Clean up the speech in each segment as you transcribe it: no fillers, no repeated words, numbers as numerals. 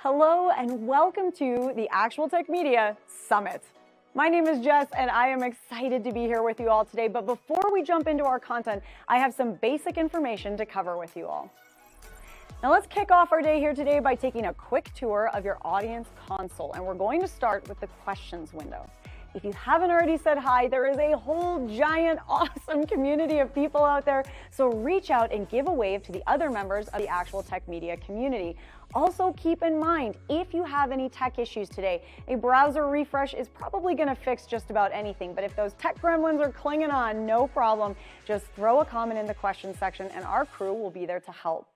Hello and welcome to the ActualTech Media Summit. My name is Jess and I am excited to be here with you all today, but before we jump into our content, I have some basic information to cover with you all. Now let's kick off our day here today by taking a quick tour of your audience console, and we're going to start with the questions window. If you haven't already said hi, there is a whole giant awesome community of people out there, so reach out and give a wave to the other members of the ActualTech Media community. Also keep in mind, if you have any tech issues today, a browser refresh is probably going to fix just about anything, but if those tech gremlins are clinging on, no problem. Just throw a comment in the questions section and our crew will be there to help.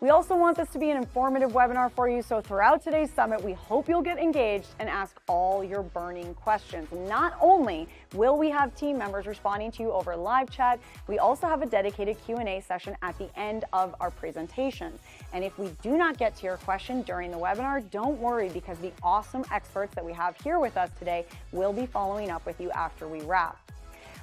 We also want this to be an informative webinar for you, so throughout today's summit, we hope you'll get engaged and ask all your burning questions. Not only will we have team members responding to you over live chat, we also have a dedicated Q&A session at the end of our presentation. And if we do not get to your question during the webinar, don't worry, because the awesome experts that we have here with us today will be following up with you after we wrap.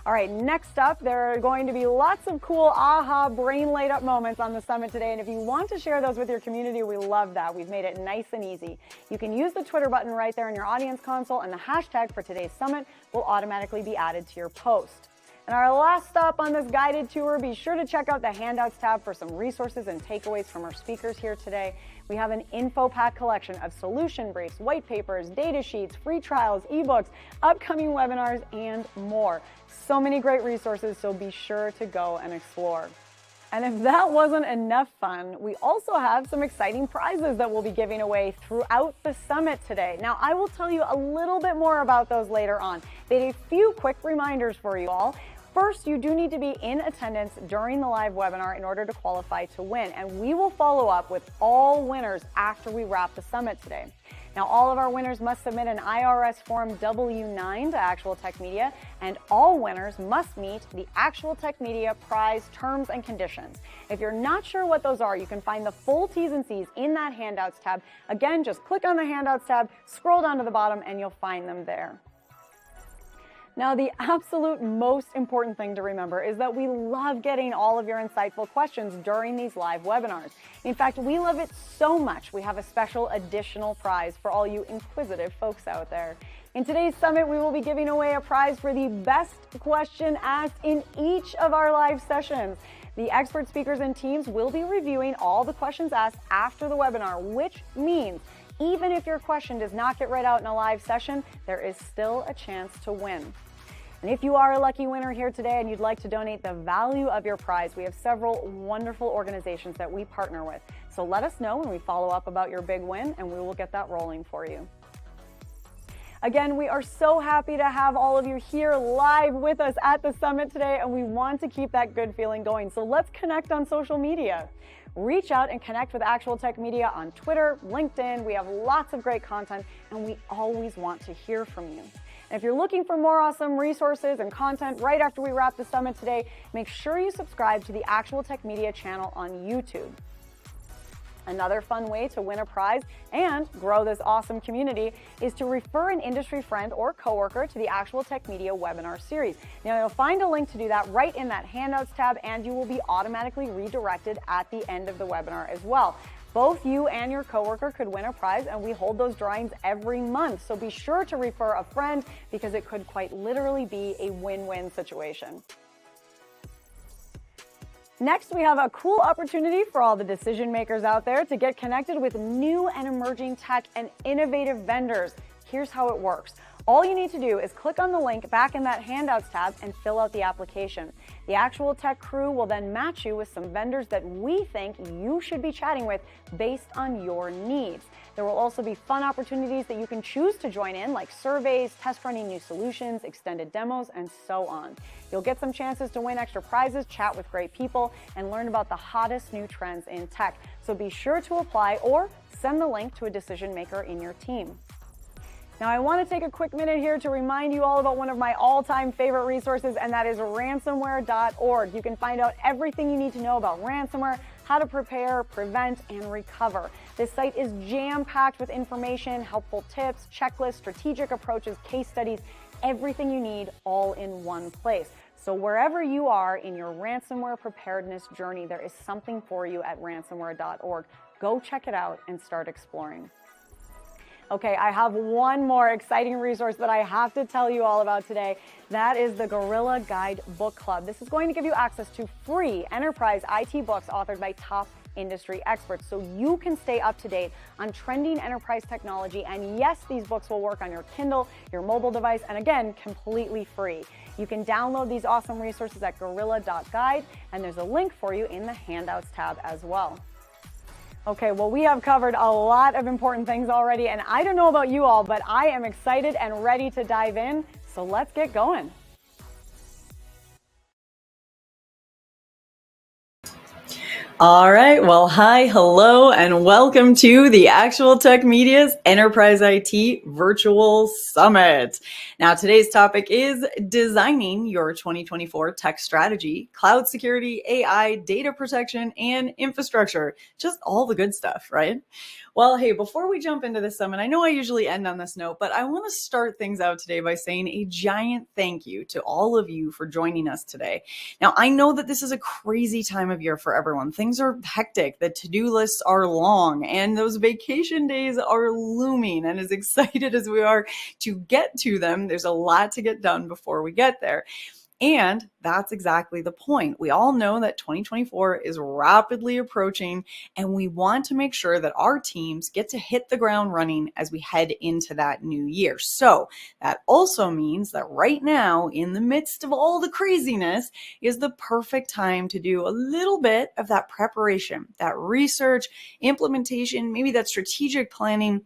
All right, next up, there are going to be lots of cool aha brain light up moments on the summit today. And if you want to share those with your community, we love that. We've made it nice and easy. You can use the Twitter button right there in your audience console, and the hashtag for today's summit will automatically be added to your post. And our last stop on this guided tour, be sure to check out the handouts tab for some resources and takeaways from our speakers here today. We have an info pack collection of solution briefs, white papers, data sheets, free trials, ebooks, upcoming webinars, and more. So many great resources, so be sure to go and explore. And if that wasn't enough fun, we also have some exciting prizes that we'll be giving away throughout the summit today. Now, I will tell you a little bit more about those later on, but a few quick reminders for you all. First, you do need to be in attendance during the live webinar in order to qualify to win, and we will follow up with all winners after we wrap the summit today. Now, all of our winners must submit an IRS Form W-9 to ActualTech Media, and all winners must meet the ActualTech Media prize terms and conditions. If you're not sure what those are, you can find the full T's and C's in that Handouts tab. Again, just click on the Handouts tab, scroll down to the bottom, and you'll find them there. Now, the absolute most important thing to remember is that we love getting all of your insightful questions during these live webinars. In fact, we love it so much, we have a special additional prize for all you inquisitive folks out there. In today's summit, we will be giving away a prize for the best question asked in each of our live sessions. The expert speakers and teams will be reviewing all the questions asked after the webinar, which means even if your question does not get read out in a live session, there is still a chance to win. And if you are a lucky winner here today and you'd like to donate the value of your prize, we have several wonderful organizations that we partner with. So let us know when we follow up about your big win, and we will get that rolling for you. Again, we are so happy to have all of you here live with us at the summit today, and we want to keep that good feeling going. So let's connect on social media. Reach out and connect with ActualTech Media on Twitter, LinkedIn. We have lots of great content, and we always want to hear from you. And if you're looking for more awesome resources and content right after we wrap the summit today, make sure you subscribe to the ActualTech Media channel on YouTube. Another fun way to win a prize and grow this awesome community is to refer an industry friend or coworker to the ActualTech Media webinar series. Now, you'll find a link to do that right in that Handouts tab, and you will be automatically redirected at the end of the webinar as well. Both you and your coworker could win a prize, and we hold those drawings every month. So be sure to refer a friend, because it could quite literally be a win-win situation. Next, we have a cool opportunity for all the decision makers out there to get connected with new and emerging tech and innovative vendors. Here's how it works. All you need to do is click on the link back in that Handouts tab and fill out the application. The ActualTech crew will then match you with some vendors that we think you should be chatting with based on your needs. There will also be fun opportunities that you can choose to join in, like surveys, test running new solutions, extended demos, and so on. You'll get some chances to win extra prizes, chat with great people, and learn about the hottest new trends in tech. So be sure to apply or send the link to a decision maker in your team. Now, I want to take a quick minute here to remind you all about one of my all-time favorite resources, and that is ransomware.org. You can find out everything you need to know about ransomware, how to prepare, prevent, and recover. This site is jam-packed with information, helpful tips, checklists, strategic approaches, case studies, everything you need all in one place. So wherever you are in your ransomware preparedness journey, there is something for you at ransomware.org. Go check it out and start exploring. Okay, I have one more exciting resource that I have to tell you all about today. That is the Gorilla Guide Book Club. This is going to give you access to free enterprise IT books authored by top industry experts, so you can stay up to date on trending enterprise technology. And yes, these books will work on your Kindle, your mobile device, and again, completely free. You can download these awesome resources at gorilla.guide, and there's a link for you in the handouts tab as well. Okay, well, we have covered a lot of important things already, and I don't know about you all, but I am excited and ready to dive in, so let's get going. All right, well, hi, hello, and welcome to the ActualTech Media's Enterprise IT Virtual Summit. Now, today's topic is designing your 2024 tech strategy, cloud security, AI, data protection, and infrastructure. Just all the good stuff, right? Well, hey, before we jump into this summit, I know I usually end on this note, but I want to start things out today by saying a giant thank you to all of you for joining us today. Now, I know that this is a crazy time of year for everyone. Things are hectic, the to-do lists are long, and those vacation days are looming. And as excited as we are to get to them, there's a lot to get done before we get there. And that's exactly the point. We all know that 2024 is rapidly approaching, and we want to make sure that our teams get to hit the ground running as we head into that new year. So that also means that right now, in the midst of all the craziness, is the perfect time to do a little bit of that preparation, that research, implementation, maybe that strategic planning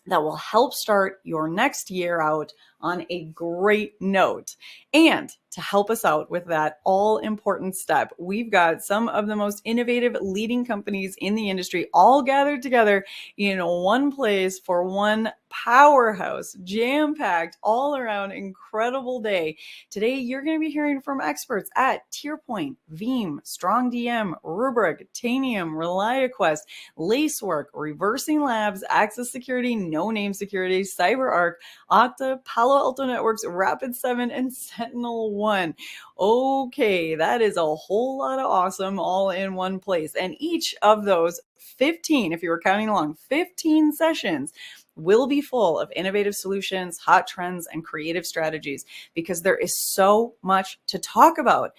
that will help start your next year out on a great note. And to help us out with that all important step, we've got some of the most innovative leading companies in the industry all gathered together in one place for one powerhouse, jam-packed, all around incredible day. Today, you're going to be hearing from experts at TierPoint, Veeam, StrongDM, Rubrik, Tanium, ReliaQuest, Lacework, Reversing Labs, Access Security, No Name Security, CyberArk, Okta, Palo Alto Networks, Rapid7, and SentinelOne. Okay, that is a whole lot of awesome all in one place. And each of those 15, if you were counting along, 15 sessions will be full of innovative solutions, hot trends, and creative strategies, because there is so much to talk about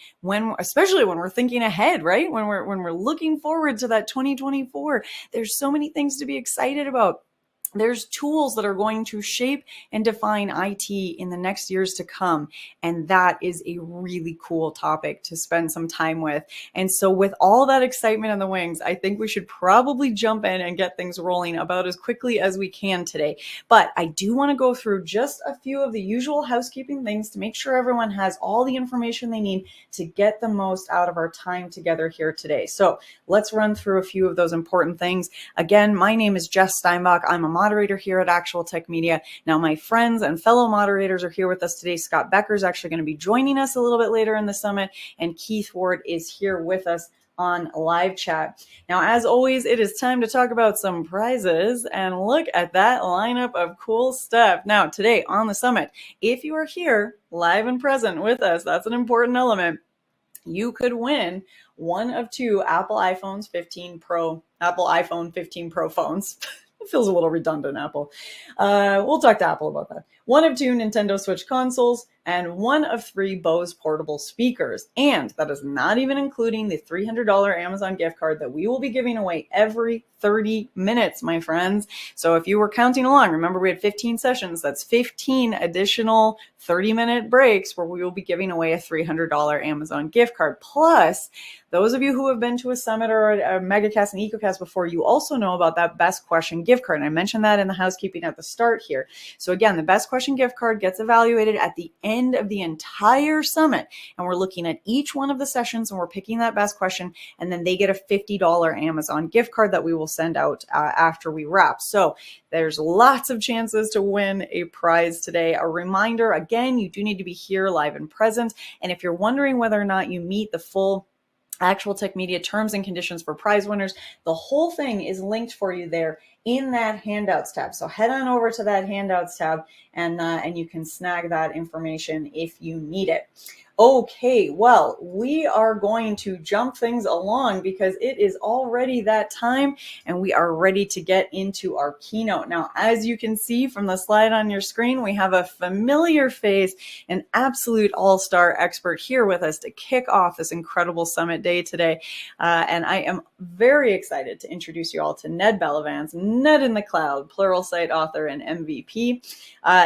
especially when we're thinking ahead, right? When we're looking forward to that 2024, there's so many things to be excited about. There's tools that are going to shape and define IT in the next years to come. And that is a really cool topic to spend some time with. And so with all that excitement in the wings, I think we should probably jump in and get things rolling about as quickly as we can today. But I do want to go through just a few of the usual housekeeping things to make sure everyone has all the information they need to get the most out of our time together here today. So let's run through a few of those important things. Again, my name is Jess Steinbach. I'm a moderator here at ActualTech Media. Now, my friends and fellow moderators are here with us today. Scott Becker is actually going to be joining us a little bit later in the summit, and Keith Ward is here with us on live chat. Now, as always, it is time to talk about some prizes, and look at that lineup of cool stuff. Now, today on the summit, if you are here live and present with us, that's an important element. You could win one of two Apple iPhone 15 Pro phones. It feels a little redundant, Apple. We'll talk to Apple about that. One of two Nintendo Switch consoles, and one of three Bose portable speakers. And that is not even including the $300 Amazon gift card that we will be giving away every 30 minutes, my friends. So if you were counting along, remember we had 15 sessions. That's 15 additional 30-minute breaks where we will be giving away a $300 Amazon gift card. Plus, those of you who have been to a summit or a MegaCast and EcoCast before, you also know about that Best Question gift card. And I mentioned that in the housekeeping at the start here. So again, the Best Question gift card gets evaluated at the end of the entire summit. And we're looking at each one of the sessions and we're picking that best question. And then they get a $50 Amazon gift card that we will send out after we wrap. So there's lots of chances to win a prize today. A reminder, again, you do need to be here live and present. And if you're wondering whether or not you meet the full ActualTech Media terms and conditions for prize winners, the whole thing is linked for you there in that handouts tab. So head on over to that handouts tab and you can snag that information if you need it. Okay, well, we are going to jump things along because it is already that time and we are ready to get into our keynote. Now, as you can see from the slide on your screen, we have a familiar face, an absolute all-star expert here with us to kick off this incredible summit day today. And I am very excited to introduce you all to Ned Bellavance, Ned in the Cloud, Pluralsight author and MVP.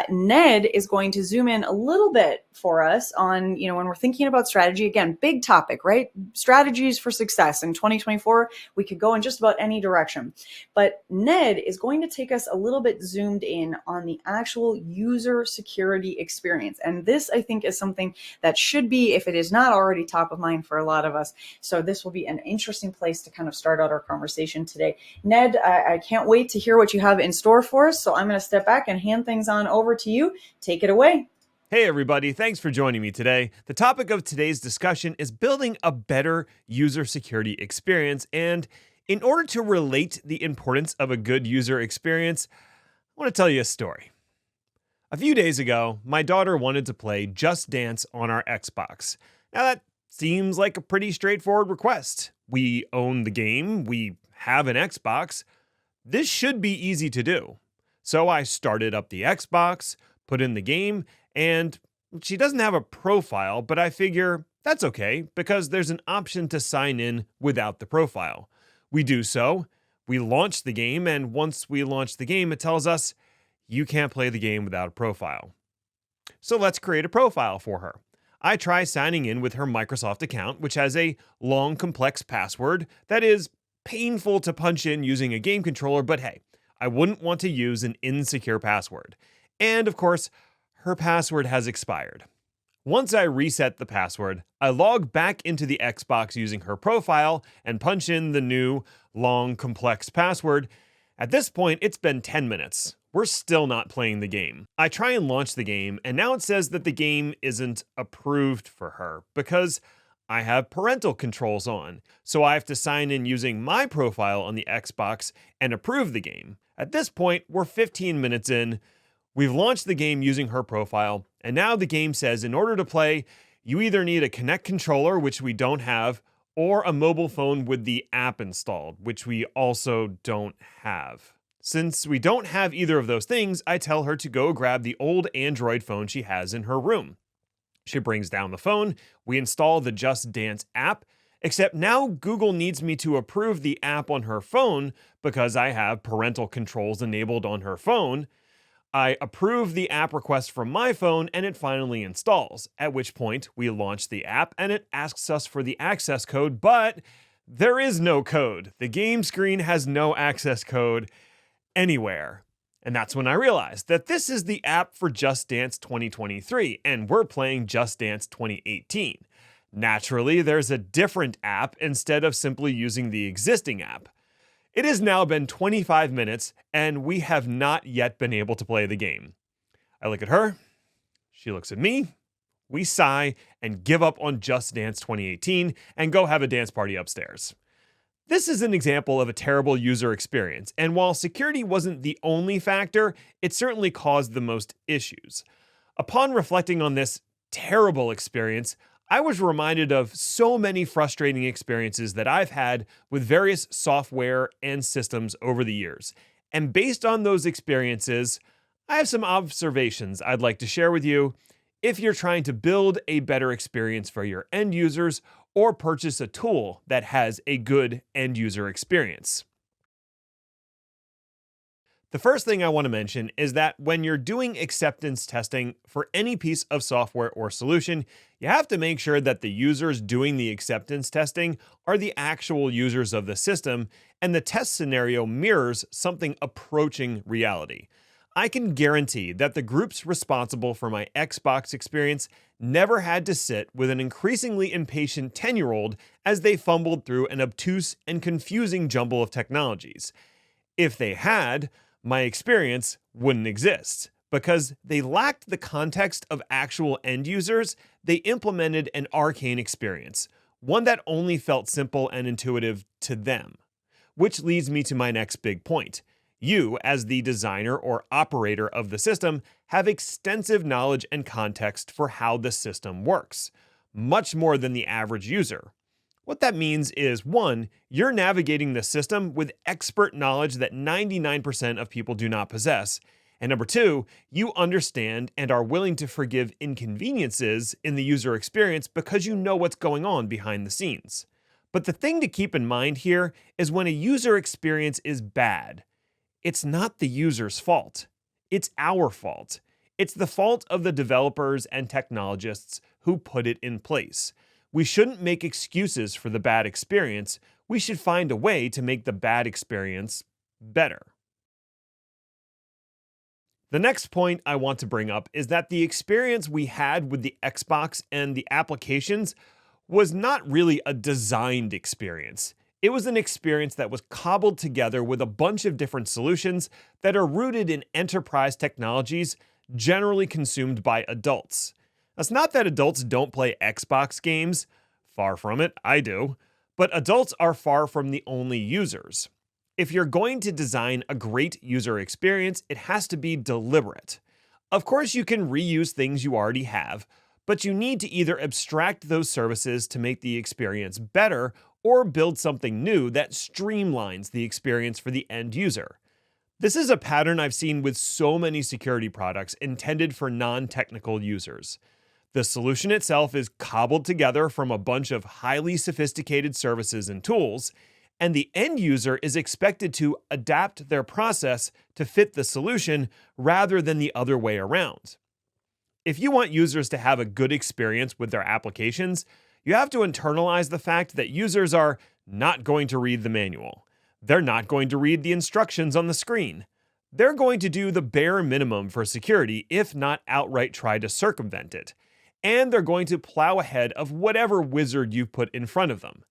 Ned is going to zoom in a little bit for us on, when we're thinking about strategy, again, big topic, right? Strategies for success in 2024, we could go in just about any direction. But Ned is going to take us a little bit zoomed in on the actual user security experience. And this, I think, is something that should be, if it is not already top of mind for a lot of us. So this will be an interesting place to kind of start out our conversation today. Ned, I can't wait to hear what you have in store for us. So I'm going to step back and hand things on over to you. Take it away. Hey everybody, thanks for joining me today. The topic of today's discussion is building a better user security experience. And in order to relate the importance of a good user experience, I want to tell you a story. A few days ago, my daughter wanted to play Just Dance on our Xbox. Now that seems like a pretty straightforward request. We own the game, we have an Xbox. This should be easy to do. So I started up the Xbox, put in the game, and she doesn't have a profile, but I figure that's okay because there's an option to sign in without the profile. We do so, we launch the game, and once we launch the game, it tells us you can't play the game without a profile. So let's create a profile for her. I try signing in with her Microsoft account, which has a long, complex password that is painful to punch in using a game controller, but hey, I wouldn't want to use an insecure password. And of course, her password has expired. Once I reset the password, I log back into the Xbox using her profile and punch in the new, long, complex password. At this point, it's been 10 minutes. We're still not playing the game. I try and launch the game, and now it says that the game isn't approved for her because I have parental controls on. So I have to sign in using my profile on the Xbox and approve the game. At this point, we're 15 minutes in. We've launched the game using her profile, and now the game says in order to play, you either need a Kinect controller, which we don't have, or a mobile phone with the app installed, which we also don't have. Since we don't have either of those things, I tell her to go grab the old Android phone she has in her room. She brings down the phone, we install the Just Dance app, except now Google needs me to approve the app on her phone because I have parental controls enabled on her phone. I approve the app request from my phone and it finally installs, at which point we launch the app and it asks us for the access code, but there is no code. The game screen has no access code anywhere. And that's when I realized that this is the app for Just Dance 2023 and we're playing Just Dance 2018. Naturally, there's a different app instead of simply using the existing app. It has now been 25 minutes, and we have not yet been able to play the game. I look at her, she looks at me, we sigh and give up on Just Dance 2018 and go have a dance party upstairs. This is an example of a terrible user experience, and while security wasn't the only factor, it certainly caused the most issues. Upon reflecting on this terrible experience, I was reminded of so many frustrating experiences that I've had with various software and systems over the years. And based on those experiences, I have some observations I'd like to share with you if you're trying to build a better experience for your end users or purchase a tool that has a good end user experience. The first thing I want to mention is that when you're doing acceptance testing for any piece of software or solution, you have to make sure that the users doing the acceptance testing are the actual users of the system and the test scenario mirrors something approaching reality. I can guarantee that the groups responsible for my Xbox experience never had to sit with an increasingly impatient 10-year-old as they fumbled through an obtuse and confusing jumble of technologies. If they had, my experience wouldn't exist. Because they lacked the context of actual end users, they implemented an arcane experience, one that only felt simple and intuitive to them. Which leads me to my next big point. You, as the designer or operator of the system, have extensive knowledge and context for how the system works. much more than the average user. What that means is, one, you're navigating the system with expert knowledge that 99% of people do not possess. And number two, you understand and are willing to forgive inconveniences in the user experience because you know what's going on behind the scenes. But the thing to keep in mind here is when a user experience is bad, it's not the user's fault. It's our fault. It's the fault of the developers and technologists who put it in place. We shouldn't make excuses for the bad experience. We should find a way to make the bad experience better. The next point I want to bring up is that the experience we had with the Xbox and the applications was not really a designed experience. It was an experience that was cobbled together with a bunch of different solutions that are rooted in enterprise technologies generally consumed by adults. It's not that adults don't play Xbox games. Far from it, I do. But adults are far from the only users. If you're going to design a great user experience, it has to be deliberate. Of course, you can reuse things you already have, but you need to either abstract those services to make the experience better or build something new that streamlines the experience for the end user. This is a pattern I've seen with so many security products intended for non-technical users. The solution itself is cobbled together from a bunch of highly sophisticated services and tools, and the end user is expected to adapt their process to fit the solution rather than the other way around. If you want users to have a good experience with their applications, you have to internalize the fact that users are not going to read the manual. They're not going to read the instructions on the screen. They're going to do the bare minimum for security, if not outright try to circumvent it. And they're going to plow ahead of whatever wizard you've put in front of them.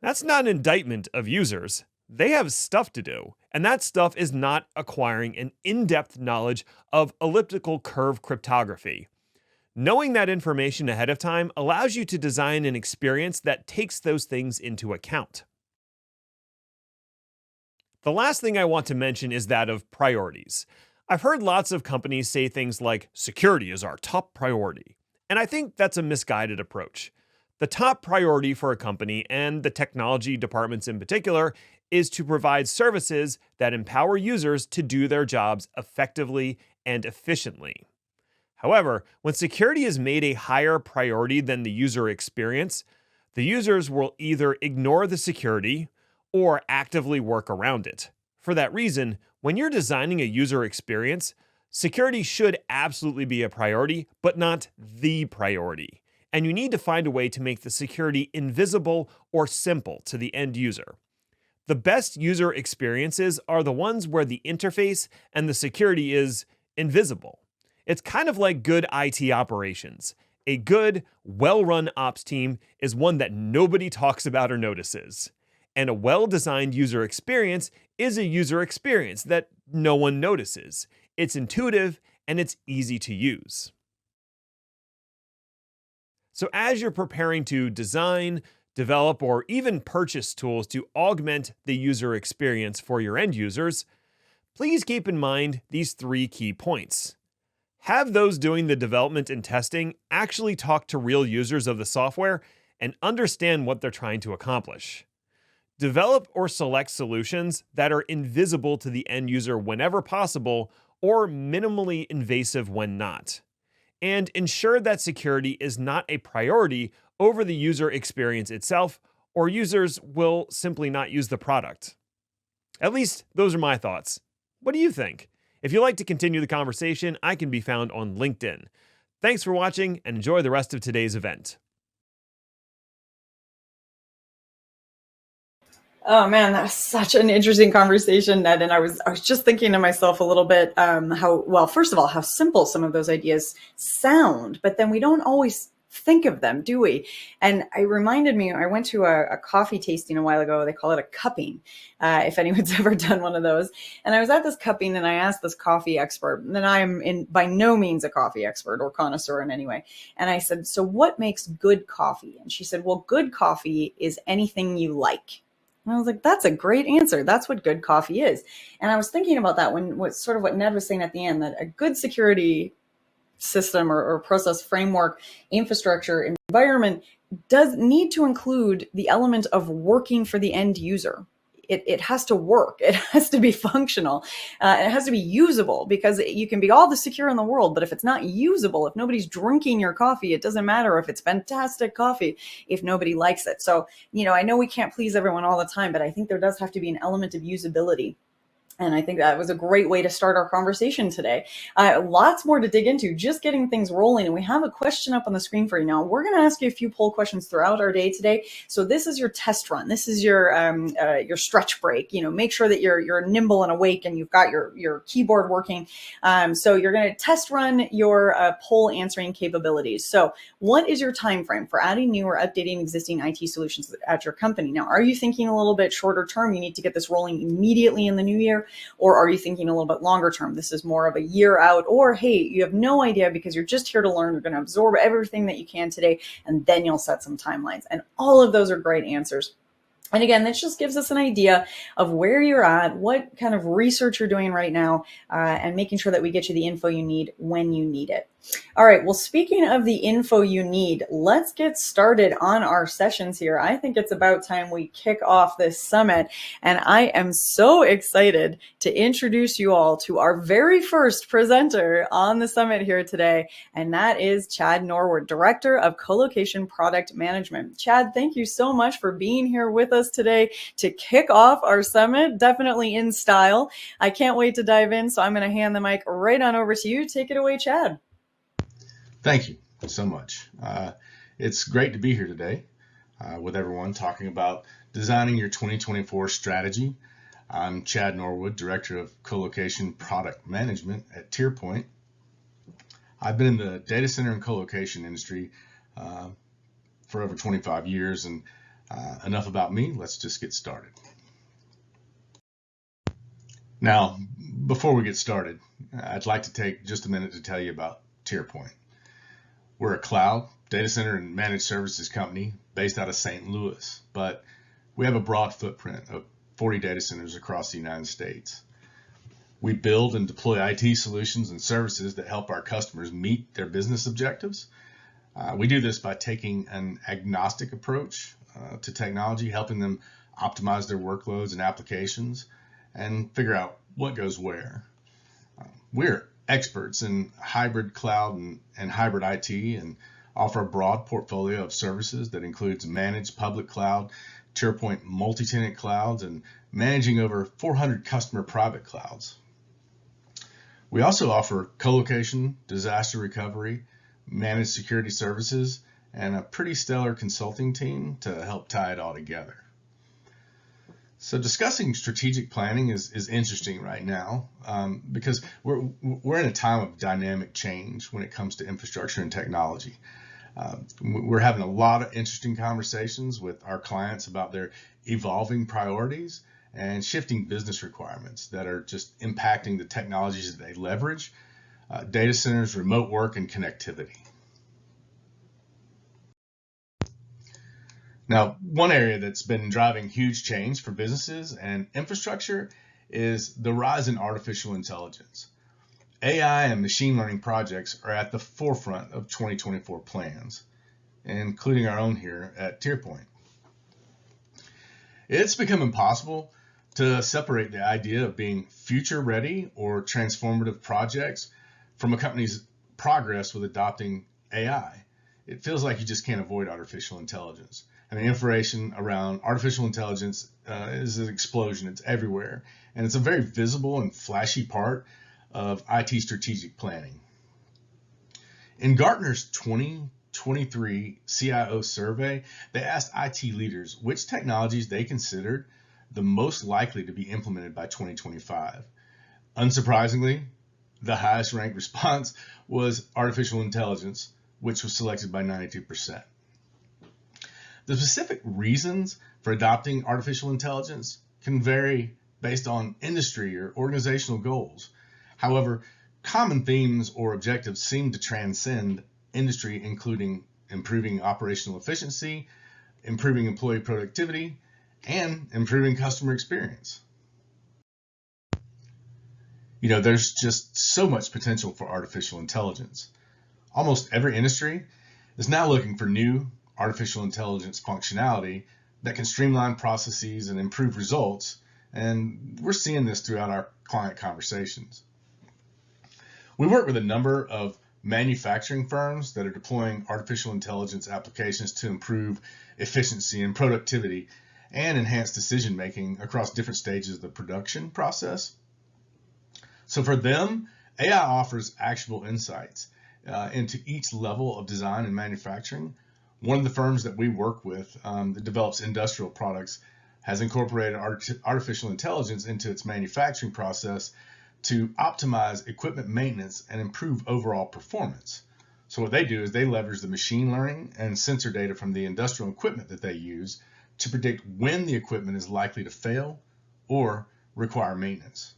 That's not an indictment of users. They have stuff to do, and that stuff is not acquiring an in-depth knowledge of elliptical curve cryptography. Knowing that information ahead of time allows you to design an experience that takes those things into account. The last thing I want to mention is that of priorities. I've heard lots of companies say things like, security is our top priority. And I think that's a misguided approach. The top priority for a company, and the technology departments in particular, is to provide services that empower users to do their jobs effectively and efficiently. However, when security is made a higher priority than the user experience, the users will either ignore the security or actively work around it. For that reason, when you're designing a user experience, security should absolutely be a priority, but not the priority. And you need to find a way to make the security invisible or simple to the end user. The best user experiences are the ones where the interface and the security is invisible. It's kind of like good IT operations. A good, well-run ops team is one that nobody talks about or notices. And a well-designed user experience is a user experience that no one notices. It's intuitive and it's easy to use. So as you're preparing to design, develop, or even purchase tools to augment the user experience for your end users, please keep in mind these 3 key points. Have those doing the development and testing actually talk to real users of the software and understand what they're trying to accomplish. Develop or select solutions that are invisible to the end user whenever possible or minimally invasive when not. And ensure that security is not a priority over the user experience itself, or users will simply not use the product. At least those are my thoughts. What do you think? If you'd like to continue the conversation, I can be found on LinkedIn. Thanks for watching and enjoy the rest of today's event. Oh man, that was such an interesting conversation, Ned. And I was just thinking to myself a little bit first of all, how simple some of those ideas sound, but then we don't always think of them, do we? And it reminded me, I went to a coffee tasting a while ago. They call it a cupping, if anyone's ever done one of those. And I was at this cupping and I asked this coffee expert, and I am by no means a coffee expert or connoisseur in any way. And I said, so what makes good coffee? And she said, well, good coffee is anything you like. And I was like, that's a great answer. That's what good coffee is. And I was thinking about that what Ned was saying at the end, that a good security system or process framework infrastructure environment does need to include the element of working for the end user. It has to work. It has to be functional. It has to be usable, because you can be all the secure in the world, but if it's not usable, if nobody's drinking your coffee, it doesn't matter if it's fantastic coffee if nobody likes it. So, I know we can't please everyone all the time, but I think there does have to be an element of usability. And I think that was a great way to start our conversation today. Lots more to dig into, just getting things rolling. And we have a question up on the screen for you now. We're going to ask you a few poll questions throughout our day today. So this is your test run. This is your stretch break. Make sure that you're nimble and awake and you've got your keyboard working. So you're going to test run your poll answering capabilities. So what is your time frame for adding new or updating existing IT solutions at your company? Now, are you thinking a little bit shorter term? You need to get this rolling immediately in the new year. Or are you thinking a little bit longer term? This is more of a year out. Or, hey, you have no idea because you're just here to learn. You're going to absorb everything that you can today, and then you'll set some timelines. And all of those are great answers. And again, this just gives us an idea of where you're at, what kind of research you're doing right now, and making sure that we get you the info you need when you need it. All right, well, speaking of the info you need, let's get started on our sessions here. I think it's about time we kick off this summit, and I am so excited to introduce you all to our very first presenter on the summit here today, and that is Chad Norwood, Director of Colocation Product Management. Chad, thank you so much for being here with us today to kick off our summit, definitely in style. I can't wait to dive in, so I'm going to hand the mic right on over to you. Take it away, Chad. Thank you so much. It's great to be here today with everyone talking about designing your 2024 strategy. I'm Chad Norwood, Director of Colocation Product Management at TierPoint. I've been in the data center and colocation industry for over 25 years, and enough about me. Let's just get started. Now, before we get started, I'd like to take just a minute to tell you about TierPoint. We're a cloud, data center, and managed services company based out of St. Louis, but we have a broad footprint of 40 data centers across the United States. We build and deploy IT solutions and services that help our customers meet their business objectives. We do this by taking an agnostic approach to technology, helping them optimize their workloads and applications and figure out what goes where. We're experts in hybrid cloud and hybrid IT, and offer a broad portfolio of services that includes managed public cloud, TierPoint multi-tenant clouds, and managing over 400 customer private clouds. We also offer colocation, disaster recovery, managed security services, and a pretty stellar consulting team to help tie it all together. So discussing strategic planning is interesting right now because we're in a time of dynamic change when it comes to infrastructure and technology. We're having a lot of interesting conversations with our clients about their evolving priorities and shifting business requirements that are just impacting the technologies that they leverage, data centers, remote work, and connectivity. Now, one area that's been driving huge change for businesses and infrastructure is the rise in artificial intelligence. AI and machine learning projects are at the forefront of 2024 plans, including our own here at TierPoint. It's become impossible to separate the idea of being future ready or transformative projects from a company's progress with adopting AI. It feels like you just can't avoid artificial intelligence. And the information around artificial intelligence is an explosion. It's everywhere. And it's a very visible and flashy part of IT strategic planning. In Gartner's 2023 CIO survey, they asked IT leaders which technologies they considered the most likely to be implemented by 2025. Unsurprisingly, the highest ranked response was artificial intelligence, which was selected by 92%. The specific reasons for adopting artificial intelligence can vary based on industry or organizational goals. However, common themes or objectives seem to transcend industry, including improving operational efficiency, improving employee productivity, and improving customer experience. There's just so much potential for artificial intelligence. Almost every industry is now looking for new artificial intelligence functionality that can streamline processes and improve results, and we're seeing this throughout our client conversations. We work with a number of manufacturing firms that are deploying artificial intelligence applications to improve efficiency and productivity and enhance decision making across different stages of the production process. So for them, AI offers actionable insights into each level of design and manufacturing. One of the firms that we work with that develops industrial products has incorporated artificial intelligence into its manufacturing process to optimize equipment maintenance and improve overall performance. So what they do is they leverage the machine learning and sensor data from the industrial equipment that they use to predict when the equipment is likely to fail or require maintenance.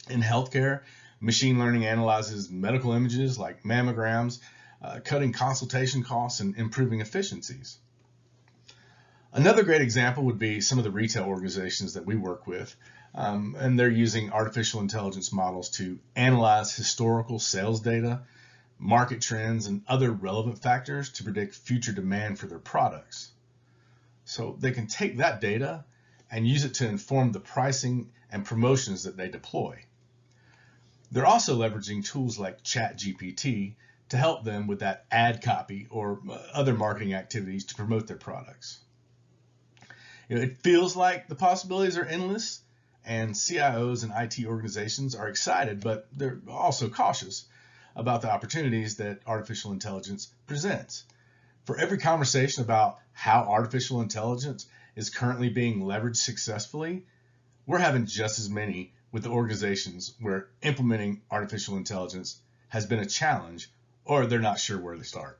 In healthcare, machine learning analyzes medical images like mammograms, cutting consultation costs and improving efficiencies. Another great example would be some of the retail organizations that we work with, and they're using artificial intelligence models to analyze historical sales data, market trends, and other relevant factors to predict future demand for their products. So they can take that data and use it to inform the pricing and promotions that they deploy. They're also leveraging tools like ChatGPT to help them with that ad copy or other marketing activities to promote their products. It feels like the possibilities are endless, and CIOs and IT organizations are excited, but they're also cautious about the opportunities that artificial intelligence presents. For every conversation about how artificial intelligence is currently being leveraged successfully, we're having just as many with the organizations where implementing artificial intelligence has been a challenge or they're not sure where to start.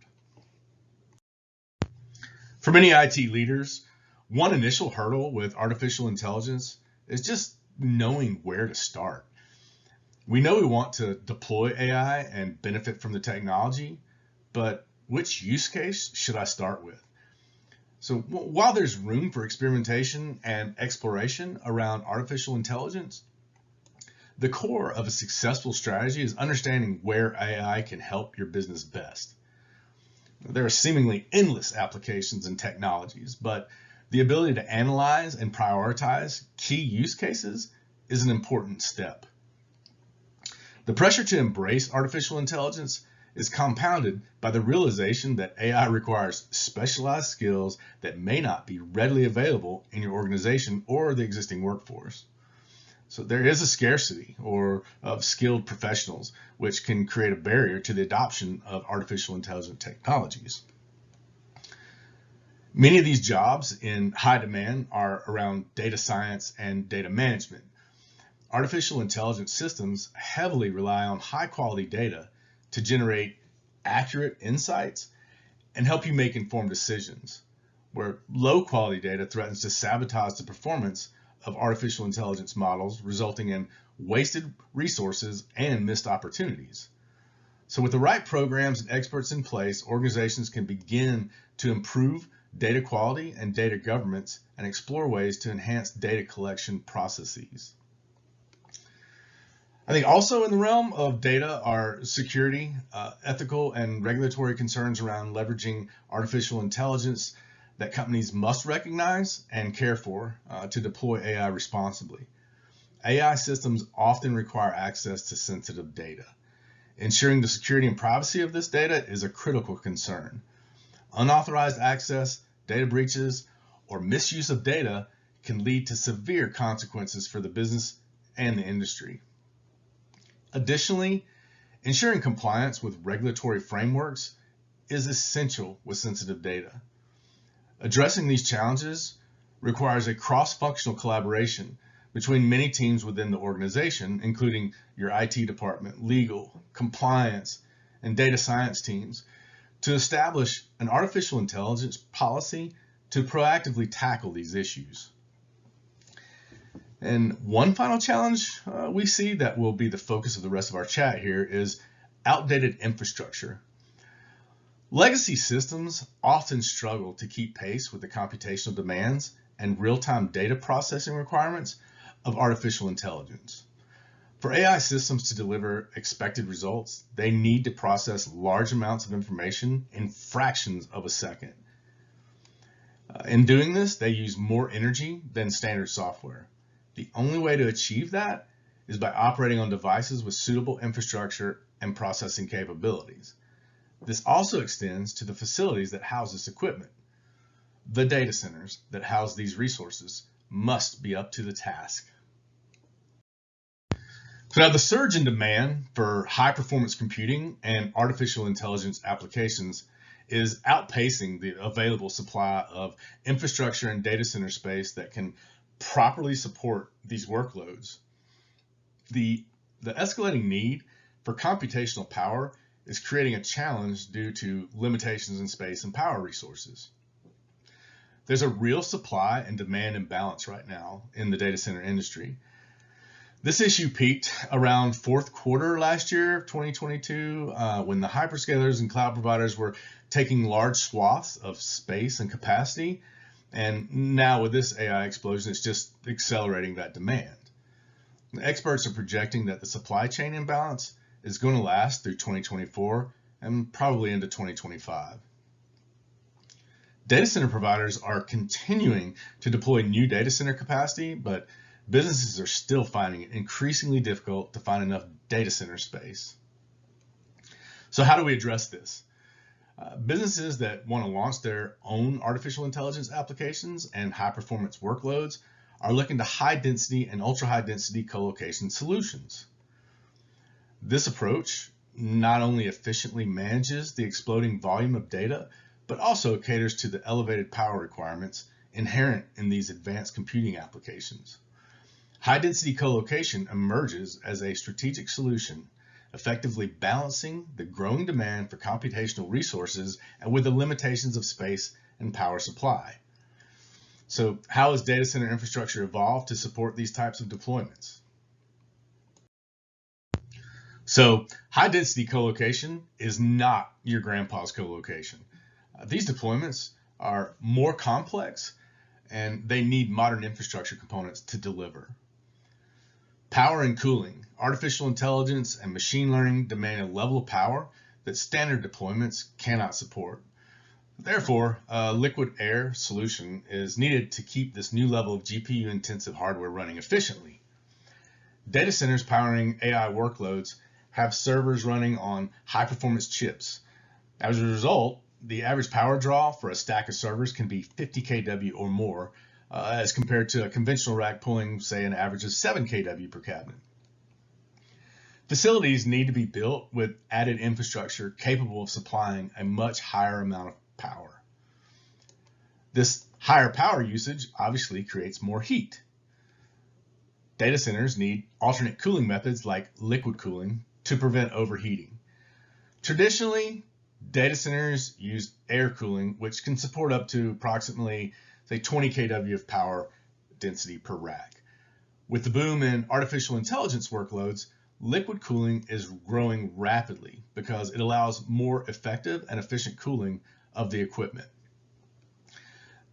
For many IT leaders, one initial hurdle with artificial intelligence is just knowing where to start. We know we want to deploy AI and benefit from the technology, but which use case should I start with? So while there's room for experimentation and exploration around artificial intelligence, the core of a successful strategy is understanding where AI can help your business best. There are seemingly endless applications and technologies, but the ability to analyze and prioritize key use cases is an important step. The pressure to embrace artificial intelligence is compounded by the realization that AI requires specialized skills that may not be readily available in your organization or the existing workforce. So there is a scarcity of skilled professionals, which can create a barrier to the adoption of artificial intelligence technologies. Many of these jobs in high demand are around data science and data management. Artificial intelligence systems heavily rely on high quality data to generate accurate insights and help you make informed decisions, where low quality data threatens to sabotage the performance of artificial intelligence models, resulting in wasted resources and missed opportunities. So with the right programs and experts in place, organizations can begin to improve data quality and data governance and explore ways to enhance data collection processes. I think also in the realm of data are security, ethical and regulatory concerns around leveraging artificial intelligence that companies must recognize and care for to deploy AI responsibly. AI systems often require access to sensitive data. Ensuring the security and privacy of this data is a critical concern. Unauthorized access, data breaches, or misuse of data can lead to severe consequences for the business and the industry. Additionally, ensuring compliance with regulatory frameworks is essential with sensitive data. Addressing these challenges requires a cross-functional collaboration between many teams within the organization, including your IT department, legal, compliance, and data science teams, to establish an artificial intelligence policy to proactively tackle these issues. And one final challenge we see that will be the focus of the rest of our chat here is outdated infrastructure. Legacy systems often struggle to keep pace with the computational demands and real-time data processing requirements of artificial intelligence. For AI systems to deliver expected results, they need to process large amounts of information in fractions of a second. In doing this, they use more energy than standard software. The only way to achieve that is by operating on devices with suitable infrastructure and processing capabilities. This also extends to the facilities that house this equipment. The data centers that house these resources must be up to the task. So now the surge in demand for high-performance computing and artificial intelligence applications is outpacing the available supply of infrastructure and data center space that can properly support these workloads. The escalating need for computational power is creating a challenge due to limitations in space and power resources. There's a real supply and demand imbalance right now in the data center industry. This issue peaked around fourth quarter last year, 2022, when the hyperscalers and cloud providers were taking large swaths of space and capacity. And now with this AI explosion, it's just accelerating that demand. Experts are projecting that the supply chain imbalance is going to last through 2024 and probably into 2025. Data center providers are continuing to deploy new data center capacity, but businesses are still finding it increasingly difficult to find enough data center space. So how do we address this? Businesses that want to launch their own artificial intelligence applications and high performance workloads are looking to high density and ultra high density colocation solutions. This approach not only efficiently manages the exploding volume of data, but also caters to the elevated power requirements inherent in these advanced computing applications. High-density colocation emerges as a strategic solution, effectively balancing the growing demand for computational resources and with the limitations of space and power supply. So how has data center infrastructure evolved to support these types of deployments? So high-density colocation is not your grandpa's colocation. These deployments are more complex and they need modern infrastructure components to deliver. Power and cooling, artificial intelligence, and machine learning demand a level of power that standard deployments cannot support. Therefore, a liquid air solution is needed to keep this new level of GPU-intensive hardware running efficiently. Data centers powering AI workloads have servers running on high-performance chips. As a result, the average power draw for a stack of servers can be 50 kW or more, as compared to a conventional rack pulling, say, an average of 7 kW per cabinet. Facilities need to be built with added infrastructure capable of supplying a much higher amount of power. This higher power usage obviously creates more heat. Data centers need alternate cooling methods like liquid cooling to prevent overheating. Traditionally, data centers use air cooling, which can support up to approximately, say, 20 kW of power density per rack. With the boom in artificial intelligence workloads, liquid cooling is growing rapidly because it allows more effective and efficient cooling of the equipment.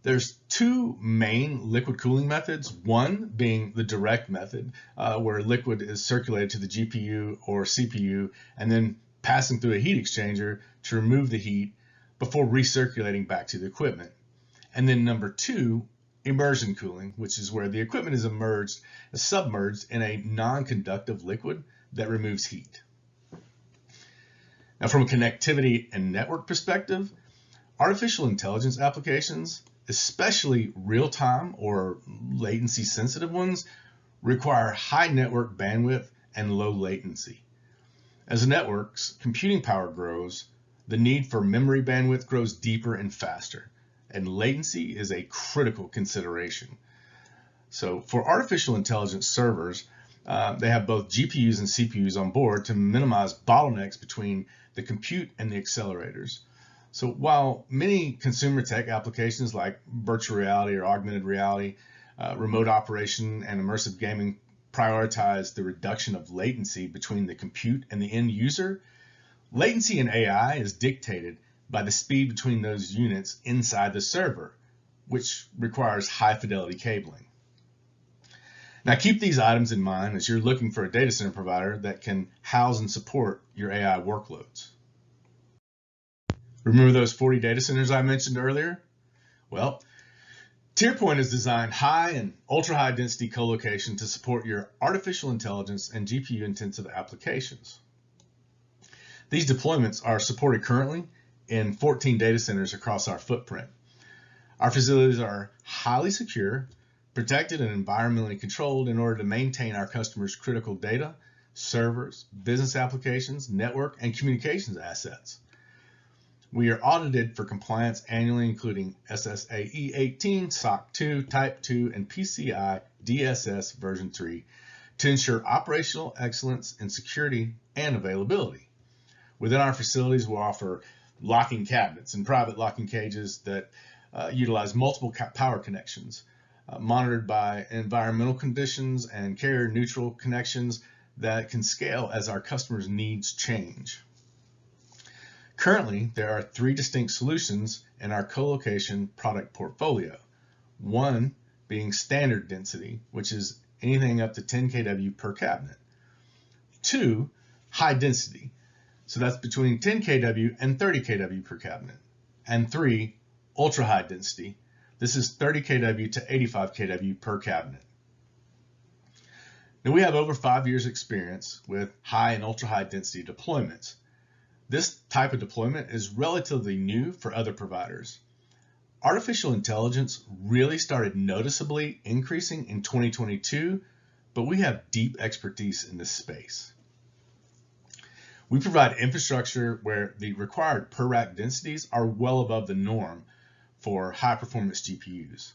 There's two main liquid cooling methods, one being the direct method, where liquid is circulated to the GPU or CPU and then passing through a heat exchanger to remove the heat before recirculating back to the equipment. And then number two, immersion cooling, which is where the equipment is submerged in a non-conductive liquid that removes heat. Now, from a connectivity and network perspective, artificial intelligence applications, especially real-time or latency-sensitive ones, require high network bandwidth and low latency. As the network's computing power grows, the need for memory bandwidth grows deeper and faster, and latency is a critical consideration. So for artificial intelligence servers, they have both GPUs and CPUs on board to minimize bottlenecks between the compute and the accelerators. So while many consumer tech applications like virtual reality or augmented reality, remote operation, and immersive gaming prioritize the reduction of latency between the compute and the end user, latency in AI is dictated by the speed between those units inside the server, which requires high fidelity cabling. Now keep these items in mind as you're looking for a data center provider that can house and support your AI workloads. Remember those 40 data centers I mentioned earlier? Well, TierPoint has designed high and ultra-high density colocation to support your artificial intelligence and GPU-intensive applications. These deployments are supported currently in 14 data centers across our footprint. Our facilities are highly secure, protected, and environmentally controlled in order to maintain our customers' critical data, servers, business applications, network, and communications assets. We are audited for compliance annually, including SSAE 18, SOC 2, Type 2, and PCI DSS version 3, to ensure operational excellence in security and availability. Within our facilities, we'll offer locking cabinets and private locking cages that utilize multiple power connections, monitored by environmental conditions and carrier neutral connections that can scale as our customers' needs change. Currently, there are 3 distinct solutions in our colocation product portfolio. One being standard density, which is anything up to 10 kW per cabinet. 2, high density, so that's between 10 kW and 30 kW per cabinet. And 3, ultra high density. This is 30 kW to 85 kW per cabinet. Now we have over 5 years experience with high and ultra high density deployments. This type of deployment is relatively new for other providers. Artificial intelligence really started noticeably increasing in 2022, but we have deep expertise in this space. We provide infrastructure where the required per rack densities are well above the norm for high performance GPUs.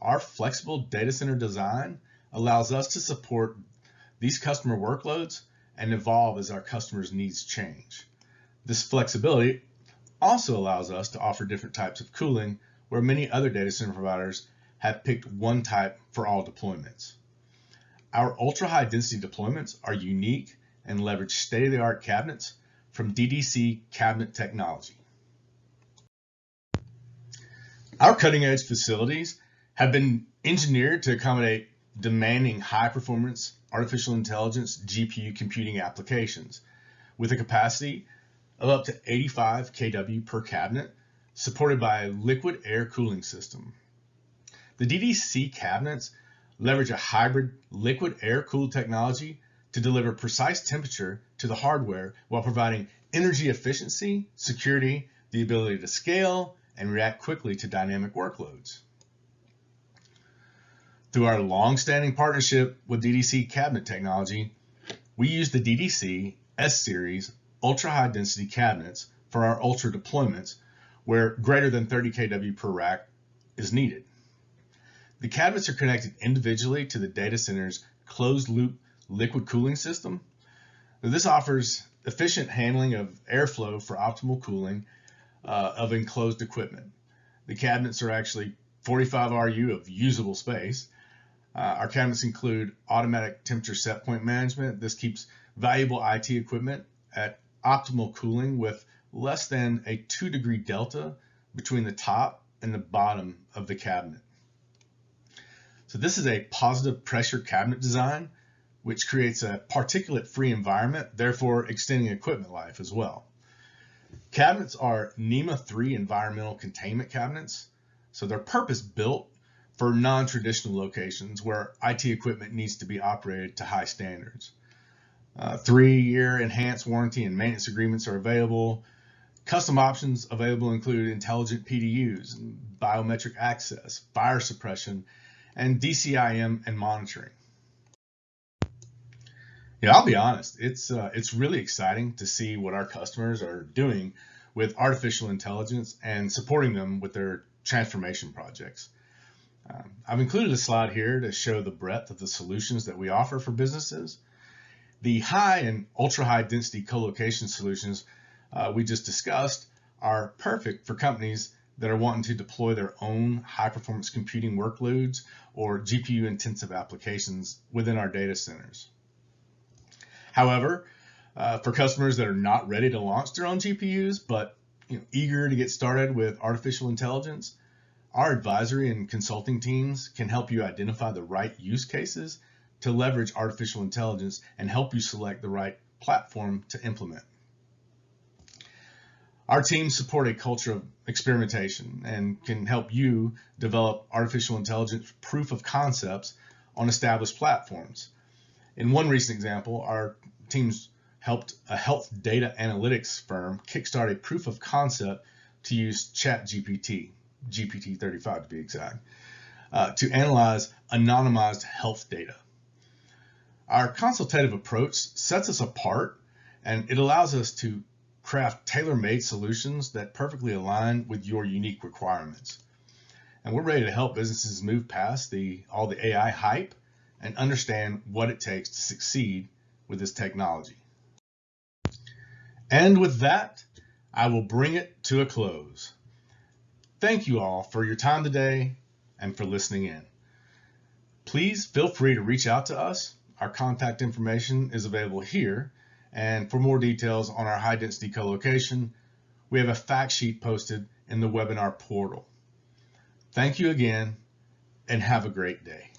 Our flexible data center design allows us to support these customer workloads and evolve as our customers' needs change. This flexibility also allows us to offer different types of cooling where many other data center providers have picked one type for all deployments. Our ultra-high density deployments are unique and leverage state-of-the-art cabinets from DDC cabinet technology. Our cutting-edge facilities have been engineered to accommodate demanding high-performance artificial intelligence GPU computing applications with a capacity of up to 85 kW per cabinet, supported by a liquid air cooling system. The DDC cabinets leverage a hybrid liquid air cooled technology to deliver precise temperature to the hardware while providing energy efficiency, security, the ability to scale, and react quickly to dynamic workloads. Through our long-standing partnership with DDC cabinet technology, we use the DDC S-Series ultra-high density cabinets for our ultra deployments where greater than 30 kW per rack is needed. The cabinets are connected individually to the data center's closed-loop liquid cooling system. This offers efficient handling of airflow for optimal cooling of enclosed equipment. The cabinets are actually 45 RU of usable space. Our cabinets include automatic temperature set point management. This keeps valuable IT equipment at optimal cooling with less than a 2-degree delta between the top and the bottom of the cabinet. So this is a positive pressure cabinet design, which creates a particulate-free environment, therefore extending equipment life as well. Cabinets are NEMA 3 environmental containment cabinets, so they're purpose-built for non-traditional locations where IT equipment needs to be operated to high standards. 3-year enhanced warranty and maintenance agreements are available. Custom options available include intelligent PDUs, biometric access, fire suppression, and DCIM and monitoring. Yeah, I'll be honest, it's really exciting to see what our customers are doing with artificial intelligence and supporting them with their transformation projects. I've included a slide here to show the breadth of the solutions that we offer for businesses. The high and ultra high density colocation solutions we just discussed are perfect for companies that are wanting to deploy their own high performance computing workloads or GPU intensive applications within our data centers. However, for customers that are not ready to launch their own GPUs, but eager to get started with artificial intelligence, our advisory and consulting teams can help you identify the right use cases to leverage artificial intelligence and help you select the right platform to implement. Our teams support a culture of experimentation and can help you develop artificial intelligence proof of concepts on established platforms. In one recent example, our teams helped a health data analytics firm kickstart a proof of concept to use ChatGPT, GPT-35 to be exact, to analyze anonymized health data. Our consultative approach sets us apart, and it allows us to craft tailor-made solutions that perfectly align with your unique requirements. And we're ready to help businesses move past all the AI hype and understand what it takes to succeed with this technology. And with that, I will bring it to a close. Thank you all for your time today and for listening in. Please feel free to reach out to us. Our contact information is available here. And for more details on our high-density co-location, we have a fact sheet posted in the webinar portal. Thank you again, and have a great day.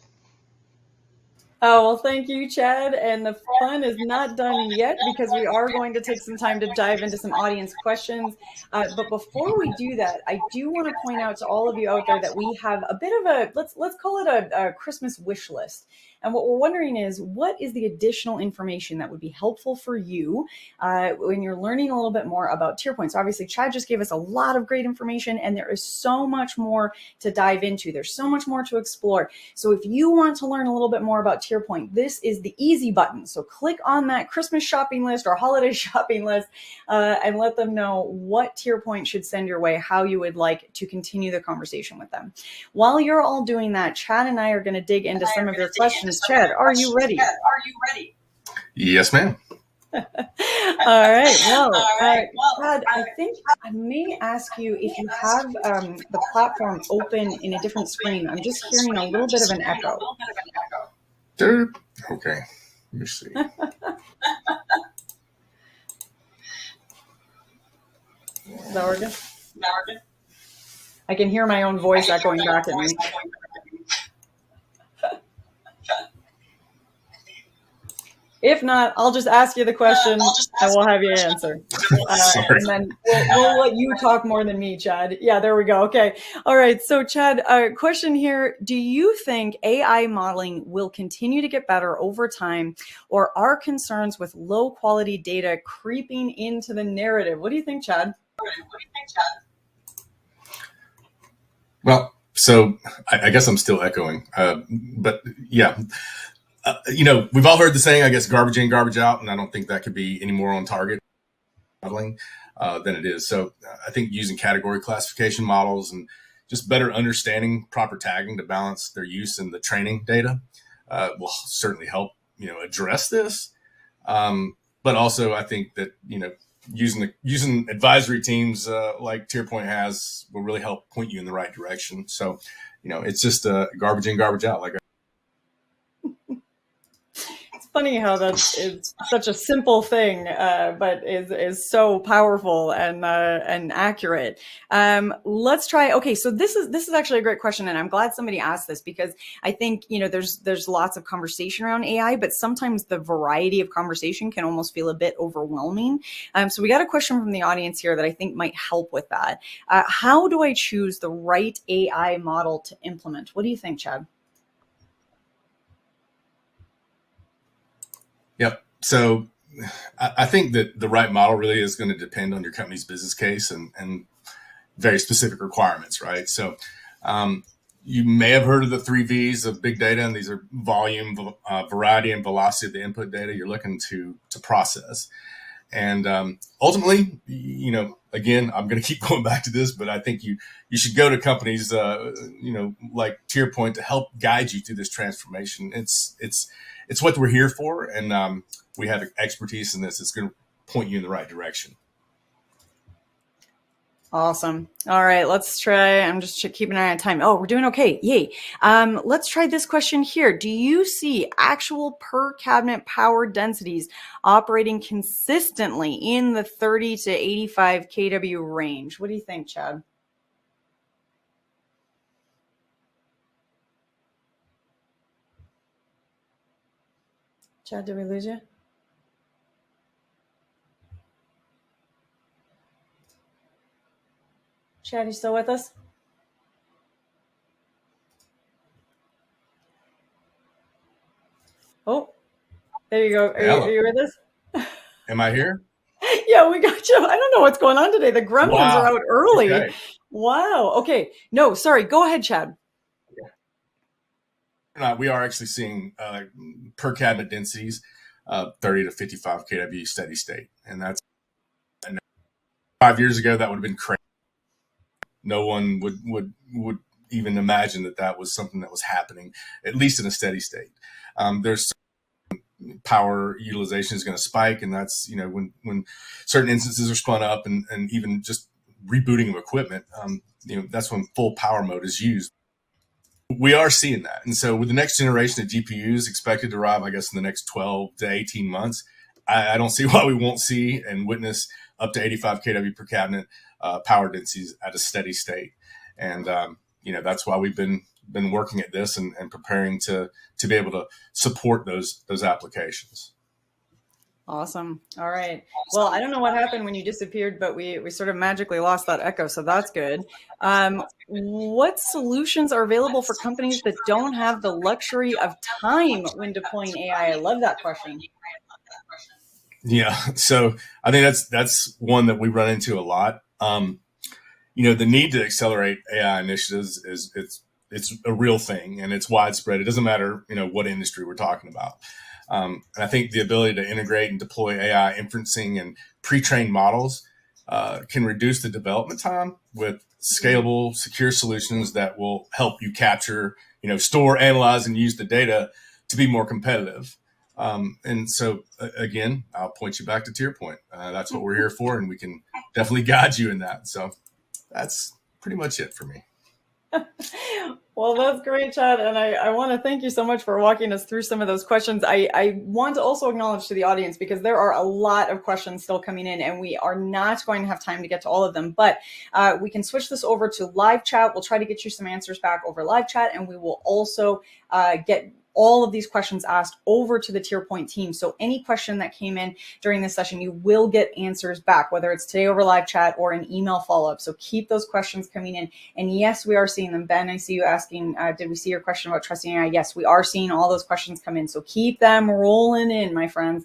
Oh, well, thank you, Chad. And the fun is not done yet because we are going to take some time to dive into some audience questions. But before we do that, I do want to point out to all of you out there that we have a bit of a, let's call it a Christmas wish list. And what we're wondering is, what is the additional information that would be helpful for you when you're learning a little bit more about TierPoint? So obviously, Chad just gave us a lot of great information, and there is so much more to dive into. There's so much more to explore. So if you want to learn a little bit more about TierPoint, this is the easy button. So click on that Christmas shopping list or holiday shopping list and let them know what TierPoint should send your way, how you would like to continue the conversation with them. While you're all doing that, Chad and I are going to dig into some of your questions. Chad, are you ready? Yes, ma'am. All right. Well, Chad, I think I may ask you if you have the platform open in a different screen. I'm just hearing a little bit of an echo. Okay. Let me see. Is that working? I can hear my own voice echoing back at me. If not, I'll just ask you the question and we'll have you answer. And then we'll let you talk more than me, Chad. Yeah, there we go. Okay. All right. So, Chad, question here. Do you think AI modeling will continue to get better over time, or are concerns with low quality data creeping into the narrative? What do you think, Chad? Well, so I guess I'm still echoing, but yeah. We've all heard the saying, I guess, garbage in, garbage out, and I don't think that could be any more on target modeling than it is. So I think using category classification models and just better understanding proper tagging to balance their use in the training data will certainly help, address this. But also I think that, using advisory teams like TierPoint has will really help point you in the right direction. So, it's just garbage in, garbage out. Like funny how that is such a simple thing, but is so powerful and accurate. Let's try. Okay, so this is actually a great question, and I'm glad somebody asked this because I think there's lots of conversation around AI, but sometimes the variety of conversation can almost feel a bit overwhelming. So we got a question from the audience here that I think might help with that. How do I choose the right AI model to implement? What do you think, Chad? Yep. So I think that the right model really is going to depend on your company's business case and very specific requirements, right? So you may have heard of the 3 V's of big data, and these are volume, variety, and velocity of the input data you're looking to process. And ultimately, again, I'm going to keep going back to this, but I think you should go to companies, like TierPoint to help guide you through this transformation. It's what we're here for, and we have expertise in this. It's going to point you in the right direction. Awesome. All right, let's try. I'm just keeping an eye on time. Oh, we're doing okay. Yay. Let's try this question here. Do you see actual per cabinet power densities operating consistently in the 30 to 85 kW range? What do you think, Chad? Chad, did we lose you? Chad, you still with us? Oh, there you go. Are you with us? Am I here? Yeah, we got you. I don't know what's going on today. The gremlins are out early. Okay. Wow. Okay. No, sorry. Go ahead, Chad. We are actually seeing per cabinet densities 30 to 55 kW steady state. And that's 5 years ago, that would have been crazy. No one would even imagine that was something that was happening, at least in a steady state. There's power utilization is going to spike, and that's when certain instances are spun up, and even just rebooting of equipment, that's when full power mode is used. We are seeing that, and so with the next generation of GPUs expected to arrive, I guess, in the next 12 to 18 months, I don't see why we won't see and witness up to 85 kW per cabinet power densities at a steady state. And that's why we've been working at this and preparing to be able to support those applications. Awesome. All right. Well, I don't know what happened when you disappeared, but we sort of magically lost that echo, so that's good. What solutions are available for companies that don't have the luxury of time when deploying AI? I love that question. Yeah. So I think that's one that we run into a lot. The need to accelerate AI initiatives it's a real thing, and it's widespread. It doesn't matter, what industry we're talking about. And I think the ability to integrate and deploy AI inferencing and pre-trained models can reduce the development time with scalable, secure solutions that will help you capture, store, analyze, and use the data to be more competitive. And so, again, I'll point you back to TierPoint. That's what we're here for, and we can definitely guide you in that. So that's pretty much it for me. Well, that's great, Chad. And I want to thank you so much for walking us through some of those questions. I want to also acknowledge to the audience, because there are a lot of questions still coming in, and we are not going to have time to get to all of them. But we can switch this over to live chat. We'll try to get you some answers back over live chat, and we will also get all of these questions asked over to the TierPoint team. So any question that came in during this session, you will get answers back, whether it's today over live chat or an email follow-up. So keep those questions coming in. And yes, we are seeing them. Ben, I see you asking, did we see your question about trusting AI? Yes, we are seeing all those questions come in. So keep them rolling in, my friends.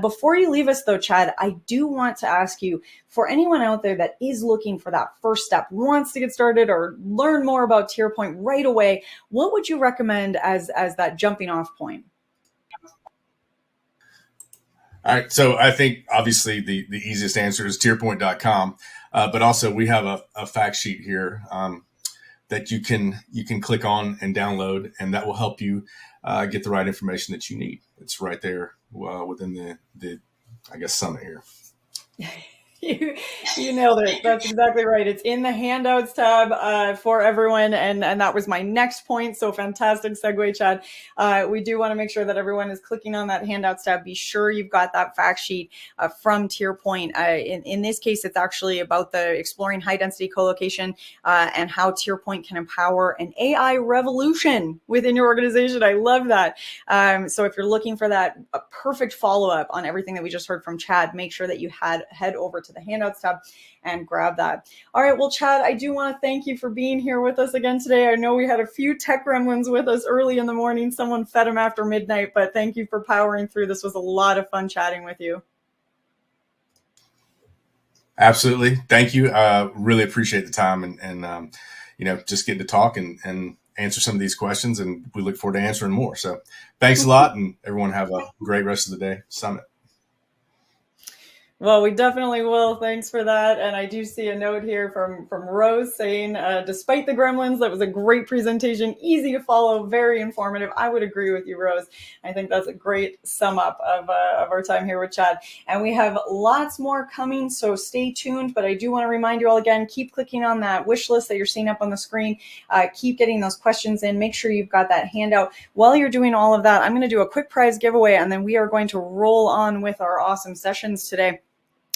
Before you leave us though, Chad, I do want to ask you, for anyone out there that is looking for that first step, wants to get started or learn more about TierPoint right away, what would you recommend as that jumping off point? All right. So I think obviously the easiest answer is tierpoint.com. But also we have a fact sheet here that you can click on and download, and that will help you get the right information that you need. It's right there within the I guess, summit here. You nailed it. That's exactly right. It's in the handouts tab for everyone. And that was my next point. So fantastic segue, Chad. We do want to make sure that everyone is clicking on that handouts tab. Be sure you've got that fact sheet from TierPoint. In this case, it's actually about the exploring high density colocation and how TierPoint can empower an AI revolution within your organization. I love that. So if you're looking for that perfect follow-up on everything that we just heard from Chad, make sure that you head over to the handouts tab and grab that. All right. Well, Chad, I do want to thank you for being here with us again today. I know we had a few tech gremlins with us early in the morning. Someone fed them after midnight, but thank you for powering through. This was a lot of fun chatting with you. Absolutely. Thank you. Really appreciate the time and just getting to talk and answer some of these questions. And we look forward to answering more. So thanks a lot, and everyone have a great rest of the day. Summit. Well, we definitely will. Thanks for that. And I do see a note here from Rose saying, despite the gremlins, that was a great presentation, easy to follow, very informative. I would agree with you, Rose. I think that's a great sum up of our time here with Chad. And we have lots more coming, so stay tuned. But I do want to remind you all again, keep clicking on that wish list that you're seeing up on the screen. Keep getting those questions in. Make sure you've got that handout. While you're doing all of that, I'm going to do a quick prize giveaway, and then we are going to roll on with our awesome sessions today.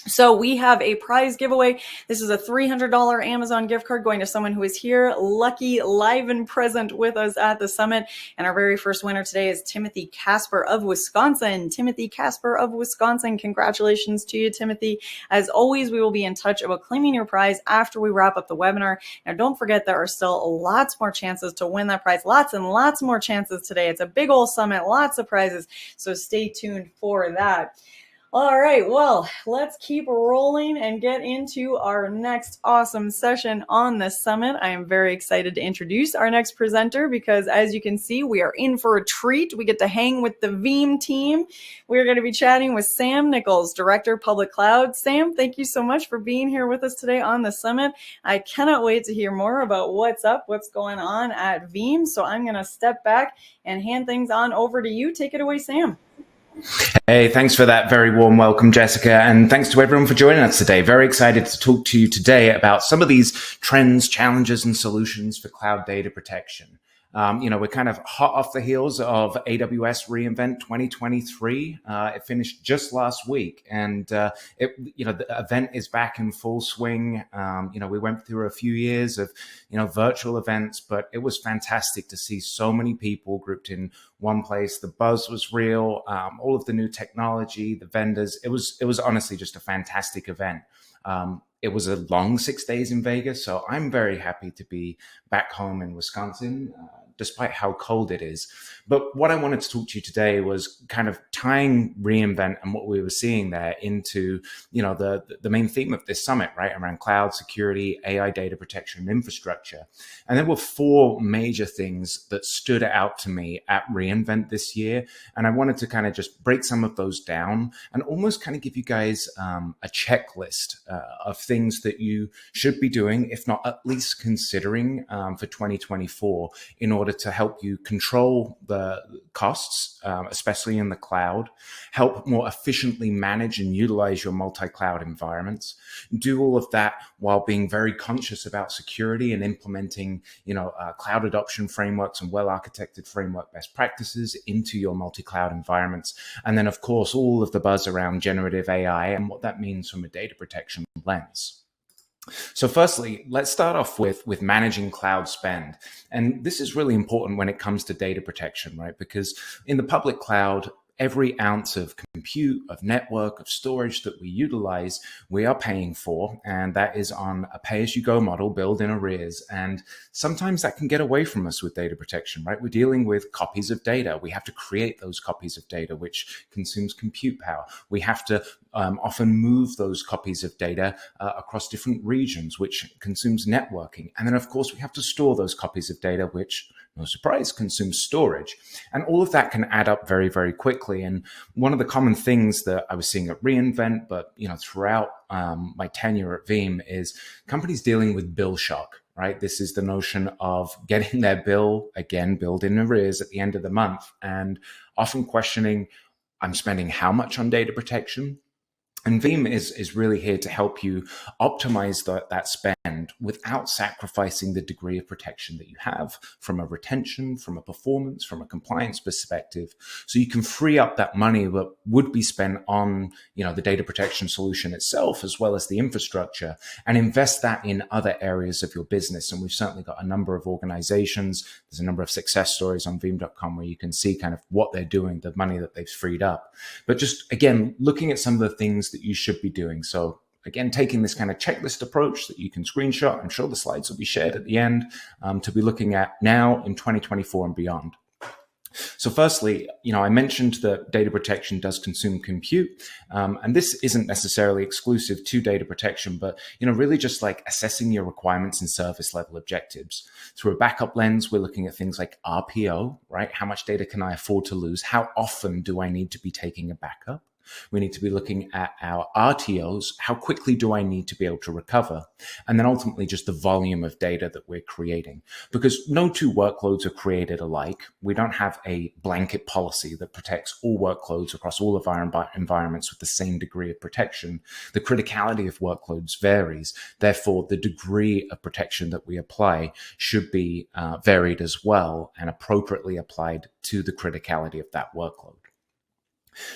So we have a prize giveaway. This is a $300 Amazon gift card going to someone who is here, lucky, live and present with us at the summit. And our very first winner today is Timothy Casper of Wisconsin. Timothy Casper of Wisconsin. Congratulations to you, Timothy. As always, we will be in touch about claiming your prize after we wrap up the webinar. Now, don't forget there are still lots more chances to win that prize. Lots and lots more chances today. It's a big old summit, lots of prizes. So stay tuned for that. All right, well, let's keep rolling and get into our next awesome session on the summit. I am very excited to introduce our next presenter because, as you can see, we are in for a treat. We get to hang with the Veeam team. We're going to be chatting with Sam Nichols, Director of Public Cloud. Sam, thank you so much for being here with us today on the summit. I cannot wait to hear more about what's up, what's going on at Veeam. So I'm going to step back and hand things on over to you. Take it away, Sam. Hey, thanks for that very warm welcome, Jessica, and thanks to everyone for joining us today. Very excited to talk to you today about some of these trends, challenges, and solutions for cloud data protection. We're kind of hot off the heels of AWS reInvent 2023. It finished just last week, and the event is back in full swing. We went through a few years of virtual events, but it was fantastic to see so many people grouped in one place. The buzz was real. All of the new technology, the vendors. It was honestly just a fantastic event. It was a long 6 days in Vegas, so I'm very happy to be back home in Wisconsin, despite how cold it is. But what I wanted to talk to you today was kind of tying reInvent and what we were seeing there into, the main theme of this summit, right? Around cloud security, AI data protection, and infrastructure. And there were 4 major things that stood out to me at reInvent this year. And I wanted to kind of just break some of those down and almost kind of give you guys a checklist of things that you should be doing, if not at least considering for 2024 in order to help you control the costs, especially in the cloud, help more efficiently manage and utilize your multi-cloud environments, do all of that while being very conscious about security and implementing, cloud adoption frameworks and well-architected framework best practices into your multi-cloud environments. And then, of course, all of the buzz around generative AI and what that means from a data protection lens. So firstly, let's start off with managing cloud spend. And this is really important when it comes to data protection, right? Because in the public cloud, every ounce of compute, of network, of storage that we utilize, we are paying for. And that is on a pay-as-you-go model, billed in arrears. And sometimes that can get away from us with data protection, right? We're dealing with copies of data. We have to create those copies of data, which consumes compute power. We have to often move those copies of data across different regions, which consumes networking. And then, of course, we have to store those copies of data, which, no surprise, consumes storage. And all of that can add up very, very quickly. And one of the common things that I was seeing at reInvent, but throughout my tenure at Veeam, is companies dealing with bill shock, right? This is the notion of getting their bill, again, billed in arrears at the end of the month, and often questioning, I'm spending how much on data protection? And Veeam is really here to help you optimize that spend without sacrificing the degree of protection that you have from a retention, from a performance, from a compliance perspective. So you can free up that money that would be spent on, the data protection solution itself, as well as the infrastructure, and invest that in other areas of your business. And we've certainly got a number of organizations. There's a number of success stories on veeam.com where you can see kind of what they're doing, the money that they've freed up. But just, again, looking at some of the things that you should be doing. So again, taking this kind of checklist approach that you can screenshot, I'm sure the slides will be shared at the end, to be looking at now in 2024 and beyond. So firstly, I mentioned that data protection does consume compute, and this isn't necessarily exclusive to data protection, but really just like assessing your requirements and service level objectives. Through a backup lens, we're looking at things like RPO, right? How much data can I afford to lose? How often do I need to be taking a backup? We need to be looking at our RTOs. How quickly do I need to be able to recover? And then ultimately just the volume of data that we're creating. Because no two workloads are created alike. We don't have a blanket policy that protects all workloads across all of our environments with the same degree of protection. The criticality of workloads varies. Therefore, the degree of protection that we apply should be varied as well and appropriately applied to the criticality of that workload.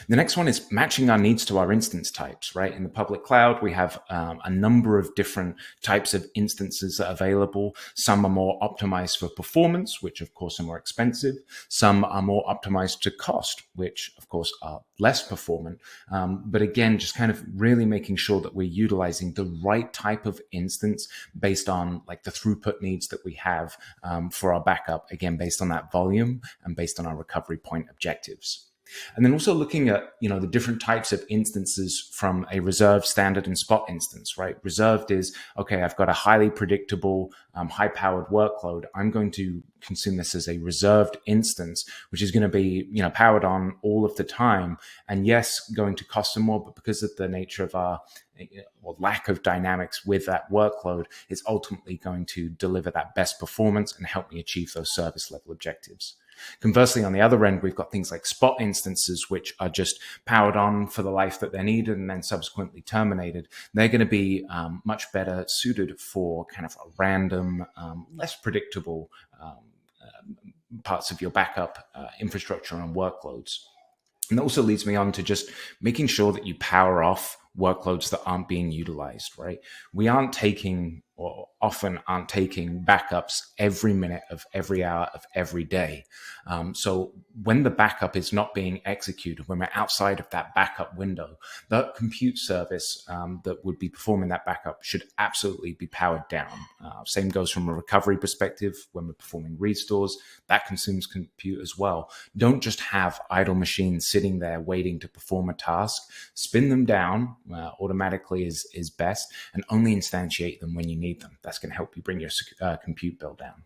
The next one is matching our needs to our instance types, right? In the public cloud, we have a number of different types of instances that are available. Some are more optimized for performance, which of course are more expensive. Some are more optimized to cost, which of course are less performant. But again, just kind of really making sure that we're utilizing the right type of instance based on like the throughput needs that we have for our backup, again, based on that volume and based on our recovery point objectives. And then also looking at, the different types of instances from a reserved, standard, and spot instance, right? Reserved is, okay, I've got a highly predictable, high-powered workload. I'm going to consume this as a reserved instance, which is going to be, powered on all of the time. And yes, going to cost them more, but because of the nature of our or lack of dynamics with that workload, it's ultimately going to deliver that best performance and help me achieve those service level objectives. Conversely, on the other end, we've got things like spot instances, which are just powered on for the life that they're needed and then subsequently terminated. They're going to be much better suited for kind of a random, less predictable parts of your backup infrastructure and workloads. And that also leads me on to just making sure that you power off workloads that aren't being utilized, right? We aren't taking, or often aren't taking, backups every minute of every hour of every day. So when the backup is not being executed, when we're outside of that backup window, that compute service that would be performing that backup should absolutely be powered down. Same goes from a recovery perspective. When we're performing restores, that consumes compute as well. Don't just have idle machines sitting there waiting to perform a task. Spin them down automatically is best, and only instantiate them when you need them. That's going to help you bring your compute bill down.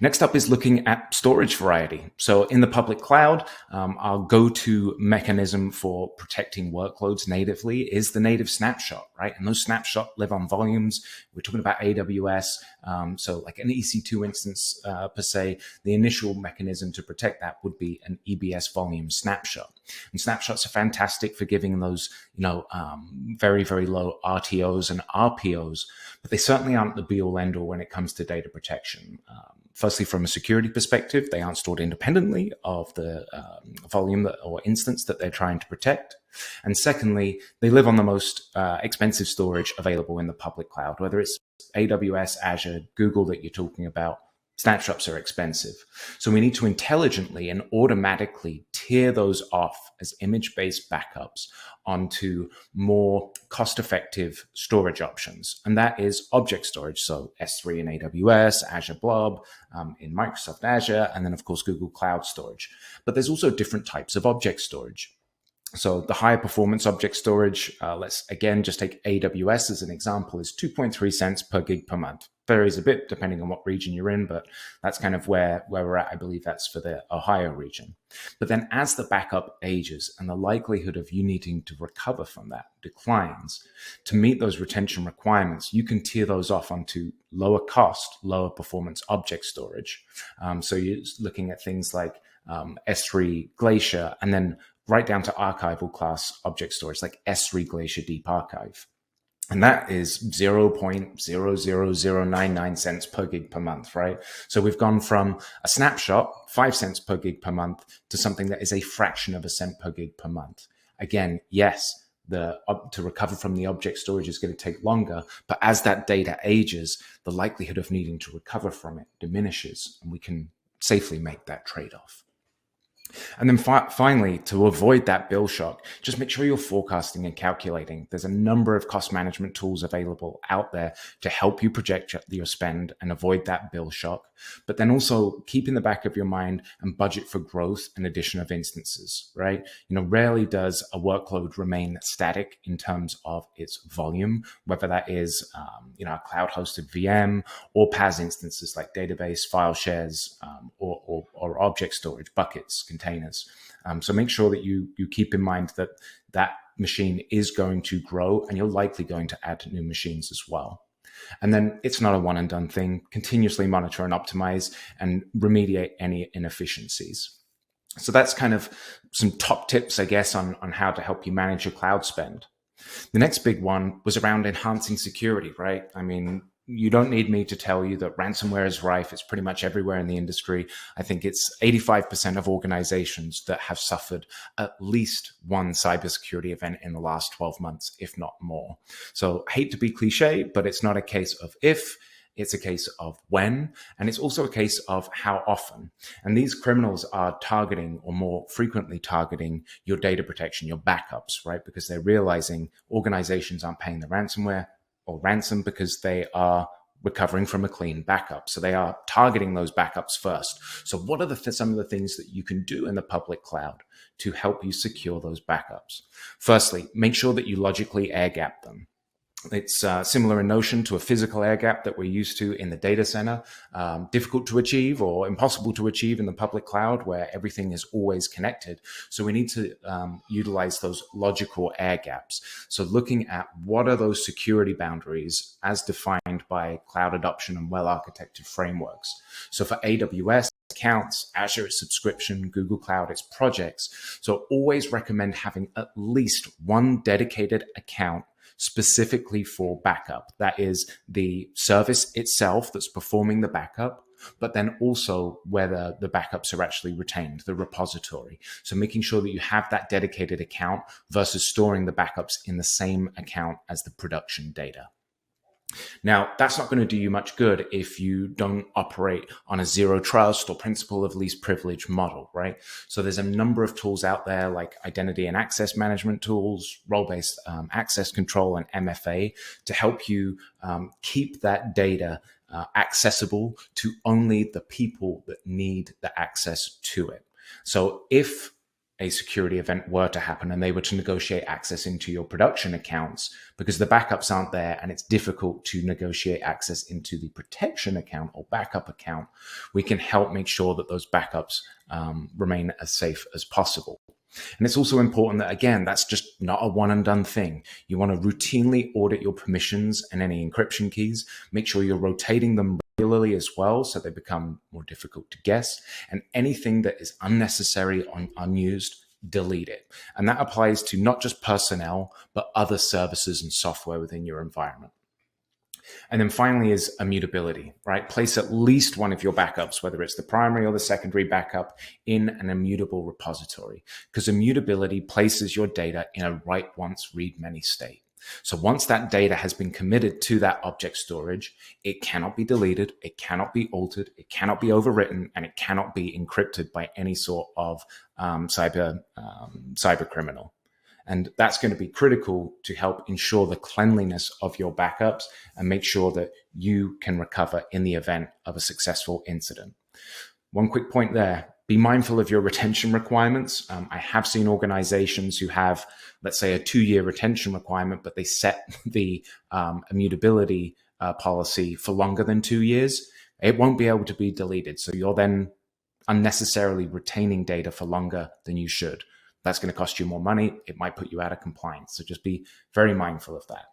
Next up is looking at storage variety. So in the public cloud, our go-to mechanism for protecting workloads natively is the native snapshot, right? And those snapshots live on volumes. We're talking about AWS. So like an EC2 instance per se, the initial mechanism to protect that would be an EBS volume snapshot. And snapshots are fantastic for giving those, very, very low RTOs and RPOs, but they certainly aren't the be-all end-all when it comes to data protection. Firstly, from a security perspective, they aren't stored independently of the volume or instance that they're trying to protect. And secondly, they live on the most expensive storage available in the public cloud, whether it's AWS, Azure, Google that you're talking about. Snapshots are expensive. So we need to intelligently and automatically tier those off as image-based backups onto more cost-effective storage options. And that is object storage. So S3 in AWS, Azure Blob in Microsoft Azure, and then of course Google Cloud Storage. But there's also different types of object storage. So the higher performance object storage, let's again just take AWS as an example, is 2.3 cents per gig per month. Varies a bit depending on what region you're in, but that's kind of where we're at. I believe that's for the Ohio region. But then as the backup ages and the likelihood of you needing to recover from that declines, to meet those retention requirements, you can tier those off onto lower cost, lower performance object storage. So you're looking at things like S3 Glacier, and then right down to archival class object storage like S3 Glacier Deep Archive. And that is 0.00099 cents per gig per month, right? So we've gone from a snapshot, 5 cents per gig per month, to something that is a fraction of a cent per gig per month. Again, yes, to recover from the object storage is going to take longer, but as that data ages, the likelihood of needing to recover from it diminishes, and we can safely make that trade-off. And then finally, to avoid that bill shock, just make sure you're forecasting and calculating. There's a number of cost management tools available out there to help you project your spend and avoid that bill shock. But then also keep in the back of your mind and budget for growth and addition of instances, right? Rarely does a workload remain static in terms of its volume, whether that is, a cloud hosted VM or PaaS instances like database, file shares, or object storage, buckets, containers. So make sure that you keep in mind that that machine is going to grow, and you're likely going to add new machines as well. And then it's not a one and done thing. Continuously monitor and optimize and remediate any inefficiencies. So that's kind of some top tips, I guess, on how to help you manage your cloud spend. The next big one was around enhancing security, right? I mean, You don't need me to tell you that ransomware is rife. It's pretty much everywhere in the industry. I think it's 85% of organizations that have suffered at least one cybersecurity event in the last 12 months, if not more. So I hate to be cliche, but it's not a case of if, it's a case of when, and it's also a case of how often. And these criminals are targeting, or more frequently targeting, your data protection, your backups, right? Because they're realizing organizations aren't paying the ransomware or ransom because they are recovering from a clean backup. So they are targeting those backups first. So what are some of the things that you can do in the public cloud to help you secure those backups? Firstly, make sure that you logically air gap them. It's similar in notion to a physical air gap that we're used to in the data center, difficult to achieve or impossible to achieve in the public cloud where everything is always connected. So we need to utilize those logical air gaps. So looking at what are those security boundaries as defined by cloud adoption and well-architected frameworks. So for AWS, accounts, Azure is subscription, Google Cloud is projects. So always recommend having at least one dedicated account specifically for backup. That is the service itself that's performing the backup, but then also whether the backups are actually retained, the repository. So making sure that you have that dedicated account versus storing the backups in the same account as the production data. Now, that's not going to do you much good if you don't operate on a zero trust or principle of least privilege model, right? So there's a number of tools out there like identity and access management tools, role-based access control, and MFA to help you keep that data accessible to only the people that need the access to it. So if a security event were to happen and they were to negotiate access into your production accounts, because the backups aren't there and it's difficult to negotiate access into the protection account or backup account, we can help make sure that those backups remain as safe as possible. And it's also important that, again, that's just not a one and done thing. You want to routinely audit your permissions and any encryption keys. Make sure you're rotating them regularly as well so they become more difficult to guess. And anything that is unnecessary or unused, delete it. And that applies to not just personnel, but other services and software within your environment. And then finally is immutability, right? Place at least one of your backups, whether it's the primary or the secondary backup, in an immutable repository, because immutability places your data in a write once, read many state. So once that data has been committed to that object storage, it cannot be deleted, it cannot be altered, it cannot be overwritten, and it cannot be encrypted by any sort of cyber criminal. And that's going to be critical to help ensure the cleanliness of your backups and make sure that you can recover in the event of a successful incident. One quick point there. Be mindful of your retention requirements. I have seen organizations who have, let's say, a 2-year retention requirement, but they set the immutability policy for longer than 2 years. It won't be able to be deleted. So you're then unnecessarily retaining data for longer than you should. That's going to cost you more money. It might put you out of compliance. So just be very mindful of that.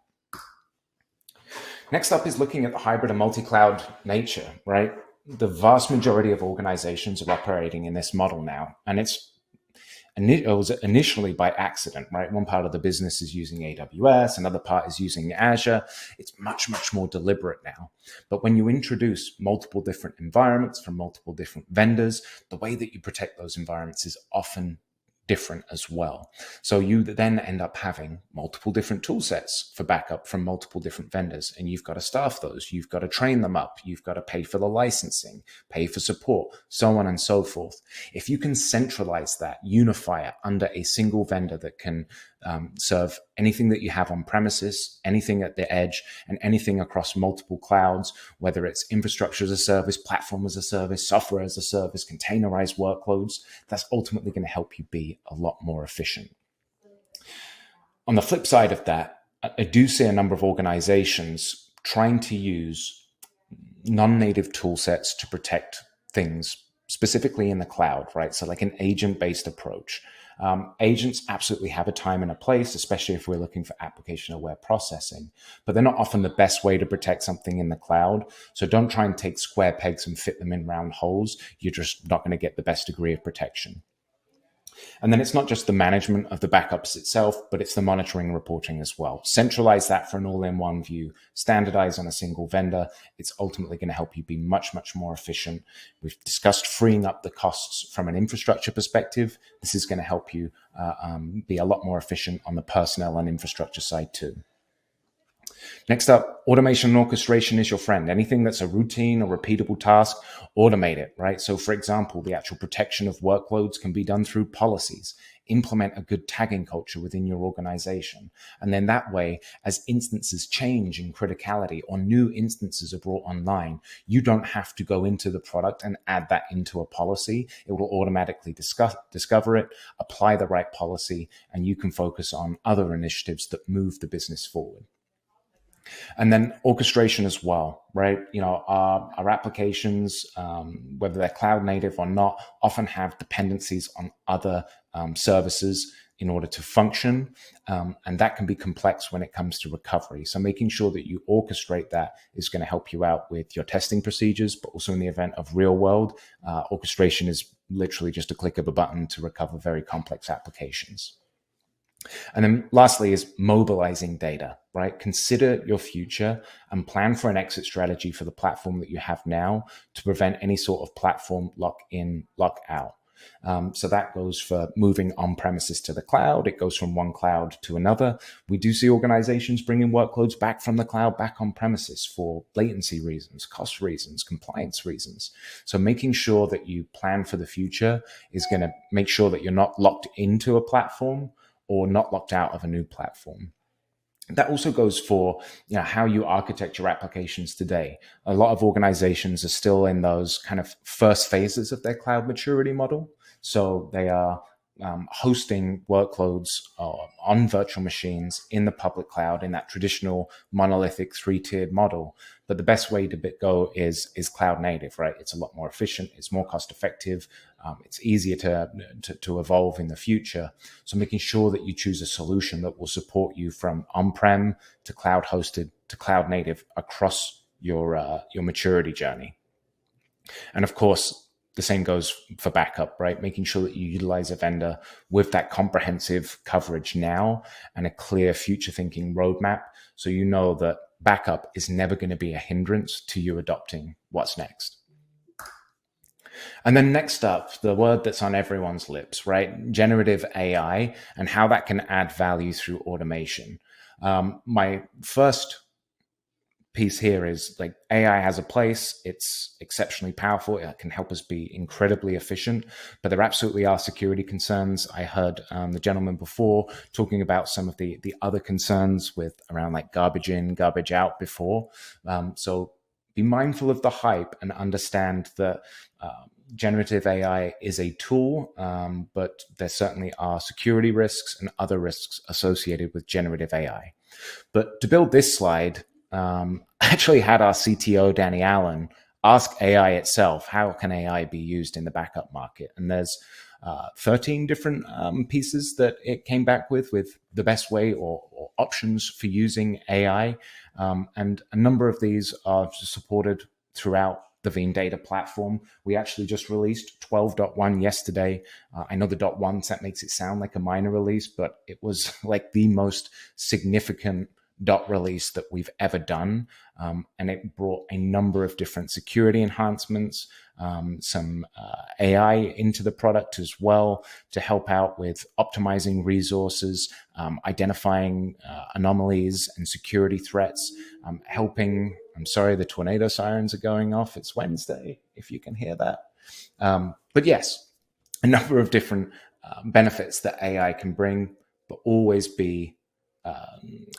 Next up is looking at the hybrid and multi-cloud nature, right? The vast majority of organizations are operating in this model now, and it was initially by accident, right? One part of the business is using AWS, another part is using Azure. It's much, much more deliberate now. But when you introduce multiple different environments from multiple different vendors, the way that you protect those environments is often different as well. So you then end up having multiple different tool sets for backup from multiple different vendors, and you've got to staff those, you've got to train them up, you've got to pay for the licensing, pay for support, so on and so forth. If you can centralize that, unify it under a single vendor that can serve anything that you have on premises, anything at the edge, and anything across multiple clouds, whether it's infrastructure as a service, platform as a service, software as a service, containerized workloads, that's ultimately going to help you be a lot more efficient. On the flip side of that, I do see a number of organizations trying to use non-native tool sets to protect things, specifically in the cloud, right? So like an agent-based approach. Agents absolutely have a time and a place, especially if we're looking for application-aware processing, but they're not often the best way to protect something in the cloud. So don't try and take square pegs and fit them in round holes. You're just not going to get the best degree of protection. And then it's not just the management of the backups itself, but it's the monitoring and reporting as well. Centralize that for an all-in-one view, standardize on a single vendor. It's ultimately going to help you be much, much more efficient. We've discussed freeing up the costs from an infrastructure perspective. This is going to help you be a lot more efficient on the personnel and infrastructure side too. Next up, automation and orchestration is your friend. Anything that's a routine or repeatable task, automate it, right? So for example, the actual protection of workloads can be done through policies. Implement a good tagging culture within your organization. And then that way, as instances change in criticality or new instances are brought online, you don't have to go into the product and add that into a policy. It will automatically discover it, apply the right policy, and you can focus on other initiatives that move the business forward. And then orchestration as well, right? Our applications, whether they're cloud native or not, often have dependencies on other services in order to function. And that can be complex when it comes to recovery. So making sure that you orchestrate that is going to help you out with your testing procedures, but also in the event of real world, orchestration is literally just a click of a button to recover very complex applications. And then lastly is mobilizing data, right? Consider your future and plan for an exit strategy for the platform that you have now to prevent any sort of platform lock-in, lock-out. So that goes for moving on-premises to the cloud. It goes from one cloud to another. We do see organizations bringing workloads back from the cloud back on-premises for latency reasons, cost reasons, compliance reasons. So making sure that you plan for the future is going to make sure that you're not locked into a platform or not locked out of a new platform. That also goes for how you architect your applications today. A lot of organizations are still in those kind of first phases of their cloud maturity model. So they are hosting workloads on virtual machines in the public cloud in that traditional monolithic three-tiered model. But the best way to go is cloud native, right? It's a lot more efficient. It's more cost effective. It's easier to evolve in the future. So making sure that you choose a solution that will support you from on-prem to cloud hosted to cloud native across your maturity journey. And of course, the same goes for backup, right? Making sure that you utilize a vendor with that comprehensive coverage now and a clear future thinking roadmap. So you know that backup is never going to be a hindrance to you adopting what's next. And then next up, the word that's on everyone's lips, right? Generative AI and how that can add value through automation. My first piece here is like AI has a place. It's exceptionally powerful. It can help us be incredibly efficient, but there absolutely are security concerns. I heard the gentleman before talking about some of the other concerns with around like garbage in, garbage out before. So be mindful of the hype and understand that generative AI is a tool, but there certainly are security risks and other risks associated with generative AI. But to build this slide, I actually had our CTO, Danny Allen, ask AI itself, how can AI be used in the backup market? And there's 13 different pieces that it came back with the best way or options for using AI. And a number of these are supported throughout the Veeam data platform. We actually just released 12.1 yesterday. I know the .1 that makes it sound like a minor release, but it was like the most significant release that we've ever done. And it brought a number of different security enhancements, some AI into the product as well to help out with optimizing resources, identifying anomalies and security threats, helping. I'm sorry, the tornado sirens are going off. It's Wednesday, if you can hear that. But yes, a number of different benefits that AI can bring, but always be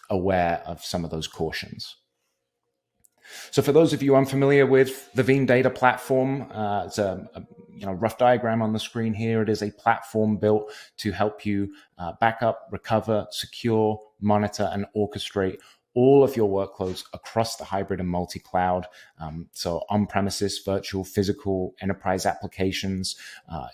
aware of some of those cautions. So for those of you unfamiliar with the Veeam data platform, it's a rough diagram on the screen here. It is a platform built to help you back up, recover, secure, monitor, and orchestrate all of your workloads across the hybrid and multi-cloud. So on-premises, virtual, physical, enterprise applications.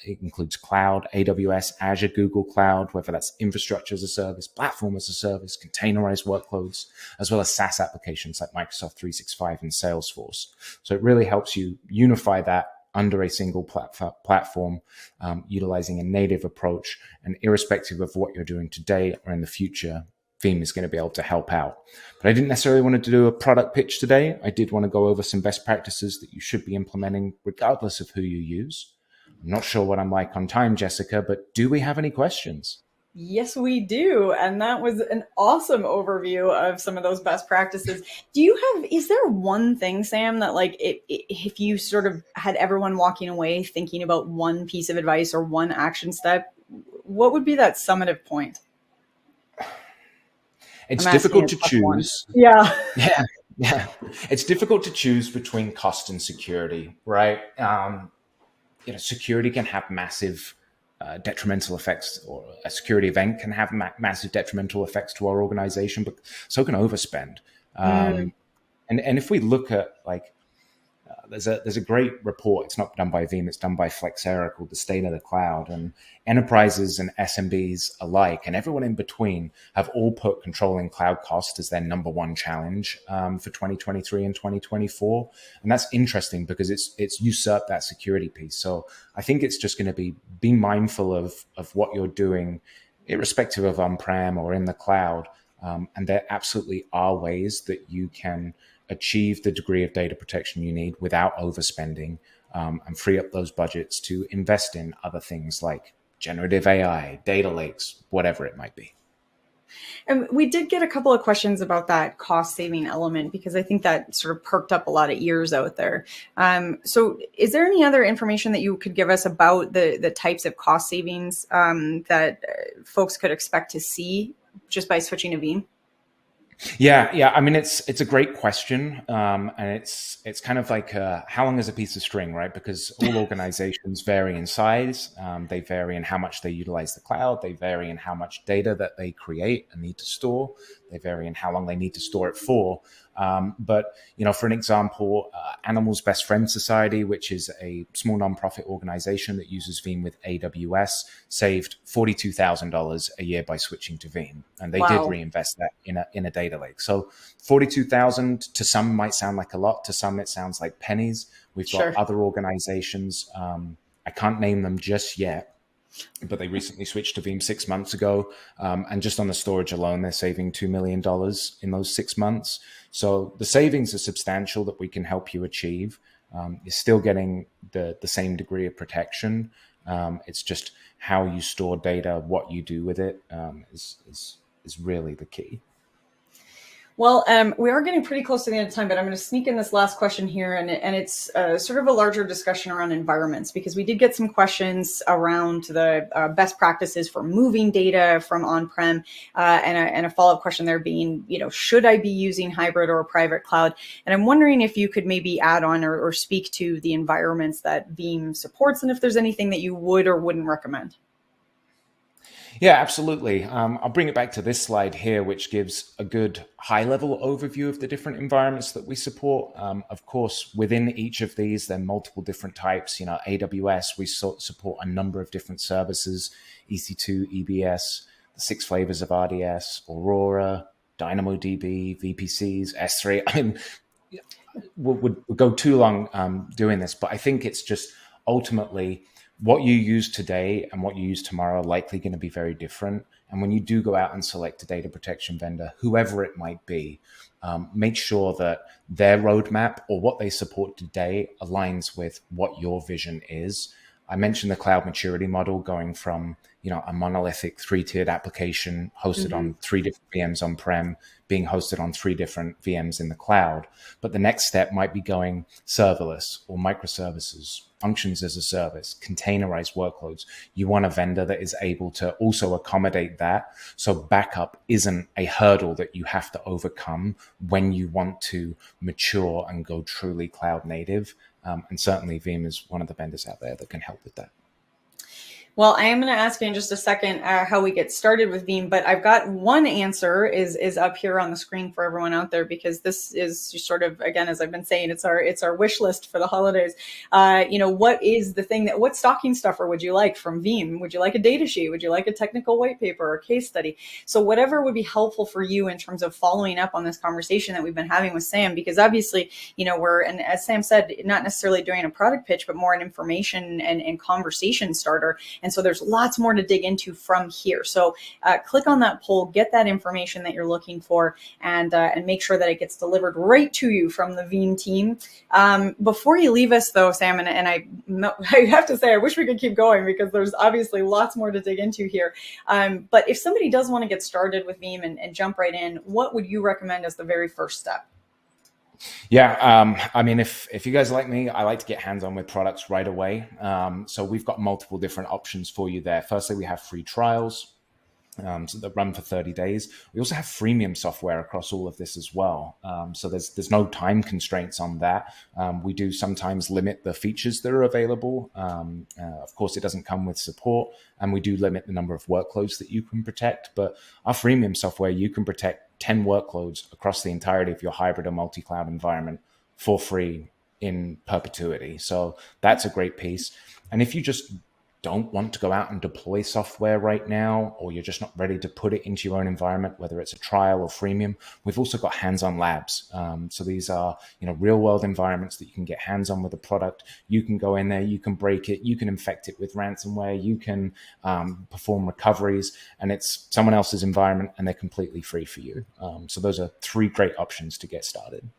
It includes cloud, AWS, Azure, Google Cloud, whether that's infrastructure as a service, platform as a service, containerized workloads, as well as SaaS applications like Microsoft 365 and Salesforce. So it really helps you unify that under a single platform, utilizing a native approach. And irrespective of what you're doing today or in the future, Veeam is going to be able to help out. But I didn't necessarily want to do a product pitch today. I did want to go over some best practices that you should be implementing regardless of who you use. I'm not sure what I'm like on time, Jessica, but do we have any questions? Yes, we do. And that was an awesome overview of some of those best practices. Is there one thing, Sam, that if you sort of had everyone walking away thinking about one piece of advice or one action step, what would be that summative point? It's difficult to choose. Yeah. Yeah. It's difficult to choose between cost and security, right? Security can have massive detrimental effects, or a security event can have massive detrimental effects to our organization, but so can overspend. And if we look at there's a great report. It's not done by Veeam. It's done by Flexera called The State of the Cloud. And enterprises and SMBs alike, and everyone in between, have all put controlling cloud cost as their number one challenge for 2023 and 2024. And that's interesting because it's usurped that security piece. So I think it's just going to be mindful of what you're doing, irrespective of on-prem or in the cloud. And there absolutely are ways that you can achieve the degree of data protection you need without overspending, and free up those budgets to invest in other things like generative AI, data lakes, whatever it might be. And we did get a couple of questions about that cost saving element, because I think that sort of perked up a lot of ears out there. So is there any other information that you could give us about the types of cost savings that folks could expect to see just by switching to Veeam? Yeah. I mean, it's a great question, and it's kind of like how long is a piece of string, right? Because all organizations vary in size, they vary in how much they utilize the cloud, they vary in how much data that they create and need to store, they vary in how long they need to store it for. But for an example, Animals Best Friend Society, which is a small nonprofit organization that uses Veeam with AWS, saved $42,000 a year by switching to Veeam, and they did reinvest that in a data lake. So $42,000 to some might sound like a lot, to some it sounds like pennies. We've got other organizations, I can't name them just yet, but they recently switched to Veeam 6 months ago. And just on the storage alone, they're saving $2 million in those 6 months. So the savings are substantial that we can help you achieve. You're still getting the same degree of protection. It's just how you store data, what you do with it, is really the key. Well, we are getting pretty close to the end of time, but I'm going to sneak in this last question here, and it's sort of a larger discussion around environments, because we did get some questions around the best practices for moving data from on-prem, and a follow-up question there being, should I be using hybrid or a private cloud? And I'm wondering if you could maybe add on or speak to the environments that Veeam supports, and if there's anything that you would or wouldn't recommend. Yeah, absolutely. I'll bring it back to this slide here, which gives a good high-level overview of the different environments that we support. Of course, within each of these, there are multiple different types. AWS, we support a number of different services: EC2, EBS, the 6 flavors of RDS, Aurora, DynamoDB, VPCs, S3. I mean, we'll go too long doing this, but I think it's just ultimately what you use today and what you use tomorrow are likely going to be very different. And when you do go out and select a data protection vendor, whoever it might be, make sure that their roadmap or what they support today aligns with what your vision is. I mentioned the cloud maturity model, going from a monolithic 3-tiered application hosted on 3 different VMs on-prem, being hosted on 3 different VMs in the cloud. But the next step might be going serverless or microservices, functions as a service, containerized workloads. You want a vendor that is able to also accommodate that, so backup isn't a hurdle that you have to overcome when you want to mature and go truly cloud native. And certainly Veeam is one of the vendors out there that can help with that. Well, I am going to ask you in just a second how we get started with Veeam, but I've got one answer is up here on the screen for everyone out there, because this is sort of, again, as I've been saying, it's our wish list for the holidays. What is the thing what stocking stuffer would you like from Veeam? Would you like a data sheet? Would you like a technical white paper or case study? So whatever would be helpful for you in terms of following up on this conversation that we've been having with Sam, because obviously, and as Sam said, not necessarily doing a product pitch, but more an information and conversation starter. And so there's lots more to dig into from here. So click on that poll, get that information that you're looking for, and make sure that it gets delivered right to you from the Veeam team. Before you leave us, though, Sam, and I have to say, I wish we could keep going because there's obviously lots more to dig into here. But if somebody does want to get started with Veeam and jump right in, what would you recommend as the very first step? Yeah, I mean, if you guys like me, I like to get hands-on with products right away. So we've got multiple different options for you there. Firstly, we have free trials that run for 30 days. We also have freemium software across all of this as well. So there's no time constraints on that. We do sometimes limit the features that are available. Of course, it doesn't come with support, and we do limit the number of workloads that you can protect. But our freemium software, you can protect 10 workloads across the entirety of your hybrid or multi-cloud environment for free in perpetuity. So that's a great piece. And if you just don't want to go out and deploy software right now, or you're just not ready to put it into your own environment, whether it's a trial or freemium, we've also got hands-on labs. So these are, real world environments that you can get hands-on with the product. You can go in there, you can break it, you can infect it with ransomware, you can perform recoveries, and it's someone else's environment and they're completely free for you. So those are 3 great options to get started.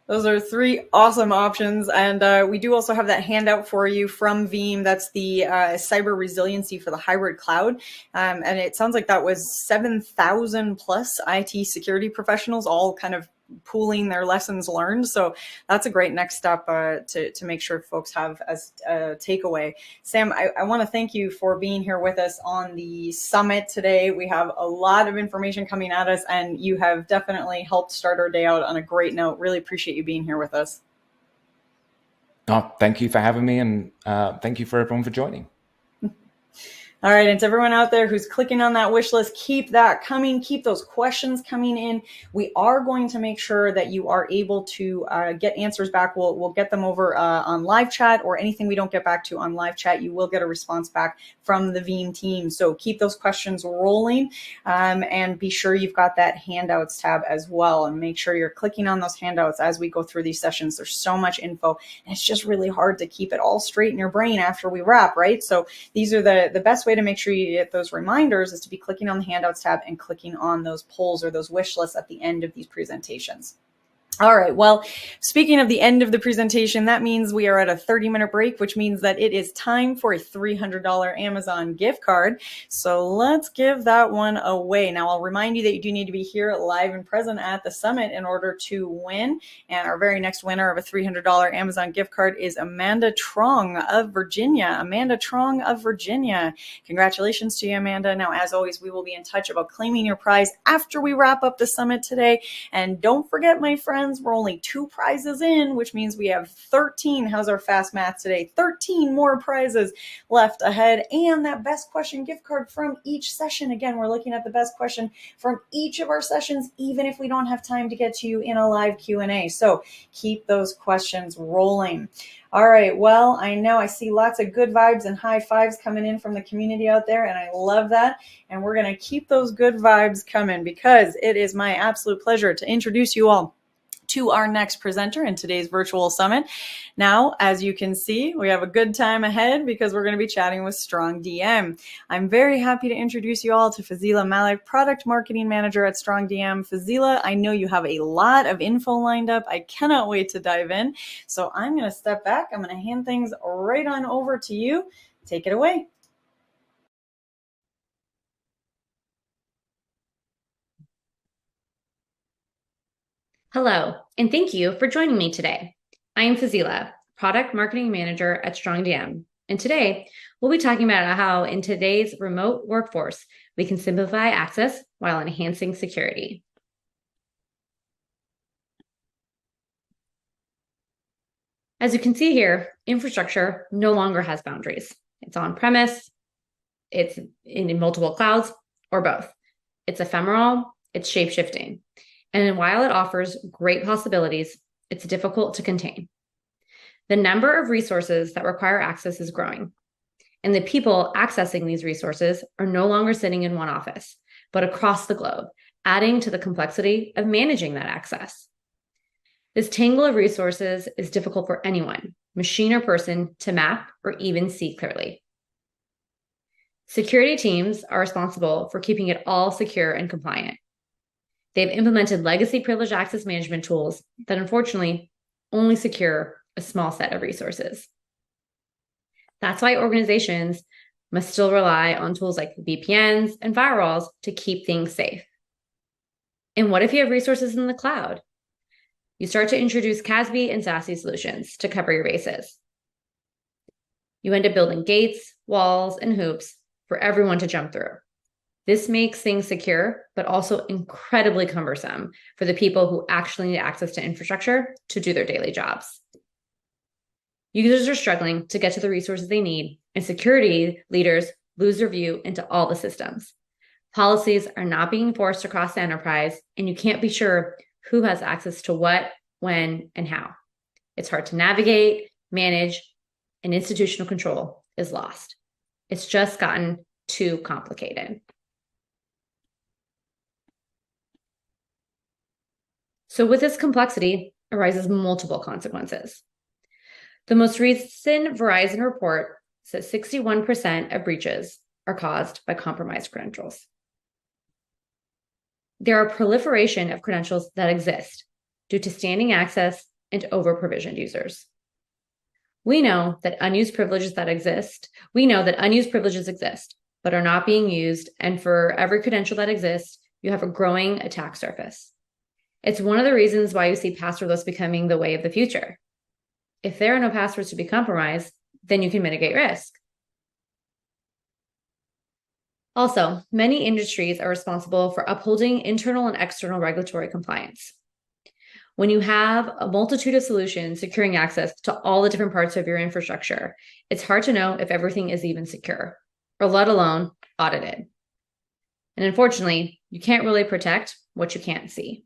Those are 3 awesome options. And we do also have that handout for you from Veeam. That's the cyber resiliency for the hybrid cloud. And it sounds like that was 7,000 plus IT security professionals all kind of pooling their lessons learned. So that's a great next step to make sure folks have as a takeaway. Sam, I want to thank you for being here with us on the summit today. We have a lot of information coming at us, and you have definitely helped start our day out on a great note. Really appreciate you being here with us. Oh, thank you for having me, and thank you for everyone for joining. All right, and to everyone out there who's clicking on that wish list, keep that coming. Keep those questions coming in. We are going to make sure that you are able to get answers back. We'll get them over on live chat, or anything we don't get back to on live chat, you will get a response back from the Veeam team. So keep those questions rolling, and be sure you've got that handouts tab as well, and make sure you're clicking on those handouts as we go through these sessions. There's so much info, and it's just really hard to keep it all straight in your brain after we wrap, right? So these are the best way to make sure you get those reminders is to be clicking on the handouts tab and clicking on those polls or those wish lists at the end of these presentations. All right. Well, speaking of the end of the presentation, that means we are at a 30-minute break, which means that it is time for a $300 Amazon gift card. So let's give that one away. Now, I'll remind you that you do need to be here live and present at the summit in order to win. And our very next winner of a $300 Amazon gift card is Amanda Trong of Virginia. Amanda Trong of Virginia. Congratulations to you, Amanda. Now, as always, we will be in touch about claiming your prize after we wrap up the summit today. And don't forget, my friends, we're only 2 prizes in, which means we have 13. How's our fast math today? 13 more prizes left ahead, and that best question gift card from each session. Again, we're looking at the best question from each of our sessions, even if we don't have time to get to you in a live Q&A. So keep those questions rolling. All right. Well, I know I see lots of good vibes and high fives coming in from the community out there, and I love that. And we're going to keep those good vibes coming, because it is my absolute pleasure to introduce you all to our next presenter in today's virtual summit. Now, as you can see, we have a good time ahead because we're going to be chatting with Strong DM. I'm very happy to introduce you all to Fazila Malik, Product Marketing Manager at Strong DM. Fazila, I know you have a lot of info lined up. I cannot wait to dive in. So I'm going to step back. I'm going to hand things right on over to you. Take it away. Hello, and thank you for joining me today. I am Fazila, Product Marketing Manager at StrongDM, and today we'll be talking about how in today's remote workforce, we can simplify access while enhancing security. As you can see here, infrastructure no longer has boundaries. It's on-premise, it's in multiple clouds, or both. It's ephemeral, it's shape-shifting. And while it offers great possibilities, it's difficult to contain. The number of resources that require access is growing, and the people accessing these resources are no longer sitting in one office, but across the globe, adding to the complexity of managing that access. This tangle of resources is difficult for anyone, machine or person, to map or even see clearly. Security teams are responsible for keeping it all secure and compliant. They've implemented legacy privileged access management tools that unfortunately only secure a small set of resources. That's why organizations must still rely on tools like VPNs and firewalls to keep things safe. And what if you have resources in the cloud? You start to introduce CASB and SASE solutions to cover your bases. You end up building gates, walls, and hoops for everyone to jump through. This makes things secure, but also incredibly cumbersome for the people who actually need access to infrastructure to do their daily jobs. Users are struggling to get to the resources they need, and security leaders lose their view into all the systems. Policies are not being enforced across the enterprise, and you can't be sure who has access to what, when, and how. It's hard to navigate, manage, and institutional control is lost. It's just gotten too complicated. So with this complexity arises multiple consequences. The most recent Verizon report says 61% of breaches are caused by compromised credentials. There are proliferation of credentials that exist due to standing access and over-provisioned users. We know that unused privileges exist, but are not being used, and for every credential that exists, you have a growing attack surface. It's one of the reasons why you see passwordless becoming the way of the future. If there are no passwords to be compromised, then you can mitigate risk. Also, many industries are responsible for upholding internal and external regulatory compliance. When you have a multitude of solutions securing access to all the different parts of your infrastructure, it's hard to know if everything is even secure, or let alone audited. And unfortunately, you can't really protect what you can't see.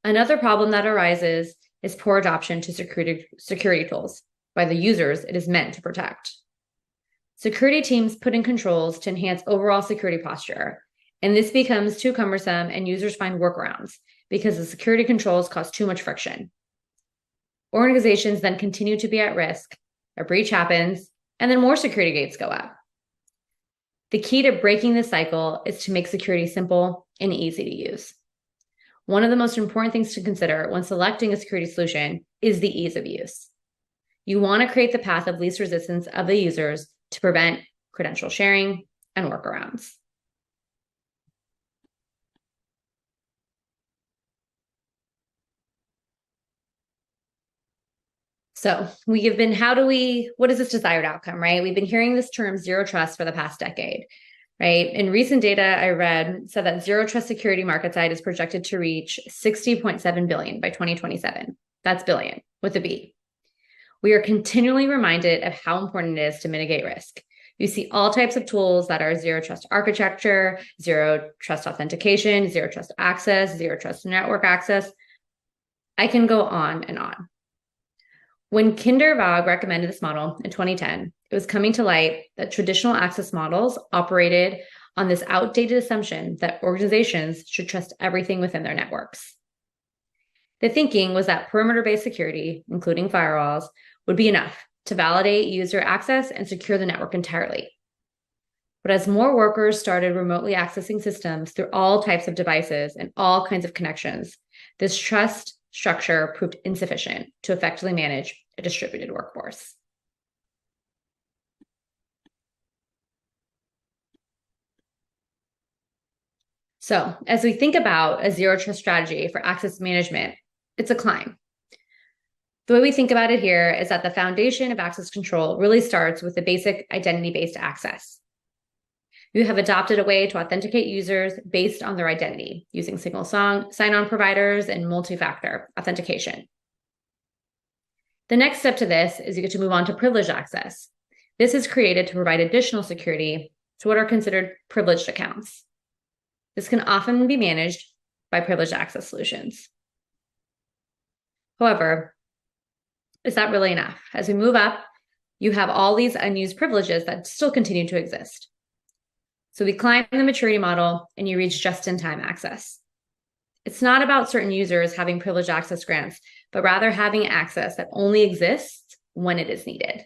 Another problem that arises is poor adoption to security tools by the users it is meant to protect. Security teams put in controls to enhance overall security posture, and this becomes too cumbersome and users find workarounds because the security controls cause too much friction. Organizations then continue to be at risk, a breach happens, and then more security gates go up. The key to breaking this cycle is to make security simple and easy to use. One of the most important things to consider when selecting a security solution is the ease of use. You want to create the path of least resistance of the users to prevent credential sharing and workarounds. So what is this desired outcome, right? We've been hearing this term zero trust for the past decade, right? In recent data I read said that zero trust security market size is projected to reach 60.7 billion by 2027. That's billion with a B. We are continually reminded of how important it is to mitigate risk. You see all types of tools that are zero trust architecture, zero trust authentication, zero trust access, zero trust network access. I can go on and on. When Kindervag recommended this model in 2010, it was coming to light that traditional access models operated on this outdated assumption that organizations should trust everything within their networks. The thinking was that perimeter-based security, including firewalls, would be enough to validate user access and secure the network entirely. But as more workers started remotely accessing systems through all types of devices and all kinds of connections, this trust structure proved insufficient to effectively manage a distributed workforce. So as we think about a zero trust strategy for access management, it's a climb. The way we think about it here is that the foundation of access control really starts with the basic identity-based access. You have adopted a way to authenticate users based on their identity using single sign-on providers and multi-factor authentication. The next step to this is you get to move on to privileged access. This is created to provide additional security to what are considered privileged accounts. This can often be managed by privileged access solutions. However, is that really enough? As we move up, you have all these unused privileges that still continue to exist. So we climb the maturity model and you reach just-in-time access. It's not about certain users having privileged access grants, but rather having access that only exists when it is needed.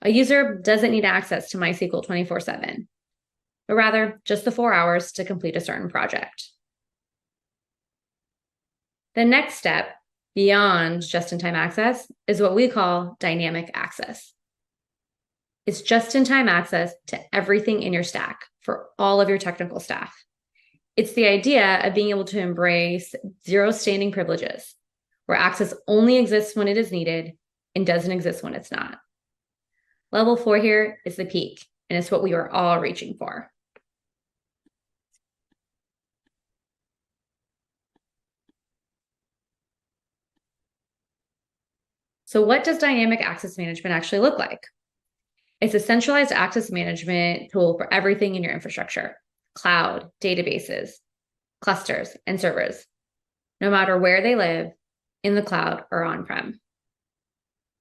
A user doesn't need access to MySQL 24/7, but rather just the 4 hours to complete a certain project. The next step beyond just-in-time access is what we call dynamic access. It's just-in-time access to everything in your stack for all of your technical staff. It's the idea of being able to embrace zero standing privileges, where access only exists when it is needed and doesn't exist when it's not. Level 4 here is the peak, and it's what we are all reaching for. So what does dynamic access management actually look like? It's a centralized access management tool for everything in your infrastructure: cloud, databases, clusters, and servers, no matter where they live, in the cloud or on-prem.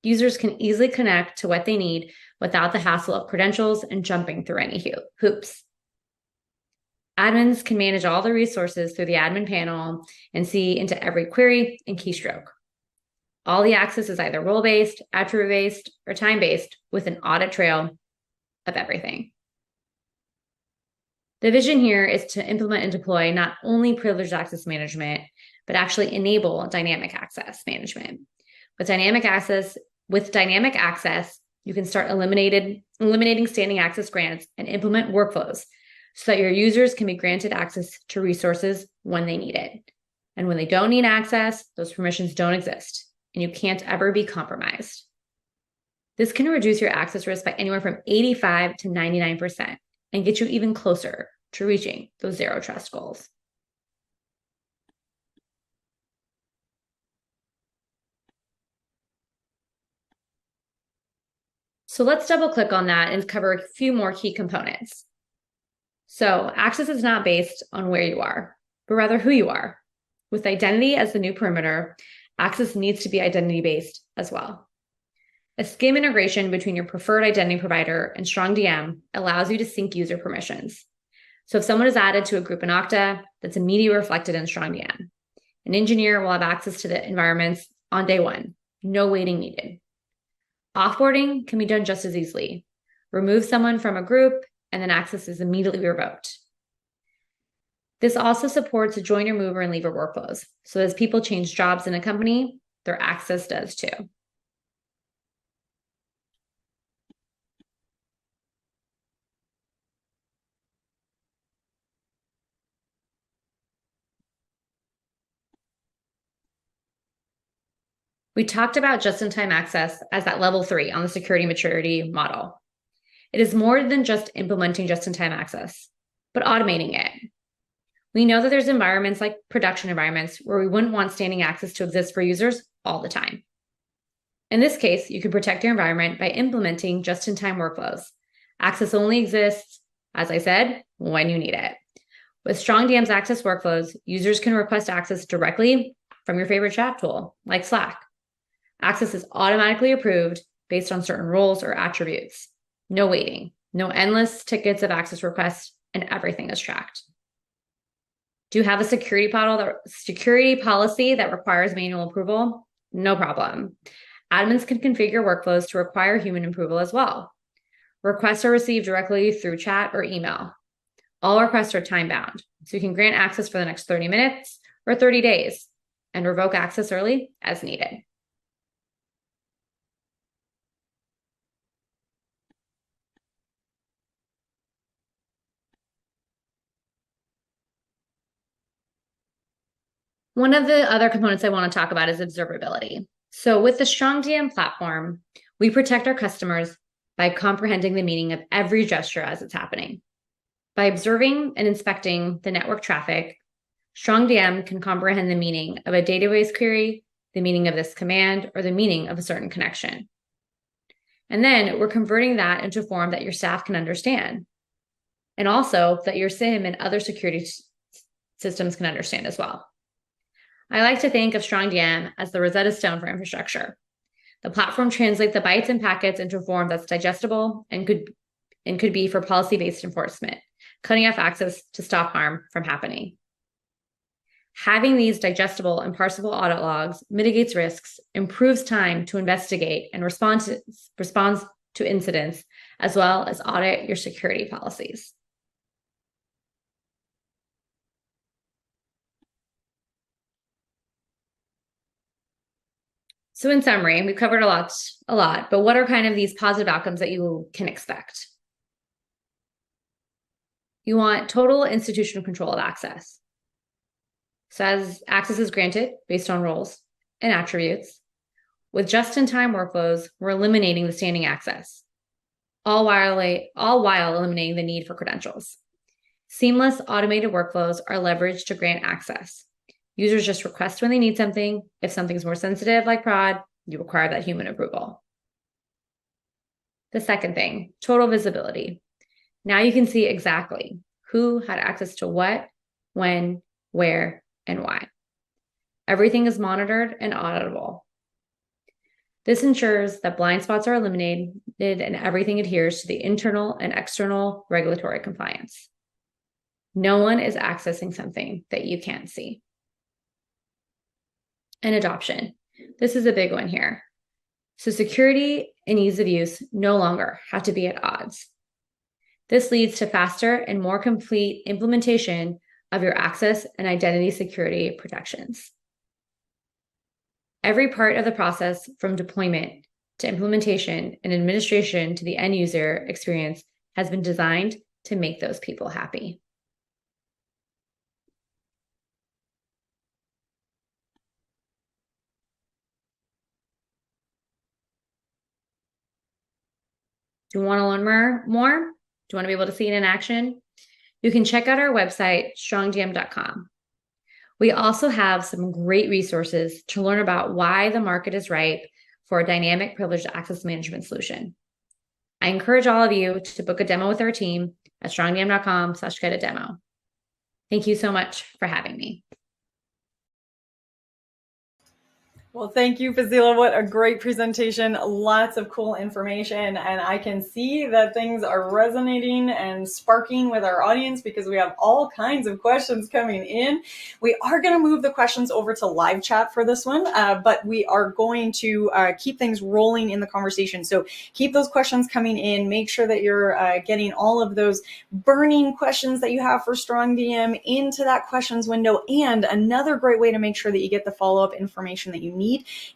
Users can easily connect to what they need without the hassle of credentials and jumping through any hoops. Admins can manage all the resources through the admin panel and see into every query and keystroke. All the access is either role-based, attribute-based, or time-based with an audit trail of everything. The vision here is to implement and deploy not only privileged access management, but actually enable dynamic access management. With dynamic access, you can start eliminating standing access grants and implement workflows so that your users can be granted access to resources when they need it. And when they don't need access, those permissions don't exist, and you can't ever be compromised. This can reduce your access risk by anywhere from 85 to 99% and get you even closer to reaching those zero trust goals. So let's double click on that and cover a few more key components. So access is not based on where you are, but rather who you are. With identity as the new perimeter, access needs to be identity-based as well. A SCIM integration between your preferred identity provider and StrongDM allows you to sync user permissions. So if someone is added to a group in Okta, that's immediately reflected in StrongDM. An engineer will have access to the environments on day one, no waiting needed. Offboarding can be done just as easily. Remove someone from a group, and then access is immediately revoked. This also supports joiner, mover, and leaver workflows. So as people change jobs in a company, their access does too. We talked about just-in-time access as that level 3 on the security maturity model. It is more than just implementing just-in-time access, but automating it. We know that there's environments like production environments where we wouldn't want standing access to exist for users all the time. In this case, you can protect your environment by implementing just-in-time workflows. Access only exists, as I said, when you need it. With StrongDM's access workflows, users can request access directly from your favorite chat tool, like Slack. Access is automatically approved based on certain roles or attributes. No waiting, no endless tickets of access requests, and everything is tracked. Do you have a security policy that requires manual approval? No problem. Admins can configure workflows to require human approval as well. Requests are received directly through chat or email. All requests are time-bound, so you can grant access for the next 30 minutes or 30 days and revoke access early as needed. One of the other components I want to talk about is observability. So with the StrongDM platform, we protect our customers by comprehending the meaning of every gesture as it's happening. By observing and inspecting the network traffic, StrongDM can comprehend the meaning of a database query, the meaning of this command, or the meaning of a certain connection. And then we're converting that into a form that your staff can understand. And also that your SIM and other security systems can understand as well. I like to think of StrongDM as the Rosetta Stone for infrastructure. The platform translates the bytes and packets into a form that's digestible and could be for policy-based enforcement, cutting off access to stop harm from happening. Having these digestible and parsable audit logs mitigates risks, improves time to investigate and responds to incidents, as well as audit your security policies. So in summary, we've covered a lot, but what are kind of these positive outcomes that you can expect? You want total institutional control of access. So as access is granted based on roles and attributes, with just-in-time workflows, we're eliminating the standing access, all while eliminating the need for credentials. Seamless automated workflows are leveraged to grant access. Users just request when they need something. If something's more sensitive, like prod, you require that human approval. The second thing, total visibility. Now you can see exactly who had access to what, when, where, and why. Everything is monitored and auditable. This ensures that blind spots are eliminated and everything adheres to the internal and external regulatory compliance. No one is accessing something that you can't see. And adoption. This is a big one here. So security and ease of use no longer have to be at odds. This leads to faster and more complete implementation of your access and identity security protections. Every part of the process, from deployment to implementation and administration to the end user experience, has been designed to make those people happy. Do you want to learn more? Do you want to be able to see it in action? You can check out our website, strongdm.com. We also have some great resources to learn about why the market is ripe for a dynamic privileged access management solution. I encourage all of you to book a demo with our team at strongdm.com/get-a-demo. Thank you so much for having me. Well, thank you, Fazila. What a great presentation. Lots of cool information. And I can see that things are resonating and sparking with our audience because we have all kinds of questions coming in. We are going to move the questions over to live chat for this one, but we are going to keep things rolling in the conversation. So keep those questions coming in. Make sure that you're getting all of those burning questions that you have for StrongDM into that questions window. And another great way to make sure that you get the follow-up information that you need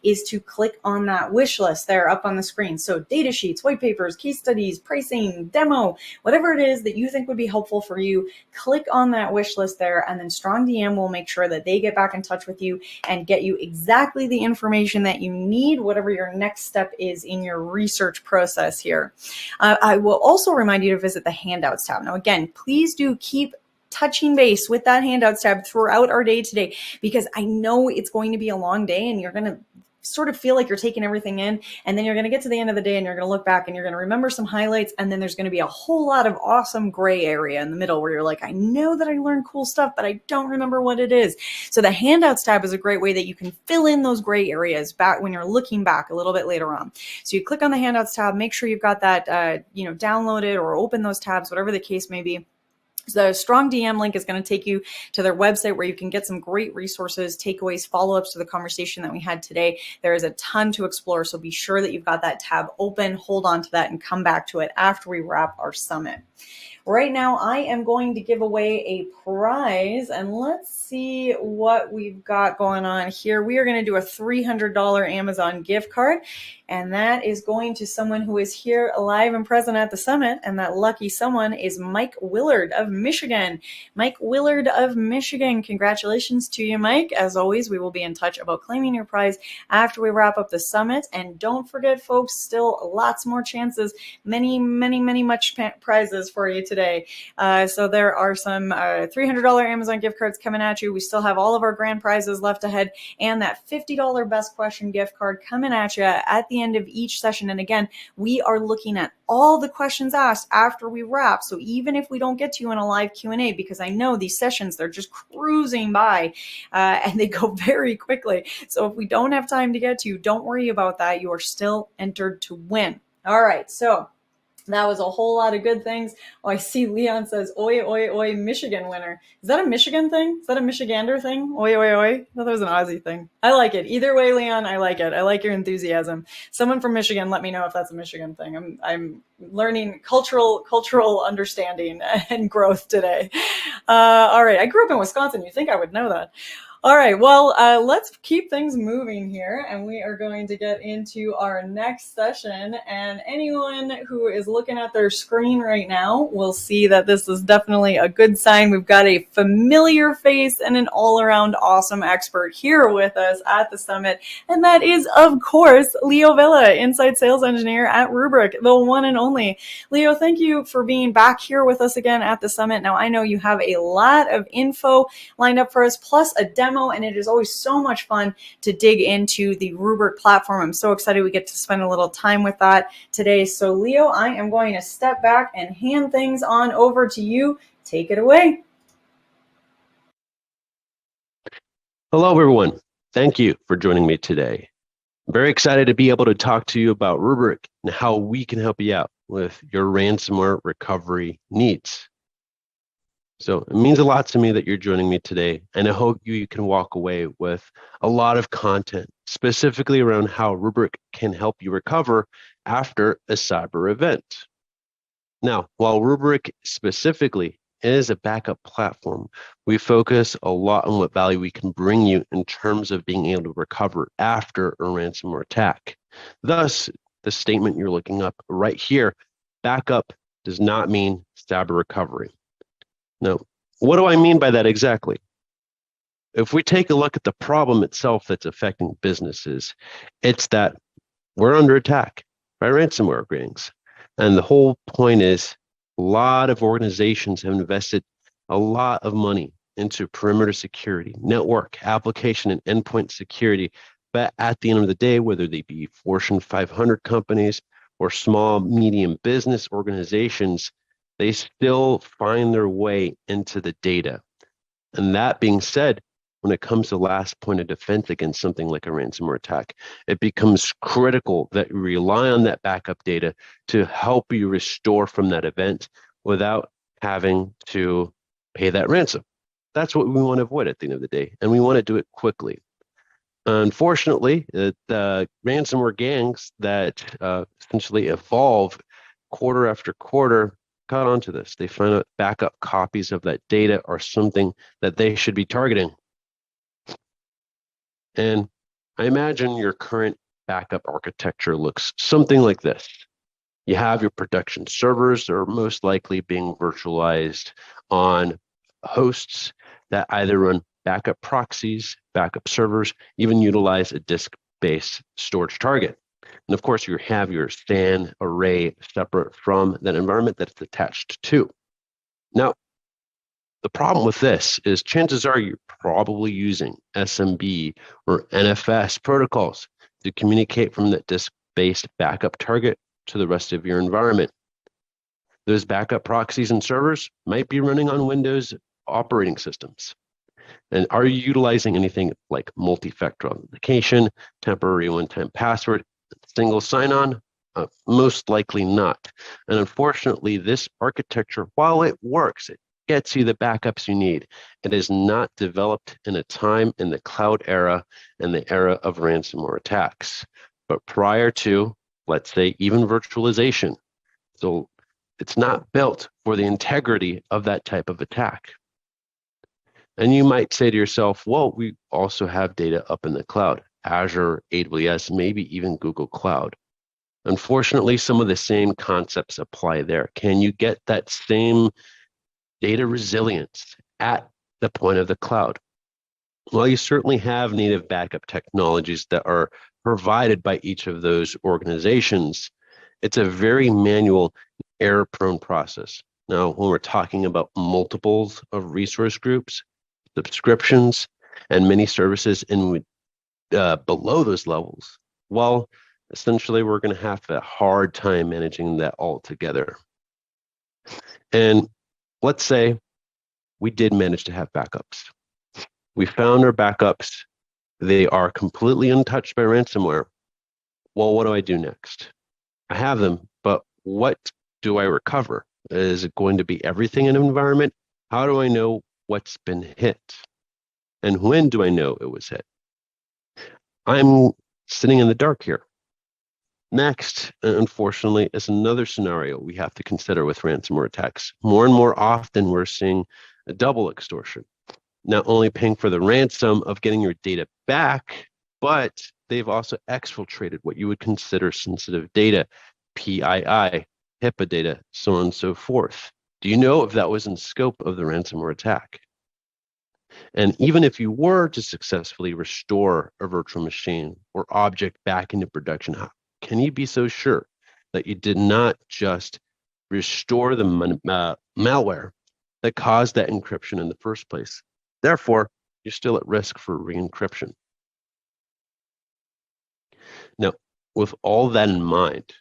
is to click on that wish list there up on the screen. So data sheets, white papers, case studies, pricing, demo, whatever it is that you think would be helpful for you, click on that wish list there, and then StrongDM will make sure that they get back in touch with you and get you exactly the information that you need, whatever your next step is in your research process here. I will also remind you to visit the handouts tab. Now, again, please do keep touching base with that handouts tab throughout our day today, because I know it's going to be a long day and you're going to sort of feel like you're taking everything in, and then you're going to get to the end of the day and you're going to look back and you're going to remember some highlights, and then there's going to be a whole lot of awesome gray area in the middle where you're like, I know that I learned cool stuff, but I don't remember what it is. So the handouts tab is a great way that you can fill in those gray areas back when you're looking back a little bit later on. So you click on the handouts tab, make sure you've got that downloaded or open those tabs, whatever the case may be. So the StrongDM link is going to take you to their website where you can get some great resources, takeaways, follow-ups to the conversation that we had today. There is a ton to explore, so be sure that you've got that tab open, hold on to that, and come back to it after we wrap our summit. Right now, I am going to give away a prize, and let's see what we've got going on here. We are going to do a $300 Amazon gift card, and that is going to someone who is here live and present at the summit, and that lucky someone is Mike Willard of Michigan. Mike Willard of Michigan, congratulations to you, Mike. As always, we will be in touch about claiming your prize after we wrap up the summit, and don't forget, folks, still lots more chances, many, many, many much prizes for you today. So there are some $300 Amazon gift cards coming at you. We still have all of our grand prizes left ahead, and that $50 best question gift card coming at you at the end of each session. And again, we are looking at all the questions asked after we wrap. So even if we don't get to you in a live Q&A, because I know these sessions, they're just cruising by and they go very quickly. So if we don't have time to get to you, don't worry about that. You are still entered to win. All right, so that was a whole lot of good things. Oh, I see Leon says, oi, oi, oi, Michigan winner. Is that a Michigan thing? Is that a Michigander thing? Oi, oi, oi. I thought that was an Aussie thing. I like it. Either way, Leon, I like it. I like your enthusiasm. Someone from Michigan, let me know if that's a Michigan thing. I'm learning cultural understanding and growth today. All right, I grew up in Wisconsin. You'd think I would know that. All right, well, let's keep things moving here, and we are going to get into our next session. And anyone who is looking at their screen right now will see that this is definitely a good sign. We've got a familiar face and an all-around awesome expert here with us at the summit, and that is, of course, Leo Villa, Inside Sales Engineer at Rubrik, the one and only. Leo, thank you for being back here with us again at the summit. Now, I know you have a lot of info lined up for us, plus a demo, and it is always so much fun to dig into the Rubrik platform. I'm so excited we get to spend a little time with that today. So Leo, I am going to step back and hand things on over to you. Take it away. Hello, everyone. Thank you for joining me today. I'm very excited to be able to talk to you about Rubrik and how we can help you out with your ransomware recovery needs. So it means a lot to me that you're joining me today, and I hope you can walk away with a lot of content, specifically around how Rubrik can help you recover after a cyber event. Now, while Rubrik specifically is a backup platform, we focus a lot on what value we can bring you in terms of being able to recover after a ransomware attack. Thus, the statement you're looking up right here, backup does not mean cyber recovery. Now, what do I mean by that exactly? If we take a look at the problem itself that's affecting businesses, it's that we're under attack by ransomware gangs. And the whole point is a lot of organizations have invested a lot of money into perimeter security, network, application, and endpoint security. But at the end of the day, whether they be Fortune 500 companies or small, medium business organizations, they still find their way into the data. And that being said, when it comes to last point of defense against something like a ransomware attack, it becomes critical that you rely on that backup data to help you restore from that event without having to pay that ransom. That's what we want to avoid at the end of the day, and we want to do it quickly. Unfortunately, the ransomware gangs that essentially evolve quarter after quarter caught onto this. They find out backup copies of that data are something that they should be targeting. And I imagine your current backup architecture looks something like this. You have your production servers that are most likely being virtualized on hosts that either run backup proxies, backup servers, even utilize a disk-based storage target. And of course, you have your SAN array separate from that environment that it's attached to. Now, the problem with this is chances are you're probably using SMB or NFS protocols to communicate from that disk-based backup target to the rest of your environment. Those backup proxies and servers might be running on Windows operating systems. And are you utilizing anything like multi-factor authentication, temporary one-time password, single sign-on? Most likely not. And unfortunately, this architecture, while it works, it gets you the backups you need. It is not developed in a time in the cloud era and the era of ransomware attacks, but prior to, let's say, even virtualization. So it's not built for the integrity of that type of attack. And you might say to yourself, well, we also have data up in the cloud, Azure, AWS, maybe even Google Cloud. Unfortunately, some of the same concepts apply there. Can you get that same data resilience at the point of the cloud? Well, you certainly have native backup technologies that are provided by each of those organizations. It's a very manual, error-prone process. Now, when we're talking about multiples of resource groups, subscriptions, and many services in below those levels, well, essentially, we're going to have a hard time managing that all together. And let's say we did manage to have backups. We found our backups. They are completely untouched by ransomware. Well, what do I do next? I have them, but what do I recover? Is it going to be everything in an environment? How do I know what's been hit? And when do I know it was hit? I'm sitting in the dark here. Next, unfortunately, is another scenario we have to consider with ransomware attacks. More and more often, we're seeing a double extortion. Not only paying for the ransom of getting your data back, but they've also exfiltrated what you would consider sensitive data, PII, HIPAA data, so on and so forth. Do you know if that was in scope of the ransomware attack? And even if you were to successfully restore a virtual machine or object back into production, how can you be so sure that you did not just restore the malware that caused that encryption in the first place? Therefore, you're still at risk for re-encryption. Now, with all that in mind,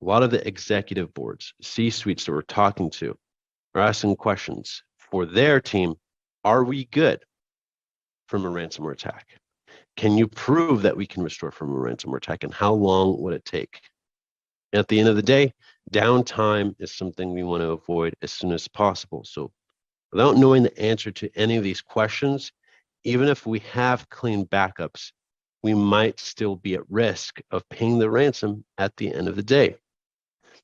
a lot of the executive boards, C-suites that we're talking to are asking questions for their team. Are we good from a ransomware attack? Can you prove that we can restore from a ransomware attack, and how long would it take? At the end of the day, downtime is something we want to avoid as soon as possible. So without knowing the answer to any of these questions, even if we have clean backups, we might still be at risk of paying the ransom at the end of the day.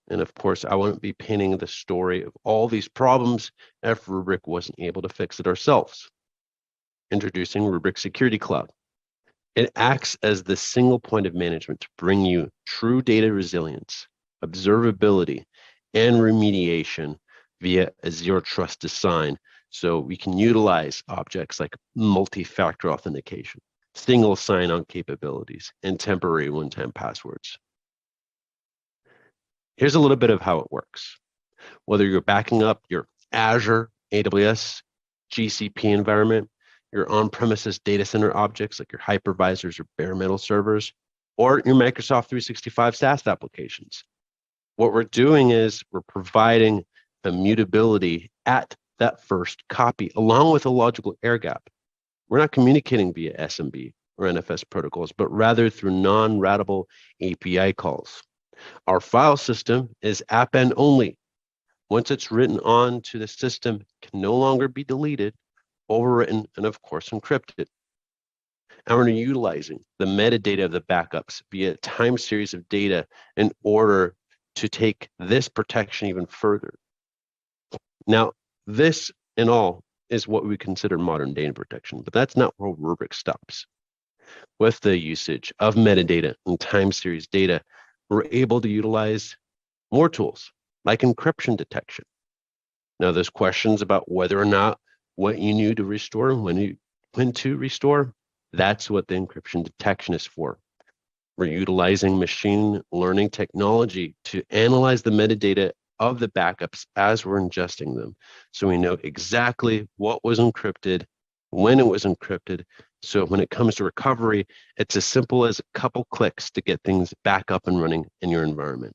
And of course, I wouldn't be painting the story of all these problems if Rubrik wasn't able to fix it ourselves. Introducing Rubrik Security Cloud. It acts as the single point of management to bring you true data resilience, observability, and remediation via a zero trust design. So we can utilize objects like multi-factor authentication, single sign-on capabilities, and temporary one-time passwords. Here's a little bit of how it works. Whether you're backing up your Azure, AWS, GCP environment, your on-premises data center objects like your hypervisors or bare metal servers, or your Microsoft 365 SaaS applications. What we're doing is we're providing immutability at that first copy, along with a logical air gap. We're not communicating via SMB or NFS protocols, but rather through non-routable API calls. Our file system is append only. Once it's written on to the system, it can no longer be deleted, overwritten, and of course encrypted. And we're utilizing the metadata of the backups via a time series of data in order to take this protection even further. Now, this in all is what we consider modern data protection, but that's not where Rubrik stops. With the usage of metadata and time series data, we're able to utilize more tools like encryption detection. Now, there's questions about whether or not what you knew to restore and when to restore. That's what the encryption detection is for. We're utilizing machine learning technology to analyze the metadata of the backups as we're ingesting them. So we know exactly what was encrypted, when it was encrypted. So when it comes to recovery, it's as simple as a couple clicks to get things back up and running in your environment.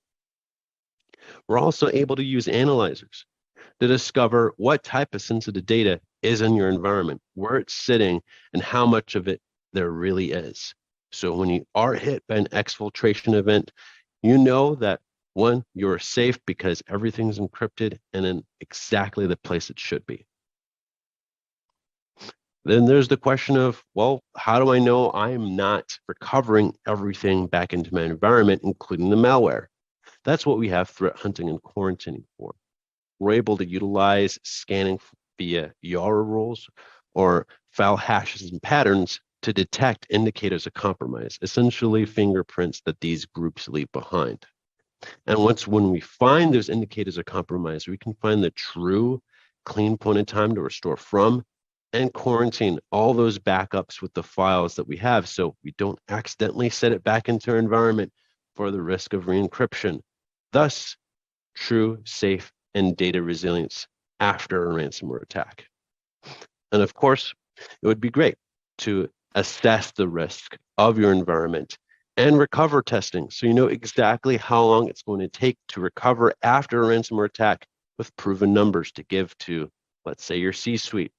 We're also able to use analyzers to discover what type of sensitive data is in your environment, where it's sitting, and how much of it there really is. So when you are hit by an exfiltration event, you know that one, you're safe because everything's encrypted and in exactly the place it should be. Then there's the question of, well, how do I know I'm not recovering everything back into my environment, including the malware? That's what we have threat hunting and quarantining for. We're able to utilize scanning via YARA rules or file hashes and patterns to detect indicators of compromise, essentially fingerprints that these groups leave behind. And when we find those indicators of compromise, we can find the true clean point in time to restore from and quarantine all those backups with the files that we have so we don't accidentally set it back into our environment for the risk of re-encryption. Thus, true, safe, and data resilience after a ransomware attack. And of course, it would be great to assess the risk of your environment and recover testing so you know exactly how long it's going to take to recover after a ransomware attack with proven numbers to give to, let's say, your C-suite,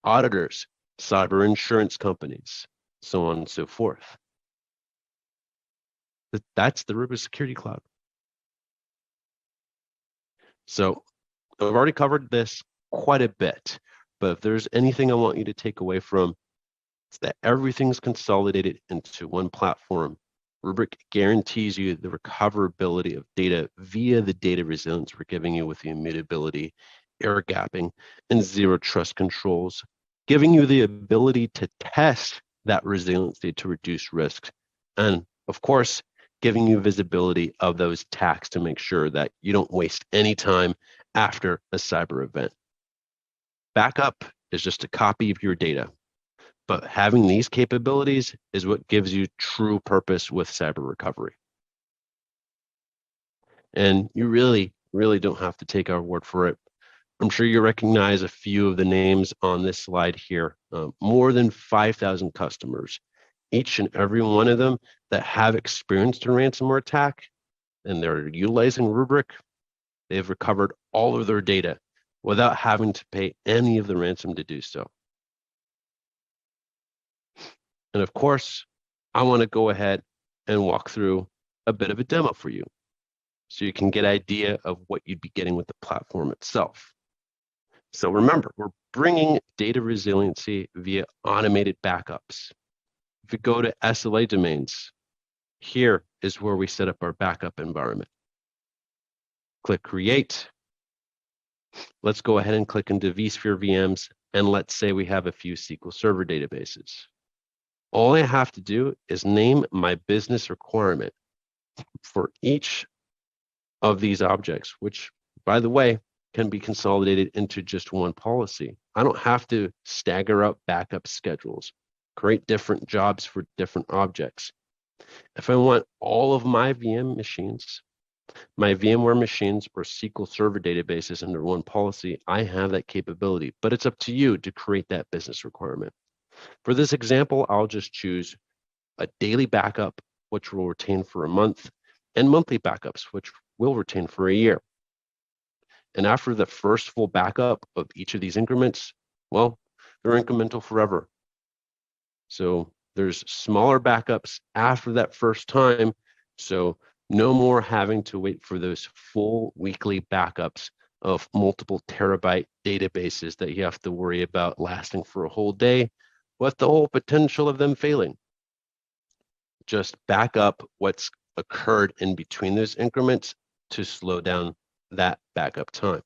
auditors, cyber insurance companies, so on and so forth. That's the Rubrik Security Cloud. So I've already covered this quite a bit, but if there's anything I want you to take away from, it's that everything's consolidated into one platform. Rubrik guarantees you the recoverability of data via the data resilience we're giving you with the immutability, air gapping, and zero trust controls, giving you the ability to test that resiliency to reduce risk. And of course, giving you visibility of those attacks to make sure that you don't waste any time after a cyber event. Backup is just a copy of your data, but having these capabilities is what gives you true purpose with cyber recovery. And you really, really don't have to take our word for it. I'm sure you recognize a few of the names on this slide here. More than 5,000 customers, each and every one of them that have experienced a ransomware attack and they're utilizing Rubrik, they've recovered all of their data without having to pay any of the ransom to do so. And of course, I want to go ahead and walk through a bit of a demo for you so you can get an idea of what you'd be getting with the platform itself. So remember, we're bringing data resiliency via automated backups. If you go to SLA domains, here is where we set up our backup environment. Click Create. Let's go ahead and click into vSphere VMs, and let's say we have a few SQL Server databases. All I have to do is name my business requirement for each of these objects, which, by the way, can be consolidated into just one policy. I don't have to stagger out backup schedules, create different jobs for different objects. If I want all of my VM machines, my VMware machines, or SQL Server databases under one policy, I have that capability, but it's up to you to create that business requirement. For this example, I'll just choose a daily backup, which will retain for a month, and monthly backups, which will retain for a year. And after the first full backup of each of these increments, well, they're incremental forever. So there's smaller backups after that first time. So no more having to wait for those full weekly backups of multiple terabyte databases that you have to worry about lasting for a whole day with the whole potential of them failing. Just back up what's occurred in between those increments to slow down that backup time.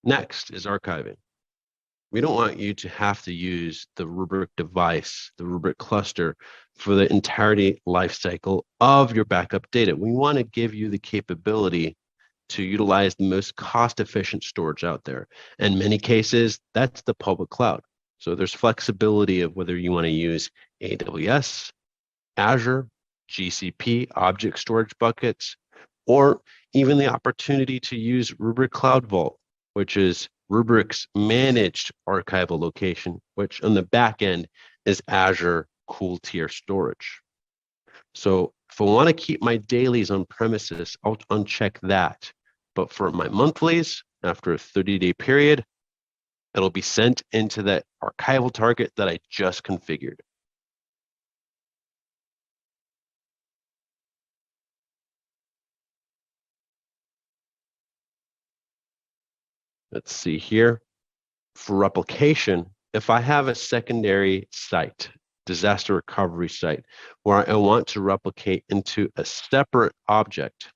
Next is archiving. We don't want you to have to use the Rubrik device, the Rubrik cluster, for the entirety lifecycle of your backup data. We want to give you the capability to utilize the most cost-efficient storage out there. In many cases, that's the public cloud. So there's flexibility of whether you want to use AWS, Azure, GCP, object storage buckets, or even the opportunity to use Rubrik Cloud Vault, which is Rubrik's managed archival location, which on the back end is Azure Cool Tier Storage. So if I want to keep my dailies on premises, I'll uncheck that. But for my monthlies, after a 30-day period, it'll be sent into that archival target that I just configured. Let's see here. For replication, if I have a secondary site, disaster recovery site, where I want to replicate into a separate object,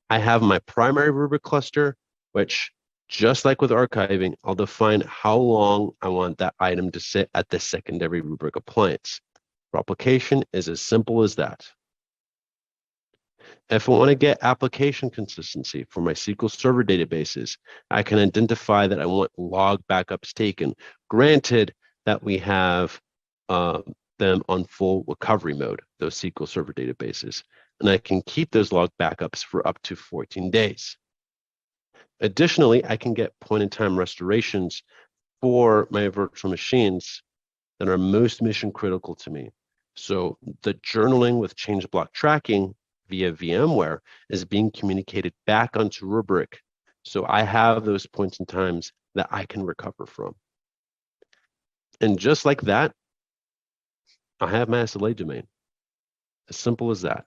I have my primary Rubrik cluster, which, just like with archiving, I'll define how long I want that item to sit at the secondary Rubrik appliance. Replication is as simple as that. If I want to get application consistency for my SQL Server databases, I can identify that I want log backups taken, granted that we have them on full recovery mode, those SQL Server databases. and I can keep those log backups for up to 14 days. Additionally, I can get point-in-time restorations for my virtual machines that are most mission critical to me. So the journaling with change block tracking via VMware is being communicated back onto Rubrik. So I have those points in times that I can recover from. And just like that, I have my SLA domain. As simple as that.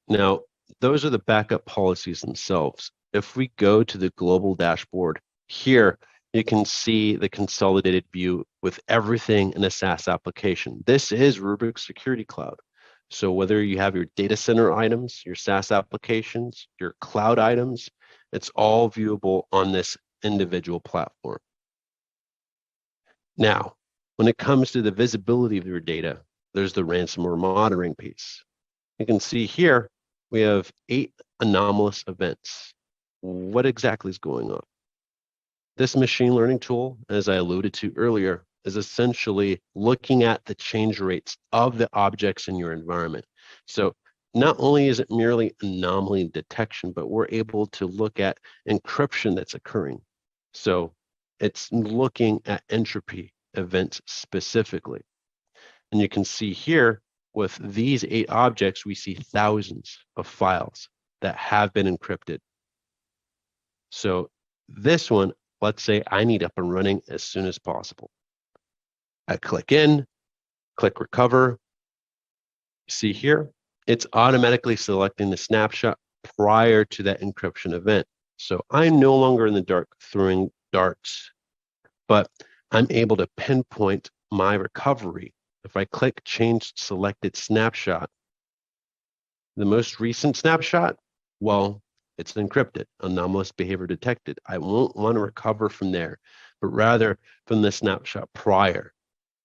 Now, those are the backup policies themselves. If we go to the global dashboard here, you can see the consolidated view with everything in a SaaS application. This is Rubrik Security Cloud. So whether you have your data center items, your SaaS applications, your cloud items, it's all viewable on this individual platform. Now, when it comes to the visibility of your data, there's the ransomware monitoring piece. You can see here, we have 8 anomalous events. What exactly is going on? This machine learning tool, as I alluded to earlier, is essentially looking at the change rates of the objects in your environment. So not only is it merely anomaly detection, but we're able to look at encryption that's occurring. So it's looking at entropy events specifically. And you can see here, with these 8 objects, we see thousands of files that have been encrypted. So this one, let's say I need up and running as soon as possible. I click in, click recover. See here, it's automatically selecting the snapshot prior to that encryption event. So I'm no longer in the dark throwing darts, but I'm able to pinpoint my recovery. If I click change selected snapshot, the most recent snapshot, well, it's encrypted, anomalous behavior detected. I won't want to recover from there, but rather from the snapshot prior.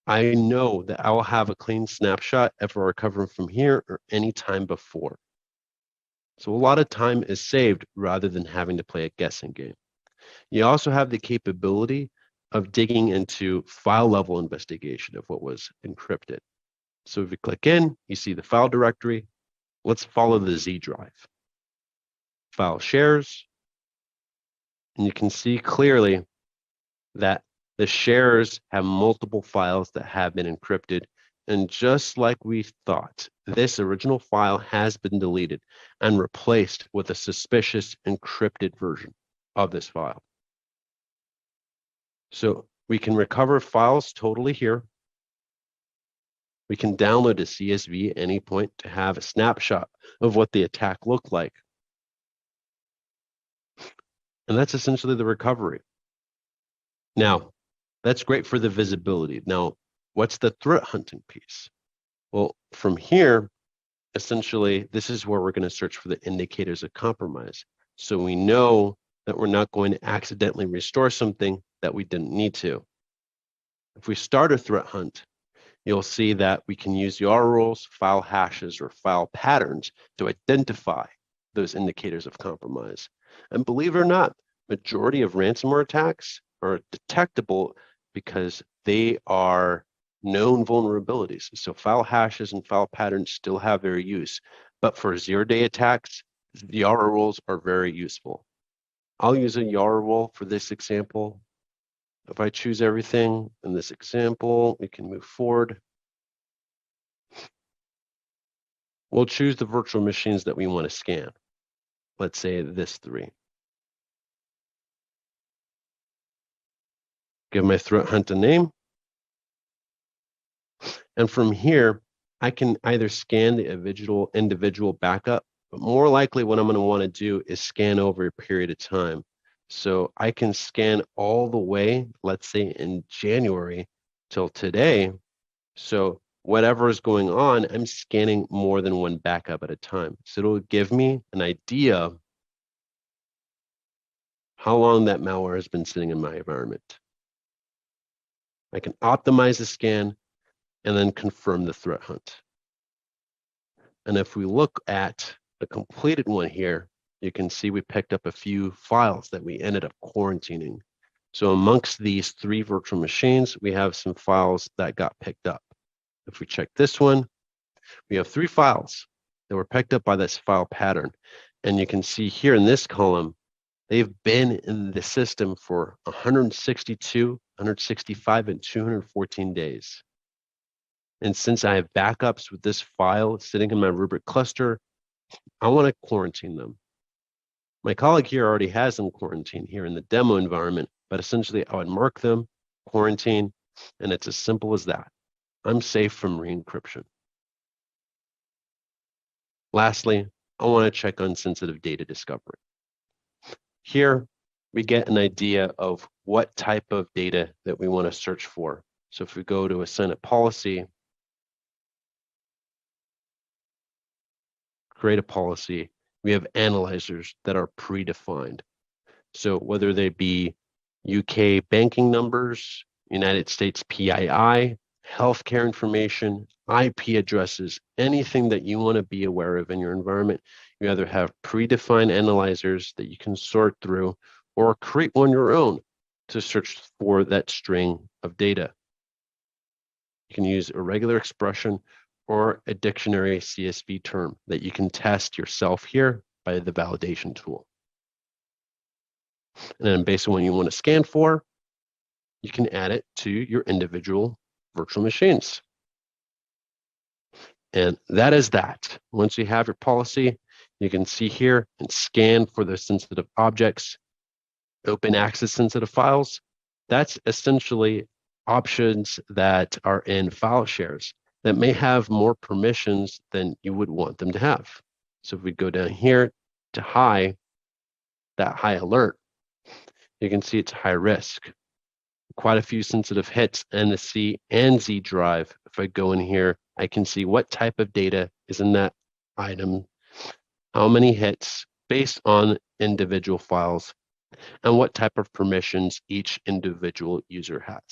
I know that I will have a clean snapshot if I recover from here or any time before. So a lot of time is saved rather than having to play a guessing game. You also have the capability of digging into file level investigation of what was encrypted. So if you click in, you see the file directory. Let's follow the Z drive. File shares, and you can see clearly that the shares have multiple files that have been encrypted. And just like we thought, this original file has been deleted and replaced with a suspicious encrypted version of this file. So we can recover files totally here. We can download a CSV at any point to have a snapshot of what the attack looked like. And that's essentially the recovery. Now, that's great for the visibility. Now, what's the threat hunting piece? Well, from here, essentially, this is where we're going to search for the indicators of compromise. So we know that we're not going to accidentally restore something that we didn't need to. If we start a threat hunt, you'll see that we can use YARA rules, file hashes, or file patterns to identify those indicators of compromise. And believe it or not, majority of ransomware attacks are detectable because they are known vulnerabilities. So file hashes and file patterns still have their use, but for zero-day attacks, the YARA rules are very useful. I'll use a YARA rule for this example. If I choose everything in this example, we can move forward. We'll choose the virtual machines that we want to scan. Let's say this 3. Give my threat hunt a name. And from here, I can either scan the individual backup, but more likely what I'm going to want to do is scan over a period of time. So I can scan all the way, let's say in January till today. So whatever is going on, I'm scanning more than one backup at a time. So it'll give me an idea how long that malware has been sitting in my environment. I can optimize the scan and then confirm the threat hunt. And if we look at the completed one here, you can see we picked up a few files that we ended up quarantining. So amongst these 3 virtual machines, we have some files that got picked up. If we check this one, We have 3 files that were picked up by this file pattern. And you can see here in this column, they've been in the system for 162, 165, and 214 days. And since I have backups with this file sitting in my rubric cluster, I want to quarantine them. My colleague here already has them quarantined here in the demo environment, but essentially I would mark them, quarantine, and it's as simple as that. I'm safe from re-encryption. Lastly, I want to check on sensitive data discovery. Here, we get an idea of what type of data that we want to search for. So if we go to a Senate policy, create a policy, we have analyzers that are predefined. So whether they be UK banking numbers, United States PII, healthcare information, IP addresses, anything that you want to be aware of in your environment, you either have predefined analyzers that you can sort through or create one your own to search for that string of data. You can use a regular expression or a dictionary CSV term that you can test yourself here by the validation tool. And then based on what you want to scan for, you can add it to your individual virtual machines. And that is that. Once you have your policy, you can see here and scan for the sensitive objects, open access sensitive files. That's essentially options that are in file shares that may have more permissions than you would want them to have. So if we go down here to high, that high alert, you can see it's high risk. Quite a few sensitive hits in the C and Z drive. If I go in here, I can see what type of data is in that item, how many hits based on individual files, and what type of permissions each individual user has.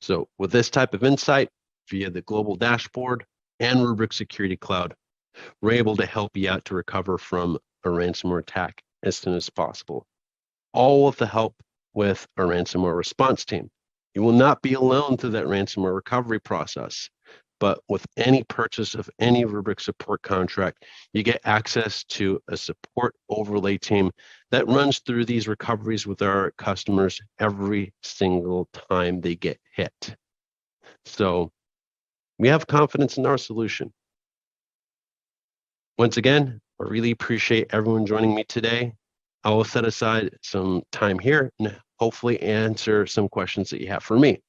So with this type of insight via the global dashboard and Rubrik Security Cloud, we're able to help you out to recover from a ransomware attack as soon as possible. All with the help with a ransomware response team. You will not be alone through that ransomware recovery process, but with any purchase of any Rubrik support contract, you get access to a support overlay team that runs through these recoveries with our customers every single time they get hit. So we have confidence in our solution. Once again, I really appreciate everyone joining me today. I will set aside some time here and hopefully answer some questions that you have for me.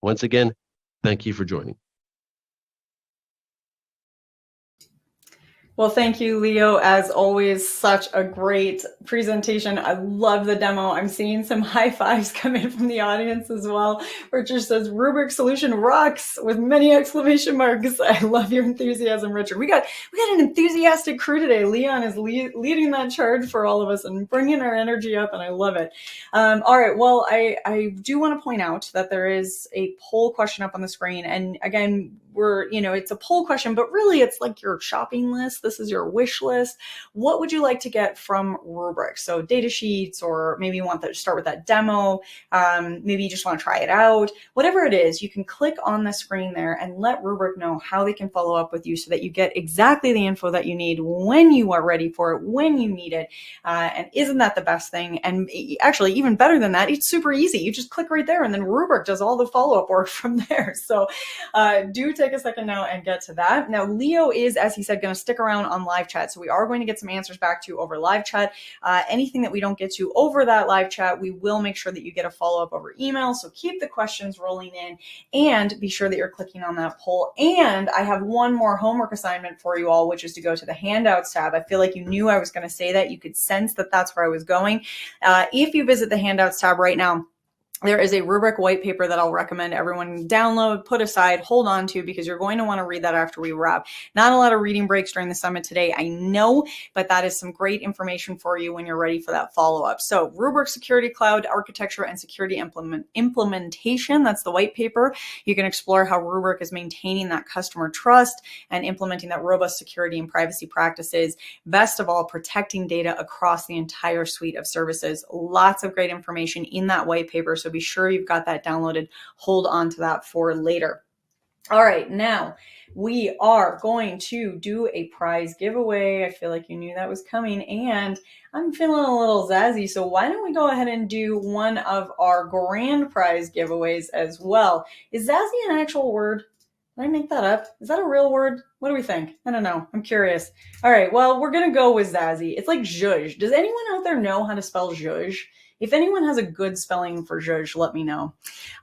Once again, thank you for joining. Well, thank you, Leo. As always, such a great presentation. I love the demo. I'm seeing some high fives come in from the audience as well. Richard says, Rubrik solution rocks with many exclamation marks. I love your enthusiasm, Richard. We got an enthusiastic crew today. Leon is leading that charge for all of us and bringing our energy up, and I love it. All right. Well, I do want to point out that there is a poll question up on the screen. And again, it's a poll question, but really it's like your shopping list. This is your wish list. What would you like to get from Rubrik? So data sheets, or maybe you want to start with that demo. Maybe you just want to try it out. Whatever it is, you can click on the screen there and let Rubrik know how they can follow up with you so that you get exactly the info that you need when you are ready for it, when you need it. And isn't that the best thing? And actually, even better than that, it's super easy. You just click right there and then Rubrik does all the follow-up work from there. So do take a second now and get to that. Now, Leo is, as he said, going to stick around on live chat. So we are going to get some answers back to you over live chat. Anything that we don't get to over that live chat, we will make sure that you get a follow-up over email. So keep the questions rolling in and be sure that you're clicking on that poll. And I have one more homework assignment for you all, which is to go to the handouts tab. I feel like you knew I was going to say that. You could sense that that's where I was going. If you visit the handouts tab right now, there is a Rubrik white paper that I'll recommend everyone download, put aside, hold on to, because you're going to want to read that after we wrap. Not a lot of reading breaks during the summit today, I know, but that is some great information for you when you're ready for that follow-up. So Rubrik Security Cloud Architecture and Security Implementation, that's the white paper. You can explore how Rubrik is maintaining that customer trust and implementing that robust security and privacy practices. Best of all, protecting data across the entire suite of services. Lots of great information in that white paper. So be sure you've got that downloaded. Hold on to that for later. All right, now we are going to do a prize giveaway. I feel like you knew that was coming, and I'm feeling a little zazzy, so why don't we go ahead and do one of our grand prize giveaways as well. Is zazzy an actual word? Did I make that up? Is that a real word? What do we think? I don't know. I'm curious. All right, well, we're going to go with zazzy. It's like zhuzh. Does anyone out there know how to spell zhuzh? If anyone has a good spelling for zhuzh, let me know.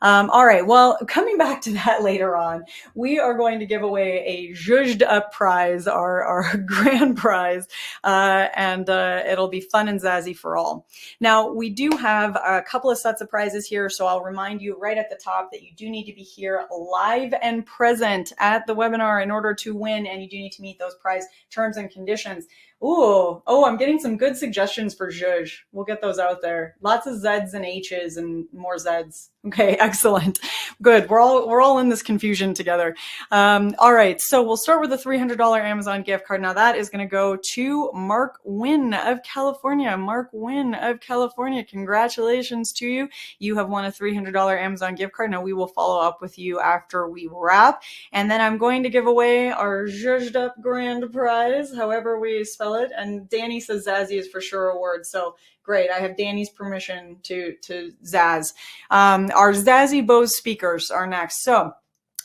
All right, well, coming back to that later on, we are going to give away a zhuzhed up prize, our grand prize, and it'll be fun and zazzy for all. Now, we do have a couple of sets of prizes here, so I'll remind you right at the top that you do need to be here live and present at the webinar in order to win, and you do need to meet those prize terms and conditions. Ooh, oh, I'm getting some good suggestions for zhuzh. We'll get those out there. Lots of Z's and H's and more Z's. Okay, excellent. Good. We're all in this confusion together. All right, so we'll start with the $300 Amazon gift card. Now that is going to go to Mark Wynn of California. Mark Wynn of California, congratulations to you. You have won a $300 Amazon gift card. Now we will follow up with you after we wrap. And then I'm going to give away our zhuzhed up grand prize, however we spell it. And Danny says Zazzy is for sure a word. So great. I have Danny's permission to Zazz. Our Zazzy Bose speakers are next. So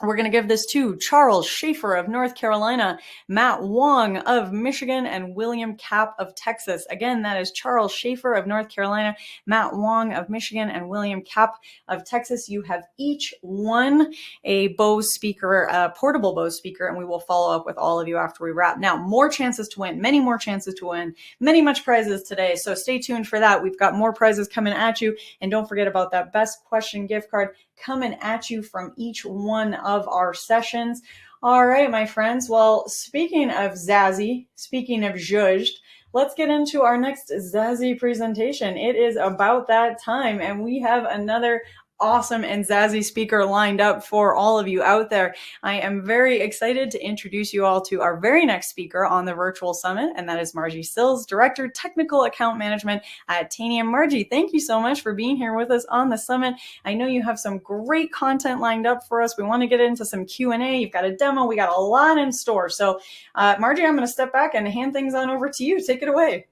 we're going to give this to Charles Schaefer of North Carolina, Matt Wong of Michigan, and William Kapp of Texas. Again, that is Charles Schaefer of North Carolina, Matt Wong of Michigan, and William Kapp of Texas. You have each won a Bose speaker, a portable Bose speaker, and we will follow up with all of you after we wrap. Now, more chances to win, many more chances to win, much prizes today. So stay tuned for that. We've got more prizes coming at you. And don't forget about that best question gift card coming at you from each one of our sessions. All right, my friends. Well, speaking of Zazzy, speaking of zhuzhed, let's get into our next Zazzy presentation. It is about that time, and we have another awesome and Zazzy speaker lined up for all of you out there. I am very excited to introduce you all to our very next speaker on the virtual summit, and that is Margie Sills, Director Technical Account Management at Tanium. Margie, thank you so much for being here with us on the summit. I know you have some great content lined up for us. We want to get into some Q&A. You've got a demo. We got a lot in store. So Margie, I'm going to step back and hand things on over to you. Take it away.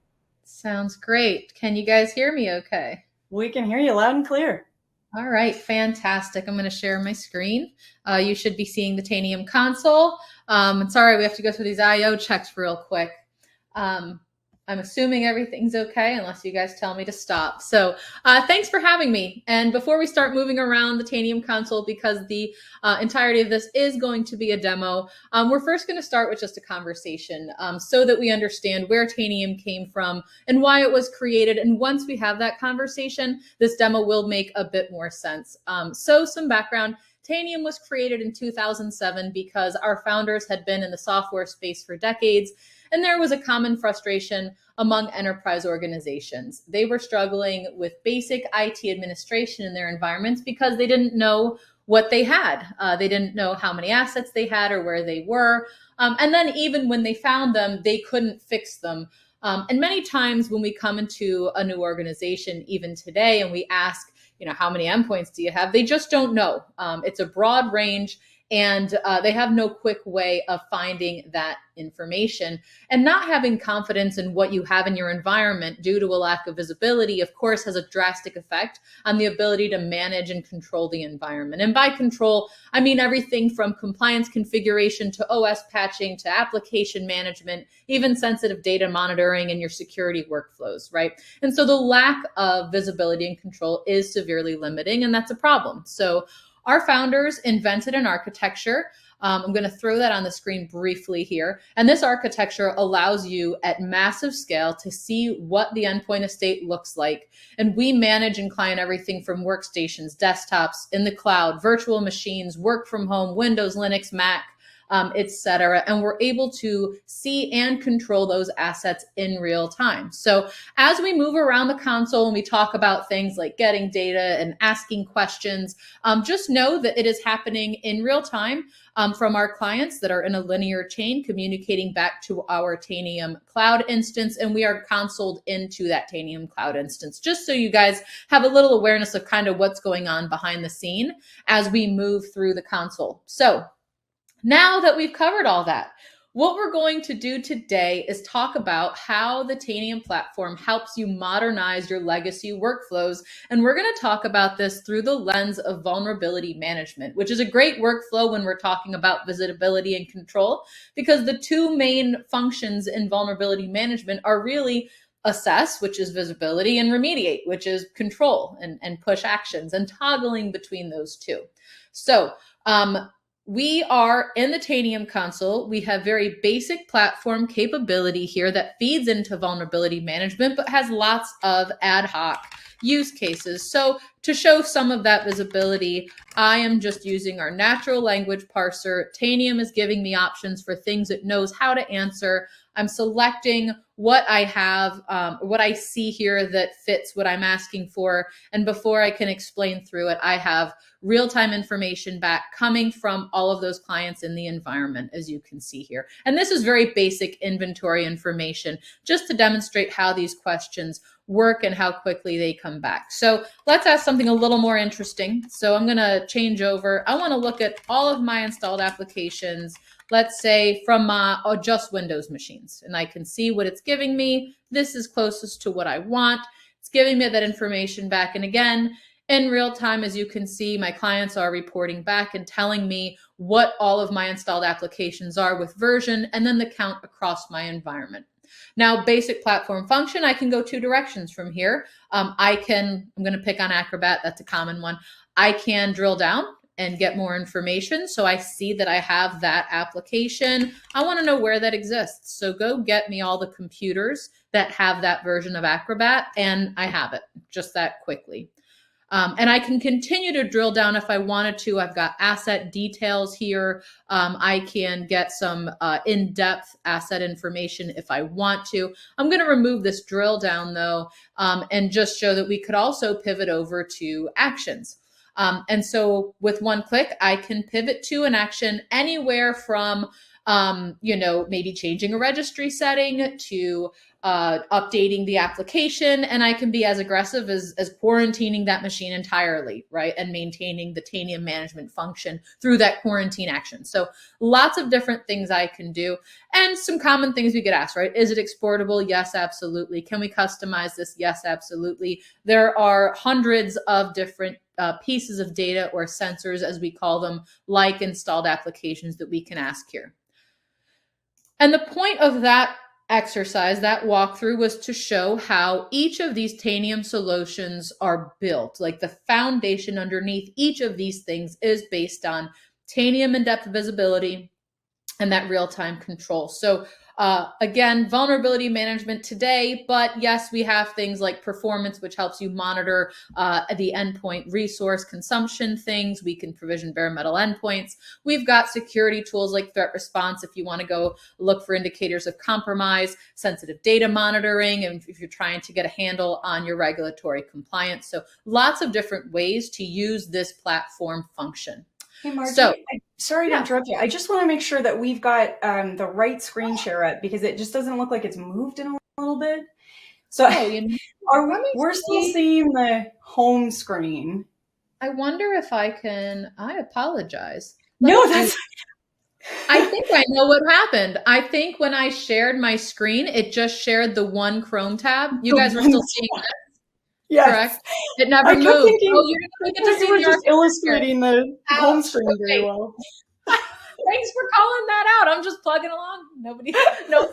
Sounds great. Can you guys hear me okay? We can hear you loud and clear. All right, fantastic. I'm going to share my screen. You should be seeing the Tanium console. Sorry, we have to go through these IO checks real quick. I'm assuming everything's okay unless you guys tell me to stop. So thanks for having me. And before we start moving around the Tanium console, because the entirety of this is going to be a demo, we're first going to start with just a conversation so that we understand where Tanium came from and why it was created. And once we have that conversation, this demo will make a bit more sense. So some background. Tanium was created in 2007 because our founders had been in the software space for decades, and there was a common frustration among enterprise organizations. They were struggling with basic IT administration in their environments because they didn't know what they had. They didn't know how many assets they had or where they were. And then even when they found them, they couldn't fix them. And many times when we come into a new organization, even today, and we ask, how many endpoints do you have? They just don't know. It's a broad range, and they have no quick way of finding that information. And not having confidence in what you have in your environment due to a lack of visibility, of course, has a drastic effect on the ability to manage and control the environment. And by control, I mean everything from compliance configuration to OS patching to application management, even sensitive data monitoring and your security workflows, right? And so the lack of visibility and control is severely limiting, and that's a problem. So our founders invented an architecture. I'm going to throw that on the screen briefly here. And this architecture allows you at massive scale to see what the endpoint estate looks like. And we manage and client everything from workstations, desktops, in the cloud, virtual machines, work from home, Windows, Linux, Mac, etc. And we're able to see and control those assets in real time. So as we move around the console and we talk about things like getting data and asking questions, just know that it is happening in real time from our clients that are in a linear chain communicating back to our Tanium cloud instance. And we are consoled into that Tanium cloud instance, just so you guys have a little awareness of kind of what's going on behind the scene as we move through the console. So Now that we've covered all that, what we're going to do today is talk about how the Tanium platform helps you modernize your legacy workflows. And we're going to talk about this through the lens of vulnerability management, which is a great workflow when we're talking about visibility and control, because the two main functions in vulnerability management are really assess, which is visibility, and remediate, which is control and push actions, and toggling between those two. So, we are in the Tanium console. We have very basic platform capability here that feeds into vulnerability management, but has lots of ad hoc use cases. So to show some of that visibility, I am just using our natural language parser. Tanium is giving me options for things it knows how to answer. I'm selecting what I have, what I see here that fits what I'm asking for. And before I can explain through it, I have real-time information back coming from all of those clients in the environment, as you can see here. And this is very basic inventory information, just to demonstrate how these questions work and how quickly they come back. So let's ask something a little more interesting. So I'm going to change over. I want to look at all of my installed applications, let's say from just Windows machines, and I can see what it's giving me. This is closest to what I want. It's giving me that information back. And again, in real time, as you can see, my clients are reporting back and telling me what all of my installed applications are with version, and then the count across my environment. Now, basic platform function, I can go two directions from here. I'm going to pick on Acrobat. That's a common one. I can drill down and get more information. So I see that I have that application. I want to know where that exists. So go get me all the computers that have that version of Acrobat, and I have it just that quickly. And I can continue to drill down if I wanted to. I've got asset details here. I can get some in-depth asset information if I want to. I'm going to remove this drill down though, and just show that we could also pivot over to actions. And so with one click, I can pivot to an action anywhere from maybe changing a registry setting to updating the application, and I can be as aggressive as quarantining that machine entirely, right? And maintaining the Tanium management function through that quarantine action. So lots of different things I can do, and some common things we get asked, right? Is it exportable? Yes, absolutely. Can we customize this? Yes, absolutely. There are hundreds of different pieces of data, or sensors as we call them, like installed applications that we can ask here. And the point of that exercise, that walkthrough, was to show how each of these Tanium solutions are built. Like the foundation underneath each of these things is based on Tanium in-depth visibility and that real-time control. So again, vulnerability management today, but yes, we have things like performance, which helps you monitor the endpoint resource consumption things. We can provision bare metal endpoints. We've got security tools like threat response if you want to go look for indicators of compromise, sensitive data monitoring, and if you're trying to get a handle on your regulatory compliance. So lots of different ways to use this platform function. Hey, Margie, sorry to interrupt you. I just want to make sure that we've got the right screen share up, because it just doesn't look like it's moved in a little bit. So we're still seeing the home screen. I wonder if I can, I apologize. I think I know what happened. I think when I shared my screen, it just shared the one Chrome tab. You guys were still seeing that? Yes. Correct. It never moved. Thinking, you're going to see we're just illustrating the home screen very well. Thanks for calling that out. I'm just plugging along. No.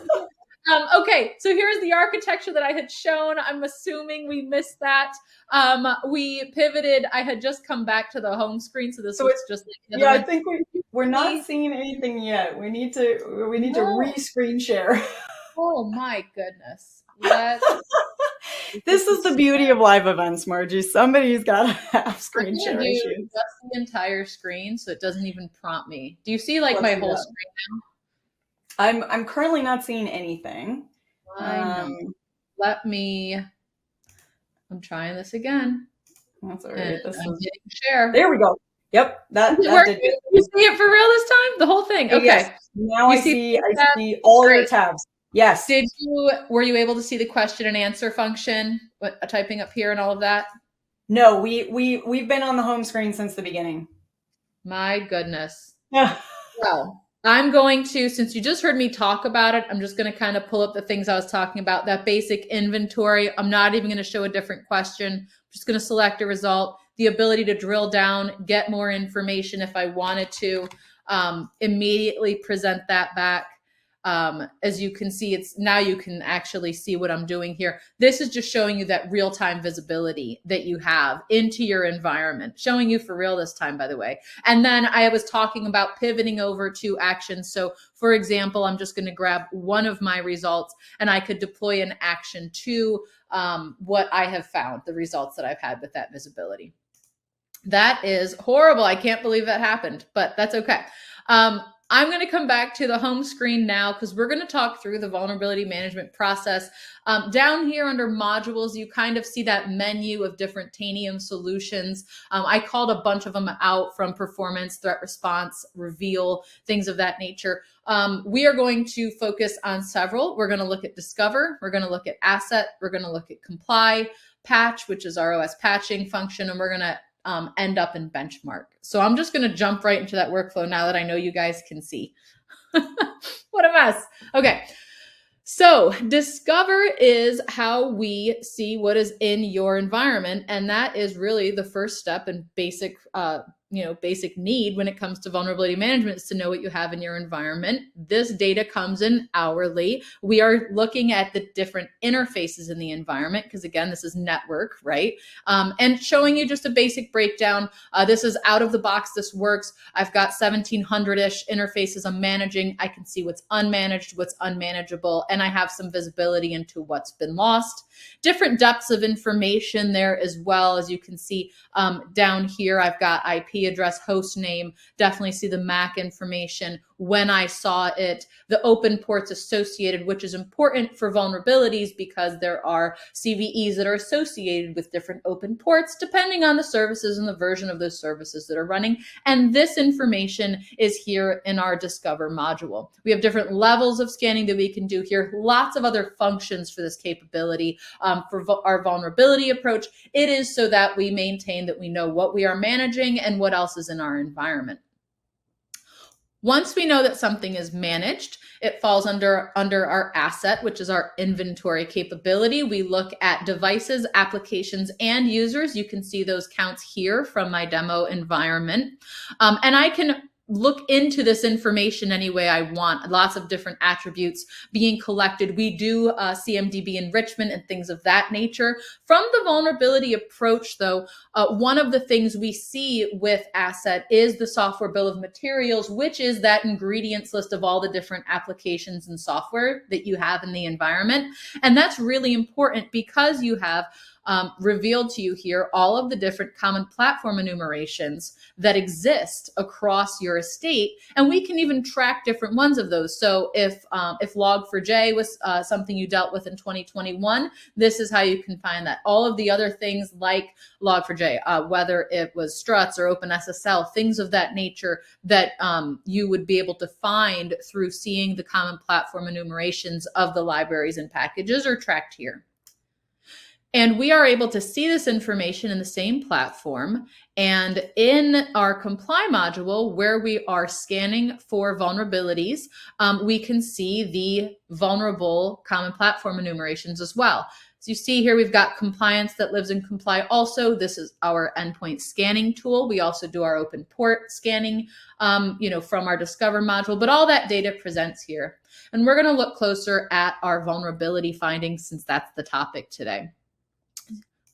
Okay, so here's the architecture that I had shown. I'm assuming we missed that. We pivoted. I had just come back to the home screen, so this was just like I think we're not seeing anything yet. We need to re-screen share. Oh my goodness. This is the beauty of live events, Margie. Somebody's got to have screen share issues. Just the entire screen, so it doesn't even prompt me. Do you see like my whole screen now? I'm currently not seeing anything. I'm trying this again. That's all right. I'm hitting share. There we go. Yep, that did it. You see it for real this time? The whole thing. Okay. Yes. Now I see all your tabs. Yes. Were you able to see the question and answer function, typing up here and all of that? No, we've been on the home screen since the beginning. My goodness. Yeah. Well, I'm going to, since you just heard me talk about it, I'm just going to kind of pull up the things I was talking about, that basic inventory. I'm not even going to show a different question. I'm just going to select a result, the ability to drill down, get more information if I wanted to, immediately present that back. As you can see, it's now you can actually see what I'm doing here. This is just showing you that real-time visibility that you have into your environment, showing you for real this time, by the way. And then I was talking about pivoting over to actions. So for example, I'm just going to grab one of my results and I could deploy an action to what I have found, the results that I've had with that visibility. That is horrible. I can't believe that happened, but that's okay. I'm going to come back to the home screen now because we're going to talk through the vulnerability management process. Down here under modules, you kind of see that menu of different Tanium solutions. I called a bunch of them out, from performance, threat response, reveal, things of that nature. We are going to focus on several. We're going to look at discover. We're going to look at asset. We're going to look at comply, patch, which is our OS patching function, and we're going to end up in benchmark. So I'm just going to jump right into that workflow now that I know you guys can see. What a mess. Okay. So discover is how we see what is in your environment. And that is really the first step and basic, basic need when it comes to vulnerability management, is to know what you have in your environment. This data comes in hourly. We are looking at the different interfaces in the environment, because again, this is network, right? And showing you just a basic breakdown. This is out of the box. This works. I've got 1,700-ish interfaces I'm managing. I can see what's unmanaged, what's unmanageable, and I have some visibility into what's been lost. Different depths of information there as well. As you can see down here, I've got IP address, host name, definitely see the MAC information, when I saw it, the open ports associated, which is important for vulnerabilities because there are CVEs that are associated with different open ports depending on the services and the version of those services that are running. And this information is here in our Discover module. We have different levels of scanning that we can do here, lots of other functions for this capability. For our vulnerability approach, it is so that we maintain that we know what we are managing and what else is in our environment. Once we know that something is managed, it falls under our asset, which is our inventory capability. We look at devices, applications, and users. You can see those counts here from my demo environment. And I can look into this information any way I want. Lots of different attributes being collected. We do CMDB enrichment and things of that nature. From the vulnerability approach, though, one of the things we see with asset is the software bill of materials, which is that ingredients list of all the different applications and software that you have in the environment. And that's really important because you have revealed to you here all of the different common platform enumerations that exist across your estate, and we can even track different ones of those. So if Log4j was something you dealt with in 2021, this is how you can find that. All of the other things like Log4j, whether it was struts or OpenSSL, things of that nature that you would be able to find through seeing the common platform enumerations of the libraries and packages, are tracked here. And we are able to see this information in the same platform. And in our comply module, where we are scanning for vulnerabilities, we can see the vulnerable common platform enumerations as well. So you see here, we've got compliance that lives in comply also. This is our endpoint scanning tool. We also do our open port scanning, from our Discover module, but all that data presents here. And we're going to look closer at our vulnerability findings, since that's the topic today.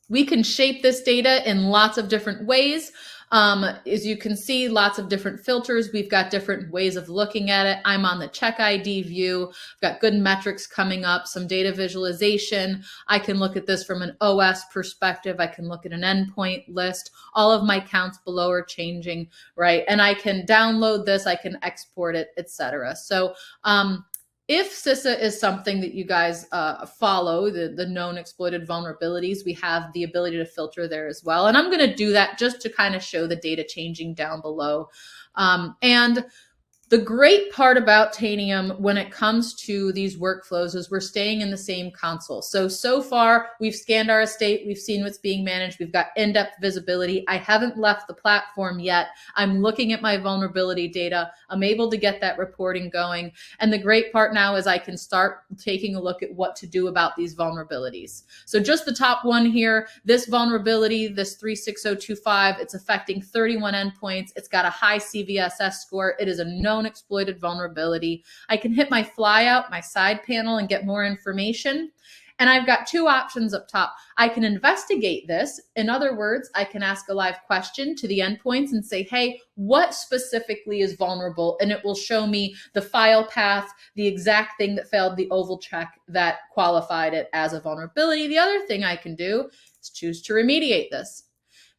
We can shape this data in lots of different ways. As you can see, lots of different filters. We've got different ways of looking at it. I'm on the check ID view. I've got good metrics coming up, some data visualization. I can look at this from an OS perspective. I can look at an endpoint list. All of my counts below are changing, right? And I can download this, I can export it, etc. So, if CISA is something that you guys follow, the known exploited vulnerabilities, we have the ability to filter there as well. And I'm going to do that just to kind of show the data changing down below. And The great part about Tanium when it comes to these workflows is we're staying in the same console. So far, we've scanned our estate. We've seen what's being managed. We've got in-depth visibility. I haven't left the platform yet. I'm looking at my vulnerability data. I'm able to get that reporting going. And the great part now is I can start taking a look at what to do about these vulnerabilities. So just the top one here, this vulnerability, this 36025, it's affecting 31 endpoints. It's got a high CVSS score. It is a known exploited vulnerability. I can hit my flyout, my side panel, and get more information. And I've got two options up top. I can investigate this. In other words, I can ask a live question to the endpoints and say, hey, what specifically is vulnerable? And it will show me the file path, the exact thing that failed the oval check that qualified it as a vulnerability. The other thing I can do is choose to remediate this.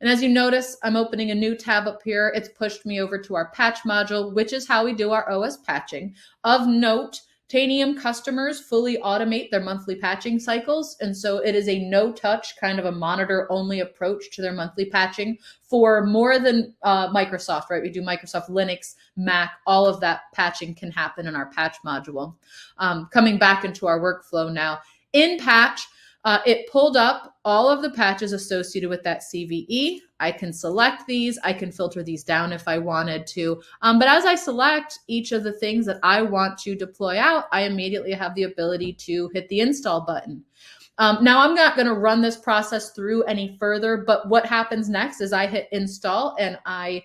And as you notice, I'm opening a new tab up here. It's pushed me over to our patch module, which is how we do our OS patching. Of note, Tanium customers fully automate their monthly patching cycles. And so it is a no-touch, kind of a monitor-only approach to their monthly patching for more than Microsoft, right? We do Microsoft Linux, Mac, all of that patching can happen in our patch module. Coming back into our workflow now, in patch, it pulled up all of the patches associated with that CVE. I can select these. I can filter these down if I wanted to. But as I select each of the things that I want to deploy out, I immediately have the ability to hit the install button. Now, I'm not going to run this process through any further, but what happens next is I hit install and I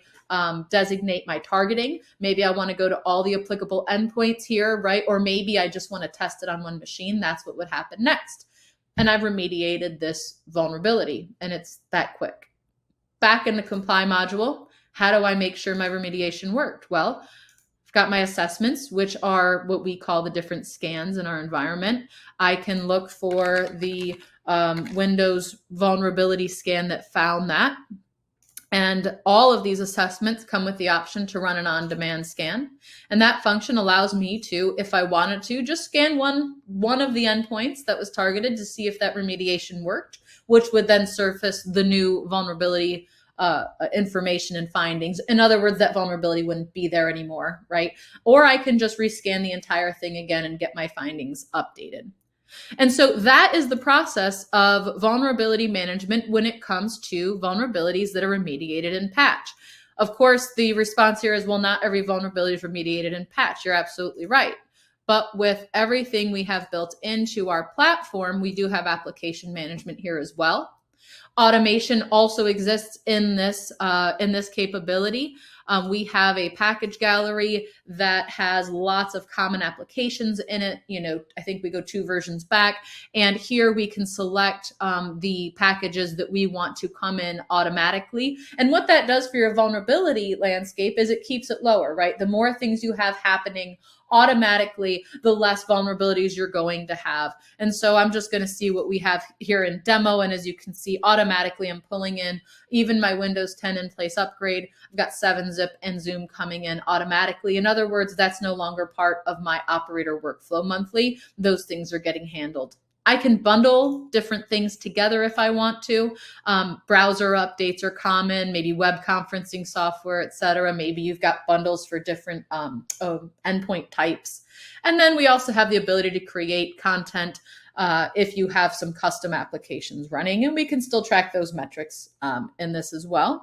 designate my targeting. Maybe I want to go to all the applicable endpoints here, right? Or maybe I just want to test it on one machine. That's what would happen next. And I've remediated this vulnerability, and it's that quick. Back in the comply module, how do I make sure my remediation worked? Well, I've got my assessments, which are what we call the different scans in our environment. I can look for the Windows vulnerability scan that found that. And all of these assessments come with the option to run an on-demand scan. And that function allows me to, if I wanted to, just scan one of the endpoints that was targeted to see if that remediation worked, which would then surface the new vulnerability information and findings. In other words, that vulnerability wouldn't be there anymore, right? Or I can just rescan the entire thing again and get my findings updated. And so that is the process of vulnerability management when it comes to vulnerabilities that are remediated in patch. Of course, the response here is, well, not every vulnerability is remediated in patch. You're absolutely right. But with everything we have built into our platform, we do have application management here as well. Automation also exists in this capability. We have a package gallery that has lots of common applications in it. I think we go 2 versions back. And here we can select the packages that we want to come in automatically. And what that does for your vulnerability landscape is it keeps it lower, right? The more things you have happening automatically, the less vulnerabilities you're going to have. And so I'm just going to see what we have here in demo. And as you can see, automatically I'm pulling in even my Windows 10 in place upgrade. I've got 7-zip and Zoom coming in automatically. In other words, that's no longer part of my operator workflow monthly. Those things are getting handled. I can bundle different things together if I want to. Browser updates are common, maybe web conferencing software, et cetera. Maybe you've got bundles for different endpoint types. And then we also have the ability to create content if you have some custom applications running, and we can still track those metrics in this as well.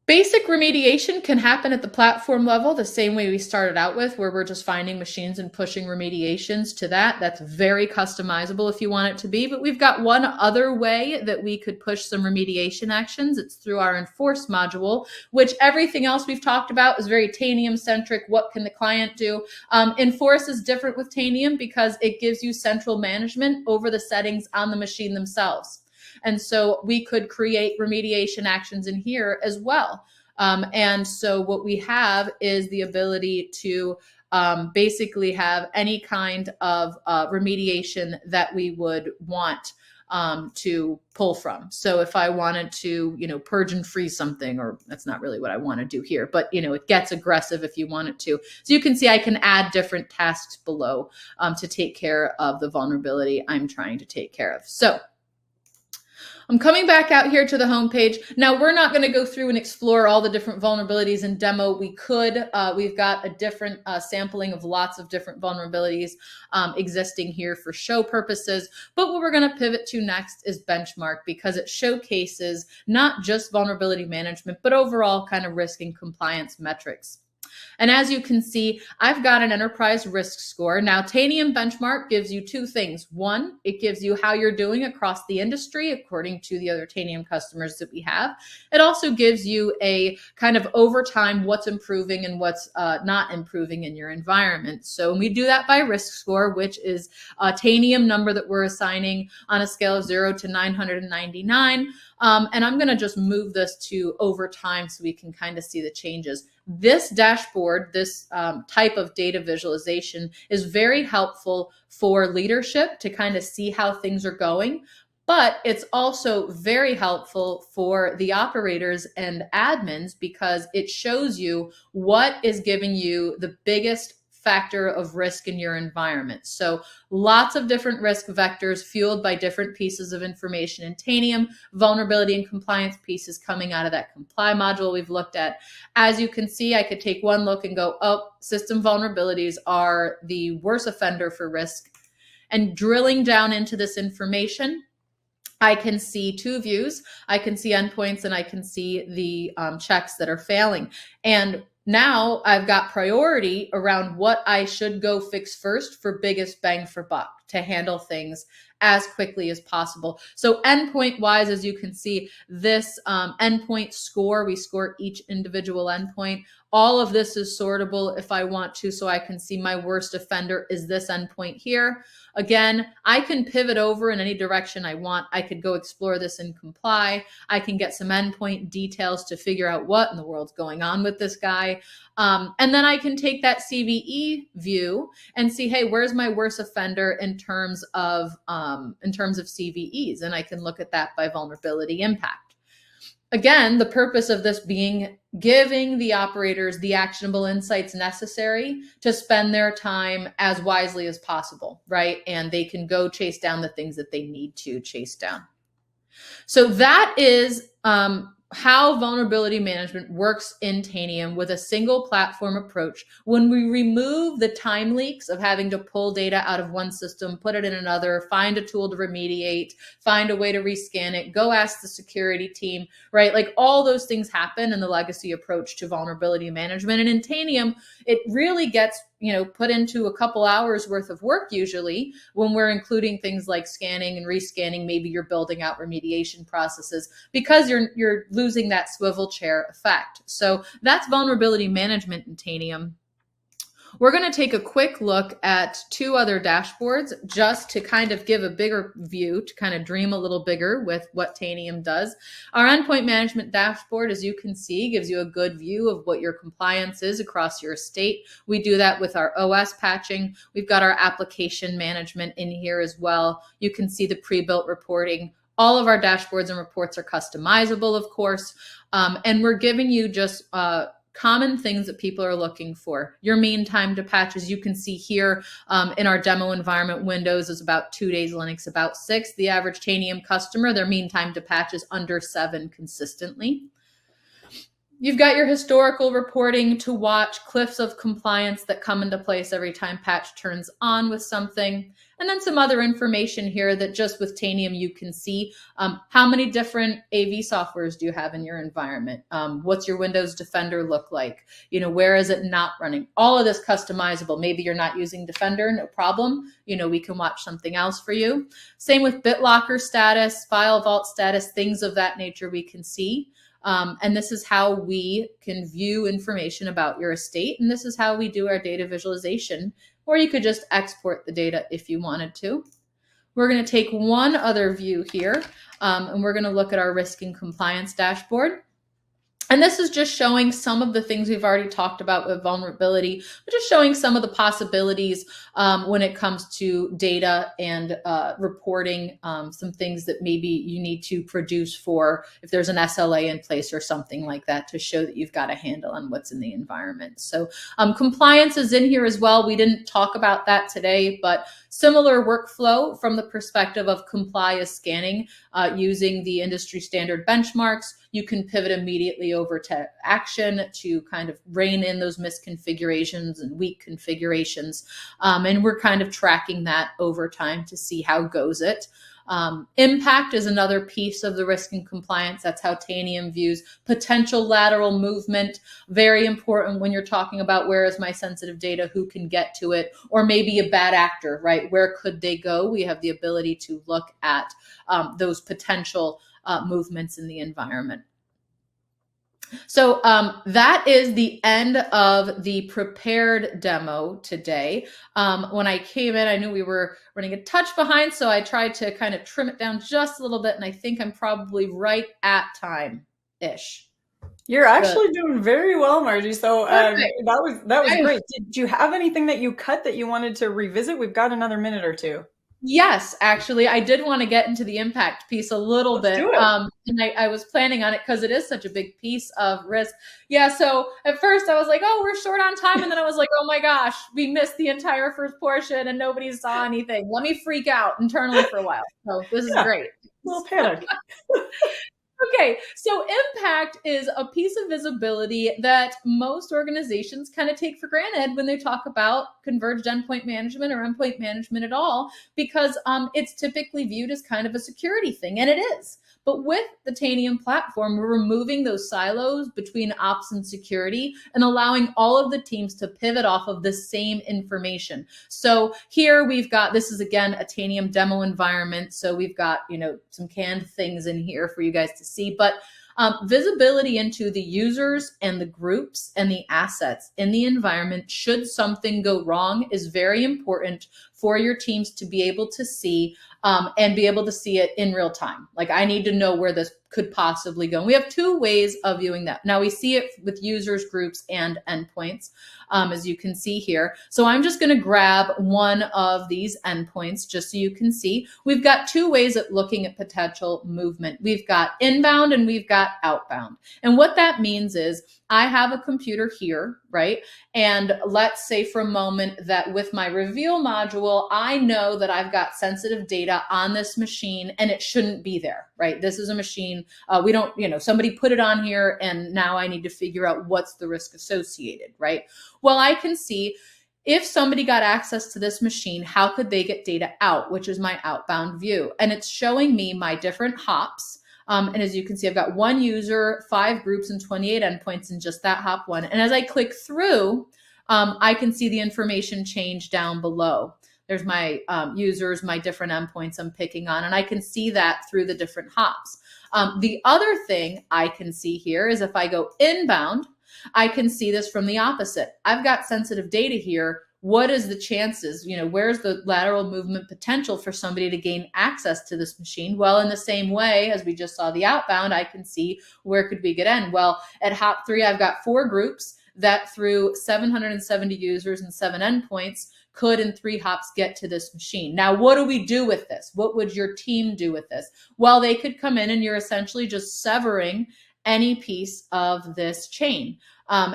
Basic remediation can happen at the platform level the same way we started out with, where we're just finding machines and pushing remediations to that. That's very customizable if you want it to be. But we've got one other way that we could push some remediation actions. It's through our Enforce module, which everything else we've talked about is very Tanium-centric. What can the client do? Enforce is different with Tanium because it gives you central management over the settings on the machine themselves. And so we could create remediation actions in here as well. And so what we have is the ability to basically have any kind of remediation that we would want to pull from. So if I wanted to, purge and freeze something, or that's not really what I want to do here, but, it gets aggressive if you want it to. So you can see I can add different tasks below to take care of the vulnerability I'm trying to take care of. So I'm coming back out here to the homepage. Now, we're not going to go through and explore all the different vulnerabilities and demo. We could. We've got a different sampling of lots of different vulnerabilities existing here for show purposes. But what we're going to pivot to next is benchmark, because it showcases not just vulnerability management, but overall kind of risk and compliance metrics. And as you can see, I've got an enterprise risk score. Now, Tanium Benchmark gives you two things. One, it gives you how you're doing across the industry according to the other Tanium customers that we have. It also gives you a kind of over time what's improving and what's not improving in your environment. So we do that by risk score, which is a Tanium number that we're assigning on a scale of 0 to 999. And I'm going to just move this to over time so we can kind of see the changes. This dashboard, this type of data visualization is very helpful for leadership to kind of see how things are going, but it's also very helpful for the operators and admins because it shows you what is giving you the biggest factor of risk in your environment. So lots of different risk vectors fueled by different pieces of information in Tanium, vulnerability and compliance pieces coming out of that comply module we've looked at. As you can see, I could take one look and go, oh, system vulnerabilities are the worst offender for risk. And drilling down into this information, I can see two views. I can see endpoints and I can see the checks that are failing. And now I've got priority around what I should go fix first for biggest bang for buck to handle things as quickly as possible. So endpoint wise, as you can see, this endpoint score, we score each individual endpoint. All of this is sortable if I want to, so I can see my worst offender is this endpoint here. Again, I can pivot over in any direction I want. I could go explore this and comply. I can get some endpoint details to figure out what in the world's going on with this guy. And then I can take that CVE view and see, hey, where's my worst offender in terms of CVEs? And I can look at that by vulnerability impact. Again, the purpose of this being giving the operators the actionable insights necessary to spend their time as wisely as possible, right? And they can go chase down the things that they need to chase down. So that is how vulnerability management works in Tanium with a single platform approach. When we remove the time leaks of having to pull data out of one system, put it in another, find a tool to remediate, find a way to rescan it, go ask the security team, right? Like all those things happen in the legacy approach to vulnerability management. And in Tanium, it really gets put into a couple hours worth of work usually when we're including things like scanning and rescanning. Maybe you're building out remediation processes because you're losing that swivel chair effect. So that's vulnerability management in Tanium. We're going to take a quick look at two other dashboards just to kind of give a bigger view, to kind of dream a little bigger with what Tanium does. Our endpoint management dashboard, as you can see, gives you a good view of what your compliance is across your estate. We do that with our OS patching. We've got our application management in here as well. You can see the pre-built reporting. All of our dashboards and reports are customizable, of course, and we're giving you just common things that people are looking for. Your mean time to patch, as you can see here in our demo environment, Windows is about 2 days, Linux about 6. The average Tanium customer, their mean time to patch is under 7 consistently. You've got your historical reporting to watch, cliffs of compliance that come into place every time patch turns on with something. And then some other information here that just with Tanium you can see. How many different AV softwares do you have in your environment? What's your Windows Defender look like? Where is it not running? All of this customizable. Maybe you're not using Defender, no problem. We can watch something else for you. Same with BitLocker status, File Vault status, things of that nature we can see. And this is how we can view information about your estate. And this is how we do our data visualization, or you could just export the data if you wanted to. We're going to take one other view here, and we're going to look at our risk and compliance dashboard. And this is just showing some of the things we've already talked about with vulnerability, but just showing some of the possibilities when it comes to data and reporting, some things that maybe you need to produce for if there's an SLA in place or something like that to show that you've got a handle on what's in the environment. So compliance is in here as well. We didn't talk about that today, but similar workflow from the perspective of comply scanning using the industry standard benchmarks. You can pivot immediately over to action to kind of rein in those misconfigurations and weak configurations. And we're kind of tracking that over time to see how goes it. Impact is another piece of the risk and compliance. That's how Tanium views potential lateral movement. Very important when you're talking about where is my sensitive data, who can get to it, or maybe a bad actor, right? Where could they go? We have the ability to look at those potential movements in the environment. So that is the end of the prepared demo today. When I came in, I knew we were running a touch behind, so I tried to kind of trim it down just a little bit, and I think I'm probably right at time-ish. You're actually doing very well, Margie. So that was great. Did you have anything that you cut that you wanted to revisit? We've got another minute or two. Yes, actually, I did want to get into the impact piece a little bit. And I was planning on it because it is such a big piece of risk. Yeah, so at first I was like, oh, we're short on time. And then I was like, oh my gosh, we missed the entire first portion and nobody saw anything. Let me freak out internally for a while. So this is great. A little panic. Okay, so impact is a piece of visibility that most organizations kind of take for granted when they talk about converged endpoint management or endpoint management at all, because it's typically viewed as kind of a security thing, and it is. But with the Tanium platform, we're removing those silos between ops and security and allowing all of the teams to pivot off of the same information. So here we've got, this is again a Tanium demo environment. So we've got, some canned things in here for you guys to see, but visibility into the users and the groups and the assets in the environment should something go wrong is very important for your teams to be able to see and be able to see it in real time. Like, I need to know where this could possibly go. And we have two ways of viewing that. Now we see it with users, groups, and endpoints, as you can see here. So I'm just going to grab one of these endpoints just so you can see. We've got two ways of looking at potential movement. We've got inbound and we've got outbound. And what that means is I have a computer here, right? And let's say for a moment that with my reveal module, I know that I've got sensitive data on this machine and it shouldn't be there, right? This is a machine. We don't, somebody put it on here and now I need to figure out what's the risk associated, right? Well, I can see if somebody got access to this machine, how could they get data out, which is my outbound view. And it's showing me my different hops. And as you can see, I've got one user, 5 groups, and 28 endpoints in just that hop one. And as I click through, I can see the information change down below. There's my users, my different endpoints I'm picking on, and I can see that through the different hops. The other thing I can see here is if I go inbound, I can see this from the opposite. I've got sensitive data here. What is the chances, where's the lateral movement potential for somebody to gain access to this machine? Well, in the same way as we just saw the outbound, I can see where could we get in? Well, at hop 3, I've got 4 groups that through 770 users and 7 endpoints could in 3 hops get to this machine. Now, what do we do with this? What would your team do with this? Well, they could come in and you're essentially just severing any piece of this chain.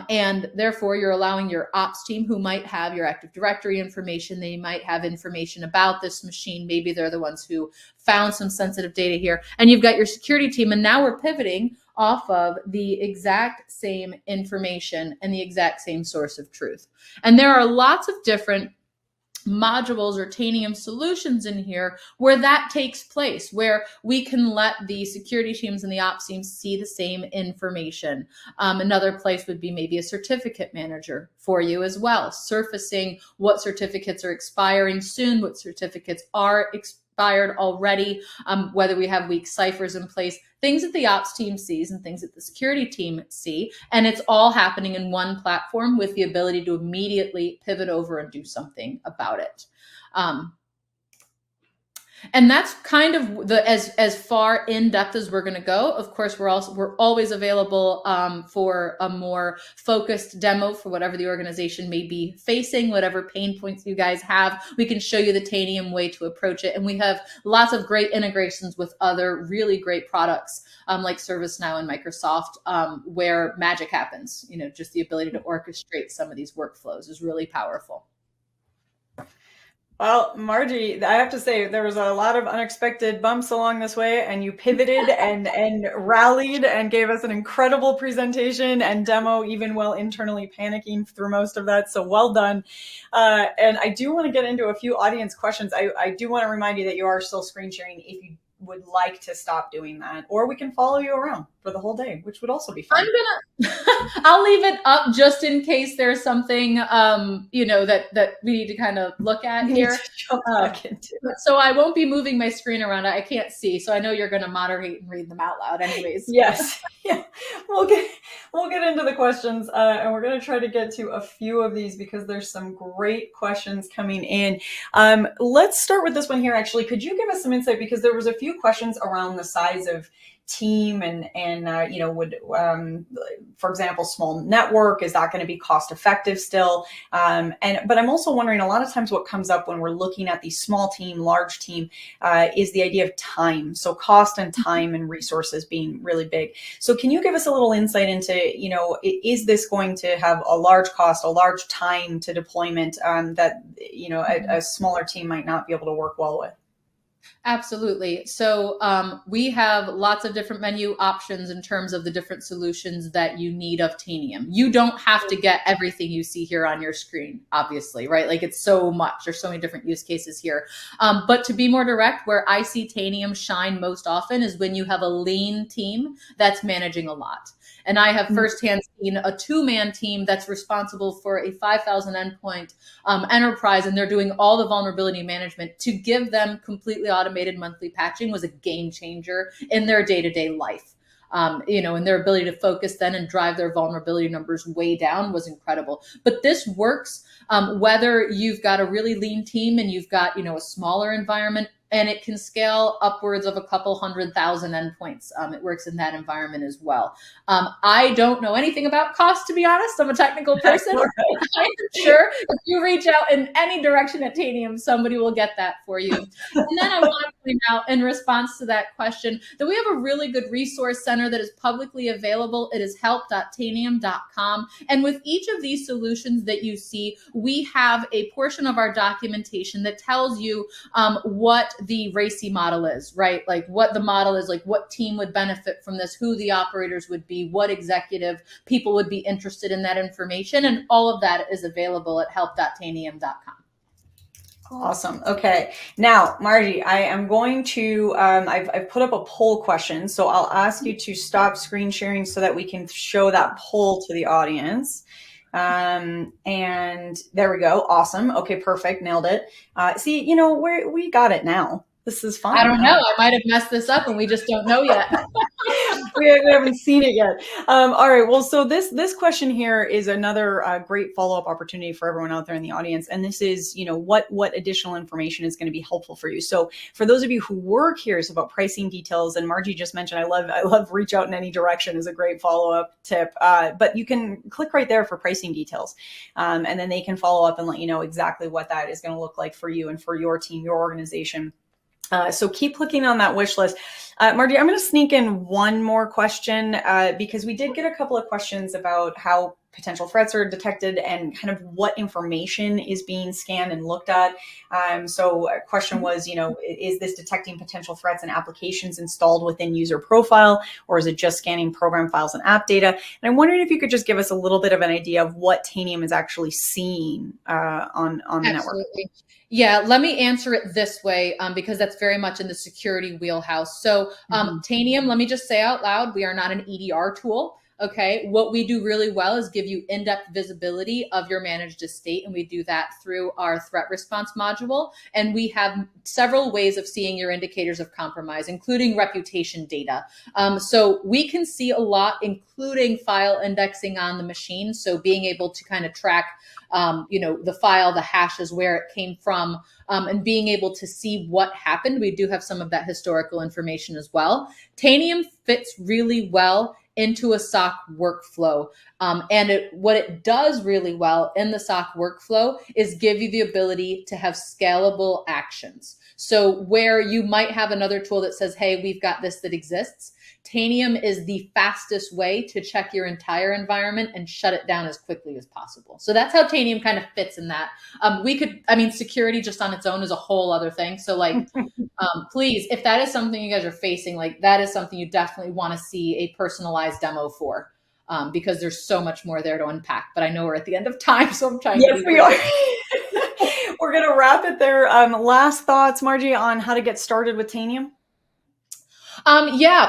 And therefore, you're allowing your ops team, who might have your Active Directory information, they might have information about this machine. Maybe they're the ones who found some sensitive data here. And you've got your security team. And now we're pivoting off of the exact same information and the exact same source of truth. And there are lots of different modules or Tanium solutions in here where that takes place, where we can let the security teams and the ops teams see the same information. Another place would be maybe a certificate manager for you as well, surfacing what certificates are expiring soon, what certificates are expired already, whether we have weak ciphers in place, things that the ops team sees and things that the security team see. And it's all happening in one platform with the ability to immediately pivot over and do something about it. And that's kind of as far in depth as we're going to go. Of course, we're always available for a more focused demo for whatever the organization may be facing, whatever pain points you guys have. We can show you the Tanium way to approach it, and we have lots of great integrations with other really great products like ServiceNow and Microsoft, where magic happens. Just the ability to orchestrate some of these workflows is really powerful. Well, Margie, I have to say there was a lot of unexpected bumps along this way, and you pivoted and rallied and gave us an incredible presentation and demo, even while internally panicking through most of that. So well done. And I do want to get into a few audience questions. I do want to remind you that you are still screen sharing if you would like to stop doing that, or we can follow you around for the whole day, which would also be fun. I'll leave it up just in case there's something, that we need to kind of look at here. So I won't be moving my screen around. I can't see. So I know you're going to moderate and read them out loud anyways. Yes. Yeah. We'll get into the questions, and we're going to try to get to a few of these because there's some great questions coming in. Let's start with this one here. Actually, could you give us some insight, because there was a few questions around the size of team and for example, small network, is that going to be cost effective still? But I'm also wondering, a lot of times what comes up when we're looking at the small team, large team, is the idea of time. So cost and time and resources being really big. So can you give us a little insight into, is this going to have a large cost, a large time to deployment that, a smaller team might not be able to work well with? Absolutely. So we have lots of different menu options in terms of the different solutions that you need of Tanium. You don't have to get everything you see here on your screen, obviously, right? Like, it's so much. There's so many different use cases here. But to be more direct, where I see Tanium shine most often is when you have a lean team that's managing a lot. And I have firsthand seen a 2-man team that's responsible for a 5,000 endpoint enterprise, and they're doing all the vulnerability management. To give them completely automated monthly patching was a game changer in their day-to-day life. And their ability to focus then and drive their vulnerability numbers way down was incredible. But this works whether you've got a really lean team and you've got, a smaller environment, and it can scale upwards of a couple 100,000 endpoints. It works in that environment as well. I don't know anything about cost, to be honest. I'm a technical person. I'm sure if you reach out in any direction at Tanium, somebody will get that for you. And then I want to point out, in response to that question, that we have a really good resource center that is publicly available. It is help.tanium.com. And with each of these solutions that you see, we have a portion of our documentation that tells you what the RACI model is, right? Like what the model is, like what team would benefit from this, who the operators would be, what executive people would be interested in that information. And all of that is available at help.tanium.com. Awesome. Okay. Now, Margie, I am going to, I've put up a poll question, so I'll ask you to stop screen sharing so that we can show that poll to the audience. And there we go. Awesome. Okay, perfect. Nailed it. See, we got it now. This is fun. I don't know. I might have messed this up and we just don't know yet. we haven't seen it yet. All right. Well, so this question here is another great follow-up opportunity for everyone out there in the audience. And this is, what additional information is going to be helpful for you. So for those of you who were curious about pricing details, and Margie just mentioned, I love reach out in any direction is a great follow-up tip. But you can click right there for pricing details. And then they can follow up and let you know exactly what that is going to look like for you and for your team, your organization. So keep clicking on that wish list. Margie, I'm going to sneak in one more question because we did get a couple of questions about how potential threats are detected and kind of what information is being scanned and looked at. So a question was, is this detecting potential threats and applications installed within user profile, or is it just scanning program files and app data? And I'm wondering if you could just give us a little bit of an idea of what Tanium is actually seeing on the network. Yeah, let me answer it this way because that's very much in the security wheelhouse. So Tanium, let me just say out loud, we are not an EDR tool. Okay, what we do really well is give you in-depth visibility of your managed estate, and we do that through our threat response module. And we have several ways of seeing your indicators of compromise, including reputation data. So we can see a lot, including file indexing on the machine. So being able to kind of track, the file, the hashes, where it came from, and being able to see what happened. We do have some of that historical information as well. Tanium fits really well into a SOC workflow. What it does really well in the SOC workflow is give you the ability to have scalable actions. So where you might have another tool that says, hey, we've got this that exists, Tanium is the fastest way to check your entire environment and shut it down as quickly as possible. So that's how Tanium kind of fits in that. Security just on its own is a whole other thing. So please, if that is something you guys are facing, that is something you definitely want to see a personalized demo for, because there's so much more there to unpack. But I know we're at the end of time, so I'm trying to be we are. We're going to wrap it there. Last thoughts, Margie, on how to get started with Tanium?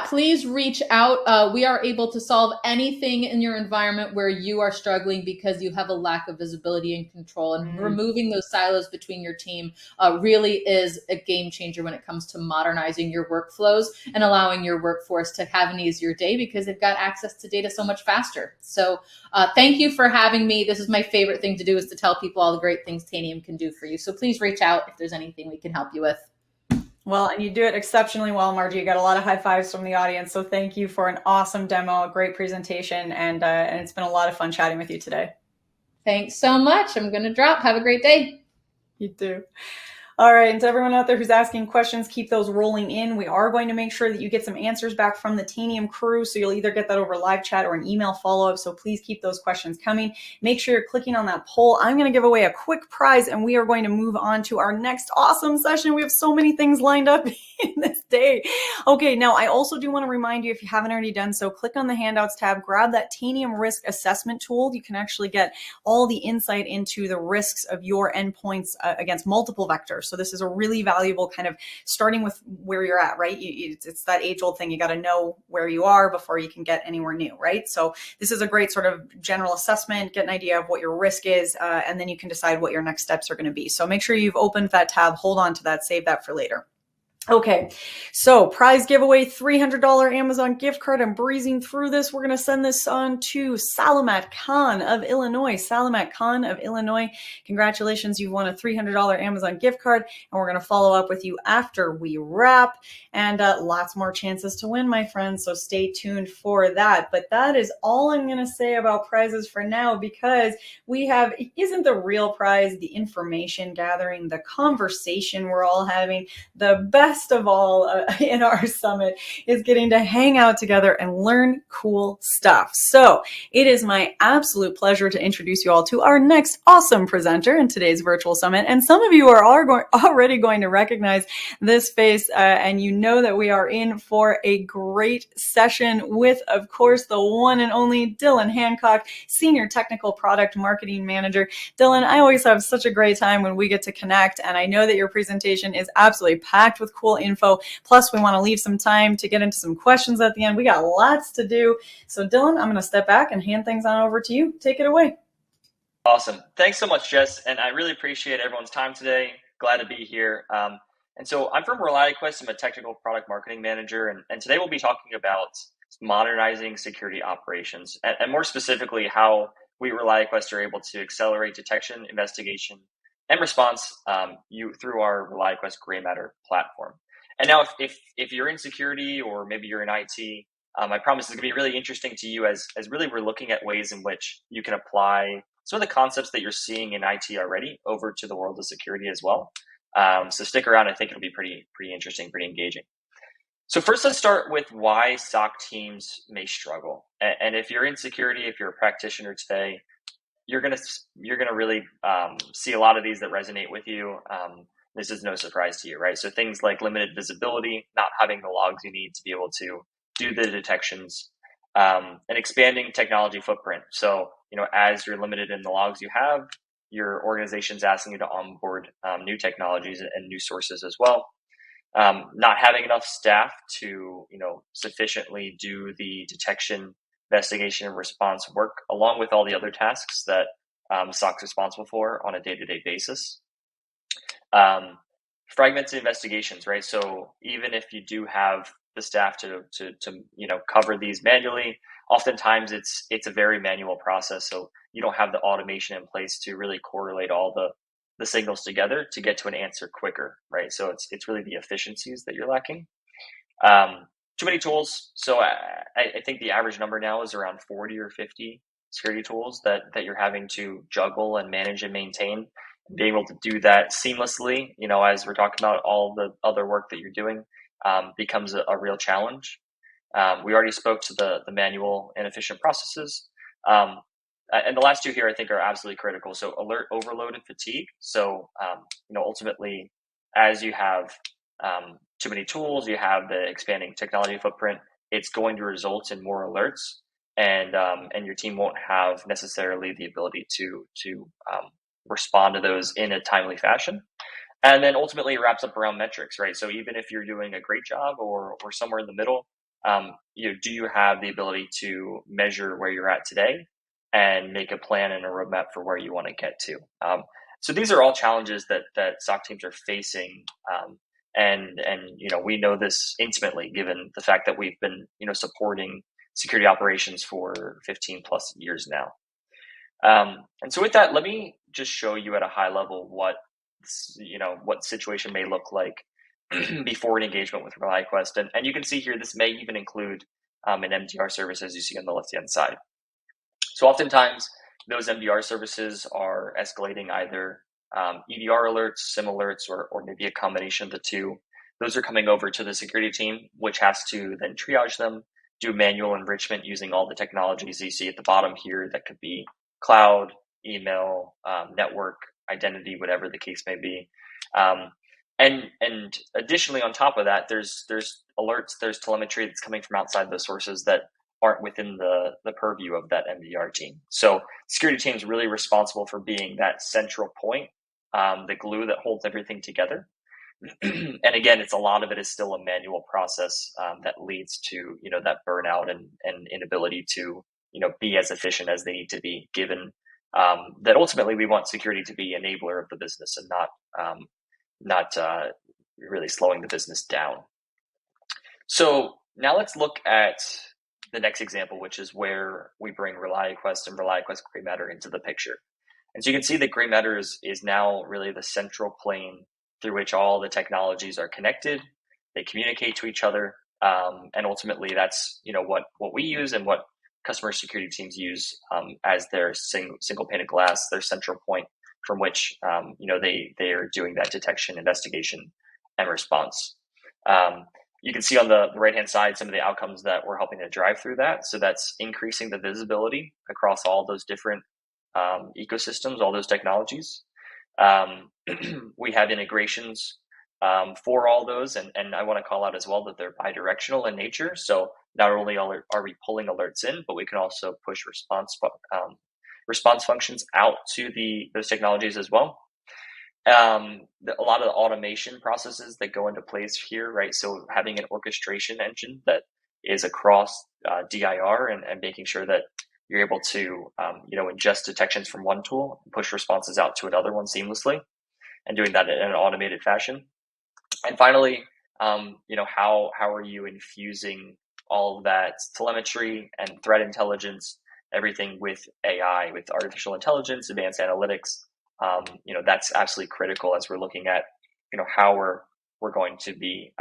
Please reach out. We are able to solve anything in your environment where you are struggling because you have a lack of visibility and control. And removing those silos between your team really is a game changer when it comes to modernizing your workflows and allowing your workforce to have an easier day because they've got access to data so much faster. So thank you for having me. This is my favorite thing to do, is to tell people all the great things Tanium can do for you. So please reach out if there's anything we can help you with. Well, and you do it exceptionally well, Margie. You got a lot of high fives from the audience. So thank you for an awesome demo, a great presentation, and it's been a lot of fun chatting with you today. Thanks so much. I'm going to drop. Have a great day. You too. All right, and to everyone out there who's asking questions, keep those rolling in. We are going to make sure that you get some answers back from the Tanium crew, so you'll either get that over live chat or an email follow-up, so please keep those questions coming. Make sure you're clicking on that poll. I'm going to give away a quick prize, and we are going to move on to our next awesome session. We have so many things lined up in this day. Okay, now I also do want to remind you, if you haven't already done so, click on the Handouts tab, grab that Tanium Risk Assessment tool. You can actually get all the insight into the risks of your endpoints against multiple vectors. So this is a really valuable kind of starting with where you're at, right? It's that age-old thing. You got to know where you are before you can get anywhere new, right? So this is a great sort of general assessment, get an idea of what your risk is, and then you can decide what your next steps are going to be. So make sure you've opened that tab, hold on to that, save that for later. Okay, so prize giveaway, $300 Amazon gift card. I'm breezing through this. We're going to send this on to Salamat Khan of Illinois. Salamat Khan of Illinois, congratulations. You won a $300 Amazon gift card, and we're going to follow up with you after we wrap. And lots more chances to win, my friends, so stay tuned for that. But that is all I'm going to say about prizes for now, because we have, isn't the real prize the information gathering, the conversation we're all having. The best of all in our summit is getting to hang out together and learn cool stuff. So it is my absolute pleasure to introduce you all to our next awesome presenter in today's virtual summit. And some of you are already going to recognize this face, and you know that we are in for a great session with, of course, the one and only Dylan Hancock, Senior Technical Product Marketing Manager. Dylan, I always have such a great time when we get to connect, and I know that your presentation is absolutely packed with cool info. Plus, we want to leave some time to get into some questions at the end. We got lots to do. So Dylan, I'm going to step back and hand things on over to you. Take it away. Awesome. Thanks so much, Jess. And I really appreciate everyone's time today. Glad to be here. And so I'm from ReliQuest. I'm a technical product marketing manager. And today we'll be talking about modernizing security operations, and more specifically, how we at ReliQuest are able to accelerate detection, investigation, and response through our ReliQuest Gray Matter platform. And now if you're in security, or maybe you're in IT, I promise it's going to be really interesting to you as really we're looking at ways in which you can apply some of the concepts that you're seeing in IT already over to the world of security as well. So stick around. I think it'll be pretty interesting, pretty engaging. So first, let's start with why SOC teams may struggle. And if you're in security, if you're a practitioner today, you're gonna really see a lot of these that resonate with you. This is no surprise to you, right? So things like limited visibility, not having the logs you need to be able to do the detections, and expanding technology footprint. So as you're limited in the logs you have, your organization's asking you to onboard new technologies and new sources as well. Not having enough staff to sufficiently do the detection investigation and response work, along with all the other tasks that SOC's responsible for on a day-to-day basis. Fragmented investigations, right? So even if you do have the staff to cover these manually, oftentimes it's a very manual process. So you don't have the automation in place to really correlate all the signals together to get to an answer quicker, right? So it's really the efficiencies that you're lacking. Too many tools. So I think the average number now is around 40 or 50 security tools that you're having to juggle and manage and maintain. Being able to do that seamlessly, as we're talking about all the other work that you're doing, becomes a real challenge. We already spoke to the manual and efficient processes. And the last two here I think are absolutely critical. So alert overload and fatigue. So, ultimately, as you have too many tools, you have the expanding technology footprint, it's going to result in more alerts, and your team won't have necessarily the ability to respond to those in a timely fashion. And then ultimately it wraps up around metrics, right? So even if you're doing a great job or somewhere in the middle, do you have the ability to measure where you're at today and make a plan and a roadmap for where you want to get to? So these are all challenges that SOC teams are facing. And we know this intimately, given the fact that we've been, supporting security operations for 15 plus years now. And so with that, let me just show you at a high level what situation may look like before an engagement with ReliaQuest. And you can see here, this may even include an MDR service, as you see on the left-hand side. So oftentimes those MDR services are escalating either EDR alerts, SIM alerts, or maybe a combination of the two. Those are coming over to the security team, which has to then triage them, do manual enrichment using all the technologies you see at the bottom here. That could be cloud, email, network, identity, whatever the case may be. And additionally, on top of that, there's alerts, there's telemetry that's coming from outside those sources that aren't within the purview of that MDR team. So security team is really responsible for being that central point, the glue that holds everything together. And again, a lot of it is still a manual process that leads to that burnout and inability to be as efficient as they need to be, given that ultimately we want security to be an enabler of the business and not really slowing the business down. So now let's look at the next example, which is where we bring ReliaQuest and ReliaQuest Gray Matter into the picture. And so you can see that Gray Matter is now really the central plane through which all the technologies are connected. They communicate to each other, and ultimately that's what we use and what customer security teams use as their single pane of glass, their central point from which they are doing that detection, investigation, and response. You can see on the right-hand side some of the outcomes that we're helping to drive through that. So that's increasing the visibility across all those different ecosystems, all those technologies. We have integrations for all those, and I want to call out as well that they're bidirectional in nature. So not only are we pulling alerts in, but we can also push response functions out to those technologies as well. A lot of the automation processes that go into place here, right? So having an orchestration engine that is across DIR and making sure that you're able to ingest detections from one tool, push responses out to another one seamlessly, and doing that in an automated fashion. And finally, how are you infusing all of that telemetry and threat intelligence, everything with AI, with artificial intelligence, advanced analytics? That's absolutely critical as we're looking at how we're going to be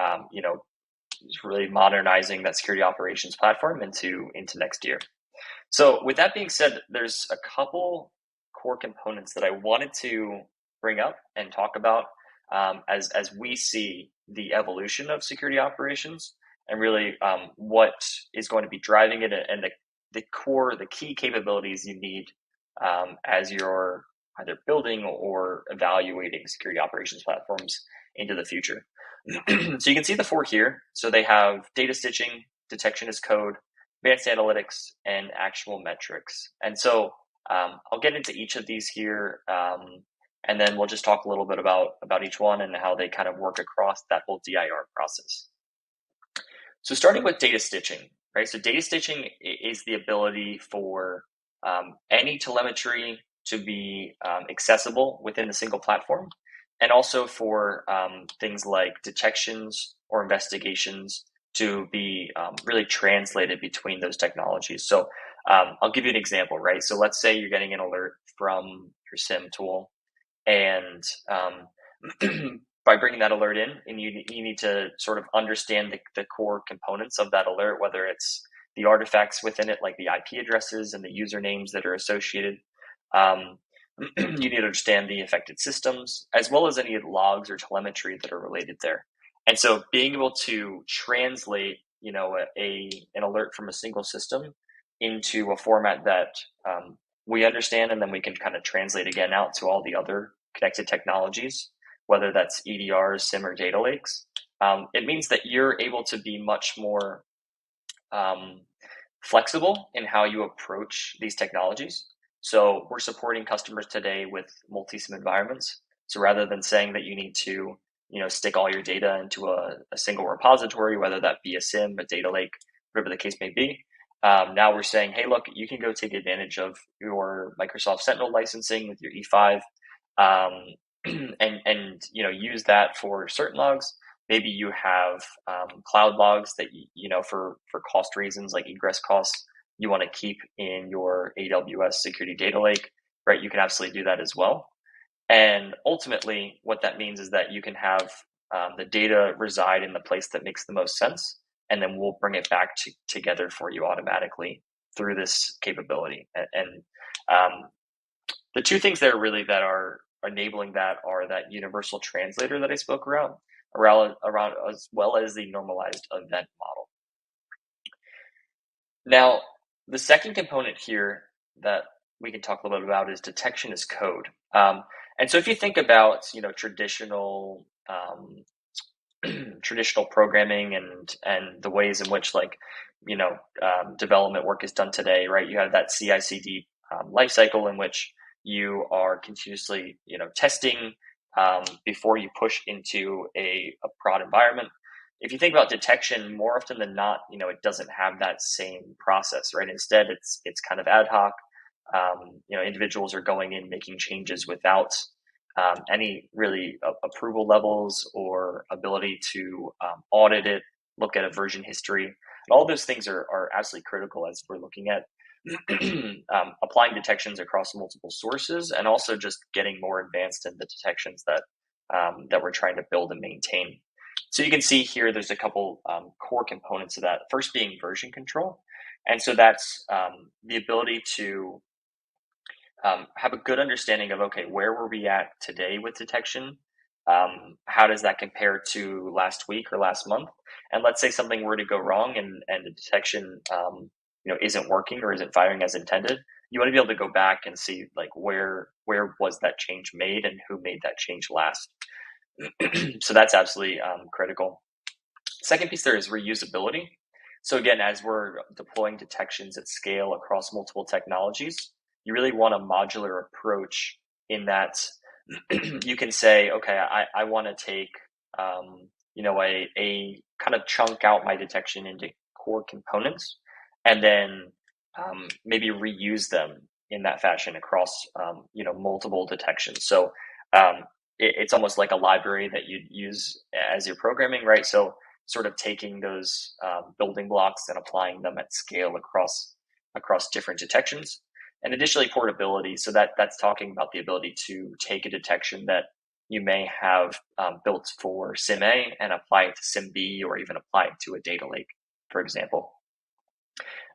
really modernizing that security operations platform into next year. So with that being said, there's a couple core components that I wanted to bring up and talk about as we see the evolution of security operations and really what is going to be driving it and the key capabilities you need as you're either building or evaluating security operations platforms into the future. So you can see the four here. So they have data stitching, detection as code, advanced analytics, and actual metrics. And so I'll get into each of these here, and then we'll just talk a little bit about each one and how they kind of work across that whole DIR process. So starting with data stitching, right? So data stitching is the ability for any telemetry to be accessible within a single platform, and also for things like detections or investigations to be really translated between those technologies. So I'll give you an example, right? So let's say you're getting an alert from your SIM tool, and by bringing that alert in, and you need to sort of understand the core components of that alert, whether it's the artifacts within it, like the IP addresses and the usernames that are associated. You need to understand the affected systems, as well as any logs or telemetry that are related there. And so being able to translate, an alert from a single system into a format that we understand, and then we can kind of translate again out to all the other connected technologies, whether that's EDRs, SIM, or data lakes. It means that you're able to be much more flexible in how you approach these technologies. So we're supporting customers today with multi-SIM environments. So rather than saying that you need to, stick all your data into a single repository, whether that be a SIM, a data lake, whatever the case may be, now we're saying, hey, look, you can go take advantage of your Microsoft Sentinel licensing with your E5, and use that for certain logs. Maybe you have cloud logs that for cost reasons like egress costs, you want to keep in your AWS security data lake, right? You can absolutely do that as well. And ultimately, what that means is that you can have the data reside in the place that makes the most sense, and then we'll bring it back together for you automatically through this capability. And the two things that are enabling that are that universal translator that I spoke around, as well as the normalized event model. Now, the second component here that we can talk a little bit about is detection as code. And so if you think about, traditional traditional programming and the ways in which development work is done today, right? You have that CI/CD lifecycle in which you are continuously, testing before you push into a prod environment. If you think about detection, more often than not, it doesn't have that same process, right? Instead, it's kind of ad hoc. Individuals are going in making changes without any really approval levels or ability to audit it, look at a version history. And all those things are absolutely critical as we're looking at applying detections across multiple sources, and also just getting more advanced in the detections that we're trying to build and maintain. So you can see here, there's a couple core components of that. First being version control. And so that's the ability to have a good understanding of, okay, where were we at today with detection? How does that compare to last week or last month? And let's say something were to go wrong and the detection isn't working or isn't firing as intended. You want to be able to go back and see where was that change made and who made that change last. So that's absolutely critical. Second piece there is reusability. So again, as we're deploying detections at scale across multiple technologies, you really want a modular approach in that you can say, okay, I want to take, a kind of chunk out my detection into core components, and then maybe reuse them in that fashion across, multiple detections. So it's almost like a library that you'd use as you're programming, right? So sort of taking those building blocks and applying them at scale across different detections. And additionally, portability. So that's talking about the ability to take a detection that you may have built for SIM A and apply it to SIM B, or even apply it to a data lake, for example.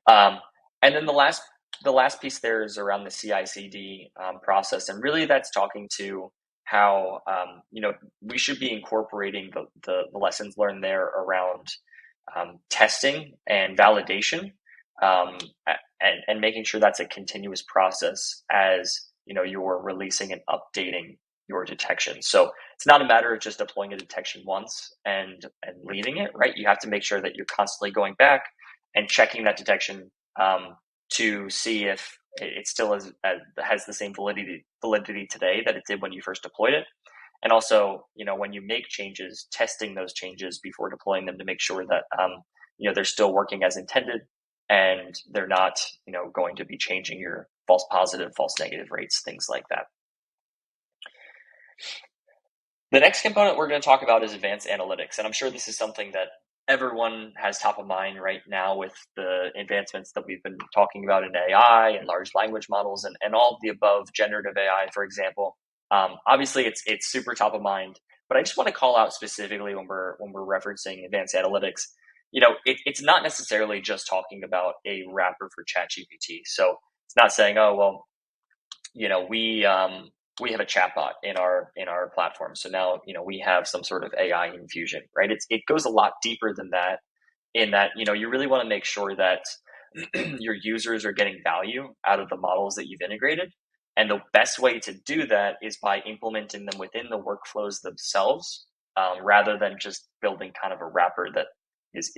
And then the last piece there is around the CI/CD process, and really that's talking to how we should be incorporating the lessons learned there around testing and validation. And making sure that's a continuous process as you're releasing and updating your detection. So it's not a matter of just deploying a detection once and leaving it, right? You have to make sure that you're constantly going back and checking that detection to see if it still has the same validity today that it did when you first deployed it. And also, when you make changes, testing those changes before deploying them to make sure that they're still working as intended, and they're not, going to be changing your false positive, false negative rates, things like that. The next component we're going to talk about is advanced analytics. And I'm sure this is something that everyone has top of mind right now with the advancements that we've been talking about in AI and large language models and all of the above, generative AI, for example. Obviously, it's super top of mind, but I just want to call out specifically when we're referencing advanced analytics, it's not necessarily just talking about a wrapper for ChatGPT. So it's not saying, oh, well, we have a chatbot in our platform. So now, we have some sort of AI infusion, right? It goes a lot deeper than that, in that, you really want to make sure that your users are getting value out of the models that you've integrated. And the best way to do that is by implementing them within the workflows themselves, rather than just building kind of a wrapper that is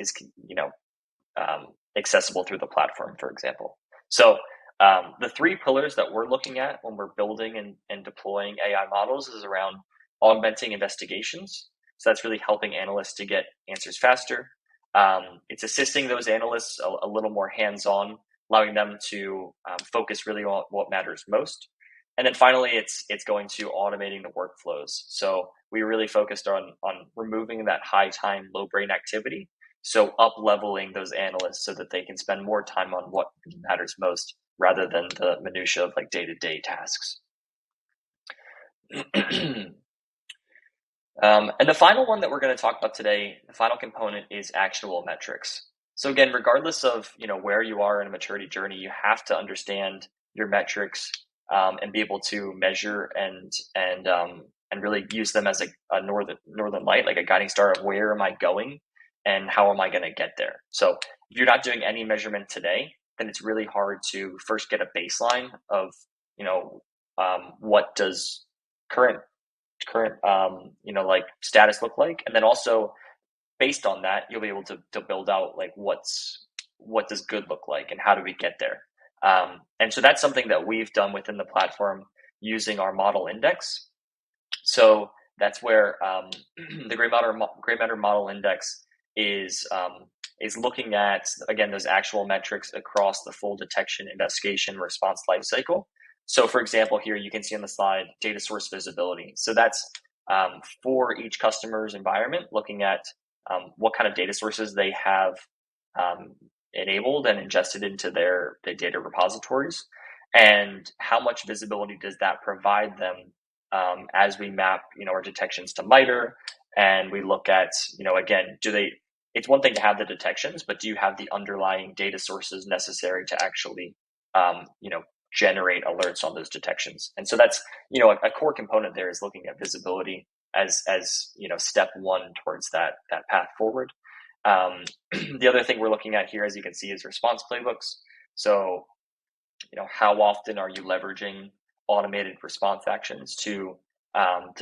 accessible through the platform, for example. So the three pillars that we're looking at when we're building and deploying AI models is around augmenting investigations. So that's really helping analysts to get answers faster. It's assisting those analysts a little more hands-on, allowing them to focus really on what matters most. And then finally, it's going to automating the workflows. So we really focused on removing that high time, low brain activity. So up leveling those analysts so that they can spend more time on what matters most, rather than the minutia of like day-to-day tasks. And the final one that we're going to talk about today, the final component, is actionable metrics. So again, regardless of where you are in a maturity journey, you have to understand your metrics and be able to measure and really use them as a northern light, like a guiding star of where am I going and how am I going to get there. So if you're not doing any measurement today, then it's really hard to first get a baseline of what does current like status look like, and then also based on that you'll be able to build out like what does good look like and how do we get there. And so that's something that we've done within the platform using our model index. So that's where the Gray Matter Model Index is looking at, again, those actual metrics across the full detection, investigation, response lifecycle. So for example, here you can see on the slide, data source visibility. So that's for each customer's environment, looking at what kind of data sources they have enabled and ingested into their data repositories, and how much visibility does that provide them as we map our detections to MITRE, and we look at again, it's one thing to have the detections, but do you have the underlying data sources necessary to actually generate alerts on those detections? And so that's a core component there is looking at visibility as step one towards that path forward. The other thing we're looking at here, as you can see, is response playbooks. So how often are you leveraging automated response actions to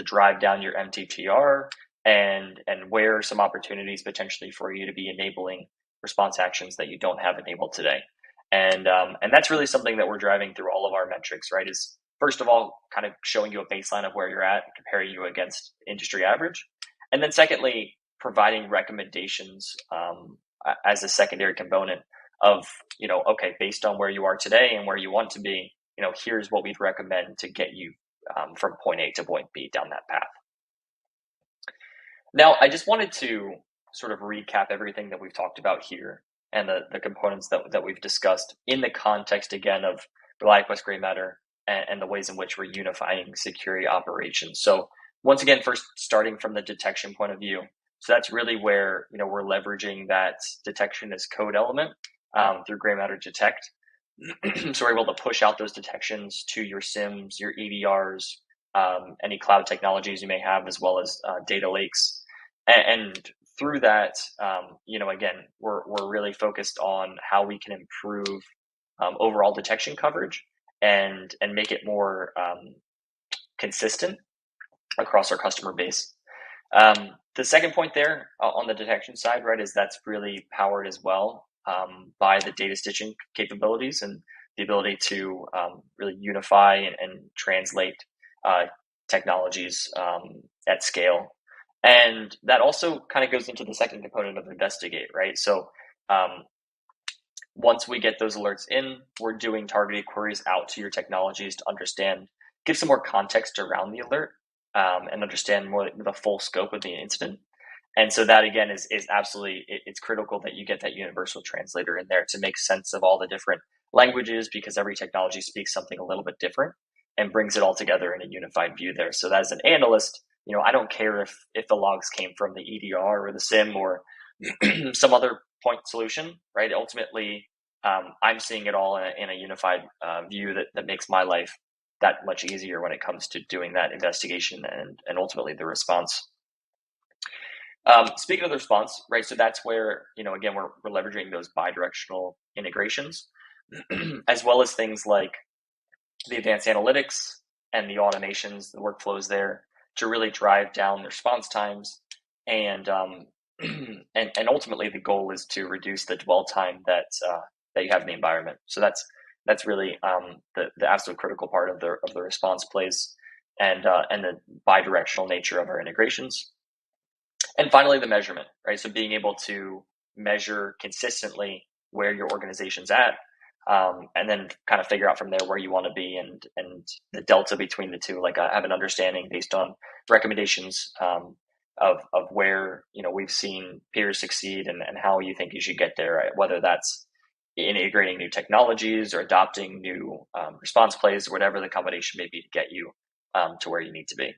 drive down your MTTR, and where are some opportunities potentially for you to be enabling response actions that you don't have enabled today. And that's really something that we're driving through all of our metrics, right? Is first of all, kind of showing you a baseline of where you're at, comparing you against industry average. And then secondly, providing recommendations as a secondary component of, okay, based on where you are today and where you want to be, here's what we'd recommend to get you from point A to point B down that path. Now, I just wanted to sort of recap everything that we've talked about here and the components that we've discussed in the context, again, of ReliaQuest Gray Matter and the ways in which we're unifying security operations. So once again, first starting from the detection point of view. So that's really where we're leveraging that detection as code element through Gray Matter Detect. So we're able to push out those detections to your SIMs, your EDRs, any cloud technologies you may have, as well as data lakes. And through that, again, we're really focused on how we can improve overall detection coverage and make it more consistent across our customer base. The second point there on the detection side, right, is that's really powered as well by the data stitching capabilities and the ability to really unify and translate technologies at scale. And that also kind of goes into the second component of investigate, right? So Once we get those alerts in, we're doing targeted queries out to your technologies to understand, give some more context around the alert, and understand more the full scope of the incident. And so that again is absolutely, it's critical that you get that universal translator in there to make sense of all the different languages, because every technology speaks something a little bit different and brings it all together in a unified view there. So as an analyst, I don't care if the logs came from the EDR or the SIM or some other point solution, right? Ultimately, I'm seeing it all in a unified view that makes my life that much easier when it comes to doing that investigation and ultimately the response. Speaking of the response, right? So that's where, again, we're leveraging those bi-directional integrations, as well as things like the advanced analytics and the automations, the workflows there to really drive down the response times. And and ultimately the goal is to reduce the dwell time that you have in the environment. So that's really the absolute critical part of the response plays, and the bi-directional nature of our integrations. And finally, the measurement, right? So being able to measure consistently where your organization's at, and then kind of figure out from there where you want to be and the delta between the two. Like I have an understanding based on recommendations of where we've seen peers succeed and how you think you should get there, right? Whether that's integrating new technologies or adopting new response plays, or whatever the combination may be to get you to where you need to be.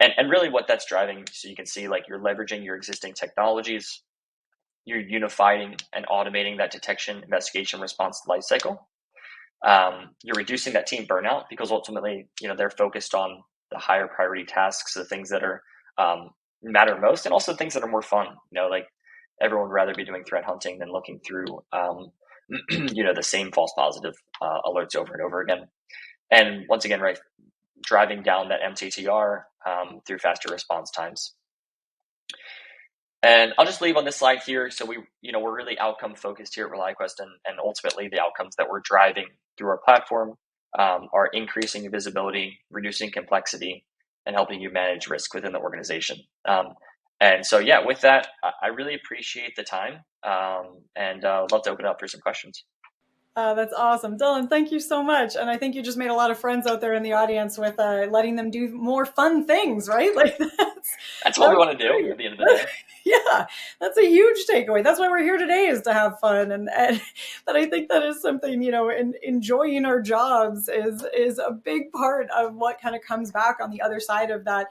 And really what that's driving, so you can see like you're leveraging your existing technologies, you're unifying and automating that detection, investigation, response lifecycle. You're reducing that team burnout because ultimately, they're focused on the higher priority tasks, the things that are matter most, and also things that are more fun. Like everyone would rather be doing threat hunting than looking through, the same false positive alerts over and over again. And once again, right, driving down that MTTR through faster response times. And I'll just leave on this slide here. So we're really outcome focused here at ReliQuest, and ultimately the outcomes that we're driving through our platform are increasing visibility, reducing complexity, and helping you manage risk within the organization. And so, yeah, with that, I really appreciate the time, and I'd love to open up for some questions. That's awesome. Dylan, thank you so much. And I think you just made a lot of friends out there in the audience with letting them do more fun things, right? Like that's what we want to do at the end of the day. Yeah, that's a huge takeaway. That's why we're here today, is to have fun. And but I think that is something, enjoying our jobs is a big part of what kind of comes back on the other side of that,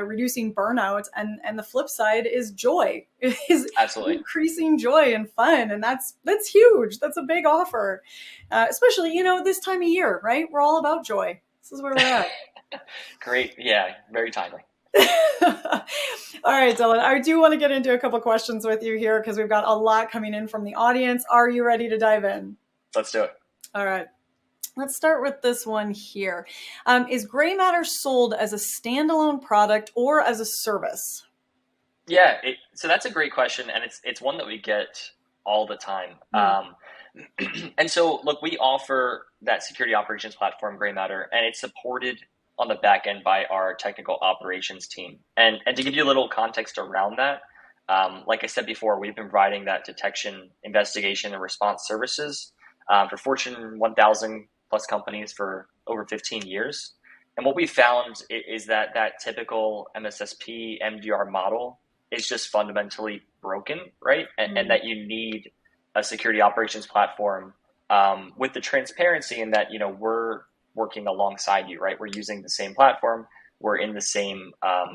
reducing burnout. And the flip side is joy, is absolutely increasing joy and fun. And that's huge. That's a big offer, especially, this time of year, right? We're all about joy. This is where we're at. Great. Yeah, very timely. All right, Dylan, I do want to get into a couple questions with you here because we've got a lot coming in from the audience. Are you ready to dive in? Let's do it. All right. Let's start with this one here. Is Gray Matter sold as a standalone product or as a service? Yeah, so that's a great question, and it's one that we get all the time. And so, look, we offer that security operations platform, Gray Matter, and it's supported on the back end by our technical operations team. And to give you a little context around that, like I said before, we've been providing that detection, investigation, and response services for Fortune 1000 plus companies for over 15 years. And what we found is that typical MSSP MDR model is just fundamentally broken, right? And that you need a security operations platform with the transparency in that, we're working alongside you, right? We're using the same platform. We're in the same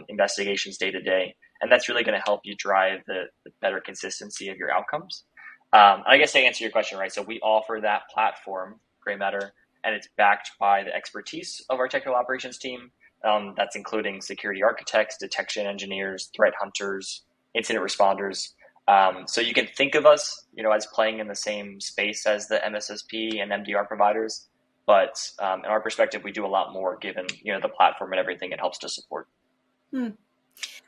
investigations day to day. And that's really going to help you drive the better consistency of your outcomes. I guess to answer your question, right? So we offer that platform, Gray Matter, and it's backed by the expertise of our technical operations team. That's including security architects, detection engineers, threat hunters, incident responders. So you can think of us, as playing in the same space as the MSSP and MDR providers. But in our perspective, we do a lot more given, the platform and everything it helps to support.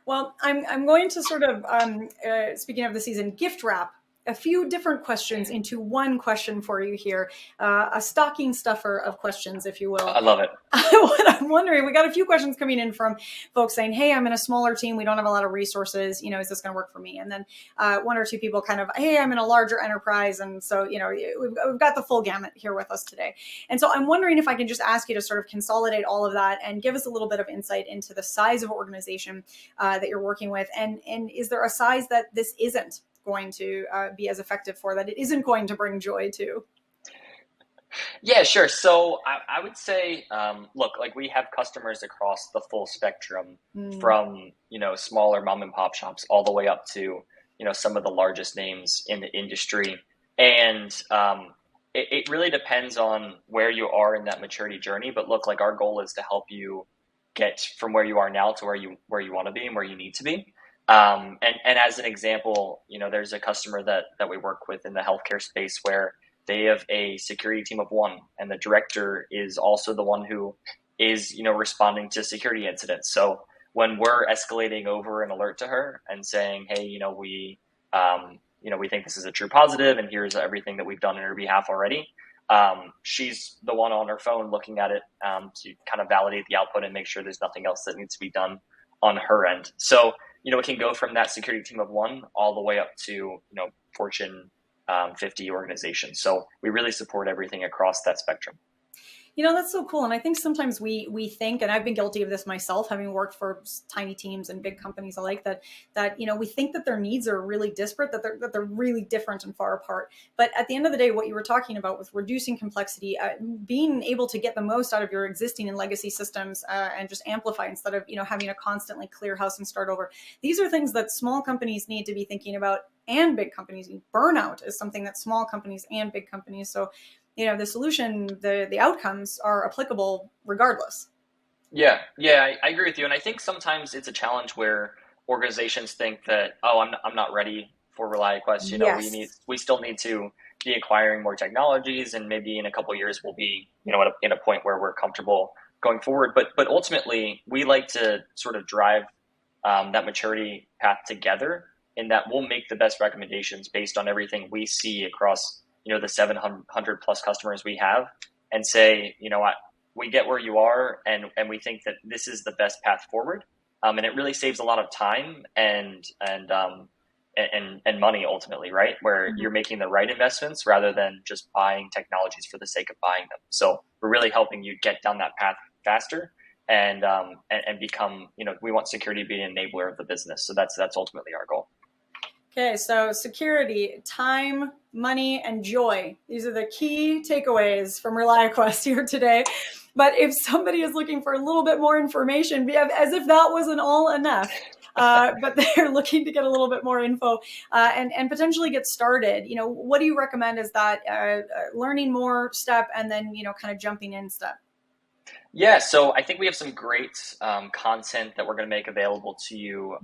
Well, I'm going to sort of, speaking of the season, gift wrap a few different questions into one question for you here, a stocking stuffer of questions, if you will. I love it. What I'm wondering, we got a few questions coming in from folks saying, hey, I'm in a smaller team. We don't have a lot of resources. Is this going to work for me? And then one or two people kind of, hey, I'm in a larger enterprise. And so, we've got the full gamut here with us today. And so I'm wondering if I can just ask you to sort of consolidate all of that and give us a little bit of insight into the size of organization that you're working with. And is there a size that this isn't going to be as effective for, that it isn't going to bring joy to? Yeah, sure. So I would say, look, like we have customers across the full spectrum from, smaller mom and pop shops all the way up to, some of the largest names in the industry. And it really depends on where you are in that maturity journey. But look, like our goal is to help you get from where you are now to where you want to be and where you need to be. And as an example, there's a customer that we work with in the healthcare space where they have a security team of one, and the director is also the one who is, responding to security incidents. So when we're escalating over an alert to her and saying, hey, we think this is a true positive, and here's everything that we've done on her behalf already, she's the one on her phone looking at it to kind of validate the output and make sure there's nothing else that needs to be done on her end. So, it can go from that security team of one all the way up to, Fortune 50 organizations. So we really support everything across that spectrum. That's so cool. And I think sometimes we think, and I've been guilty of this myself, having worked for tiny teams and big companies alike, that we think that their needs are really disparate, that they're really different and far apart. But at the end of the day, what you were talking about with reducing complexity, being able to get the most out of your existing and legacy systems and just amplify instead of, having to constantly clear house and start over. These are things that small companies need to be thinking about, and big companies. Burnout is something that small companies and big companies. So the solution, the outcomes are applicable regardless. Yeah, I agree with you. And I think sometimes it's a challenge where organizations think that, I'm not ready for ReliaQuest. Yes. We still need to be acquiring more technologies, and maybe in a couple of years we'll be, in a point where we're comfortable going forward. But ultimately, we like to sort of drive that maturity path together, in that we'll make the best recommendations based on everything we see across the 700 plus customers we have, and say, we get where you are, and we think that this is the best path forward. And it really saves a lot of time and money ultimately, right? Where you're making the right investments rather than just buying technologies for the sake of buying them. So we're really helping you get down that path faster and become, we want security to be an enabler of the business. So that's ultimately our goal. Okay, so security, time, money, and joy. These are the key takeaways from ReliaQuest here today. But if somebody is looking for a little bit more information, as if that wasn't all enough, but they're looking to get a little bit more info and potentially get started, what do you recommend is that learning more step, and then, kind of jumping in step? Yeah, so I think we have some great content that we're going to make available to you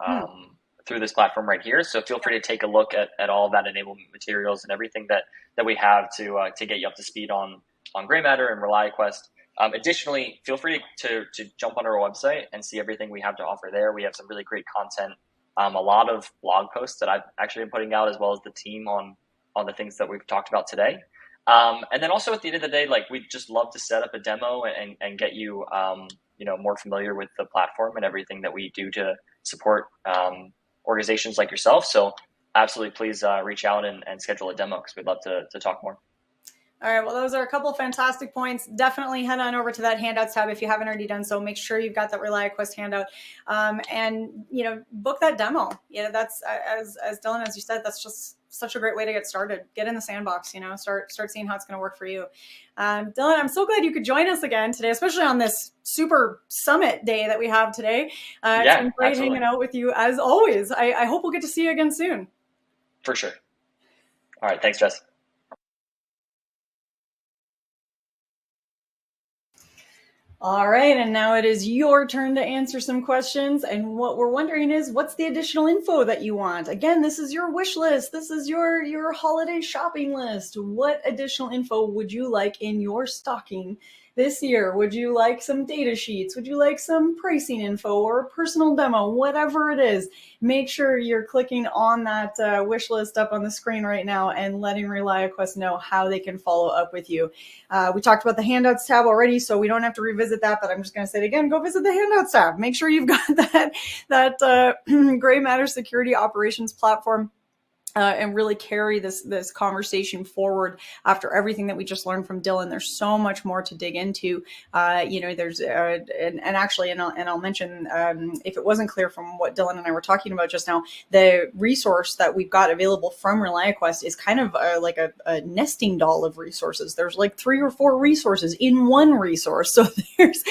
through this platform right here. So feel free to take a look at all of that enablement materials and everything that we have to get you up to speed on Gray Matter and ReliaQuest. Additionally, feel free to jump on our website and see everything we have to offer there. We have some really great content, a lot of blog posts that I've actually been putting out, as well as the team on the things that we've talked about today. And then also at the end of the day, like, we'd just love to set up a demo and get you, more familiar with the platform and everything that we do to support organizations like yourself. So absolutely, please reach out and schedule a demo, because we'd love to talk more. All right, well, those are a couple of fantastic points. Definitely head on over to that handouts tab if you haven't already done so. Make sure you've got that ReliaQuest handout, and book that demo. That's as Dylan, as you said, that's just such a great way to get started. Get in the sandbox. Start seeing how it's going to work for you. Dylan, I'm so glad you could join us again today, especially on this super summit day that we have today. It's been great hanging out with you as always. I hope we'll get to see you again soon. For sure. All right, thanks, Jess. All right, and now it is your turn to answer some questions. And what we're wondering is, what's the additional info that you want? Again, this is your wish list. This is your holiday shopping list. What additional info would you like in your stocking this year, would you like some data sheets? Would you like some pricing info or a personal demo? Whatever it is, make sure you're clicking on that wish list up on the screen right now and letting ReliaQuest know how they can follow up with you. We talked about the handouts tab already, so we don't have to revisit that, but I'm just going to say it again. Go visit the handouts tab. Make sure you've got that Gray Matter security operations platform. And really carry this conversation forward after everything that we just learned from Dylan. There's so much more to dig into. There's I'll mention if it wasn't clear from what Dylan and I were talking about just now, the resource that we've got available from ReliaQuest is kind of like a nesting doll of resources. There's like 3 or 4 resources in one resource. So there's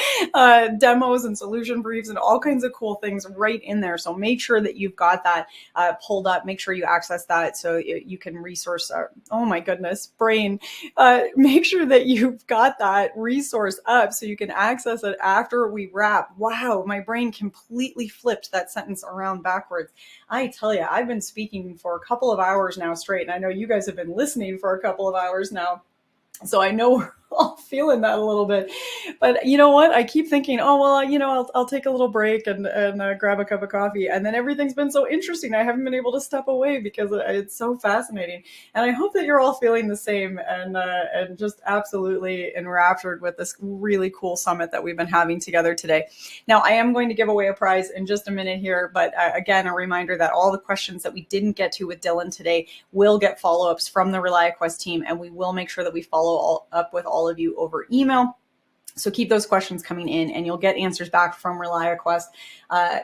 demos and solution briefs and all kinds of cool things right in there. So make sure that you've got that pulled up. Make sure you access that so you can resource. Oh my goodness, brain. Make sure that you've got that resource up so you can access it after we wrap. Wow, my brain completely flipped that sentence around backwards. I tell you, I've been speaking for a couple of hours now straight, and I know you guys have been listening for a couple of hours now. So I know we're all feeling that a little bit, but you know what? I keep thinking, oh, well, I'll take a little break and grab a cup of coffee. And then everything's been so interesting. I haven't been able to step away because it's so fascinating. And I hope that you're all feeling the same and just absolutely enraptured with this really cool summit that we've been having together today. Now, I am going to give away a prize in just a minute here, but again, a reminder that all the questions that we didn't get to with Dylan today will get follow-ups from the ReliaQuest team, and we will make sure that we follow up with all of you over email. So keep those questions coming in and you'll get answers back from ReliaQuest,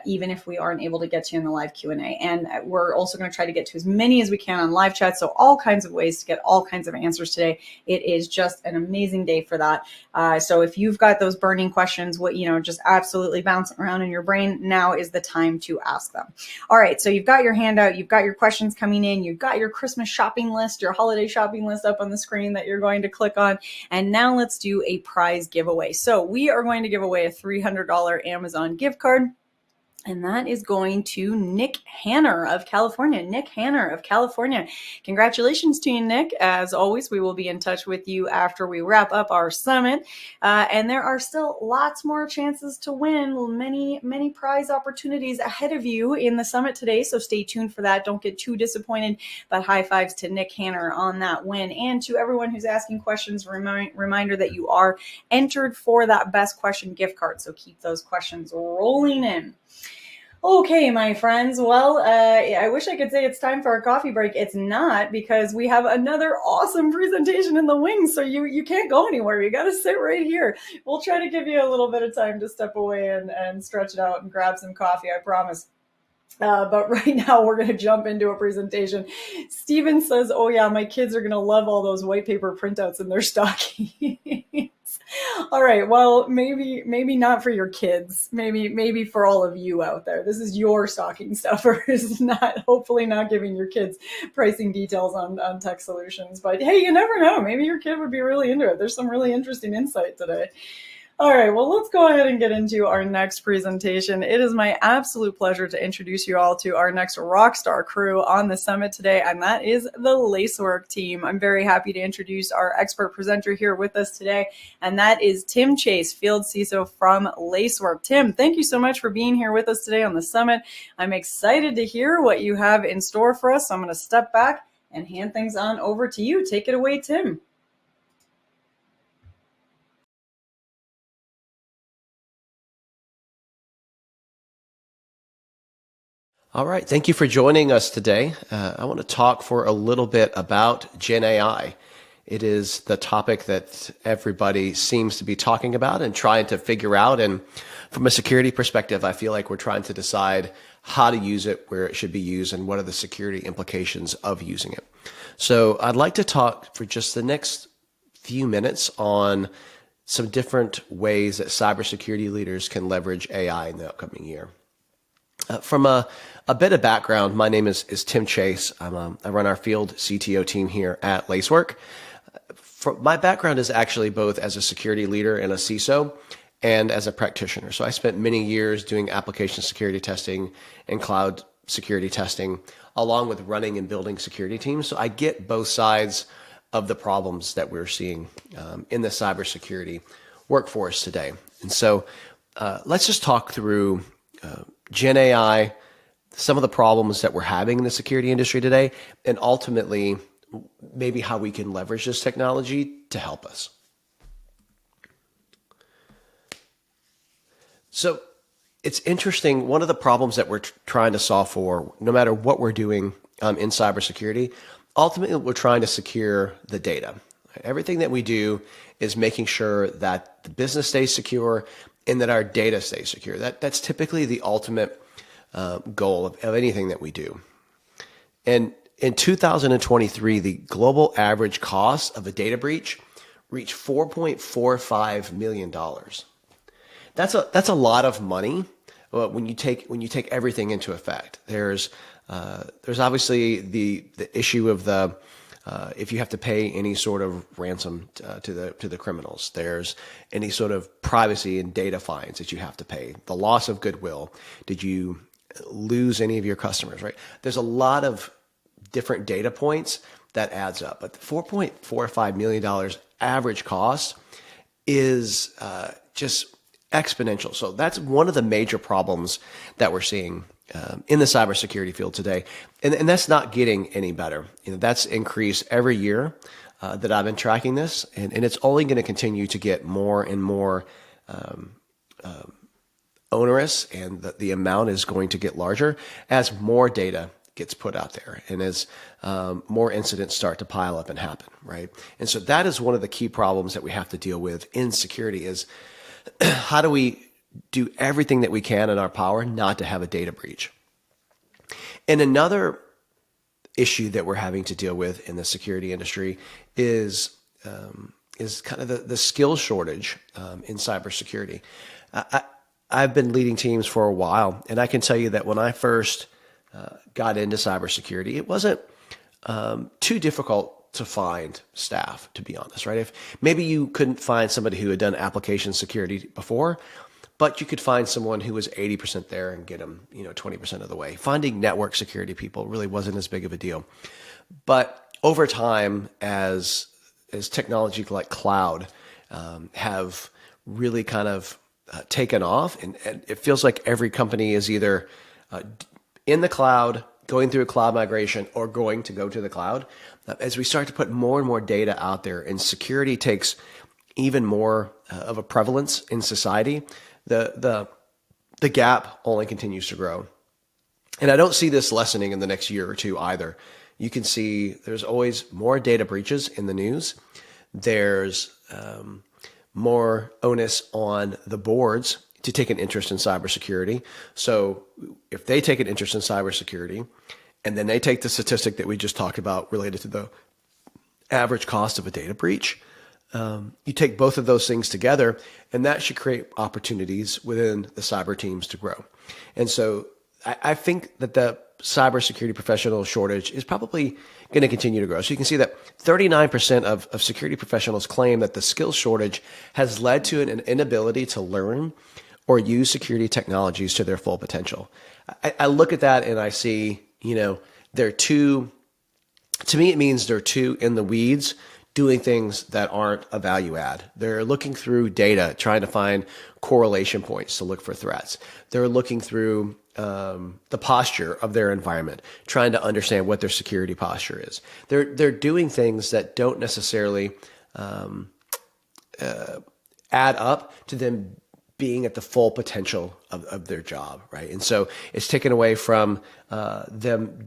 even if we aren't able to get to you in the live Q&A. And we're also going to try to get to as many as we can on live chat. So all kinds of ways to get all kinds of answers today. It is just an amazing day for that. So if you've got those burning questions, just absolutely bouncing around in your brain, now is the time to ask them. All right. So you've got your handout, you've got your questions coming in, you've got your Christmas shopping list, your holiday shopping list up on the screen that you're going to click on. And now let's do a prize giveaway. So we are going to give away a $300 Amazon gift card. And that is going to Nick Hanner of California. Nick Hanner of California. Congratulations to you, Nick. As always, we will be in touch with you after we wrap up our summit. And there are still lots more chances to win. Many, many prize opportunities ahead of you in the summit today. So stay tuned for that. Don't get too disappointed. But high fives to Nick Hanner on that win. And to everyone who's asking questions, reminder that you are entered for that best question gift card. So keep those questions rolling in. Okay, my friends. Well, I wish I could say it's time for a coffee break. It's not, because we have another awesome presentation in the wings. So you can't go anywhere. You got to sit right here. We'll try to give you a little bit of time to step away and stretch it out and grab some coffee, I promise. But right now we're going to jump into a presentation. Steven says, oh yeah, my kids are going to love all those white paper printouts in their stockings. All right. Well, maybe not for your kids. Maybe for all of you out there. This is your stocking stuffers, hopefully not giving your kids pricing details on tech solutions. But hey, you never know. Maybe your kid would be really into it. There's some really interesting insight today. All right, well, let's go ahead and get into our next presentation. It is my absolute pleasure to introduce you all to our next rockstar crew on the summit today, and that is the Lacework team. I'm very happy to introduce our expert presenter here with us today, and that is Tim Chase, Field CISO from Lacework. Tim, thank you so much for being here with us today on the summit. I'm excited to hear what you have in store for us, so I'm going to step back and hand things on over to you. Take it away, Tim. All right, thank you for joining us today. I want to talk for a little bit about Gen AI. It is the topic that everybody seems to be talking about and trying to figure out. And from a security perspective, I feel like we're trying to decide how to use it, where it should be used, and what are the security implications of using it. So I'd like to talk for just the next few minutes on some different ways that cybersecurity leaders can leverage AI in the upcoming year. From a bit of background, my name is Tim Chase. I run our field CTO team here at Lacework. My background is actually both as a security leader and a CISO and as a practitioner. So I spent many years doing application security testing and cloud security testing, along with running and building security teams. So I get both sides of the problems that we're seeing in the cybersecurity workforce today. And so let's just talk through Gen AI, some of the problems that we're having in the security industry today, and ultimately maybe how we can leverage this technology to help us. So it's interesting. One of the problems that we're trying to solve for, no matter what we're doing in cybersecurity, ultimately we're trying to secure the data. Everything that we do is making sure that the business stays secure and that our data stays secure. That's typically the ultimate goal of anything that we do. And in 2023, the global average cost of a data breach reached $4.45 million. That's a lot of money when you take everything into effect. There's obviously the issue of the if you have to pay any sort of ransom to the criminals. There's any sort of privacy and data fines that you have to pay. The loss of goodwill. Did you lose any of your customers? Right. There's a lot of different data points that adds up, but $4.45 million average cost is just exponential. So that's one of the major problems that we're seeing in the cybersecurity field today. And that's not getting any better. That's increased every year that I've been tracking this, and it's only going to continue to get more and more onerous, and the amount is going to get larger as more data gets put out there and as more incidents start to pile up and happen, right? And so that is one of the key problems that we have to deal with in security is how do we do everything that we can in our power not to have a data breach? And another issue that we're having to deal with in the security industry is kind of the skill shortage in cybersecurity. I've been leading teams for a while, and I can tell you that when I first got into cybersecurity, it wasn't too difficult to find staff, to be honest, right? If maybe you couldn't find somebody who had done application security before, but you could find someone who was 80% there and get them, 20% of the way. Finding network security people really wasn't as big of a deal. But over time, as technology like cloud have really kind of taken off, and it feels like every company is either in the cloud, going through a cloud migration, or going to go to the cloud. As we start to put more and more data out there and security takes even more of a prevalence in society, the gap only continues to grow. And I don't see this lessening in the next year or two either. You can see there's always more data breaches in the news. There's more onus on the boards to take an interest in cybersecurity. So if they take an interest in cybersecurity, and then they take the statistic that we just talked about related to the average cost of a data breach, you take both of those things together, and that should create opportunities within the cyber teams to grow. And so I think that the cybersecurity professional shortage is probably going to continue to grow. So you can see that 39% of security professionals claim that the skills shortage has led to an inability to learn or use security technologies to their full potential. I look at that and I see, they're too, to me, it means they're too in the weeds doing things that aren't a value add. They're looking through data, trying to find correlation points to look for threats. They're looking through the posture of their environment, trying to understand what their security posture is. They're doing things that don't necessarily add up to them being at the full potential of their job, right? And so it's taken away from them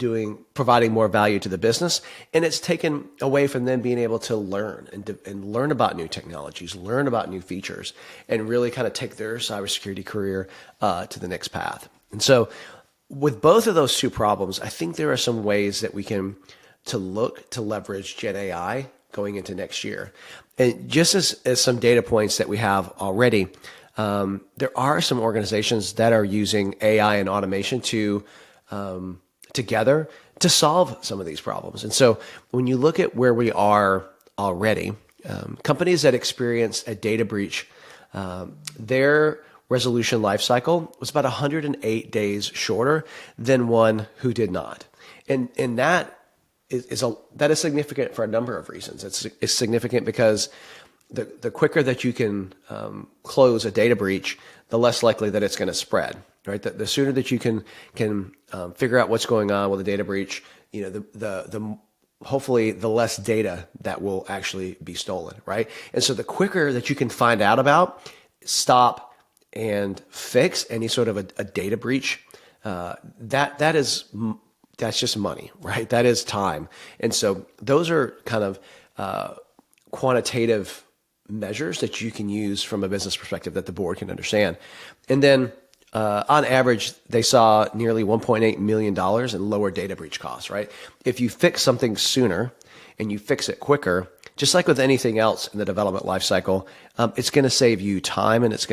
providing more value to the business, and it's taken away from them being able to learn and learn about new technologies, learn about new features, and really kind of take their cybersecurity career to the next path. And so with both of those two problems, I think there are some ways that we can look to leverage Gen AI going into next year. And just as some data points that we have already, there are some organizations that are using AI and automation together to solve some of these problems. And so when you look at where we are already, companies that experience a data breach, their resolution lifecycle was about 108 days shorter than one who did not. And that is significant for a number of reasons. It's significant because the quicker that you can close a data breach, the less likely that it's going to spread, right? The sooner that you can figure out what's going on with a data breach, the hopefully the less data that will actually be stolen, right? And so the quicker that you can find out about, stop, and fix any sort of a data breach, that's just money, right? That is time. And so those are kind of quantitative measures that you can use from a business perspective that the board can understand. And then on average, they saw nearly $1.8 million in lower data breach costs, right? If you fix something sooner and you fix it quicker, just like with anything else in the development lifecycle, it's going to save you time and it's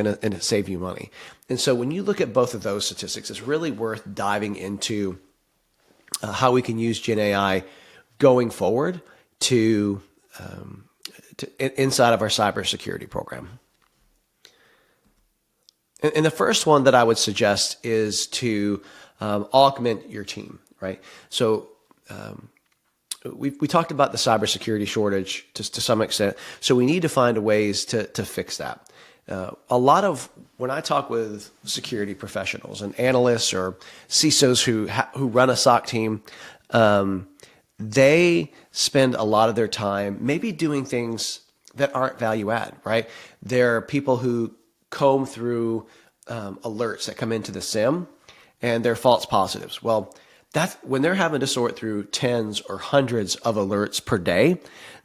save you money. And so when you look at both of those statistics, it's really worth diving into how we can use Gen AI going forward to inside of our cybersecurity program. And the first one that I would suggest is to augment your team, right? So we talked about the cybersecurity shortage to some extent. So we need to find ways to fix that. When I talk with security professionals and analysts or CISOs who run a SOC team, they spend a lot of their time maybe doing things that aren't value add, right? There are people who comb through alerts that come into the SIM and they're false positives. Well, that's when they're having to sort through tens or hundreds of alerts per day.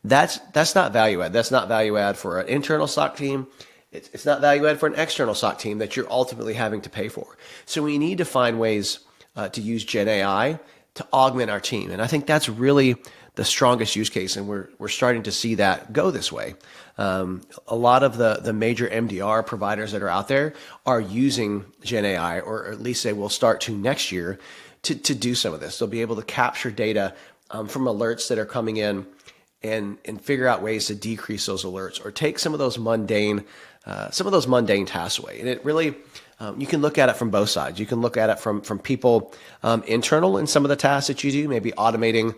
That's not value add. That's not value add for an internal SOC team. It's not value add for an external SOC team that you're ultimately having to pay for. So we need to find ways to use Gen AI to augment our team. And I think that's really the strongest use case. And we're starting to see that go this way. A lot of the major MDR providers that are out there are using Gen AI, or at least they will start to next year to do some of this. They'll be able to capture data from alerts that are coming in and figure out ways to decrease those alerts or take some of those mundane tasks away. And it really, you can look at it from both sides. You can look at it from people internal in some of the tasks that you do, maybe automating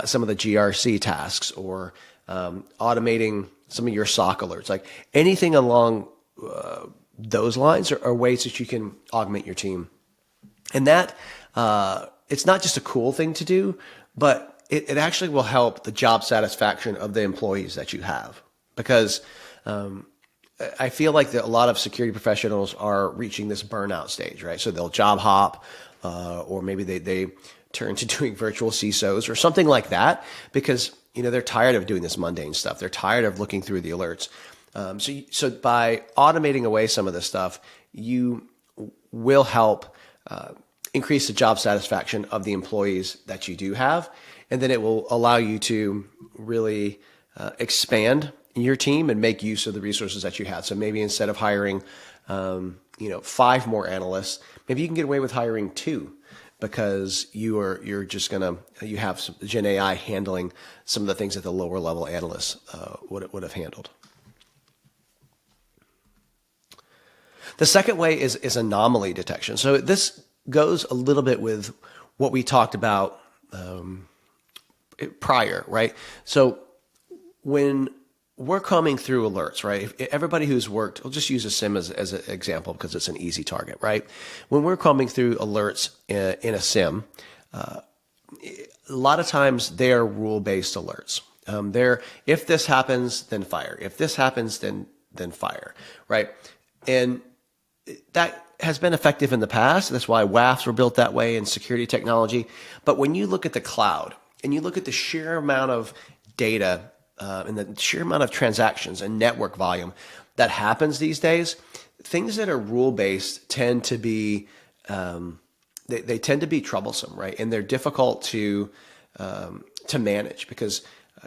some of the GRC tasks or automating some of your SOC alerts, like anything along those lines are ways that you can augment your team. And that, it's not just a cool thing to do, but it actually will help the job satisfaction of the employees that you have. Because I feel like that a lot of security professionals are reaching this burnout stage, right? So they'll job hop, or maybe they turn to doing virtual CISOs or something like that, because they're tired of doing this mundane stuff. They're tired of looking through the alerts. So by automating away some of this stuff, you will help increase the job satisfaction of the employees that you do have. And then it will allow you to really expand your team and make use of the resources that you have. So maybe instead of hiring, 5 more analysts, maybe you can get away with hiring 2 because you have some Gen AI handling some of the things that the lower level analysts would have handled. The second way is anomaly detection. So this goes a little bit with what we talked about prior, right? So when we're coming through alerts, right? If everybody who's worked, we'll just use a SIM as an example because it's an easy target, right? When we're coming through alerts in a SIM, a lot of times they are rule-based alerts. If this happens, then fire. If this happens, then fire, right? And that has been effective in the past. That's why WAFs were built that way in security technology. But when you look at the cloud and you look at the sheer amount of data and the sheer amount of transactions and network volume that happens these days, things that are rule-based tend to be they tend to be troublesome, right? And they're difficult to manage because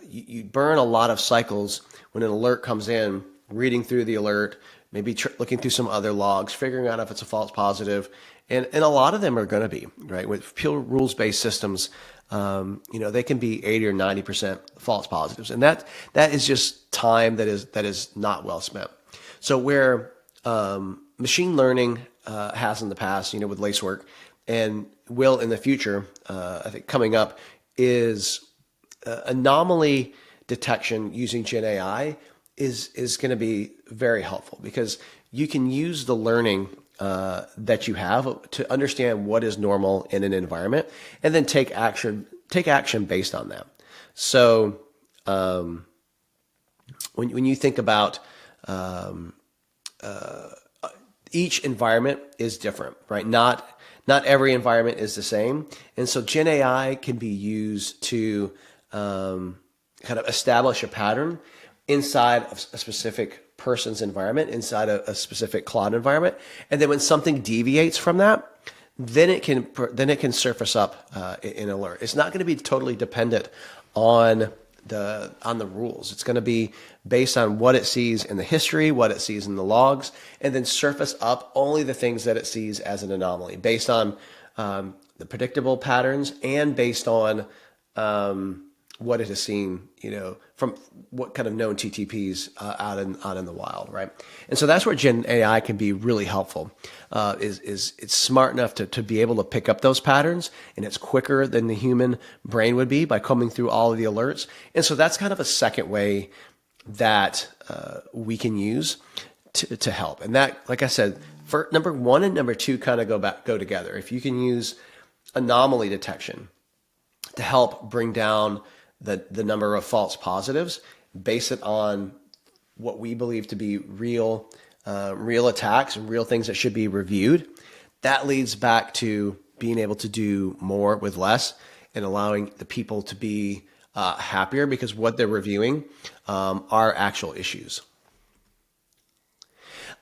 you burn a lot of cycles when an alert comes in, reading through the alert, maybe looking through some other logs, figuring out if it's a false positive, and a lot of them are going to be, right? With pure rules-based systems, they can be 80 or 90% false positives, and that is just time that is not well spent. So where machine learning has in the past, with Lacework, and will in the future, I think coming up, is anomaly detection using Gen AI is going to be very helpful, because you can use the learning that you have to understand what is normal in an environment, and then take action based on that. So when you think about each environment is different, right? Not every environment is the same, and so Gen AI can be used to kind of establish a pattern inside of a specific person's environment, inside a specific cloud environment, and then when something deviates from that, then it can surface up in alert. It's not going to be totally dependent on the rules. It's going to be based on what it sees in the history, what it sees in the logs, and then surface up only the things that it sees as an anomaly, based on the predictable patterns, and based on what it has seen, from what kind of known TTPs out in the wild, right? And so that's where Gen AI can be really helpful. Is it's smart enough to be able to pick up those patterns, and it's quicker than the human brain would be by combing through all of the alerts. And so that's kind of a second way that we can use to help. And that, like I said, for number one and number two kind of go together. If you can use anomaly detection to help bring down the number of false positives, base it on what we believe to be real attacks and real things that should be reviewed, that leads back to being able to do more with less, and allowing the people to be happier, because what they're reviewing are actual issues.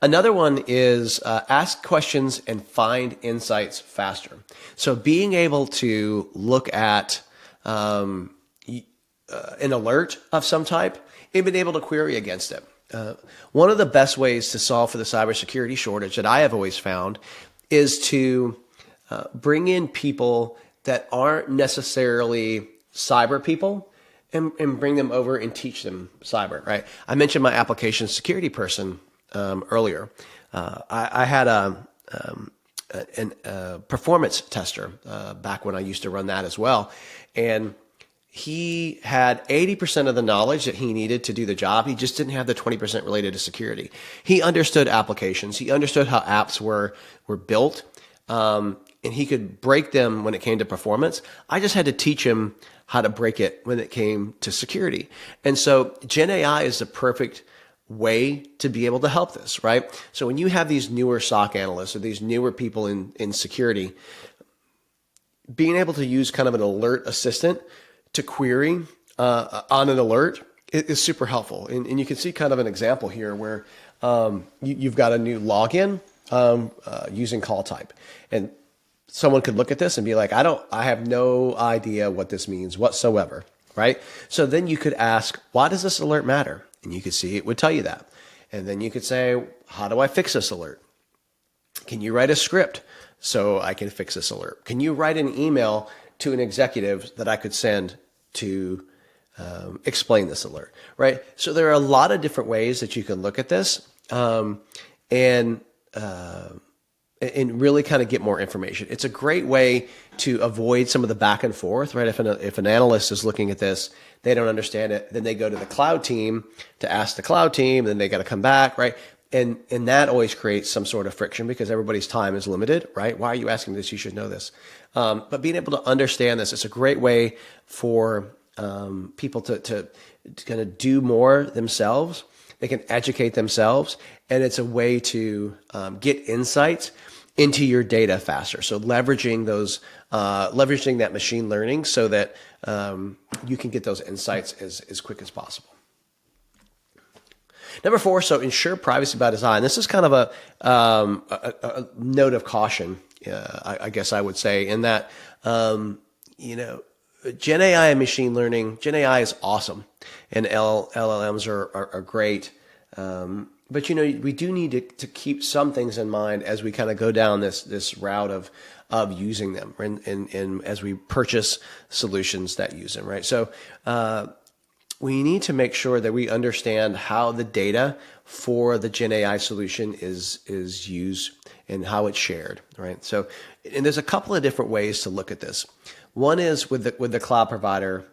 Another one is ask questions and find insights faster. So being able to look at an alert of some type and been able to query against it. One of the best ways to solve for the cybersecurity shortage that I have always found is to bring in people that aren't necessarily cyber people, and bring them over and teach them cyber, right? I mentioned my application security person earlier. I had a performance tester back when I used to run that as well. And he had 80% of the knowledge that he needed to do the job. He just didn't have the 20% related to security. He understood applications. He understood how apps were built, and he could break them when it came to performance. I just had to teach him how to break it when it came to security. And so Gen AI is the perfect way to be able to help this, right? So when you have these newer SOC analysts or these newer people in security, being able to use kind of an alert assistant to query on an alert is super helpful. And you can see kind of an example here where you've got a new login using call type. And someone could look at this and be like, I have no idea what this means whatsoever, right? So then you could ask, why does this alert matter? And you could see it would tell you that. And then you could say, how do I fix this alert? Can you write a script so I can fix this alert? Can you write an email to an executive that I could send to explain this alert, right? So there are a lot of different ways that you can look at this and really kind of get more information. It's a great way to avoid some of the back and forth, right? If an analyst is looking at this, they don't understand it, then they go to the cloud team to ask the cloud team, then they got to come back, right? And that always creates some sort of friction because everybody's time is limited, right? Why are you asking this? You should know this. But being able to understand this, it's a great way for people to kind of do more themselves. They can educate themselves, and it's a way to get insights into your data faster. So leveraging that machine learning so that you can get those insights as quick as possible. Number 4, so ensure privacy by design. This is kind of a note of caution, I guess I would say, in that, Gen AI and machine learning, Gen AI is awesome, and LLMs are great. But, we do need to keep some things in mind as we kind of go down this route of using them and as we purchase solutions that use them, right? So, we need to make sure that we understand how the data for the Gen AI solution is used and how it's shared, right? So, and there's a couple of different ways to look at this. One is with the cloud provider,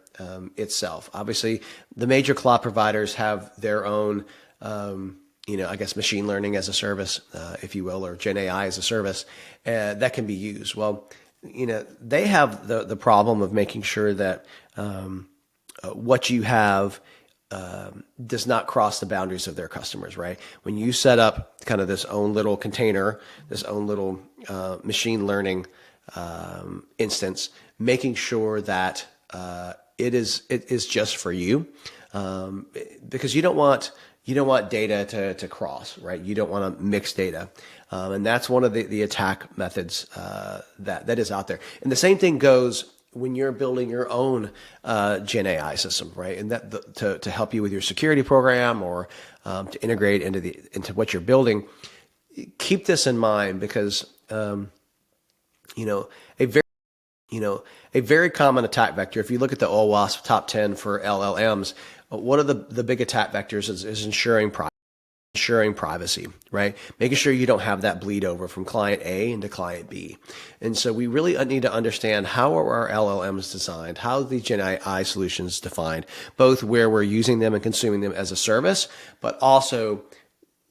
itself. Obviously, the major cloud providers have their own, I guess machine learning as a service, if you will, or Gen AI as a service that can be used. Well, they have the problem of making sure that what you have does not cross the boundaries of their customers, right? When you set up kind of this own little container, this own little machine learning instance, making sure that it is just for you, because you don't want data to cross, right? You don't want to mix data, and that's one of the attack methods that is out there. And the same thing goes when you're building your own Gen AI system, right? And that to help you with your security program or to integrate into what you're building. Keep this in mind because a very common attack vector. If you look at the OWASP top 10 for LLMs, one of the big attack vectors is ensuring privacy, right? Making sure you don't have that bleed over from client A into client B. And so we really need to understand how are our LLMs designed, how are the Gen AI solutions defined, both where we're using them and consuming them as a service, but also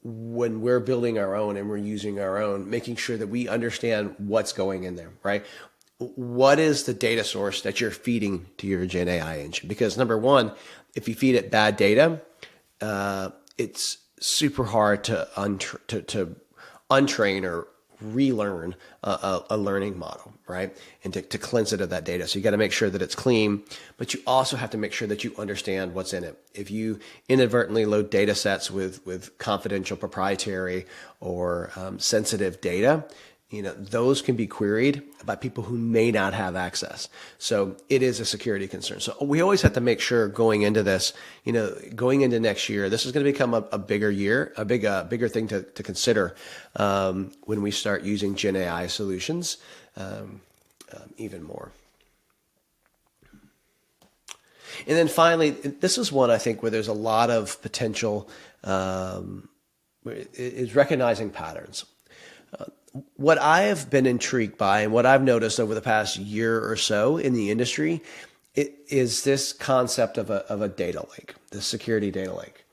when we're building our own and we're using our own, making sure that we understand what's going in there, right? What is the data source that you're feeding to your Gen AI engine? Because number one, if you feed it bad data, it's super hard to untrain or relearn a learning model, right? And to cleanse it of that data. So you got to make sure that it's clean, but you also have to make sure that you understand what's in it. If you inadvertently load data sets with confidential, proprietary, or sensitive data, those can be queried by people who may not have access. So it is a security concern. So we always have to make sure going into this, going into next year, this is going to become a bigger year, bigger thing to consider when we start using Gen AI solutions even more. And then finally, this is one I think where there's a lot of potential is recognizing patterns. What I have been intrigued by and what I've noticed over the past year or so in the industry is this concept of a data lake, the security data lake.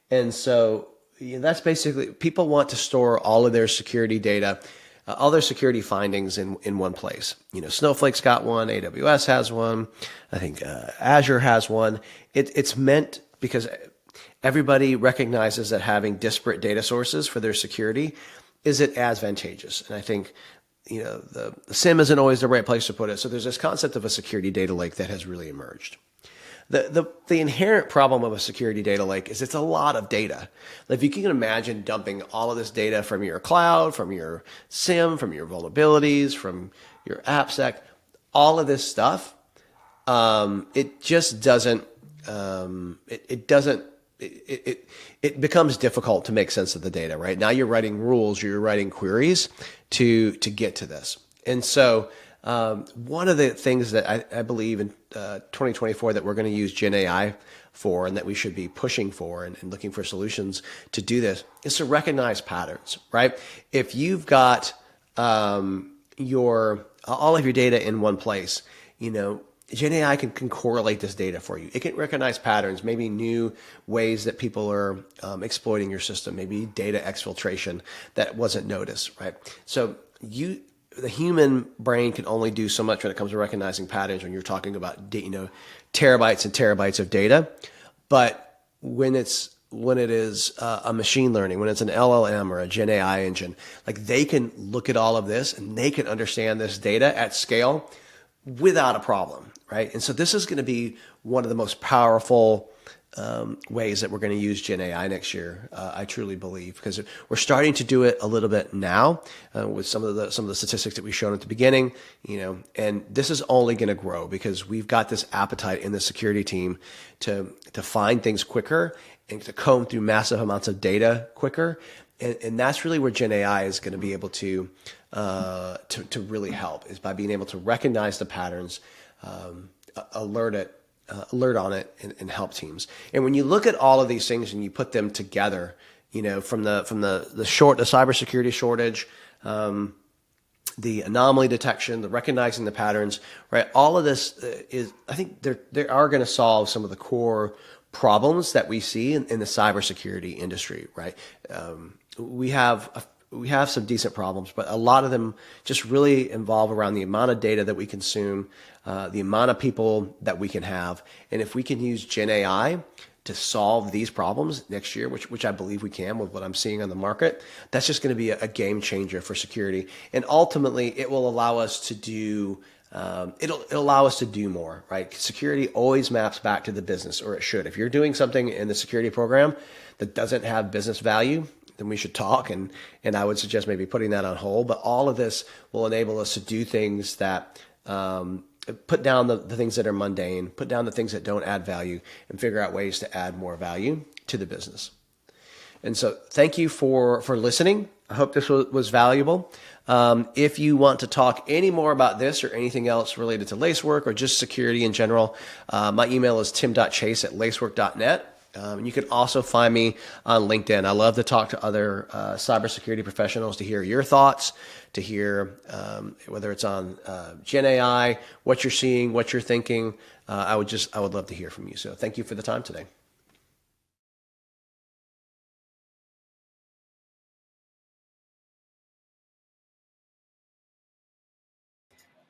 And so that's basically, people want to store all of their security data, all their security findings in one place. Snowflake's got one, AWS has one, I think Azure has one. It's meant because everybody recognizes that having disparate data sources for their security isn't advantageous. And I think, the SIM isn't always the right place to put it. So there's this concept of a security data lake that has really emerged. The inherent problem of a security data lake is it's a lot of data. If you can imagine dumping all of this data from your cloud, from your SIM, from your vulnerabilities, from your AppSec, all of this stuff, it just doesn't, it becomes difficult to make sense of the data, right? Now you're writing rules, you're writing queries to get to this. And so one of the things that I believe in 2024 that we're going to use Gen AI for and that we should be pushing for and looking for solutions to do this is to recognize patterns, right? If you've got all of your data in one place, Gen AI can correlate this data for you. It can recognize patterns, maybe new ways that people are exploiting your system, maybe data exfiltration that wasn't noticed, right? So the human brain can only do so much when it comes to recognizing patterns when you're talking about, terabytes and terabytes of data. But when it is a machine learning, when it's an LLM or a Gen AI engine, they can look at all of this and they can understand this data at scale without a problem, right? And so this is going to be one of the most powerful ways that we're going to use Gen AI next year. I truly believe, because we're starting to do it a little bit now with some of the statistics that we showed at the beginning, and this is only going to grow because we've got this appetite in the security team to find things quicker and to comb through massive amounts of data quicker. And that's really where Gen AI is going to be able to really help, is by being able to recognize the patterns, alert on it, and help teams. And when you look at all of these things and you put them together, from the cybersecurity shortage, the anomaly detection, the recognizing the patterns, right? All of this I think they are going to solve some of the core problems that we see in the cybersecurity industry, right? We have some decent problems, but a lot of them just really involve around the amount of data that we consume, the amount of people that we can have. And if we can use Gen AI to solve these problems next year, which I believe we can with what I'm seeing on the market, that's just going to be a game changer for security. And ultimately, it will allow us to do it'll allow us to do more, right? Security always maps back to the business, or it should. If you're doing something in the security program that doesn't have business value, then we should talk, and I would suggest maybe putting that on hold. But all of this will enable us to do things that put down the things that are mundane, put down the things that don't add value, and figure out ways to add more value to the business. And so thank you for listening. I hope this was valuable. If you want to talk any more about this or anything else related to Lacework or just security in general, my email is tim.chase@lacework.net. And you can also find me on LinkedIn. I love to talk to other cybersecurity professionals to hear your thoughts, to hear whether it's on Gen AI, what you're seeing, what you're thinking. I would love to hear from you. So thank you for the time today.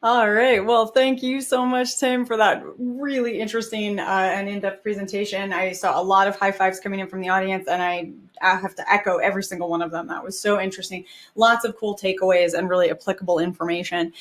All right. Well, thank you so much, Tim, for that really interesting and in-depth presentation. I saw a lot of high fives coming in from the audience, and I have to echo every single one of them. That was so interesting. Lots of cool takeaways and really applicable information.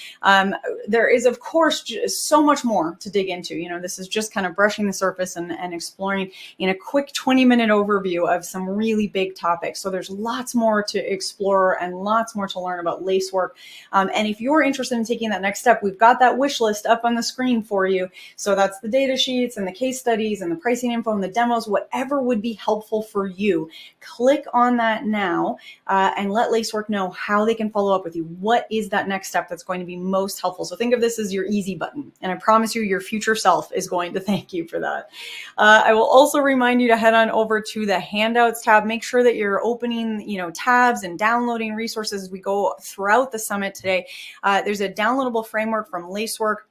There is, of course, just so much more to dig into. You know, this is just kind of brushing the surface and exploring in a quick 20-minute overview of some really big topics. So there's lots more to explore and lots more to learn about Lacework. And if you're interested in taking that next step, we've got that wish list up on the screen for you. So that's the data sheets and the case studies and the pricing info and the demos, whatever would be helpful for you. Click on that now and let Lacework know how they can follow up with you. What is that next step that's going to be most helpful? So think of this as your easy button. And I promise you, your future self is going to thank you for that. I will also remind you to head on over to the handouts tab. Make sure that you're opening, tabs and downloading resources as we go throughout the summit today. There's a downloadable framework from Lacework.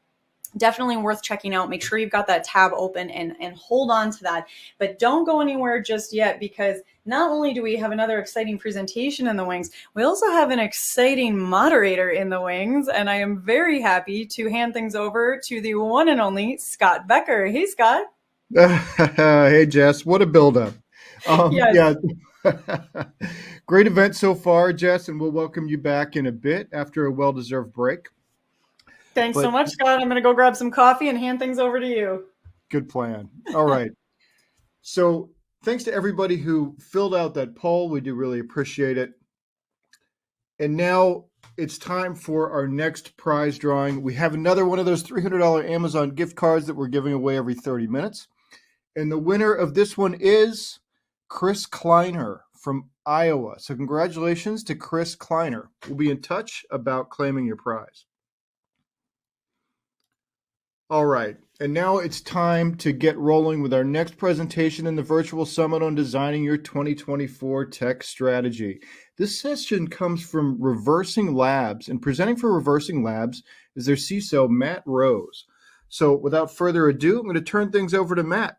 Definitely worth checking out. Make sure you've got that tab open and hold on to that. But don't go anywhere just yet, because not only do we have another exciting presentation in the wings, we also have an exciting moderator in the wings. And I am very happy to hand things over to the one and only Scott Becker. Hey, Scott. Hey, Jess. What a buildup. Yes. Yeah. Great event so far, Jess, and we'll welcome you back in a bit after a well-deserved break. Thanks so much, Scott. I'm going to go grab some coffee and hand things over to you. Good plan. All right. So thanks to everybody who filled out that poll. We do really appreciate it. And now it's time for our next prize drawing. We have another one of those $300 Amazon gift cards that we're giving away every 30 minutes. And the winner of this one is Chris Kleiner from Iowa. So congratulations to Chris Kleiner. We'll be in touch about claiming your prize. All right, and now it's time to get rolling with our next presentation in the virtual summit on designing your 2024 tech strategy. This session comes from Reversing Labs, and presenting for Reversing Labs is their CISO, Matt Rose. So without further ado, I'm going to turn things over to Matt.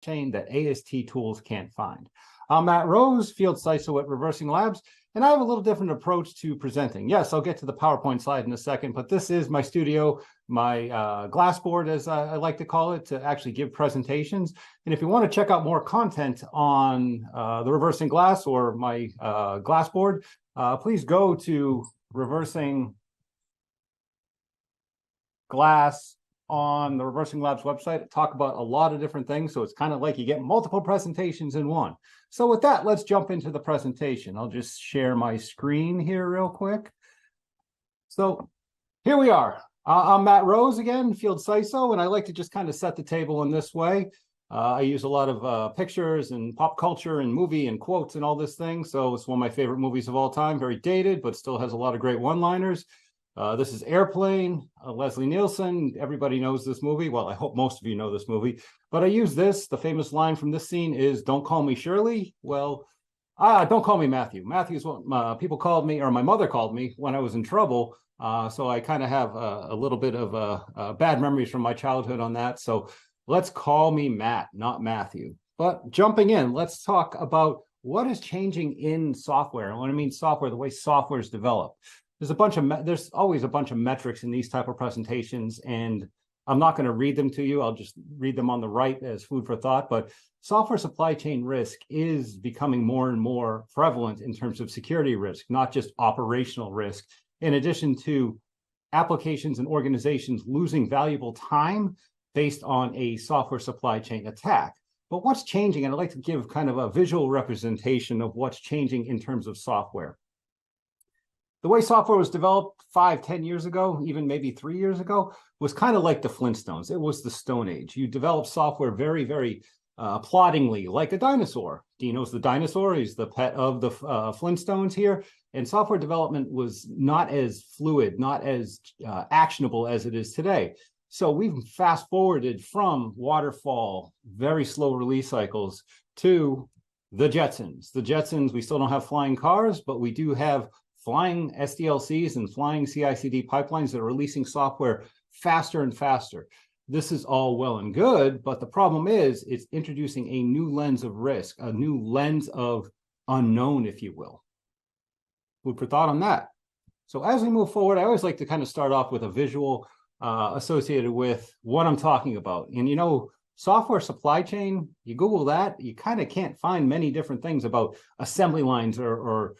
That AST tools can't find. I'm Matt Rose, Field CISO at Reversing Labs, and I have a little different approach to presenting. Yes, I'll get to the PowerPoint slide in a second, but this is my studio, my glassboard, as I like to call it, to actually give presentations. And if you want to check out more content on the Reversing Glass or my glassboard, please go to Reversing Glass on the Reversing Labs website. Talk about a lot of different things, so it's kind of like you get multiple presentations in one. So with that, let's jump into the presentation. I'll just share my screen here real quick. So here we are. I'm Matt Rose again, Field CISO, and I like to just kind of set the table in this way. I use a lot of pictures and pop culture and movie and quotes and all this thing. So it's one of my favorite movies of all time, very dated, but still has a lot of great one-liners. This is Airplane, Leslie Nielsen. Everybody knows this movie. Well, I hope most of you know this movie. But I use this. The famous line from this scene is, "Don't call me Shirley." Well, don't call me Matthew. Matthew's what people called me, or my mother called me when I was in trouble. So I kind of have a little bit of bad memories from my childhood on that. So let's call me Matt, not Matthew. But jumping in, let's talk about what is changing in software. And when I mean software, the way software is developed. There's always a bunch of metrics in these type of presentations, and I'm not going to read them to you. I'll just read them on the right as food for thought. But software supply chain risk is becoming more and more prevalent in terms of security risk, not just operational risk. In addition to applications and organizations losing valuable time based on a software supply chain attack. But what's changing, and I'd like to give kind of a visual representation of what's changing in terms of software. The way software was developed 5-10 years ago, even maybe 3 years ago, was kind of like the Flintstones. It was the Stone Age. You develop software very, very ploddingly, like a dinosaur. Dino's the dinosaur. He's the pet of the Flintstones here. And software development was not as fluid, not as actionable as it is today. So we've fast forwarded from waterfall, very slow release cycles, to the Jetsons. The Jetsons, we still don't have flying cars, but we do have flying SDLCs and flying CI/CD pipelines that are releasing software faster and faster. This is all well and good, but the problem is it's introducing a new lens of risk, a new lens of unknown, if you will. Food for thought on that. So as we move forward, I always like to kind of start off with a visual associated with what I'm talking about. And you know, software supply chain, you Google that, you kind of can't find many different things about assembly lines or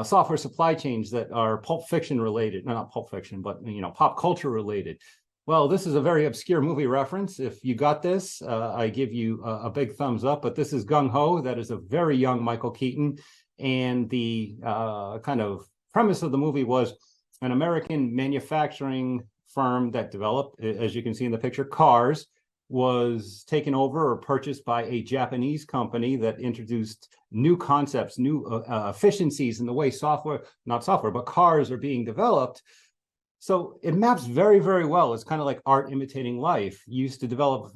software supply chains that are Pulp Fiction related. No, not Pulp Fiction, but you know, pop culture related. Well, this is a very obscure movie reference. If you got this, I give you a big thumbs up. But this is Gung Ho. That is a very young Michael Keaton. And the kind of premise of the movie was an American manufacturing firm that developed, as you can see in the picture, cars, was taken over or purchased by a Japanese company that introduced new concepts, new efficiencies in the way cars are being developed. So it maps very, very well. It's kind of like art imitating life. You used to develop,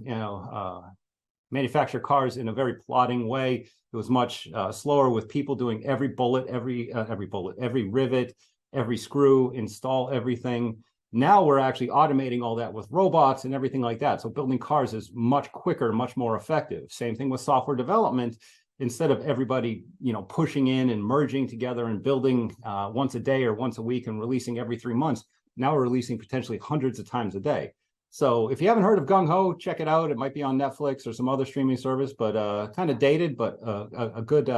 manufacture cars in a very plodding way. It was much slower, with people doing every bullet, every rivet, every screw, install everything. Now we're actually automating all that with robots and everything like that. So building cars is much quicker, much more effective. Same thing with software development. Instead of everybody, pushing in and merging together and building once a day or once a week and releasing every 3 months, now we're releasing potentially hundreds of times a day. So if you haven't heard of Gung Ho, check it out. It might be on Netflix or some other streaming service, but kind of dated, but a good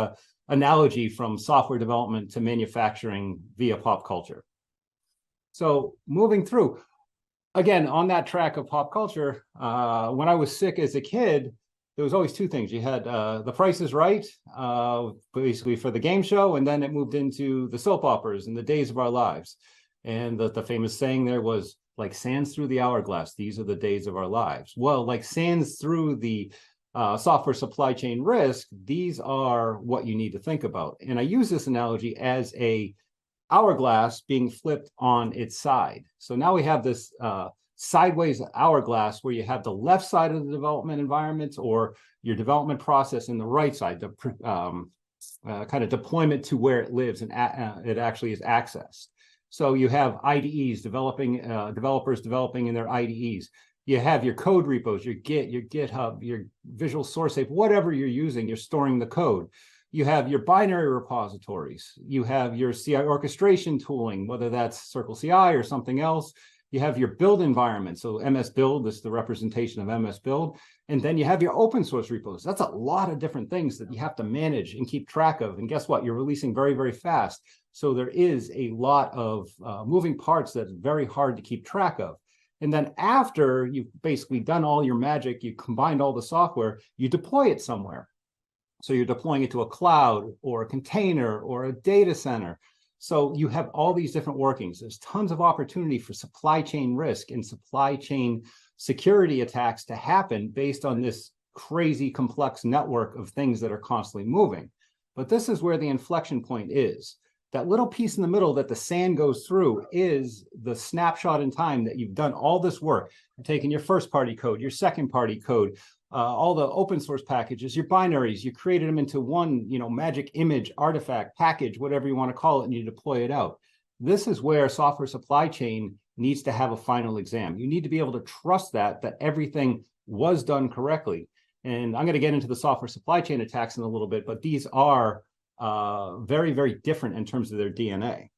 analogy from software development to manufacturing via pop culture. So moving through, again, on that track of pop culture, when I was sick as a kid, there was always two things. You had The Price is Right, basically for the game show, and then it moved into the soap operas and the days of our lives. And the famous saying there was, like sands through the hourglass, these are the days of our lives. Well, like sands through the software supply chain risk, these are what you need to think about. And I use this analogy as a hourglass being flipped on its side. So now we have this sideways hourglass where you have the left side of the development environment or your development process, and the right side, the kind of deployment to where it lives and it actually is accessed. So you have IDEs developers developing in their IDEs. You have your code repos, your Git, your GitHub, your Visual Source Safe, whatever you're using, you're storing the code. You have your binary repositories. You have your CI orchestration tooling, whether that's Circle CI or something else. You have your build environment. So MS Build, this is the representation of MS Build. And then you have your open source repos. That's a lot of different things that you have to manage and keep track of. And guess what? You're releasing very, very fast. So there is a lot of moving parts that's very hard to keep track of. And then after you've basically done all your magic, you combined all the software, you deploy it somewhere. So you're deploying it to a cloud or a container or a data center. So you have all these different workings. There's tons of opportunity for supply chain risk and supply chain security attacks to happen based on this crazy complex network of things that are constantly moving. But this is where the inflection point is, that little piece in the middle that the sand goes through is the snapshot in time that you've done all this work. You've taken your first party code, your second party code, all the open source packages, your binaries, you created them into one, magic image, artifact, package, whatever you want to call it, and you deploy it out. This is where software supply chain needs to have a final exam. You need to be able to trust that everything was done correctly. And I'm going to get into the software supply chain attacks in a little bit, but these are very, very different in terms of their DNA.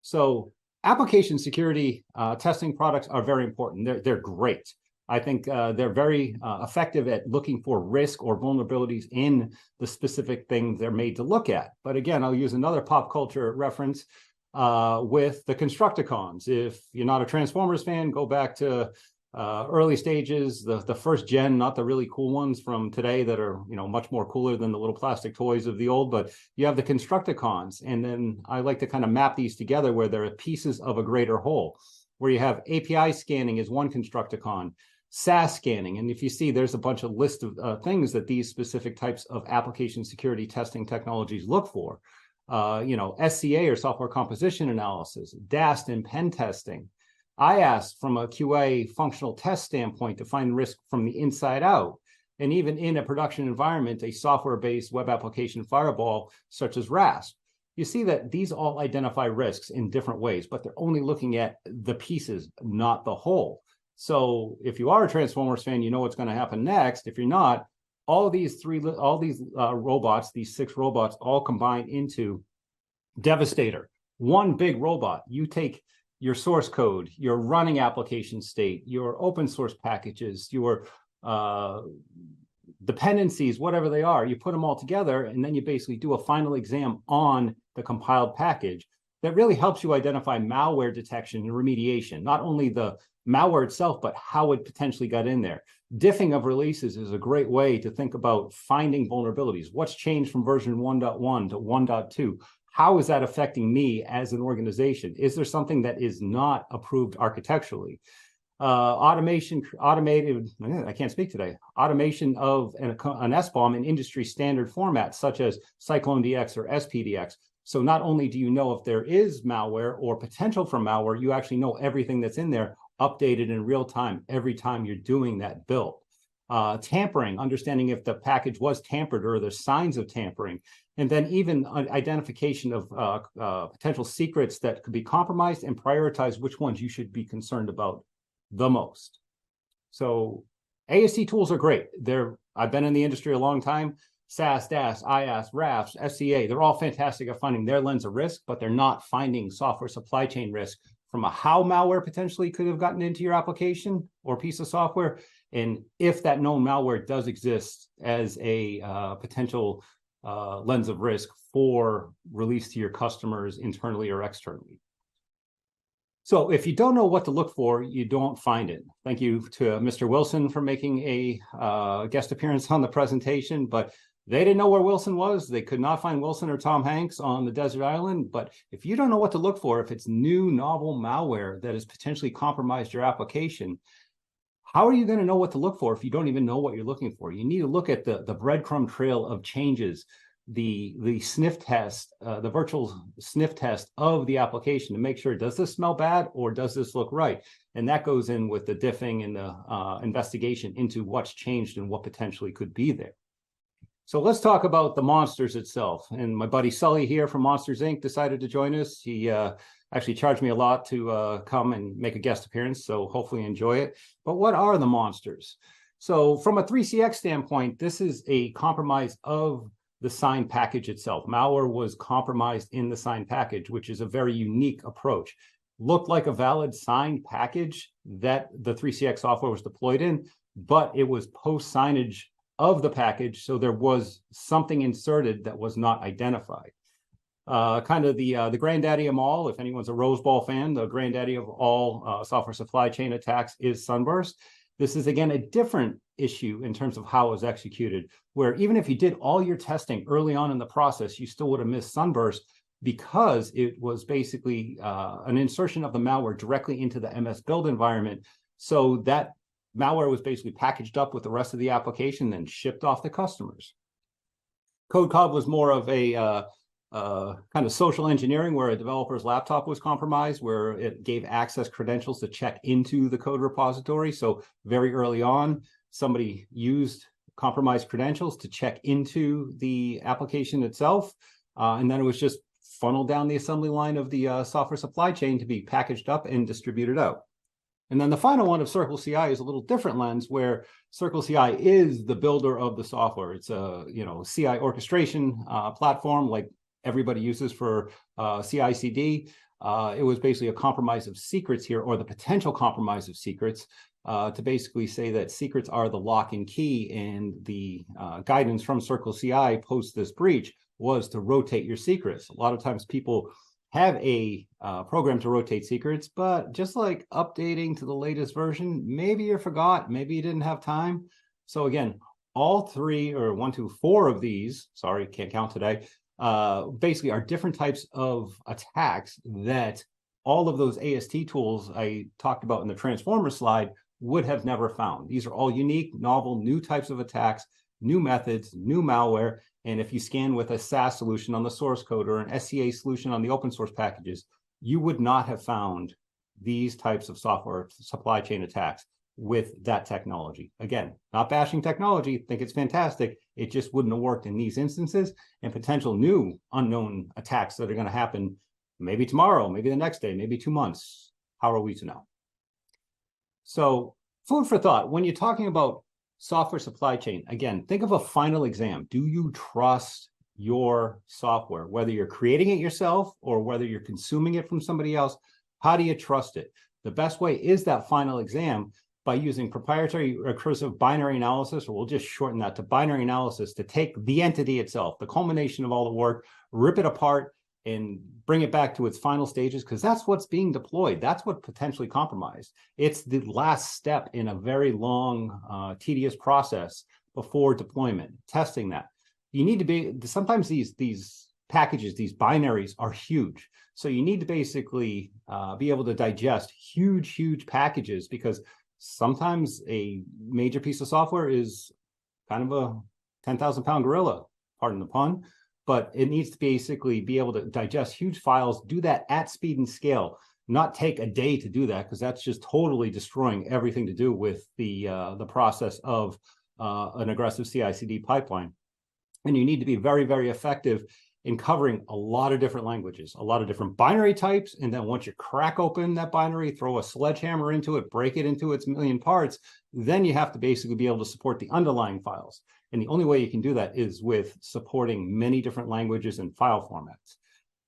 So application security testing products are very important. They're great. I think they're very effective at looking for risk or vulnerabilities in the specific things they're made to look at. But again, I'll use another pop culture reference with the Constructicons. If you're not a Transformers fan, go back to early stages, the first gen, not the really cool ones from today that are much more cooler than the little plastic toys of the old, but you have the Constructicons. And then I like to kind of map these together where they're pieces of a greater whole, where you have API scanning is one Constructicon, SAS scanning. And if you see, there's a bunch of list of things that these specific types of application security testing technologies look for. SCA or software composition analysis, DAST and pen testing, IAST from a QA functional test standpoint to find risk from the inside out. And even in a production environment, a software-based web application firewall such as RASP. You see that these all identify risks in different ways, but they're only looking at the pieces, not the whole. So if you are a Transformers fan, you know what's going to happen next. If you're not, all these robots, these 6 robots, all combine into Devastator, one big robot. You take your source code, your running application state, your open source packages, your dependencies, whatever they are, you put them all together, and then you basically do a final exam on the compiled package that really helps you identify malware detection and remediation, not only the malware itself, but how it potentially got in there. Diffing of releases is a great way to think about finding vulnerabilities. What's changed from version 1.1 to 1.2? How is that affecting me as an organization? Is there something that is not approved architecturally? Automation of an SBOM in industry standard formats such as CycloneDX or SPDX. So not only do you know if there is malware or potential for malware, you actually know everything that's in there updated in real time every time you're doing that build. Tampering, understanding if the package was tampered or there's signs of tampering. And then even identification of potential secrets that could be compromised and prioritize which ones you should be concerned about the most. So AST tools are great. I've been in the industry a long time. SAS, DAS, IAS, RAFs, SCA, they're all fantastic at finding their lens of risk, but they're not finding software supply chain risk from how malware potentially could have gotten into your application or piece of software, and if that known malware does exist as a potential lens of risk for release to your customers internally or externally. So if you don't know what to look for, you don't find it. Thank you to Mr. Wilson for making a guest appearance on the presentation, but they didn't know where Wilson was. They could not find Wilson or Tom Hanks on the desert island. But if you don't know what to look for, if it's new, novel malware that has potentially compromised your application, how are you going to know what to look for if you don't even know what you're looking for? You need to look at the breadcrumb trail of changes, the sniff test, the virtual sniff test of the application to make sure, does this smell bad or does this look right? And that goes in with the diffing and the investigation into what's changed and what potentially could be there. So let's talk about the monsters itself. And my buddy Sully here from Monsters Inc. decided to join us. He actually charged me a lot to come and make a guest appearance, so hopefully enjoy it. But what are the monsters? So from a 3CX standpoint, this is a compromise of the signed package itself. Malware was compromised in the signed package, which is a very unique approach. Looked like a valid signed package that the 3CX software was deployed in, but it was post signage of the package, so there was something inserted that was not identified. Kind of the granddaddy of all, if anyone's a Rose Bowl fan, the granddaddy of all software supply chain attacks is Sunburst. This is, again, a different issue in terms of how it was executed, where even if you did all your testing early on in the process, you still would have missed Sunburst because it was basically an insertion of the malware directly into the MS build environment. So that malware was basically packaged up with the rest of the application and shipped off to customers. CodeCobb was more of a kind of social engineering where a developer's laptop was compromised, where it gave access credentials to check into the code repository. So very early on, somebody used compromised credentials to check into the application itself. And then it was just funneled down the assembly line of the software supply chain to be packaged up and distributed out. And then the final one of Circle CI is a little different lens where Circle CI is the builder of the software. It's a CI orchestration platform like everybody uses for CI/CD. It was basically a compromise of secrets here, or the potential compromise of secrets, to basically say that secrets are the lock and key, and the guidance from Circle CI post this breach was to rotate your secrets. A lot of times people have a program to rotate secrets, but just like updating to the latest version, maybe you forgot, maybe you didn't have time. So again, all three, or 1, 2, 4 of these, sorry, can't count today, basically are different types of attacks that all of those AST tools I talked about in the Transformer slide would have never found. These are all unique, novel, new types of attacks, new methods, new malware. And if you scan with a SaaS solution on the source code or an SCA solution on the open source packages, you would not have found these types of software supply chain attacks with that technology. Again, not bashing technology, think it's fantastic. It just wouldn't have worked in these instances, and potential new unknown attacks that are going to happen maybe tomorrow, maybe the next day, maybe 2 months. How are we to know? So food for thought, when you're talking about software supply chain, again, think of a final exam. Do you trust your software, whether you're creating it yourself or whether you're consuming it from somebody else? How do you trust it? The best way is that final exam by using proprietary recursive binary analysis, or we'll just shorten that to binary analysis, to take the entity itself, the culmination of all the work, rip it apart and bring it back to its final stages, because that's what's being deployed. That's what potentially compromised. It's the last step in a very long, tedious process before deployment, testing that. You need to be, sometimes these packages, these binaries are huge. So you need to basically be able to digest huge packages, because sometimes a major piece of software is kind of a 10,000 pound gorilla, pardon the pun, but it needs to basically be able to digest huge files, do that at speed and scale, not take a day to do that, because that's just totally destroying everything to do with the process of an aggressive CI/CD pipeline. And you need to be very effective in covering a lot of different languages, a lot of different binary types. And then once you crack open that binary, throw a sledgehammer into it, break it into its million parts, then you have to basically be able to support the underlying files. And the only way you can do that is with supporting many different languages and file formats.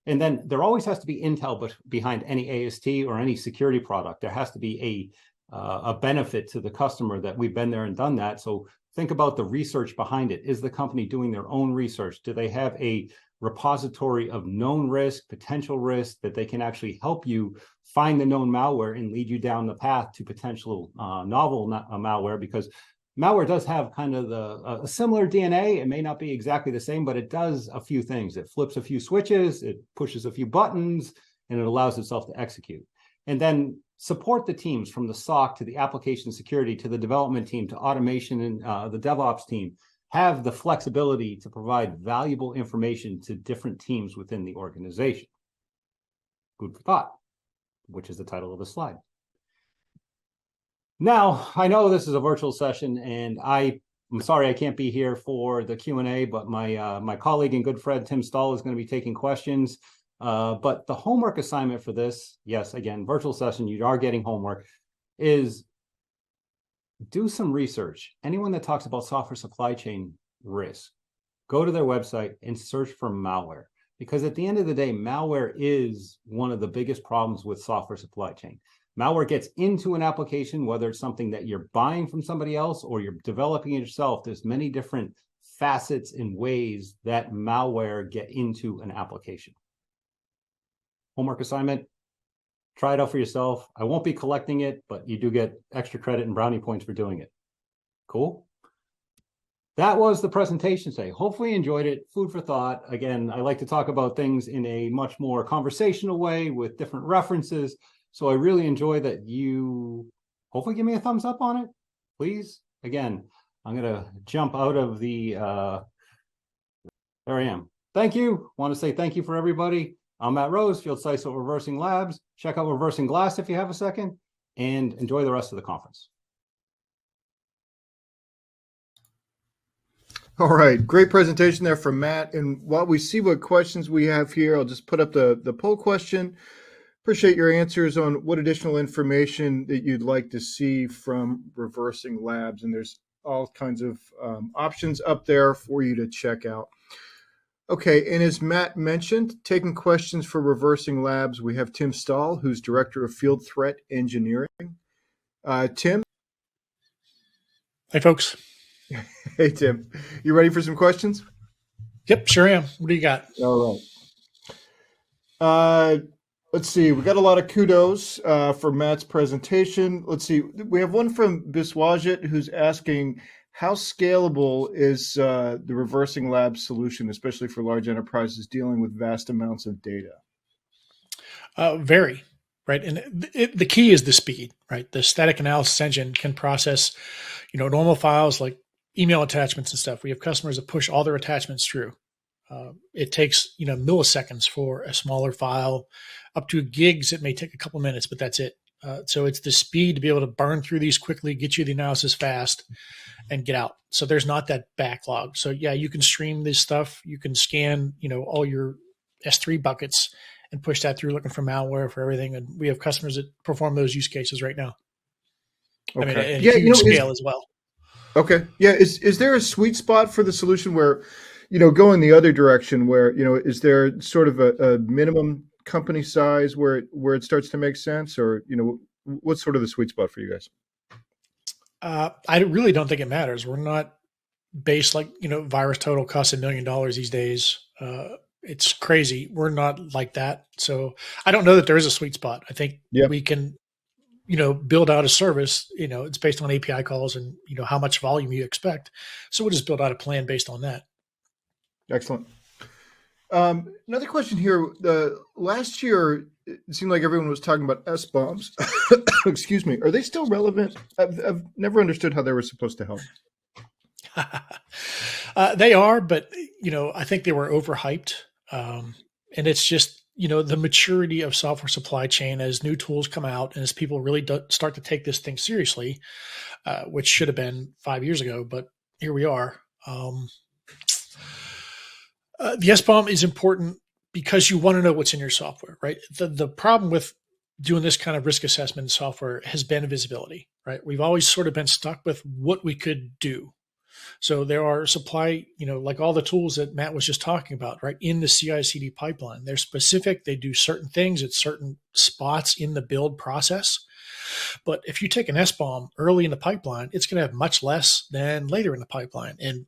And then there always has to be intel behind any AST or any security product. There has to be a benefit to the customer that we've been there and done that. So think about the research behind it. Is the company doing their own research? Do they have a repository of known risk, potential risk, that they can actually help you find the known malware and lead you down the path to potential novel malware? Because malware does have kind of a similar DNA. It may not be exactly the same, but it does a few things. It flips a few switches, it pushes a few buttons, and it allows itself to execute. And then support the teams from the SOC to the application security to the development team to automation and the DevOps team. Have the flexibility to provide valuable information to different teams within the organization. Food for thought, which is the title of the slide. Now, I know this is a virtual session, and I'm sorry I can't be here for the Q&A, but my colleague and good friend Tim Stahl is going to be taking questions. But the homework assignment for this, yes, again, virtual session, you are getting homework, is do some research. Anyone that talks about software supply chain risk, go to their website and search for malware. Because at the end of the day, malware is one of the biggest problems with software supply chain. Malware gets into an application, whether it's something that you're buying from somebody else or you're developing it yourself. There's many different facets and ways that malware get into an application. Homework assignment, try it out for yourself. I won't be collecting it, but you do get extra credit and brownie points for doing it. Cool? That was the presentation today. Hopefully you enjoyed it. Food for thought. Again, I like to talk about things in a much more conversational way with different references. So I really enjoy that you hopefully give me a thumbs up on it, please. Again, I'm going to jump out of the, there I am. Thank you. Want to say thank you for everybody. I'm Matt Rose, Field CISO at Reversing Labs. Check out Reversing Glass if you have a second, and enjoy the rest of the conference. All right, great presentation there from Matt. And while we see what questions we have here, I'll just put up the poll question. Appreciate your answers on what additional information that you'd like to see from Reversing Labs. And there's all kinds of options up there for you to check out. Okay, and as Matt mentioned, taking questions for Reversing Labs, we have Tim Stahl, who's Director of Field Threat Engineering. Tim? Hey, folks. Hey, Tim. You ready for some questions? Yep, sure am. What do you got? All right. Let's see. We got a lot of kudos for Matt's presentation. Let's see. We have one from Biswajit who's asking, how scalable is the Reversing Labs solution, especially for large enterprises dealing with vast amounts of data? Very, right? And the key is the speed, right? The static analysis engine can process, normal files like email attachments and stuff. We have customers that push all their attachments through. It takes, milliseconds for a smaller file. Up to gigs, it may take a couple minutes, but that's it. So it's the speed to be able to burn through these quickly, get you the analysis fast, and get out. So there's not that backlog. So yeah, you can stream this stuff. You can scan, all your S3 buckets and push that through looking for malware, for everything. And we have customers that perform those use cases right now. Okay. I mean, at a huge scale as well. Okay. Yeah. Is there a sweet spot for the solution where, going the other direction where, is there sort of a minimum company size where it starts to make sense, or, what's sort of the sweet spot for you guys? I really don't think it matters. We're not based like, Virus Total costs $1 million these days. It's crazy. We're not like that. So I don't know that there is a sweet spot. I think we can, build out a service, it's based on API calls and, how much volume you expect. So we'll just build out a plan based on that. Excellent. Another question here. Last year, it seemed like everyone was talking about SBOMs. Excuse me. Are they still relevant? I've never understood how they were supposed to help. They are, but, I think they were overhyped. And it's just, the maturity of software supply chain as new tools come out and as people really start to take this thing seriously, which should have been 5 years ago, but here we are. The SBOM is important because you want to know what's in your software, right? The problem with doing this kind of risk assessment in software has been visibility, right? We've always sort of been stuck with what we could do. So there are supply, like all the tools that Matt was just talking about, right? In the CI/CD pipeline, they're specific. They do certain things at certain spots in the build process. But if you take an SBOM early in the pipeline, it's going to have much less than later in the pipeline. And,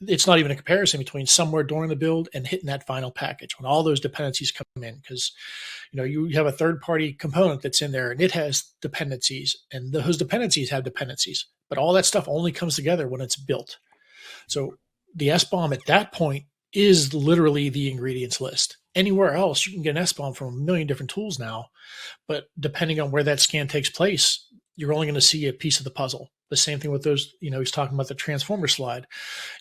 it's not even a comparison between somewhere during the build and hitting that final package when all those dependencies come in, because you have a third-party component that's in there and it has dependencies, and those dependencies have dependencies, but all that stuff only comes together when it's built. So the SBOM at that point is literally the ingredients list. Anywhere else, you can get an SBOM from a million different tools now, but depending on where that scan takes place, you're only going to see a piece of the puzzle. The same thing with those, he's talking about the transformer slide.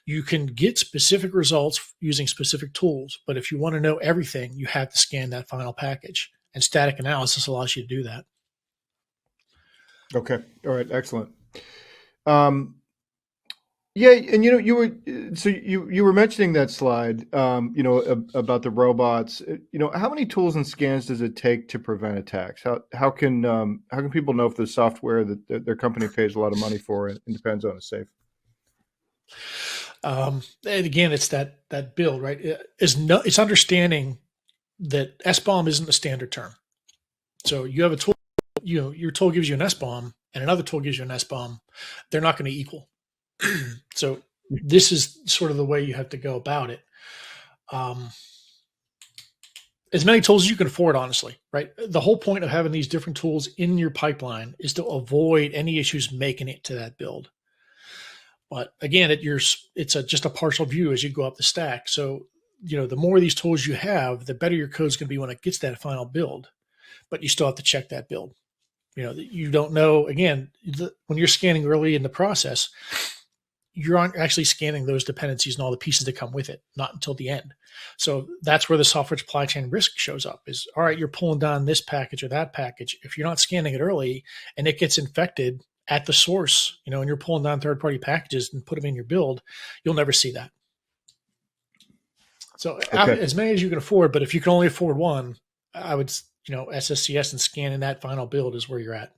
You can get specific results using specific tools, but if you want to know everything, you have to scan that final package, and static analysis allows you to do that. Okay. All right. Excellent. Yeah, and you were mentioning that slide, about the robots. How many tools and scans does it take to prevent attacks? How can people know if the software that their company pays a lot of money for and depends on is safe? And again, it's that build, right? It's understanding that SBOM isn't a standard term. So you have a tool, your tool gives you an SBOM, and another tool gives you an SBOM. They're not going to equal. So this is sort of the way you have to go about it. As many tools as you can afford, honestly, right? The whole point of having these different tools in your pipeline is to avoid any issues making it to that build. But again, it's just a partial view as you go up the stack. So, the more of these tools you have, the better your code's going to be when it gets that final build. But you still have to check that build. You don't know, again, when you're scanning early in the process, you aren't actually scanning those dependencies and all the pieces that come with it, not until the end. So that's where the software supply chain risk shows up is, all right, you're pulling down this package or that package. If you're not scanning it early and it gets infected at the source, and you're pulling down third-party packages and put them in your build, you'll never see that. So as many as you can afford, but if you can only afford one, I would, SSCS and scanning that final build is where you're at.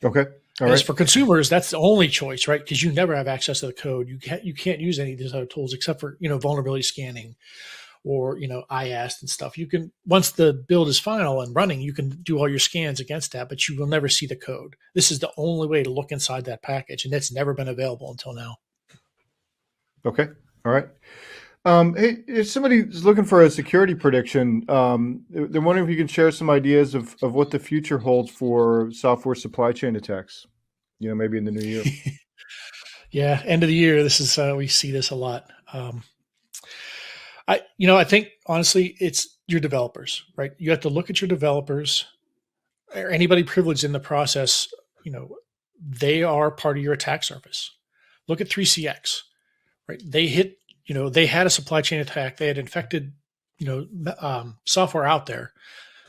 Okay. All As right. for consumers, that's the only choice, right? Because you never have access to the code. You can't use any of these other tools except for, vulnerability scanning or, IAST and stuff. You can, once the build is final and running, you can do all your scans against that, but you will never see the code. This is the only way to look inside that package, and it's never been available until now. Okay. All right. Hey, if somebody's looking for a security prediction, they're wondering if you can share some ideas of what the future holds for software supply chain attacks, maybe in the new year. Yeah, end of the year. This is we see this a lot. I think honestly, it's your developers, right? You have to look at your developers or anybody privileged in the process. They are part of your attack surface. Look at 3CX, right? They hit. They had a supply chain attack. They had infected, software out there.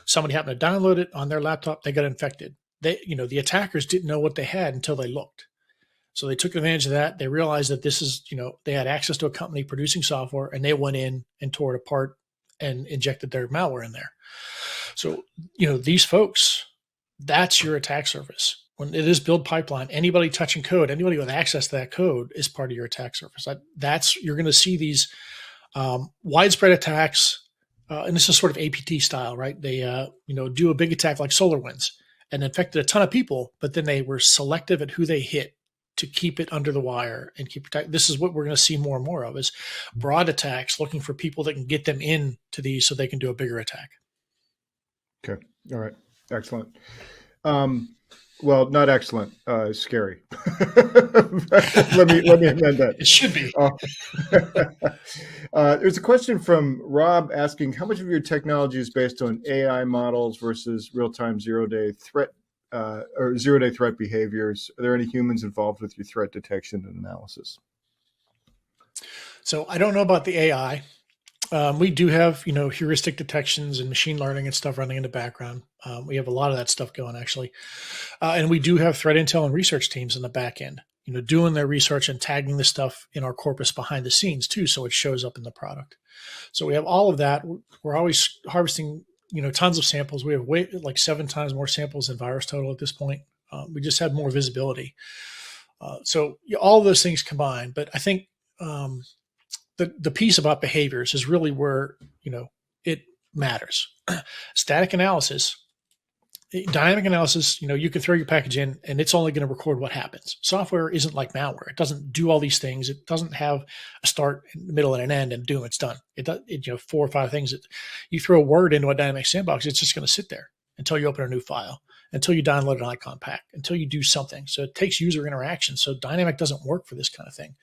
Somebody happened to download it on their laptop. They got infected. The attackers didn't know what they had until they looked. So they took advantage of that. They realized that this is, they had access to a company producing software, and they went in and tore it apart and injected their malware in there. So, these folks, that's your attack surface. When it is build pipeline, anybody touching code, anybody with access to that code is part of your attack surface. You're going to see these widespread attacks, and this is sort of APT style, right? They, do a big attack like SolarWinds and infected a ton of people, but then they were selective at who they hit to keep it under the wire and keep protect. This is what we're going to see more and more of is broad attacks looking for people that can get them into these so they can do a bigger attack. Okay. All right. Excellent. Well, not excellent. Scary. let me amend that. It should be. There's a question from Rob asking, how much of your technology is based on AI models versus real-time zero-day threat behaviors? Are there any humans involved with your threat detection and analysis? So I don't know about the AI. We do have, heuristic detections and machine learning and stuff running in the background. We have a lot of that stuff going actually. And we do have threat intel and research teams in the back end, doing their research and tagging the stuff in our corpus behind the scenes too. So it shows up in the product. So we have all of that. We're always harvesting, tons of samples. We have like 7 times more samples than VirusTotal at this point. We just had more visibility. So all of those things combined, but I think, the piece about behaviors is really where, it matters. Static analysis, dynamic analysis, you can throw your package in and it's only going to record what happens. Software isn't like malware. It doesn't do all these things. It doesn't have a start, middle, and an end and boom, it's done. It does, 4 or 5 things that you throw a word into a dynamic sandbox, it's just going to sit there until you open a new file, until you download an icon pack, until you do something. So it takes user interaction. So dynamic doesn't work for this kind of thing.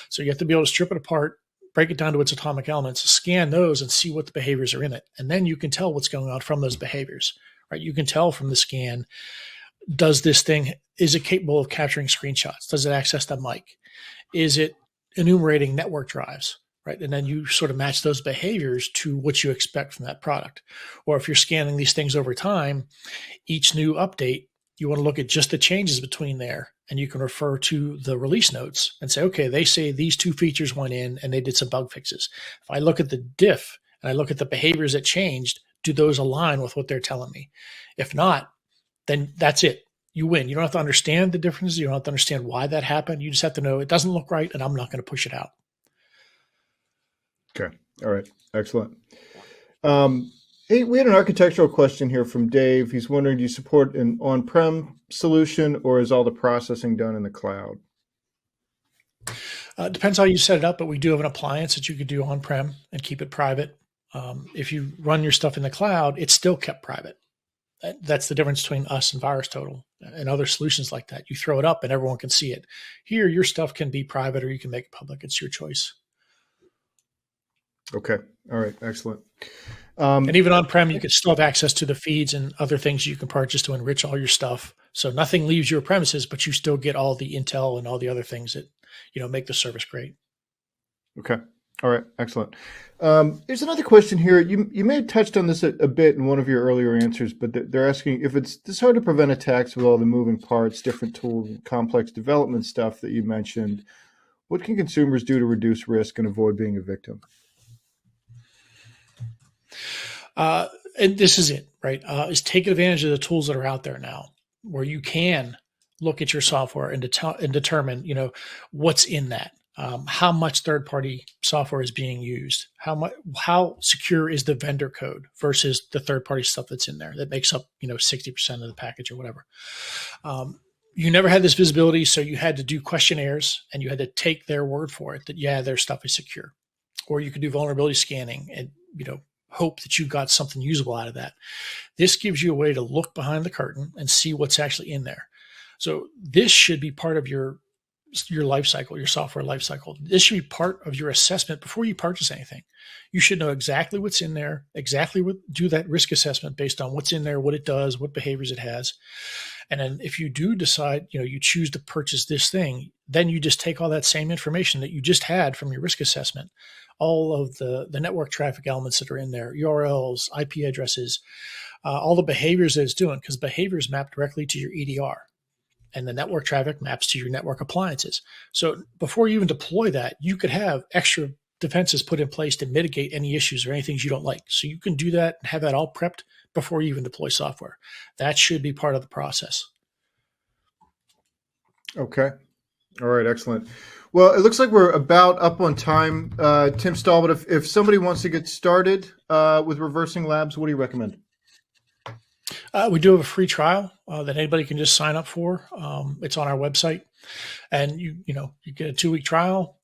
So you have to be able to strip it apart, break it down to its atomic elements, scan those and see what the behaviors are in it. And then you can tell what's going on from those behaviors, right? You can tell from the scan, is it capable of capturing screenshots? Does it access the mic? Is it enumerating network drives, right? And then you sort of match those behaviors to what you expect from that product. Or if you're scanning these things over time, each new update, you want to look at just the changes between there. And you can refer to the release notes and say, okay, they say these 2 features went in and they did some bug fixes. If I look at the diff and I look at the behaviors that changed, do those align with what they're telling me? If not, then that's it. You win. You don't have to understand the differences. You don't have to understand why that happened. You just have to know it doesn't look right and I'm not going to push it out. Okay. All right. Excellent. Hey, we had an architectural question here from Dave. He's wondering, do you support an on-prem solution or is all the processing done in the cloud? Depends how you set it up, but we do have an appliance that you could do on-prem and keep it private. If you run your stuff in the cloud, it's still kept private. That's the difference between us and VirusTotal and other solutions like that. You throw it up and everyone can see it. Here, your stuff can be private or you can make it public. It's your choice. Okay. All right. Excellent. And even on-prem, you can still have access to the feeds and other things you can purchase to enrich all your stuff So nothing leaves your premises, but you still get all the intel and all the other things that, make the service great. Okay. All right. Excellent. There's another question here. You may have touched on this a bit in one of your earlier answers, but they're asking if it's hard to prevent attacks with all the moving parts, different tools, complex development stuff that you mentioned. What can consumers do to reduce risk and avoid being a victim? And this is it, right? Is take advantage of the tools that are out there now, where you can look at your software and determine, what's in that. How much third-party software is being used? How secure is the vendor code versus the third-party stuff that's in there that makes up 60% of the package or whatever. You never had this visibility, so you had to do questionnaires and you had to take their word for it that their stuff is secure. Or you could do vulnerability scanning and hope that you got something usable out of that. This gives you a way to look behind the curtain and see what's actually in there. So this should be part of your life cycle, your software life cycle. This should be part of your assessment before you purchase anything. You should know exactly what's in there, do that risk assessment based on what's in there, what it does, what behaviors it has. And then if you do decide, you choose to purchase this thing, then you just take all that same information that you just had from your risk assessment, all of the network traffic elements that are in there, URLs, IP addresses, all the behaviors that it's doing, because behaviors map directly to your EDR. And the network traffic maps to your network appliances. So before you even deploy that, you could have extra defenses put in place to mitigate any issues or anything you don't like. So you can do that and have that all prepped before you even deploy software. That should be part of the process. Okay. All right. Excellent. Well, it looks like we're about up on time. Tim Stahl, but if somebody wants to get started with Reversing Labs, what do you recommend? We do have a free trial that anybody can just sign up for. It's on our website, and you get a 2-week trial,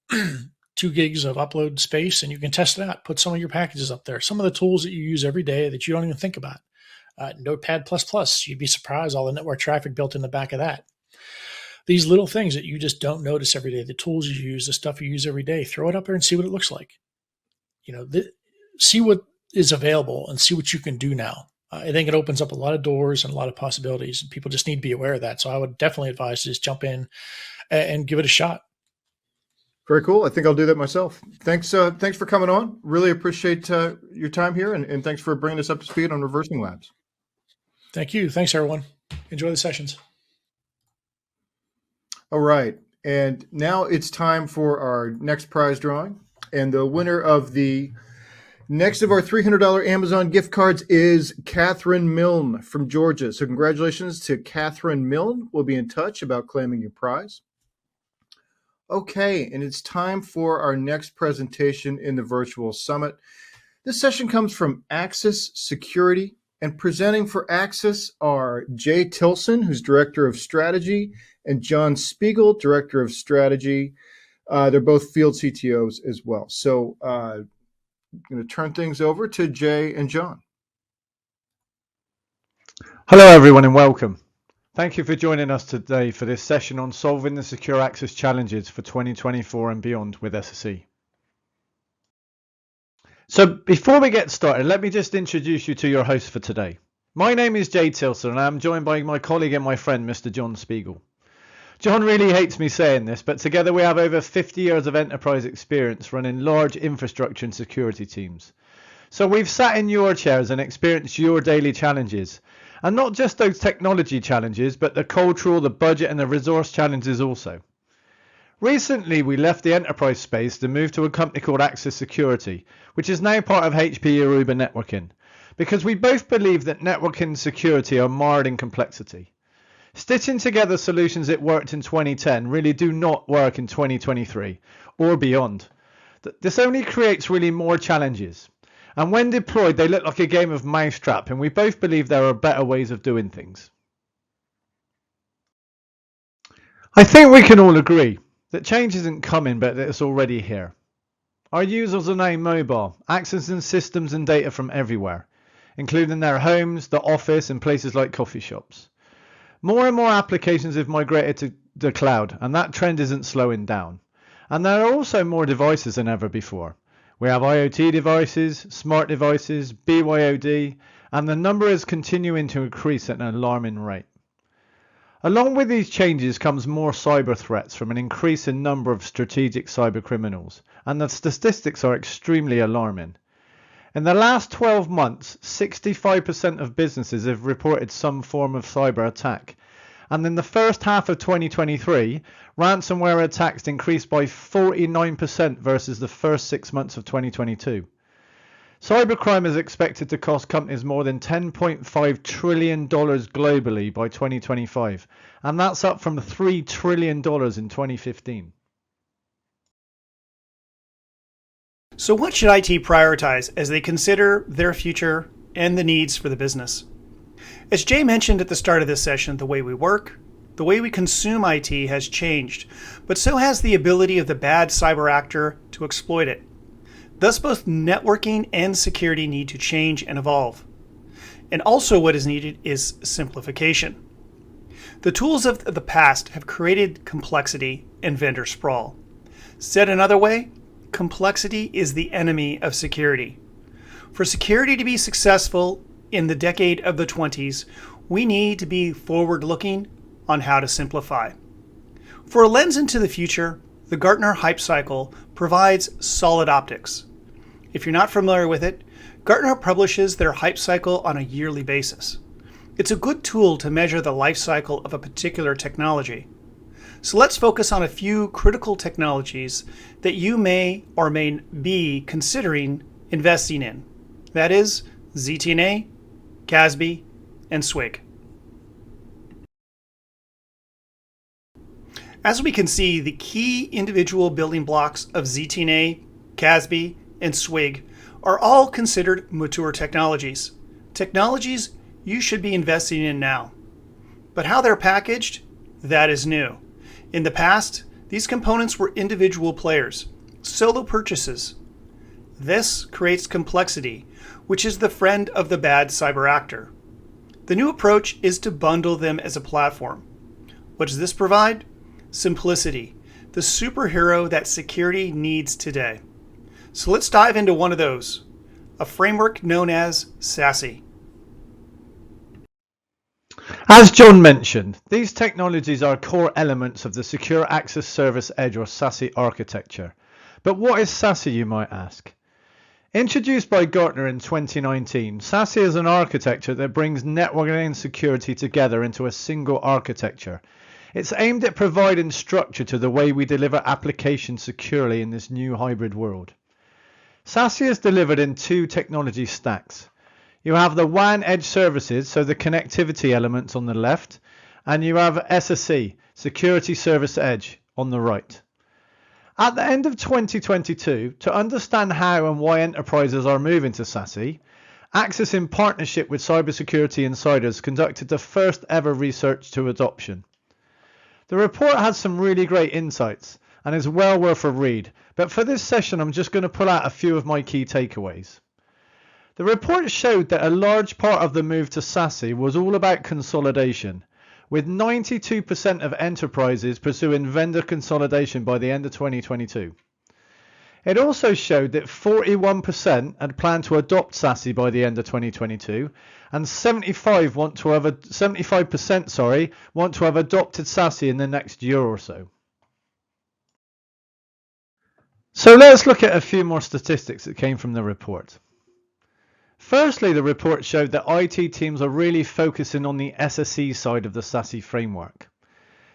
2 gigs of upload space, and you can test it out. Put some of your packages up there. Some of the tools that you use every day that you don't even think about. Notepad++, you'd be surprised all the network traffic built in the back of that. These little things that you just don't notice every day, the tools you use, the stuff you use every day, throw it up there and see what it looks like. See what is available and see what you can do now. I think it opens up a lot of doors and a lot of possibilities, and people just need to be aware of that. So I would definitely advise to just jump in and give it a shot. Very cool. I think I'll do that myself. Thanks for coming on. Really appreciate your time here, and thanks for bringing us up to speed on Reversing Labs. Thank you. Thanks, everyone. Enjoy the sessions. All right. And now it's time for our next prize drawing. And the winner of the next of our $300 Amazon gift cards is Catherine Milne from Georgia. So congratulations to Catherine Milne. We'll be in touch about claiming your prize. Okay, and it's time for our next presentation in the virtual summit. This session comes from Axis Security, and presenting for Axis are Jay Tilson, who's Director of Strategy, and John Spiegel, Director of Strategy. They're both field CTOs as well. So I'm going to turn things over to Jay and John. Hello, everyone, and welcome. Thank you for joining us today for this session on solving the secure access challenges for 2024 and beyond with SSE. So before we get started, let me just introduce you to your host for today. My name is Jay Tilson, and I'm joined by my colleague and my friend, Mr. John Spiegel. John really hates me saying this, but together we have over 50 years of enterprise experience running large infrastructure and security teams. So we've sat in your chairs and experienced your daily challenges. And not just those technology challenges, but the cultural, the budget, and the resource challenges also. Recently, we left the enterprise space to move to a company called Axis Security, which is now part of HP Aruba Networking, because we both believe that networking and security are mired in complexity. Stitching together solutions that worked in 2010 really do not work in 2023 or beyond. This only creates really more challenges. And when deployed, they look like a game of mousetrap, and we both believe there are better ways of doing things. I think we can all agree that change isn't coming, but that it's already here. Our users are now mobile, accessing systems and data from everywhere, including their homes, the office, and places like coffee shops. More and more applications have migrated to the cloud, and that trend isn't slowing down. And there are also more devices than ever before. We have IoT devices, smart devices, BYOD, and the number is continuing to increase at an alarming rate. Along with these changes comes more cyber threats from an increasing number of strategic cyber criminals, and the statistics are extremely alarming. In the last 12 months, 65% of businesses have reported some form of cyber attack. And in the first half of 2023, ransomware attacks increased by 49% versus the first 6 months of 2022. Cybercrime is expected to cost companies more than $10.5 trillion globally by 2025, and that's up from $3 trillion in 2015. So what should IT prioritize as they consider their future and the needs for the business? As Jay mentioned at the start of this session, the way we work, the way we consume IT has changed, but so has the ability of the bad cyber actor to exploit it. Thus, both networking and security need to change and evolve. And also what is needed is simplification. The tools of the past have created complexity and vendor sprawl. Said another way, complexity is the enemy of security. For security to be successful in the decade of the 20s, we need to be forward-looking on how to simplify. For a lens into the future, the Gartner Hype Cycle provides solid optics. If you're not familiar with it, Gartner publishes their Hype Cycle on a yearly basis. It's a good tool to measure the life cycle of a particular technology. So let's focus on a few critical technologies that you may or may be considering investing in. That is ZTNA, CASB, and SWIG. As we can see, the key individual building blocks of ZTNA, CASB, and SWIG are all considered mature technologies. Technologies you should be investing in now. But how they're packaged, that is new. In the past, these components were individual players, solo purchases. This creates complexity, which is the friend of the bad cyber actor. The new approach is to bundle them as a platform. What does this provide? Simplicity, the superhero that security needs today. So let's dive into one of those, a framework known as SASE. As John mentioned, these technologies are core elements of the Secure Access Service Edge or SASE architecture. But what is SASE, you might ask? Introduced by Gartner in 2019, SASE is an architecture that brings networking and security together into a single architecture. It's aimed at providing structure to the way we deliver applications securely in this new hybrid world. SASE is delivered in two technology stacks. You have the WAN edge services, so the connectivity elements on the left, and you have SSE, Security Service Edge, on the right. At the end of 2022, to understand how and why enterprises are moving to SASE, Access in partnership with Cybersecurity Insiders conducted the first ever research to adoption. The report has some really great insights and is well worth a read, but for this session I'm just going to pull out a few of my key takeaways. The report showed that a large part of the move to SASE was all about consolidation, with 92% of enterprises pursuing vendor consolidation by the end of 2022. It also showed that 41% had planned to adopt SASE by the end of 2022, and 75% want to have adopted SASE in the next year or so. So let's look at a few more statistics that came from the report. Firstly, the report showed that IT teams are really focusing on the SSE side of the SASE framework.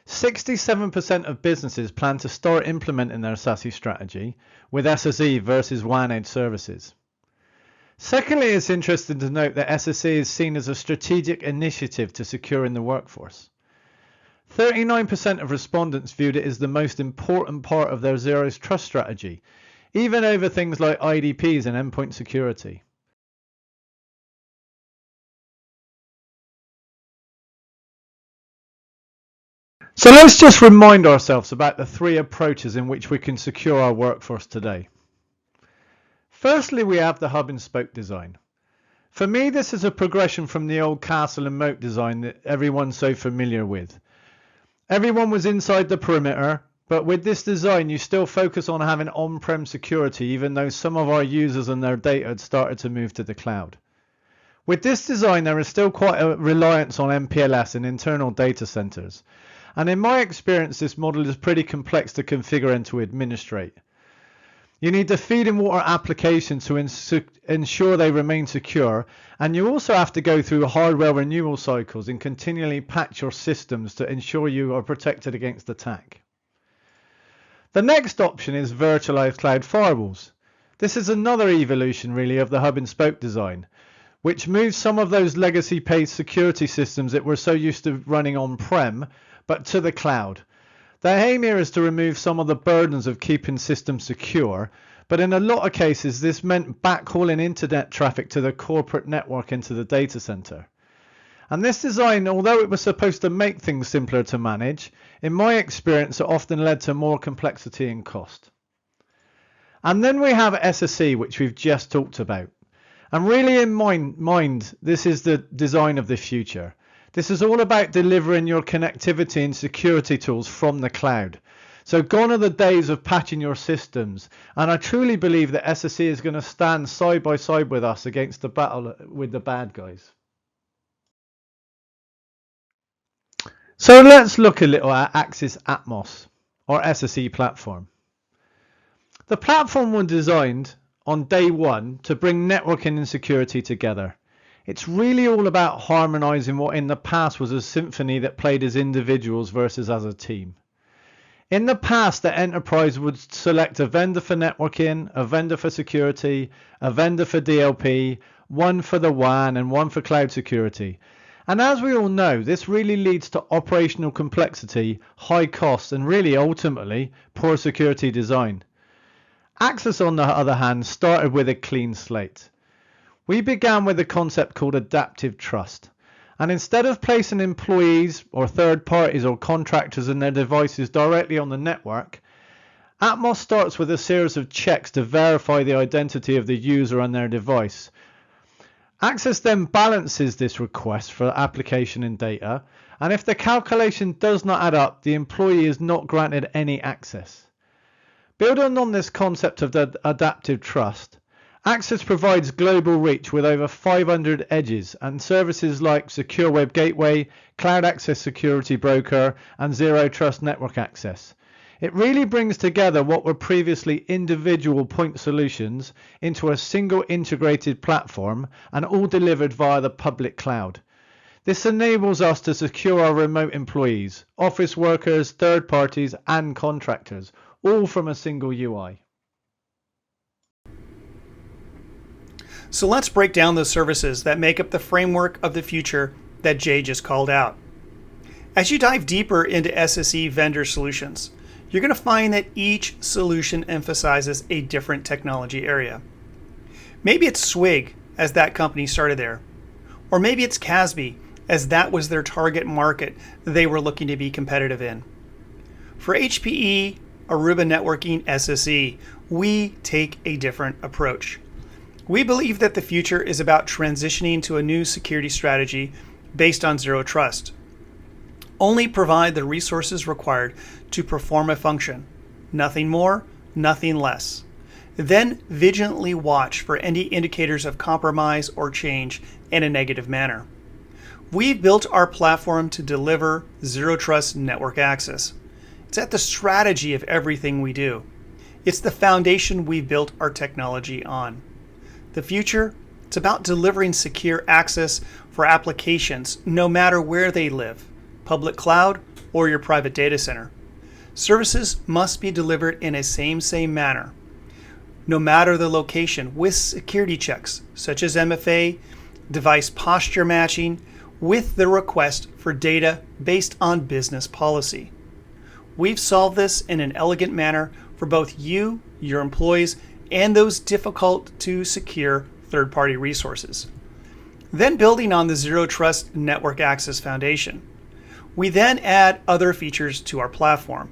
67% of businesses plan to start implementing their SASE strategy with SSE versus WAN edge services. Secondly, it's interesting to note that SSE is seen as a strategic initiative to securing the workforce. 39% of respondents viewed it as the most important part of their Zero Trust strategy, even over things like IDPs and endpoint security. So let's just remind ourselves about the three approaches in which we can secure our workforce today. Firstly, we have the hub and spoke design. For me, this is a progression from the old castle and moat design that everyone's so familiar with. Everyone was inside the perimeter, but with this design, you still focus on having on-prem security, even though some of our users and their data had started to move to the cloud. With this design, there is still quite a reliance on MPLS and internal data centers. And in my experience, this model is pretty complex to configure and to administrate. You need the feed and water applications to ensure they remain secure, and you also have to go through hardware renewal cycles and continually patch your systems to ensure you are protected against attack. The next option is virtualized cloud firewalls. This is another evolution really of the hub and spoke design, which moves some of those legacy-based security systems that we're so used to running on-prem, but to the cloud. The aim here is to remove some of the burdens of keeping systems secure, but in a lot of cases this meant backhauling internet traffic to the corporate network into the data center. And this design, although it was supposed to make things simpler to manage, in my experience it often led to more complexity and cost. And then we have SSE, which we've just talked about. And really in mind, this is the design of the future. This is all about delivering your connectivity and security tools from the cloud. So gone are the days of patching your systems, and I truly believe that SSE is going to stand side by side with us against the battle with the bad guys. So let's look a little at Axis Atmos, or SSE platform. The platform was designed on day one to bring networking and security together. It's really all about harmonizing what in the past was a symphony that played as individuals versus as a team. In the past, the enterprise would select a vendor for networking, a vendor for security, a vendor for DLP, one for the WAN, and one for cloud security. And as we all know, this really leads to operational complexity, high costs, and really ultimately poor security design. Axis, on the other hand, started with a clean slate. We began with a concept called adaptive trust. And instead of placing employees or third parties or contractors and their devices directly on the network, Atmos starts with a series of checks to verify the identity of the user and their device. Axis then balances this request for application and data, and if the calculation does not add up, the employee is not granted any access. Building on this concept of the adaptive trust, Axis provides global reach with over 500 edges and services like Secure Web Gateway, Cloud Access Security Broker, and Zero Trust Network Access. It really brings together what were previously individual point solutions into a single integrated platform and all delivered via the public cloud. This enables us to secure our remote employees, office workers, third parties, and contractors, all from a single UI. So let's break down those services that make up the framework of the future that Jay just called out. As you dive deeper into SSE vendor solutions, you're going to find that each solution emphasizes a different technology area. Maybe it's Swig, as that company started there. Or maybe it's CASB, as that was their target market they were looking to be competitive in. For HPE, Aruba Networking, SSE, we take a different approach. We believe that the future is about transitioning to a new security strategy based on zero trust. Only provide the resources required to perform a function. Nothing more, nothing less. Then vigilantly watch for any indicators of compromise or change in a negative manner. We've built our platform to deliver zero trust network access. It's at the strategy of everything we do. It's the foundation we've built our technology on. The future, it's about delivering secure access for applications no matter where they live, public cloud or your private data center. Services must be delivered in a same manner, no matter the location, with security checks such as MFA, device posture matching, with the request for data based on business policy. We've solved this in an elegant manner for both you, your employees, and those difficult to secure third-party resources. Then building on the Zero Trust Network Access Foundation, we then add other features to our platform.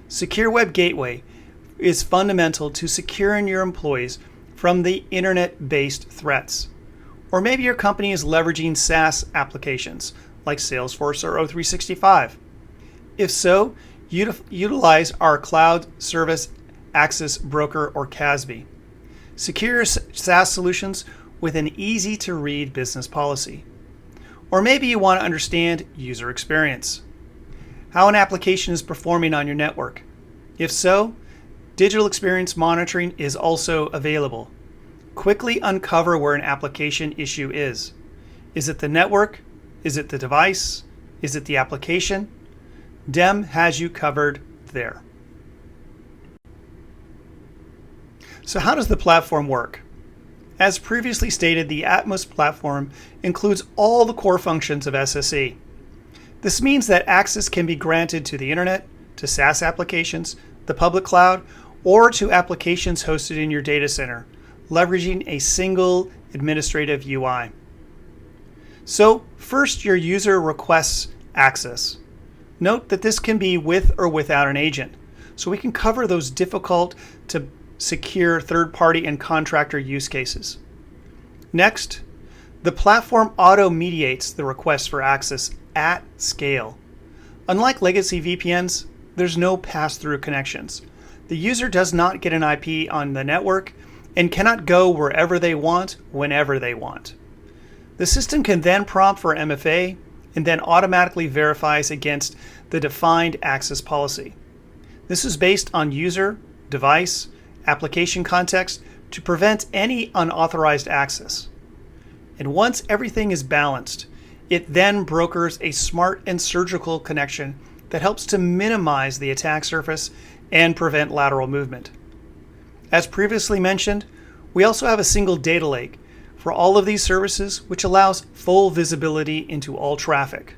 Secure Web Gateway is fundamental to securing your employees from the internet-based threats. Or maybe your company is leveraging SaaS applications like Salesforce or O365. If so, utilize our Cloud Service Access Broker or CASB. Secure SaaS solutions with an easy-to-read business policy. Or maybe you want to understand user experience, how an application is performing on your network. If so, digital experience monitoring is also available. Quickly uncover where an application issue is. Is it the network? Is it the device? Is it the application? DEM has you covered there. So how does the platform work? As previously stated, the Atmos platform includes all the core functions of SSE. This means that access can be granted to the internet, to SaaS applications, the public cloud, or to applications hosted in your data center, leveraging a single administrative UI. So first, your user requests access. Note that this can be with or without an agent, so we can cover those difficult to secure third-party and contractor use cases. Next, the platform auto-mediates the request for access at scale. Unlike legacy VPNs, there's no pass-through connections. The user does not get an IP on the network and cannot go wherever they want, whenever they want. The system can then prompt for MFA and then automatically verifies against the defined access policy. This is based on user, device, application context to prevent any unauthorized access. And once everything is balanced, it then brokers a smart and surgical connection that helps to minimize the attack surface and prevent lateral movement. As previously mentioned, we also have a single data lake for all of these services, which allows full visibility into all traffic.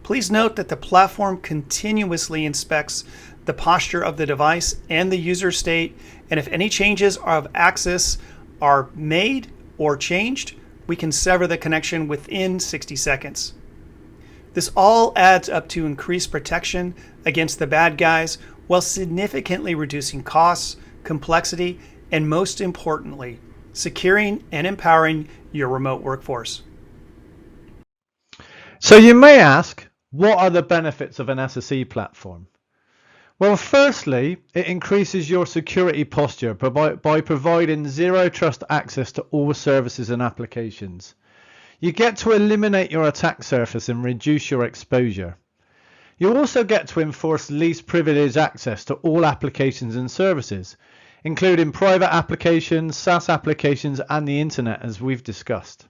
Please note that the platform continuously inspects the posture of the device and the user state, and if any changes of access are made or changed, we can sever the connection within 60 seconds. This all adds up to increased protection against the bad guys while significantly reducing costs, complexity, and most importantly, securing and empowering your remote workforce. So you may ask, what are the benefits of an SSE platform? Well, firstly, it increases your security posture by providing zero trust access to all services and applications. You get to eliminate your attack surface and reduce your exposure. You also get to enforce least privilege access to all applications and services, including private applications, SaaS applications, and the internet, as we've discussed.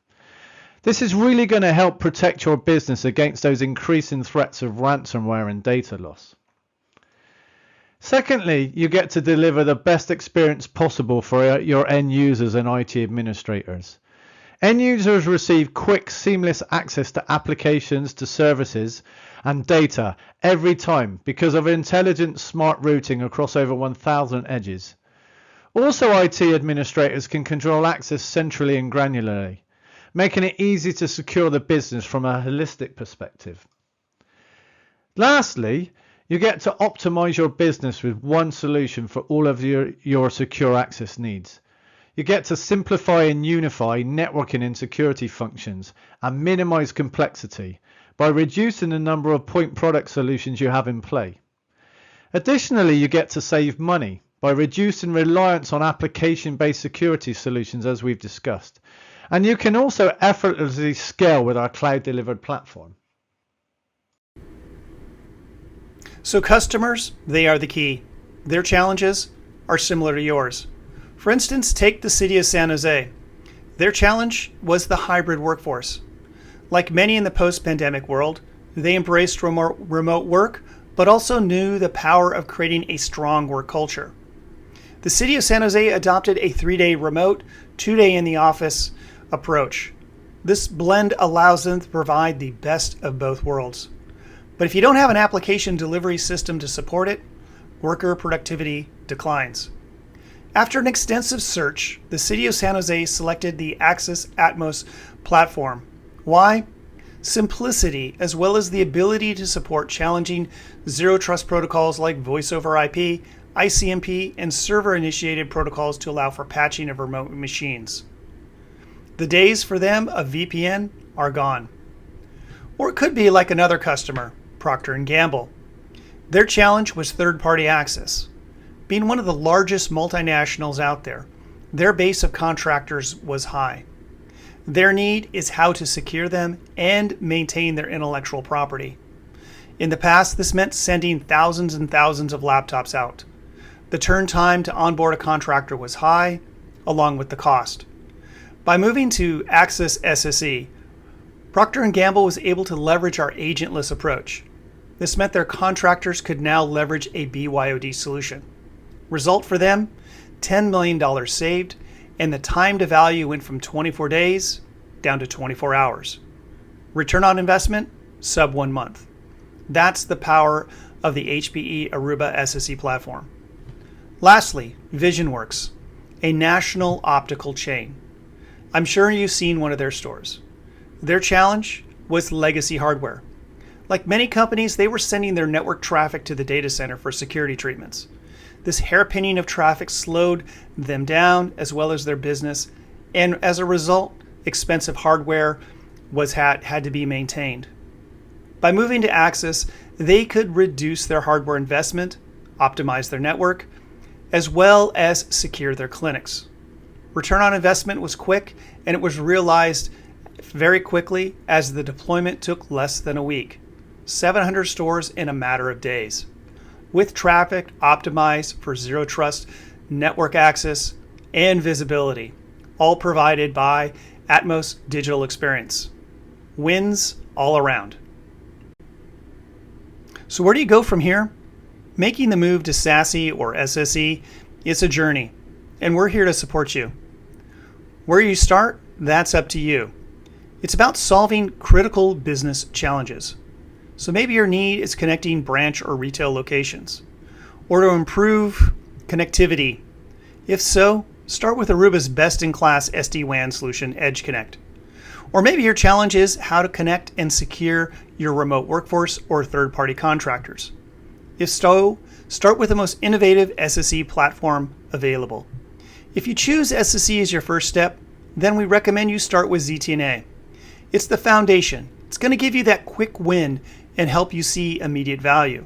This is really going to help protect your business against those increasing threats of ransomware and data loss. Secondly, you get to deliver the best experience possible for your end users and IT administrators. End users receive quick, seamless access to applications, to services, and data every time because of intelligent, smart routing across over 1,000 edges. Also, IT administrators can control access centrally and granularly, making it easy to secure the business from a holistic perspective. Lastly, you get to optimize your business with one solution for all of your secure access needs. You get to simplify and unify networking and security functions and minimize complexity by reducing the number of point product solutions you have in play. Additionally, you get to save money by reducing reliance on application-based security solutions, as we've discussed. And you can also effortlessly scale with our cloud-delivered platform. So customers, they are the key. Their challenges are similar to yours. For instance, take the city of San Jose. Their challenge was the hybrid workforce. Like many in the post-pandemic world, they embraced remote work, but also knew the power of creating a strong work culture. The city of San Jose adopted a 3-day remote, 2-day in the office approach. This blend allows them to provide the best of both worlds. But if you don't have an application delivery system to support it, worker productivity declines. After an extensive search, the city of San Jose selected the Access Atmos platform. Why? Simplicity, as well as the ability to support challenging zero trust protocols like voice over IP, ICMP, and server-initiated protocols to allow for patching of remote machines. The days for them of VPN are gone. Or it could be like another customer, Procter & Gamble. Their challenge was third-party access. Being one of the largest multinationals out there, Their base of contractors was high. Their need is how to secure them and maintain their intellectual property. In the past, this meant sending thousands and thousands of laptops out. The turn time to onboard a contractor was high, along with the cost. By moving to Access SSE, Procter & Gamble was able to leverage our agentless approach. This meant their contractors could now leverage a BYOD solution. Result for them, $10 million saved, and the time to value went from 24 days down to 24 hours. Return on investment, sub 1 month. That's the power of the HPE Aruba SSE platform. Lastly, VisionWorks, a national optical chain. I'm sure you've seen one of their stores. Their challenge was legacy hardware. Like many companies, they were sending their network traffic to the data center for security treatments. This hairpinning of traffic slowed them down as well as their business, and as a result, expensive hardware had to be maintained. By moving to Access, they could reduce their hardware investment, optimize their network, as well as secure their clinics. Return on investment was quick, and it was realized very quickly as the deployment took less than a week. 700 stores in a matter of days. With traffic optimized for zero trust network access and visibility, all provided by Atmos Digital Experience. Wins all around. So where do you go from here? Making the move to SASE or SSE is a journey, and we're here to support you. Where you start, that's up to you. It's about solving critical business challenges. So maybe your need is connecting branch or retail locations, or to improve connectivity. If so, start with Aruba's best-in-class SD-WAN solution, EdgeConnect. Or maybe your challenge is how to connect and secure your remote workforce or third-party contractors. If so, start with the most innovative SSE platform available. If you choose SSE as your first step, then we recommend you start with ZTNA. It's the foundation. It's going to give you that quick win and help you see immediate value.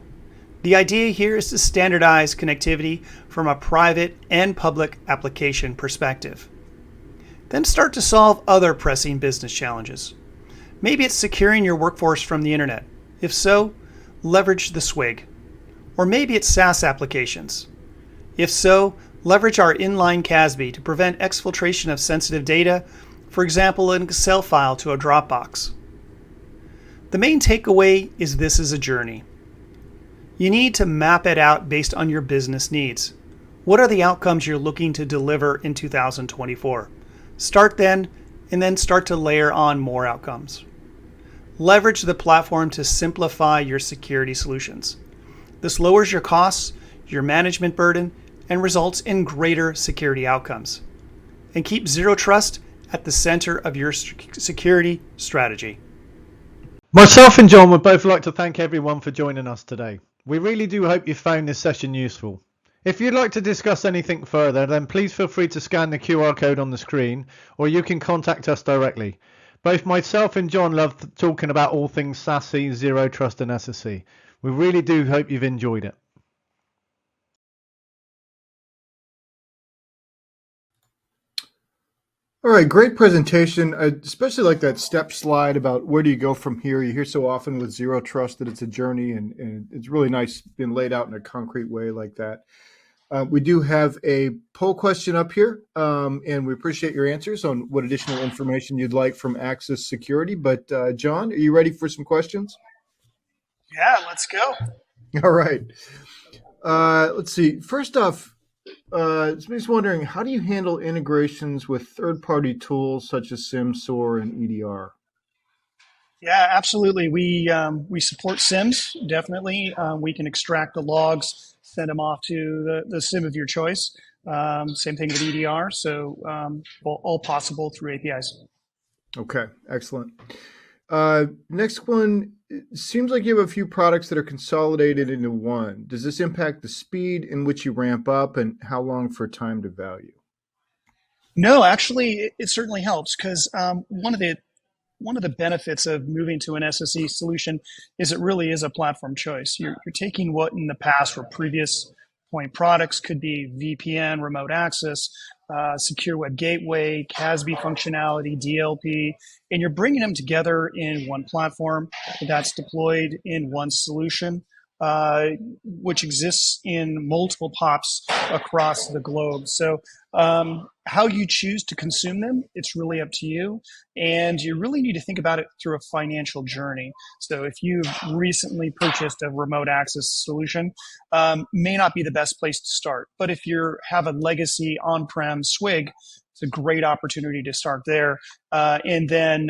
The idea here is to standardize connectivity from a private and public application perspective. Then start to solve other pressing business challenges. Maybe it's securing your workforce from the internet. If so, leverage the SWIG. Or maybe it's SaaS applications. If so, leverage our inline CASB to prevent exfiltration of sensitive data, for example, an Excel file to a Dropbox. The main takeaway is this is a journey. You need to map it out based on your business needs. What are the outcomes you're looking to deliver in 2024? Start then, and then start to layer on more outcomes. Leverage the platform to simplify your security solutions. This lowers your costs, your management burden, and results in greater security outcomes. And keep zero trust at the center of your security strategy. Myself and John would both like to thank everyone for joining us today. We really do hope you found this session useful. If you'd like to discuss anything further, then please feel free to scan the QR code on the screen, or you can contact us directly. Both myself and John love talking about all things SASE, Zero Trust and SSE. We really do hope you've enjoyed it. All right, great presentation. I especially like that step slide about where do you go from here. You hear so often with Zero Trust that it's a journey, and it's really nice being laid out in a concrete way like that. We do have a poll question up here, and we appreciate your answers on what additional information you'd like from Access Security. But John, are you ready for some questions? Yeah, let's go. All right. Let's see. First off, somebody's wondering, how do you handle integrations with third-party tools such as SIEM, SOAR, and EDR? Yeah, absolutely. We support SIMs, definitely. We can extract the logs, send them off to the SIM of your choice. Same thing with EDR. So all possible through APIs. Okay, excellent. Next one, it seems like you have a few products that are consolidated into one. Does this impact the speed in which you ramp up and how long for time to value? No, actually, it certainly helps because one of the benefits of moving to an SSE solution is it really is a platform choice. You're taking what in the past were previous point products, could be VPN, remote access, Secure Web Gateway, CASB functionality, DLP, and you're bringing them together in one platform that's deployed in one solution, which exists in multiple POPs across the globe. So how you choose to consume them, it's really up to you. And you really need to think about it through a financial journey. So if you've recently purchased a remote access solution, may not be the best place to start. But if you have a legacy on-prem SWIG, it's a great opportunity to start there, and then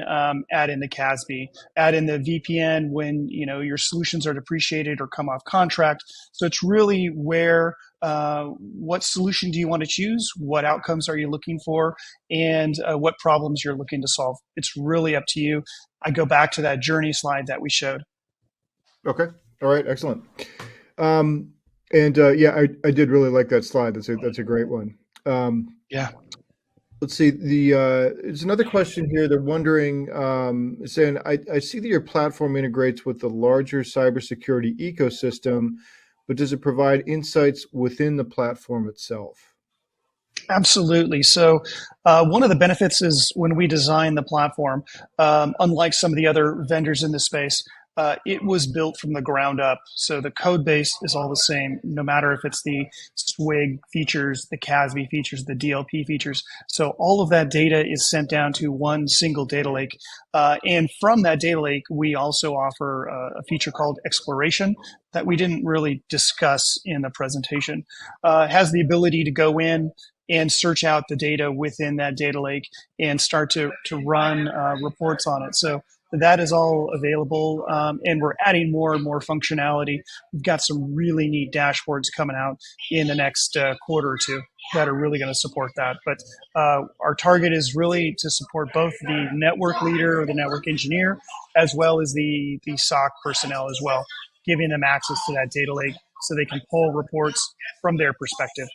add in the CASB, add in the VPN when your solutions are depreciated or come off contract. So it's really where what solution do you want to choose? What outcomes are you looking for? And what problems you're looking to solve? It's really up to you. I go back to that journey slide that we showed. Okay. All right. Excellent. Yeah, I did really like that slide. That's a great one. Yeah. Let's see. There's another question here. They're wondering, saying, I see that your platform integrates with the larger cybersecurity ecosystem, but does it provide insights within the platform itself? Absolutely. So one of the benefits is when we design the platform, unlike some of the other vendors in this space, it was built from the ground up. So the code base is all the same, no matter if it's the SWIG features, the CASB features, the DLP features. So all of that data is sent down to one single data lake. And from that data lake, we also offer a feature called Exploration that we didn't really discuss in the presentation. It has the ability to go in and search out the data within that data lake and start to run reports on it. So that is all available, and we're adding more and more functionality. We've got some really neat dashboards coming out in the next quarter or two that are really going to support that. But our target is really to support both the network leader or the network engineer, as well as the SOC personnel as well, giving them access to that data lake so they can pull reports from their perspective.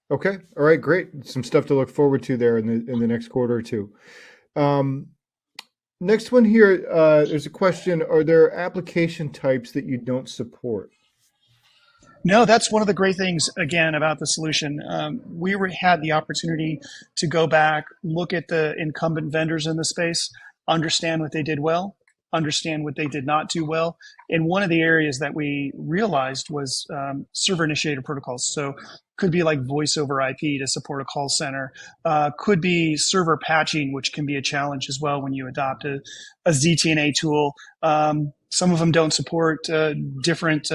Okay. All right. Great. Some stuff to look forward to there in the next quarter or two. Next one here, there's a question, are there application types that you don't support? No, that's one of the great things, again, about the solution. We had the opportunity to go back, look at the incumbent vendors in the space, understand what they did well, understand what they did not do well. And one of the areas that we realized was server-initiated protocols. So could be like voice over IP to support a call center. Could be server patching, which can be a challenge as well when you adopt a ZTNA tool. Some of them don't support different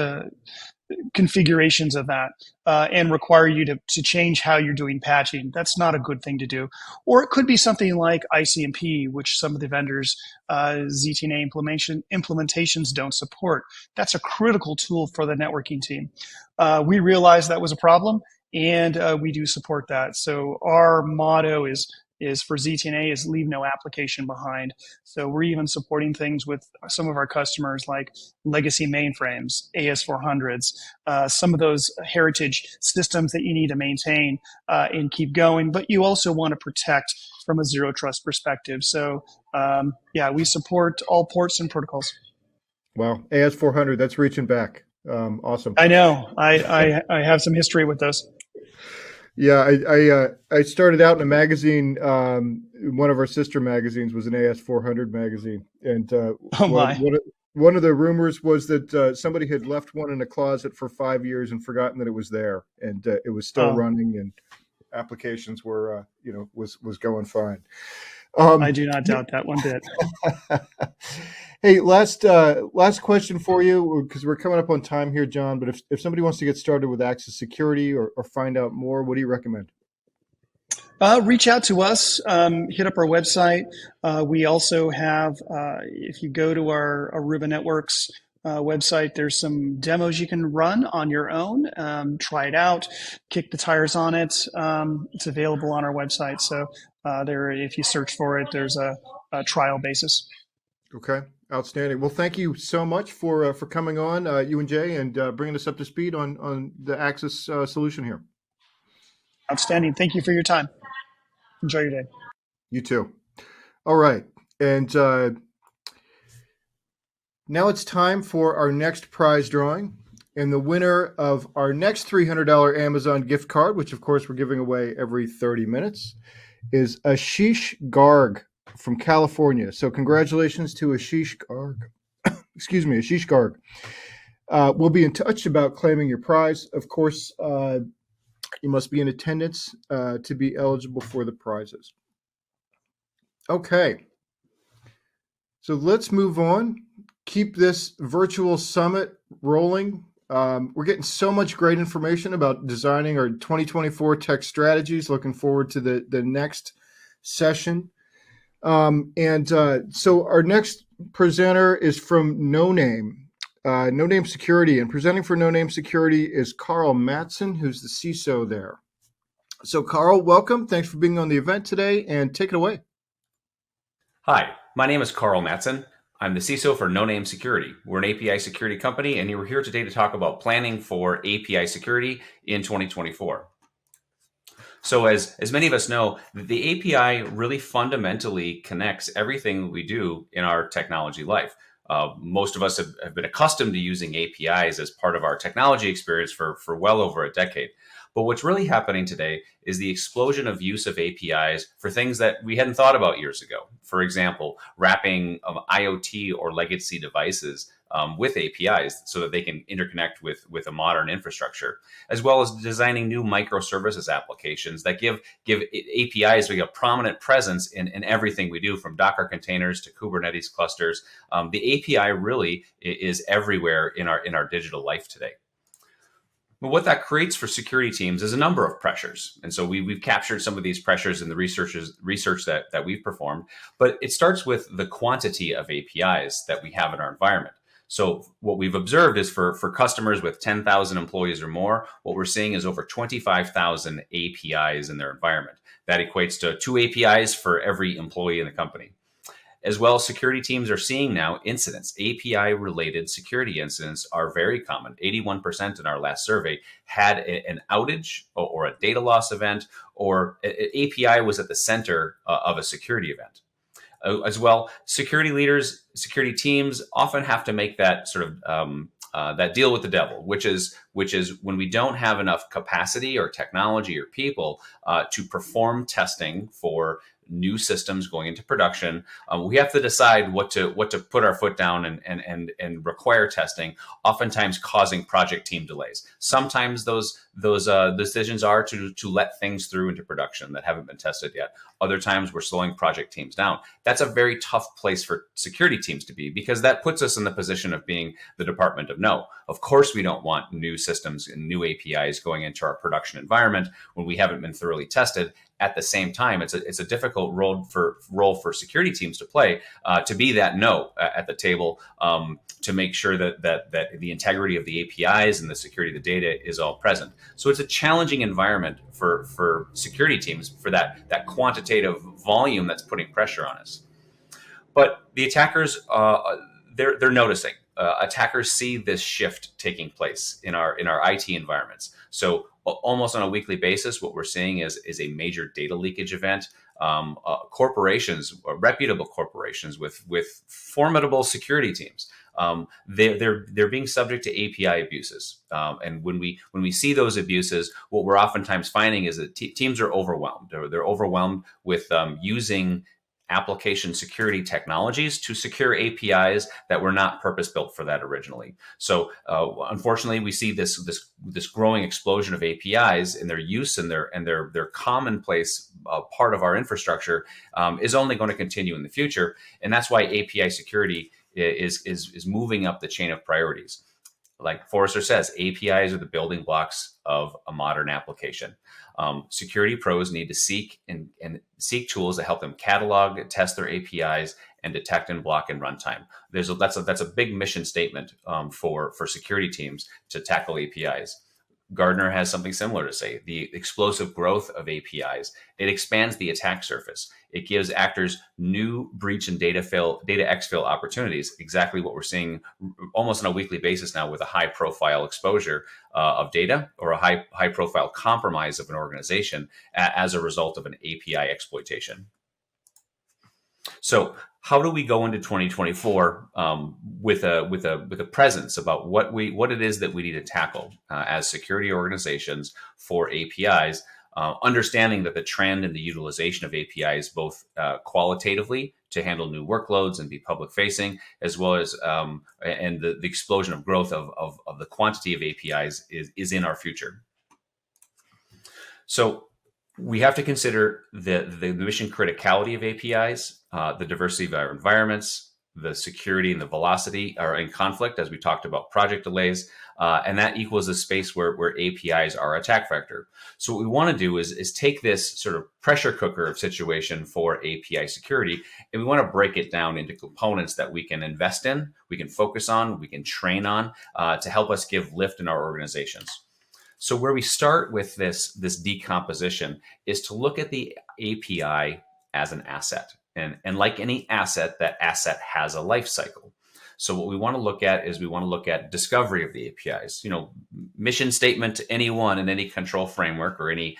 configurations of that and require you to change how you're doing patching. That's not a good thing to do. Or it could be something like ICMP, which some of the vendors' ZTNA implementations don't support. That's a critical tool for the networking team. We realized that was a problem, and we do support that. So our motto is for ZTNA is leave no application behind. So we're even supporting things with some of our customers like legacy mainframes, AS400s, some of those heritage systems that you need to maintain and keep going, but you also want to protect from a zero trust perspective. So yeah, we support all ports and protocols. Wow, AS400, that's reaching back. Awesome. I know. I have some history with those. Yeah, I started out in a magazine. One of our sister magazines was an AS400 magazine, and one of the rumors was that somebody had left one in a closet for 5 years and forgotten that it was there, and it was still running, and applications were, was going fine. I do not doubt that one bit. Hey, last question for you, because we're coming up on time here, John. But if somebody wants to get started with access security or find out more, what do you recommend? Reach out to us. Hit up our website. We also have, if you go to our Aruba Networks website, there's some demos you can run on your own. Try it out. Kick the tires on it. It's available on our website. So there, if you search for it, there's a trial basis. Okay. Outstanding. Well, thank you so much for coming on, you and Jay, and bringing us up to speed on the Access solution here. Outstanding. Thank you for your time. Enjoy your day. You too. All right. And now it's time for our next prize drawing. And the winner of our next $300 Amazon gift card, which of course we're giving away every 30 minutes, is Ashish Garg from California. So congratulations to Ashish Garg. Excuse me, Ashish Garg. We'll be in touch about claiming your prize. Of course, you must be in attendance to be eligible for the prizes. Okay. So let's move on. Keep this virtual summit rolling. We're getting so much great information about designing our 2024 tech strategies. Looking forward to the next session. So our next presenter is from No Name Security. And presenting for No Name Security is Carl Matson, who's the CISO there. So Carl, welcome. Thanks for being on the event today, and take it away. Hi, my name is Carl Matson. I'm the CISO for No Name Security. We're an API security company, and we're here today to talk about planning for API security in 2024. So as many of us know, the API really fundamentally connects everything we do in our technology life. Most of us have been accustomed to using APIs as part of our technology experience for well over a decade. But what's really happening today is the explosion of use of APIs for things that we hadn't thought about years ago. For example, wrapping IoT or legacy devices with APIs so that they can interconnect with a modern infrastructure, as well as designing new microservices applications that give APIs a prominent presence in everything we do, from Docker containers to Kubernetes clusters. The API really is everywhere in our digital life today. But what that creates for security teams is a number of pressures. And so we've captured some of these pressures in the research that we've performed. But it starts with the quantity of APIs that we have in our environment. So what we've observed is for customers with 10,000 employees or more, what we're seeing is over 25,000 APIs in their environment. That equates to 2 APIs for every employee in the company. As well, security teams are seeing now incidents. API-related security incidents are very common. 81% in our last survey had an outage or a data loss event, or API was at the center of a security event. As well, security leaders, security teams often have to make that sort of that deal with the devil, which is when we don't have enough capacity or technology or people to perform testing for new systems going into production. We have to decide what to put our foot down and require testing, oftentimes causing project team delays. Sometimes those decisions are to let things through into production that haven't been tested yet. Other times we're slowing project teams down. That's a very tough place for security teams to be, because that puts us in the position of being the department of no. Of course, we don't want new systems and new APIs going into our production environment when we haven't been thoroughly tested. At the same time, it's a difficult role for security teams to play, to be that no at the table, to make sure that the integrity of the APIs and the security of the data is all present. So it's a challenging environment for security teams, for that quantitative volume that's putting pressure on us. But the attackers, they're noticing. Attackers see this shift taking place in our IT environments. So almost on a weekly basis, what we're seeing is a major data leakage event. Corporations, reputable corporations with formidable security teams, they're being subject to API abuses. And when we see those abuses, what we're oftentimes finding is that teams are overwhelmed. They're overwhelmed with using application security technologies to secure APIs that were not purpose-built for that originally. So unfortunately, we see this growing explosion of APIs in their use and their commonplace part of our infrastructure is only going to continue in the future. And that's why API security is moving up the chain of priorities. Like Forrester says, APIs are the building blocks of a modern application. Security pros need to seek tools that help them catalog, test their APIs, and detect and block in runtime. That's a big mission statement for security teams to tackle APIs. Gartner has something similar to say. The explosive growth of APIs, it expands the attack surface. It gives actors new breach and data exfil opportunities, exactly what we're seeing almost on a weekly basis now, with a high profile exposure of data, or a high profile compromise of an organization as a result of an API exploitation. So how do we go into 2024 with a presence about what it is that we need to tackle as security organizations for APIs, understanding that the trend in the utilization of APIs, both qualitatively to handle new workloads and be public facing, as well as and the explosion of growth of the quantity of APIs is in our future. So we have to consider the mission criticality of APIs, the diversity of our environments, the security and the velocity are in conflict, as we talked about project delays, and that equals a space where APIs are attack vector. So what we want to do is take this sort of pressure cooker situation for API security, and we want to break it down into components that we can invest in, we can focus on, we can train on to help us give lift in our organizations. So where we start with this decomposition is to look at the API as an asset. And like any asset, that asset has a life cycle. So what we want to look at is we want to look at discovery of the APIs. Mission statement to anyone in any control framework or any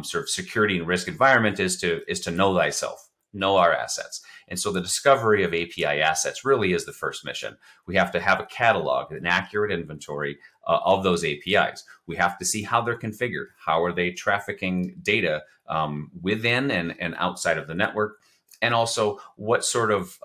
sort of security and risk environment is to know thyself, know our assets. And so the discovery of API assets really is the first mission. We have to have a catalog, an accurate inventory of those APIs. We have to see how they're configured. How are they trafficking data within and outside of the network? And also, what sort of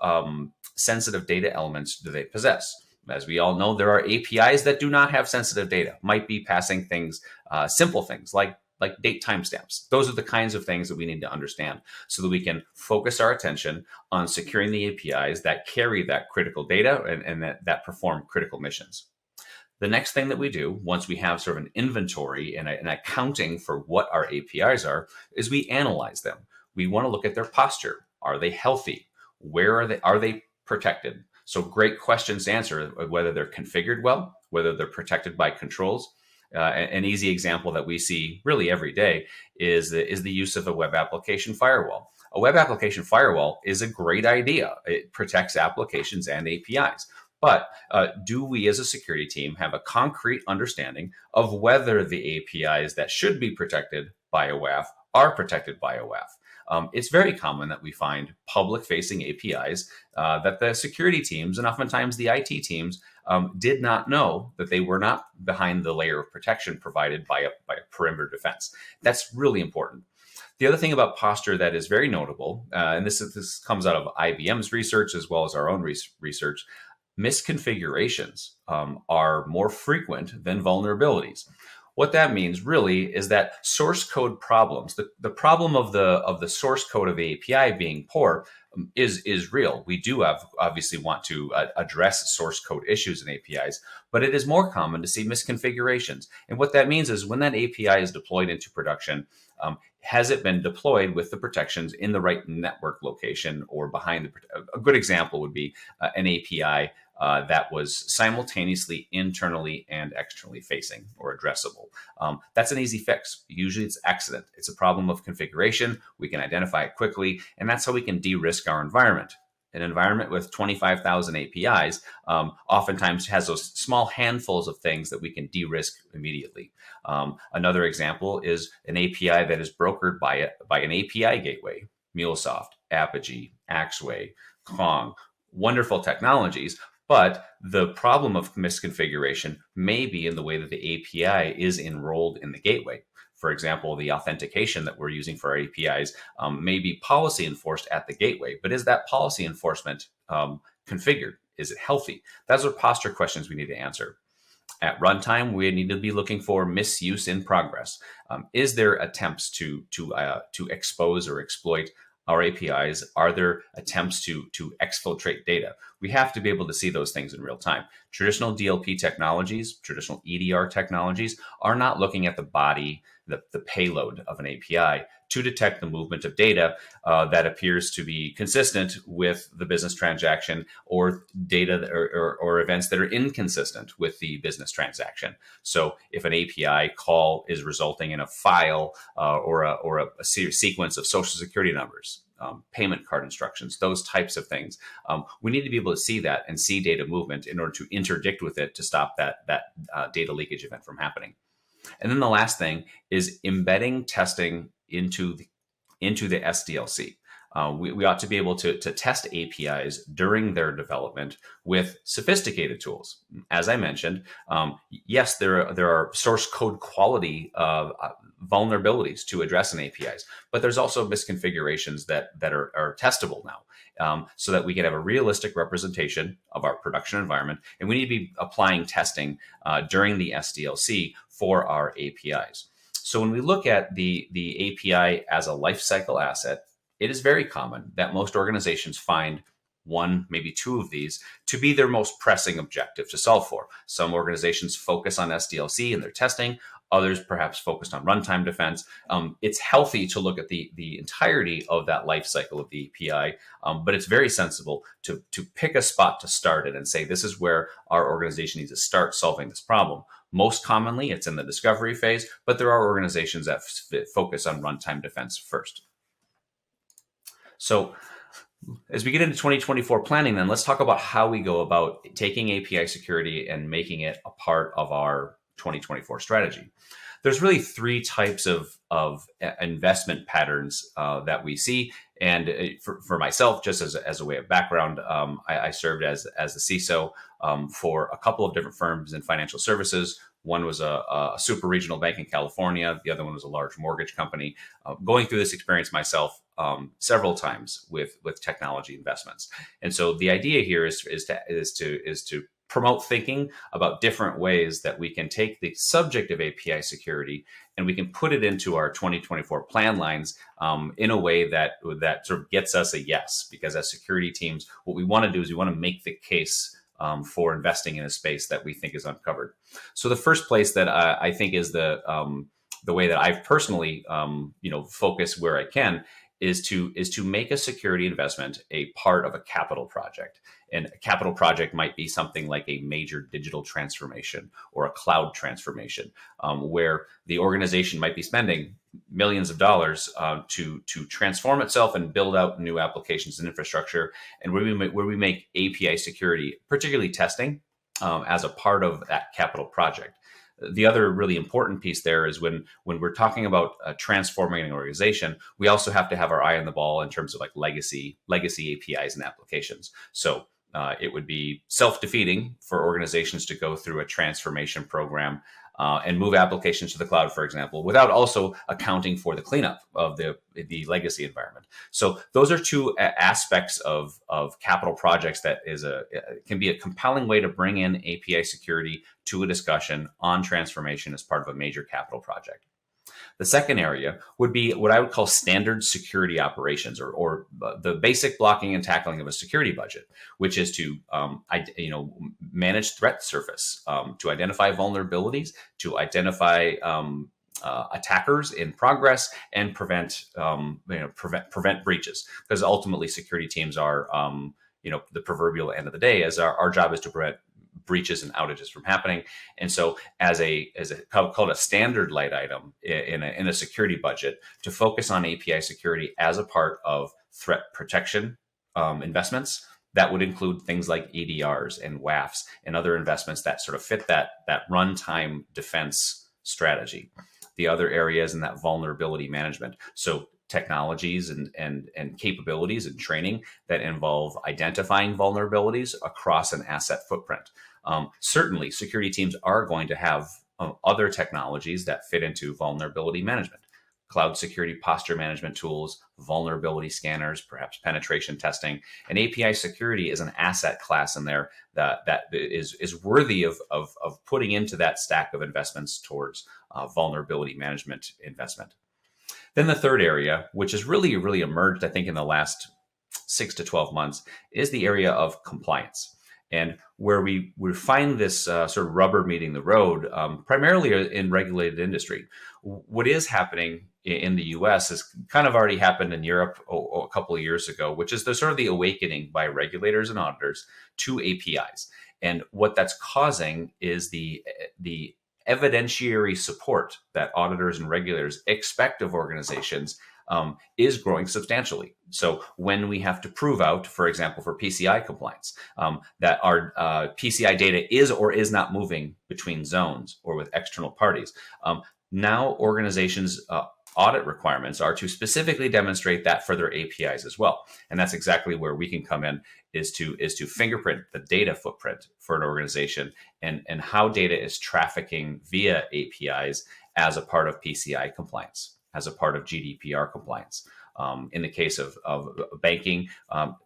sensitive data elements do they possess? As we all know, there are APIs that do not have sensitive data, might be passing things, simple things like date timestamps. Those are the kinds of things that we need to understand so that we can focus our attention on securing the APIs that carry that critical data and that perform critical missions. The next thing that we do once we have sort of an inventory and an accounting for what our APIs are is we analyze them. We want to look at their posture. Are they healthy? Where are they? Are they protected? So great questions to answer, whether they're configured well, whether they're protected by controls. An easy example that we see really every day is the use of a web application firewall. A web application firewall is a great idea. It protects applications and APIs. But do we as a security team have a concrete understanding of whether the APIs that should be protected by a WAF are protected by a WAF? It's very common that we find public-facing APIs that the security teams and oftentimes the IT teams did not know that they were not behind the layer of protection provided by a perimeter defense. That's really important. The other thing about posture that is very notable, and this comes out of IBM's research as well as our own research, misconfigurations are more frequent than vulnerabilities. What that means really is that source code problems, the problem of the source code of the API being poor is real. We do obviously want to address source code issues in APIs, but it is more common to see misconfigurations. And what that means is when that API is deployed into production, has it been deployed with the protections in the right network location or behind a good example would be an API that was simultaneously internally and externally facing or addressable. That's an easy fix. Usually it's accident. It's a problem of configuration. We can identify it quickly, and that's how we can de-risk our environment. An environment with 25,000 APIs oftentimes has those small handfuls of things that we can de-risk immediately. Another example is an API that is brokered by an API gateway. MuleSoft, Apogee, Axway, Kong, wonderful technologies, but the problem of misconfiguration may be in the way that the API is enrolled in the gateway. For example, the authentication that we're using for our APIs may be policy enforced at the gateway, but is that policy enforcement configured? Is it healthy? Those are posture questions we need to answer. At runtime, we need to be looking for misuse in progress. Is there attempts to expose or exploit our APIs? Are there attempts to exfiltrate data? We have to be able to see those things in real time. Traditional DLP technologies, traditional EDR technologies are not looking at the body, the payload of an API to detect the movement of data that appears to be consistent with the business transaction or data or events that are inconsistent with the business transaction. So if an API call is resulting in a file or a sequence of social security numbers, payment card instructions, those types of things, we need to be able to see that and see data movement in order to interdict with it to stop that data leakage event from happening. And then the last thing is embedding testing into the SDLC. We ought to be able to test APIs during their development with sophisticated tools. As I mentioned, yes, there are source code quality vulnerabilities to address in APIs, but there's also misconfigurations that are testable now, so that we can have a realistic representation of our production environment. And we need to be applying testing during the SDLC for our APIs. So when we look at the API as a lifecycle asset, it is very common that most organizations find one, maybe two of these to be their most pressing objective to solve for. Some organizations focus on SDLC in their testing. Others perhaps focused on runtime defense. It's healthy to look at the entirety of that life cycle of the API, but it's very sensible to pick a spot to start it and say, this is where our organization needs to start solving this problem. Most commonly, it's in the discovery phase, but there are organizations that focus on runtime defense first. So as we get into 2024 planning, then let's talk about how we go about taking API security and making it a part of our 2024 strategy. There's really three types of investment patterns that we see. And for myself, just as a way of background, I served as the CISO for a couple of different firms in financial services. One was a super regional bank in California. The other one was a large mortgage company. Going through this experience myself several times with technology investments. And so the idea here is to promote thinking about different ways that we can take the subject of API security and we can put it into our 2024 plan lines in a way that sort of gets us a yes. Because as security teams, what we want to do is we want to make the case for investing in a space that we think is uncovered. So the first place that I think is the way that I've personally focus where I can is to make a security investment a part of a capital project. And a capital project might be something like a major digital transformation or a cloud transformation, where the organization might be spending millions of dollars to transform itself and build out new applications and infrastructure, and where we make API security, particularly testing, as a part of that capital project. The other really important piece there is when we're talking about transforming an organization, we also have to have our eye on the ball in terms of like legacy APIs and applications. So it would be self-defeating for organizations to go through a transformation program and move applications to the cloud, for example, without also accounting for the cleanup of the legacy environment. So those are two aspects of capital projects that can be a compelling way to bring in API security to a discussion on transformation as part of a major capital project. The second area would be what I would call standard security operations, or the basic blocking and tackling of a security budget, which is to manage threat surface, to identify vulnerabilities, to identify attackers in progress, and prevent breaches. Because ultimately, security teams are the proverbial end of the day, as our job is to prevent breaches and outages from happening. And so as called a standard light item in a security budget, to focus on API security as a part of threat protection investments, that would include things like EDRs and WAFs and other investments that sort of fit that runtime defense strategy. The other areas in that vulnerability management. So technologies and capabilities and training that involve identifying vulnerabilities across an asset footprint. Certainly, security teams are going to have other technologies that fit into vulnerability management, cloud security posture management tools, vulnerability scanners, perhaps penetration testing. And API security is an asset class in there that is worthy of putting into that stack of investments towards vulnerability management investment. Then the third area, which has really emerged, I think, in the last 6 to 12 months, is the area of compliance. And where we find this sort of rubber meeting the road, primarily in regulated industry. What is happening in the US has kind of already happened in Europe a couple of years ago, which is the awakening by regulators and auditors to APIs. And what that's causing is the evidentiary support that auditors and regulators expect of organizations is growing substantially. So when we have to prove out, for example, for PCI compliance, that our PCI data is or is not moving between zones or with external parties, now organizations audit requirements are to specifically demonstrate that for their APIs as well. And that's exactly where we can come in, is to fingerprint the data footprint for an organization and how data is trafficking via APIs as a part of PCI compliance, as a part of GDPR compliance. In the case of banking,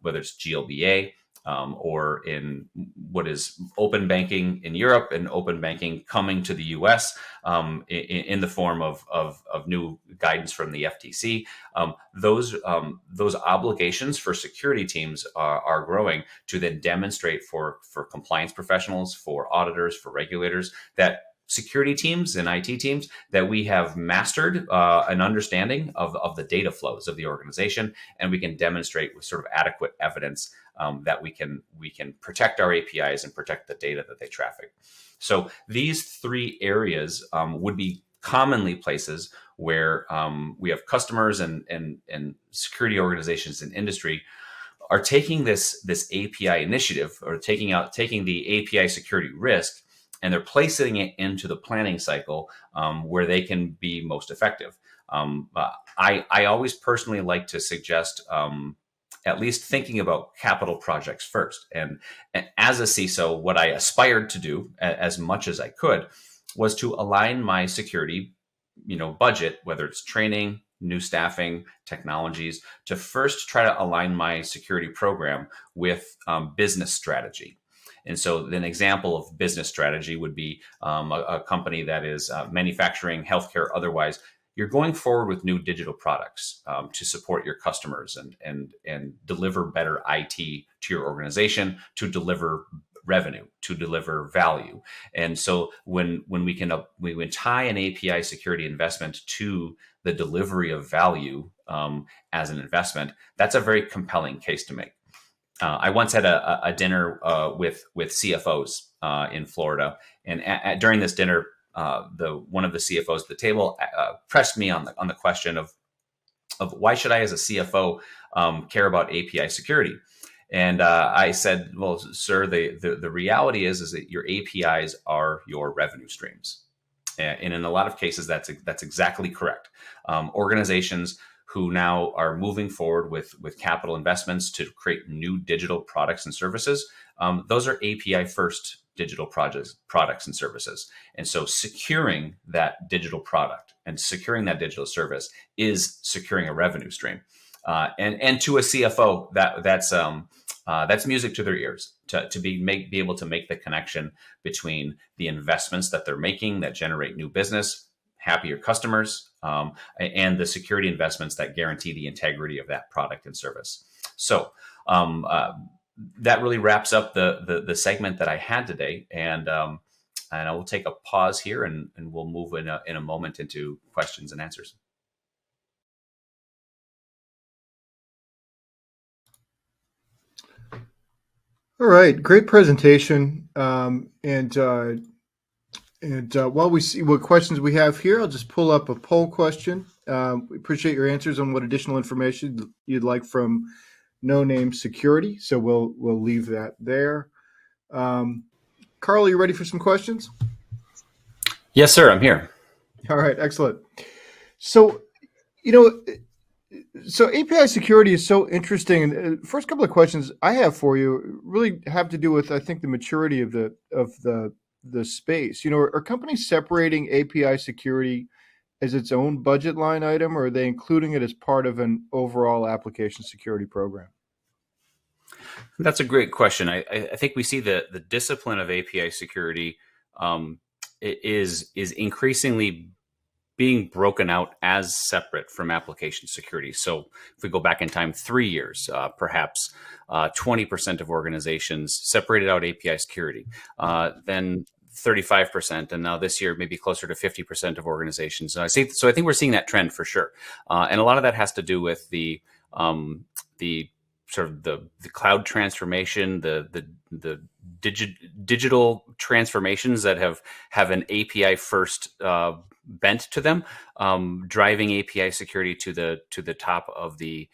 whether it's GLBA, or in what is open banking in Europe and open banking coming to the US in the form of new guidance from the FTC. Those obligations for security teams are growing to then demonstrate for compliance professionals, for auditors, for regulators, that security teams and IT teams, that we have mastered an understanding of the data flows of the organization, and we can demonstrate with sort of adequate evidence that we can protect our APIs and protect the data that they traffic. So these three areas would be commonly places where we have customers and security organizations in industry are taking this API initiative, or taking the API security risk, and they're placing it into the planning cycle where they can be most effective. I always personally like to suggest at least thinking about capital projects first. And as a CISO, what I aspired to do as much as I could was to align my security, budget, whether it's training, new staffing, technologies, to first try to align my security program with business strategy. And so an example of business strategy would be a company that is manufacturing, healthcare, otherwise. You're going forward with new digital products to support your customers and deliver better IT to your organization, to deliver revenue, to deliver value. And so when we can tie an API security investment to the delivery of value as an investment, that's a very compelling case to make. I once had a dinner with CFOs in Florida, and during this dinner, one of the CFOs at the table pressed me on the question of why should I, as a CFO, care about API security? And I said, well, sir, the reality is that your APIs are your revenue streams, and in a lot of cases, that's exactly correct. Organizations who now are moving forward with capital investments to create new digital products and services, those are API first digital products and services. And so securing that digital product and securing that digital service is securing a revenue stream. And to a CFO, that's music to their ears, to be able to make the connection between the investments that they're making that generate new business, happier customers, and the security investments that guarantee the integrity of that product and service. So that really wraps up the segment that I had today, and I will take a pause here, and we'll move in a moment into questions and answers. All right, great presentation. And while we see what questions we have here, I'll just pull up a poll question. We appreciate your answers on what additional information you'd like from No Name Security. So we'll leave that there. Carl, are you ready for some questions? Yes, sir. I'm here. All right, excellent. So, so API security is so interesting. And first couple of questions I have for you really have to do with, I think, the maturity of the space. Are companies separating API security as its own budget line item, or are they including it as part of an overall application security program? That's a great question. I think we see the discipline of API security is increasingly being broken out as separate from application security. So if we go back in time 3 years, perhaps 20% of organizations separated out API security, then 35%, and now this year maybe closer to 50% of organizations. So I think we're seeing that trend for sure, and a lot of that has to do with the sort of the cloud transformation, the digital transformations that have an API first bent to them, driving API security to the top of the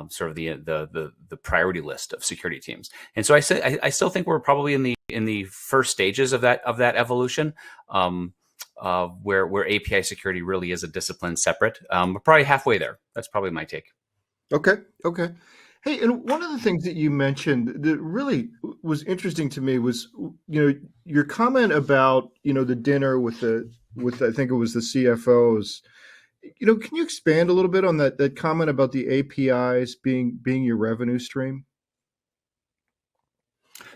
sort of the priority list of security teams. And so I still think we're probably in the first stages of that evolution. where API security really is a discipline separate. We're probably halfway there. That's probably my take. Okay. Okay. Hey, and one of the things that you mentioned that really was interesting to me was, your comment about, the dinner with I think it was the CFOs. Can you expand a little bit on that comment about the APIs being your revenue stream?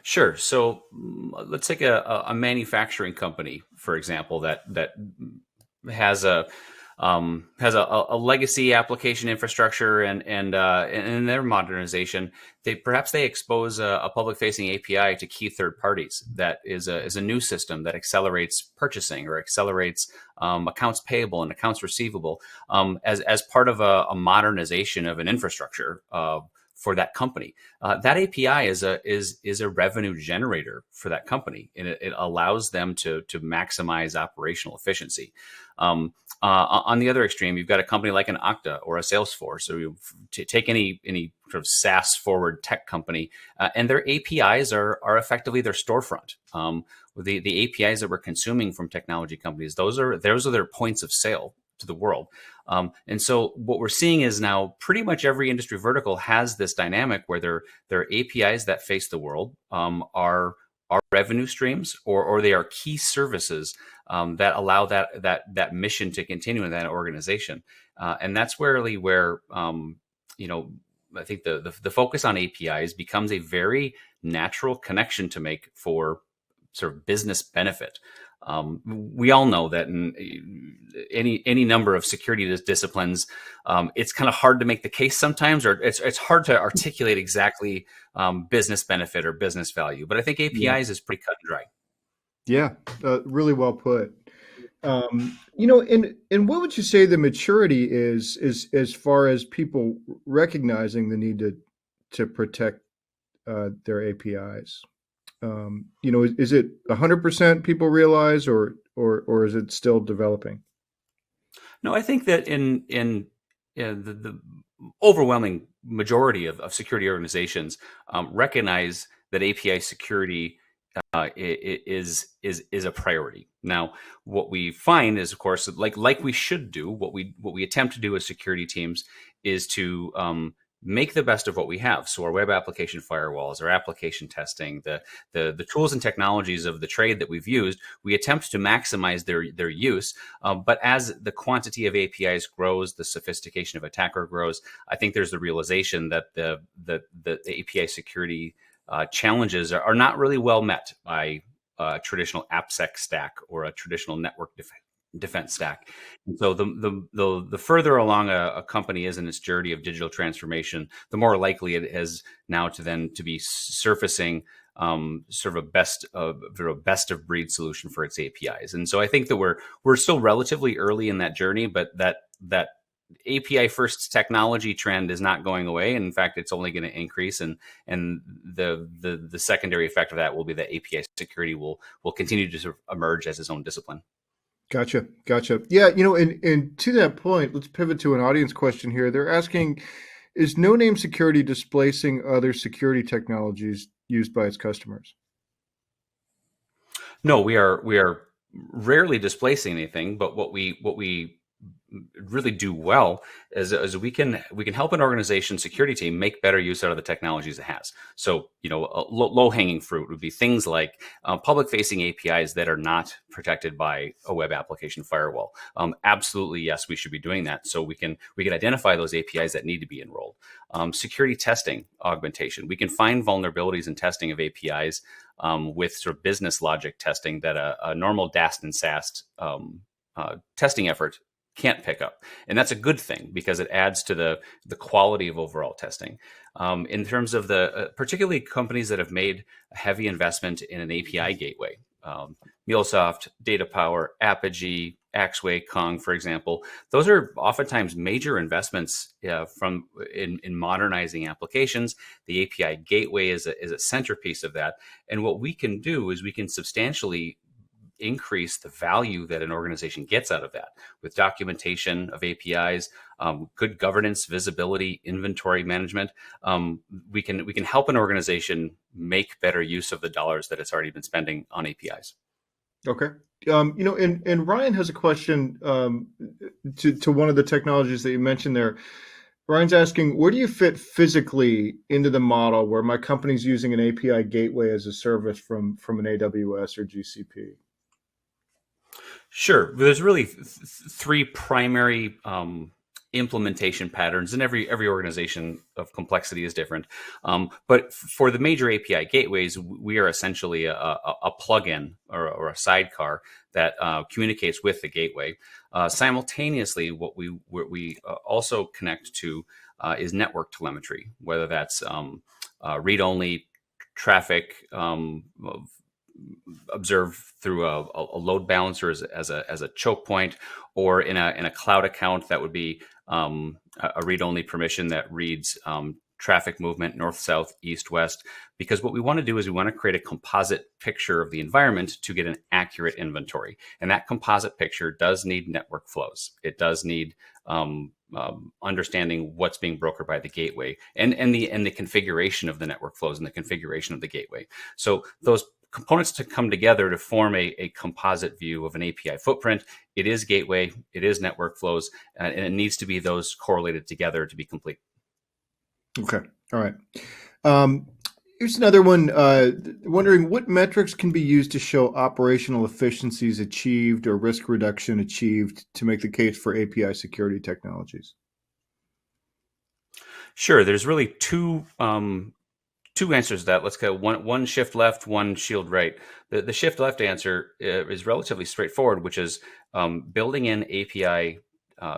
Sure. So let's take a manufacturing company, for example, that has a legacy application infrastructure, and in their modernization, they expose a public facing API to key third parties that is a new system that accelerates purchasing or accelerates accounts payable and accounts receivable as part of a modernization of an infrastructure for that company. That API is a revenue generator for that company, and it allows them to maximize operational efficiency. On the other extreme, you've got a company like an Okta or a Salesforce, or you take any sort of SaaS forward tech company, and their APIs are effectively their storefront. The APIs that we're consuming from technology companies, those are their points of sale to the world. And so what we're seeing is now pretty much every industry vertical has this dynamic where their APIs that face the world are revenue streams, or they are key services that allow that mission to continue in that organization. And that's really where I think the focus on APIs becomes a very natural connection to make for sort of business benefit. We all know that in any number of security disciplines, it's kind of hard to make the case sometimes, or it's hard to articulate exactly business benefit or business value. But I think APIs is pretty cut and dry. Yeah, really well put. And what would you say the maturity is as far as people recognizing the need to protect their APIs? Is it 100% people realize, or is it still developing? No, I think that in the overwhelming majority of security organizations recognize that API security is a priority. Now, what we find is, of course, like we should do, what we attempt to do as security teams is to make the best of what we have. So our web application firewalls, our application testing, the tools and technologies of the trade that we've used, we attempt to maximize their use. But as the quantity of APIs grows, the sophistication of attacker grows, I think there's the realization that the API security challenges are not really well met by a traditional AppSec stack or a traditional network defense stack. And so the further along a company is in its journey of digital transformation, the more likely it is now to be surfacing sort of a best of breed solution for its APIs. And so I think that we're still relatively early in that journey, but that API first technology trend is not going away. In fact, it's only going to increase, and the secondary effect of that will be that API security will continue to sort of emerge as its own discipline. Gotcha. Yeah, and to that point, let's pivot to an audience question here. They're asking, is no-name security displacing other security technologies used by its customers? No, we are rarely displacing anything, but what we really do well is we can help an organization security team make better use out of the technologies it has. So, low hanging fruit would be things like public facing APIs that are not protected by a web application firewall. Absolutely, yes, we should be doing that. So we can identify those APIs that need to be enrolled. Security testing augmentation. We can find vulnerabilities in testing of APIs with sort of business logic testing that a normal DAST and SAST testing effort can't pick up. And that's a good thing because it adds to the quality of overall testing. In terms of particularly companies that have made a heavy investment in an API gateway, MuleSoft, DataPower, Apigee, Axway, Kong, for example, those are oftentimes major investments in modernizing applications. The API gateway is a centerpiece of that. And what we can do is we can substantially increase the value that an organization gets out of that with documentation of APIs, good governance, visibility, inventory management. We can help an organization make better use of the dollars that it's already been spending on APIs. Okay. And Ryan has a question to one of the technologies that you mentioned there. Ryan's asking, where do you fit physically into the model where my company's using an API gateway as a service from an AWS or GCP? Sure. There's really three primary implementation patterns, and every organization of complexity is different. But for the major API gateways, we are essentially a plugin or a sidecar that communicates with the gateway. Simultaneously, what we also connect to is network telemetry, whether that's read-only traffic observed through a load balancer as a choke point, or in a cloud account that would be a read-only permission that reads traffic movement north, south, east, west. Because what we want to do is we want to create a composite picture of the environment to get an accurate inventory, and that composite picture does need network flows. It does need understanding what's being brokered by the gateway and the configuration of the network flows and the configuration of the gateway. So those components to come together to form a composite view of an API footprint. It is gateway, it is network flows, and it needs to be those correlated together to be complete. Okay. All right. Here's another one. Wondering what metrics can be used to show operational efficiencies achieved or risk reduction achieved to make the case for API security technologies? Sure. There's really two answers to that. Let's go one shift left, one shield right. The shift left answer is relatively straightforward, which is building in API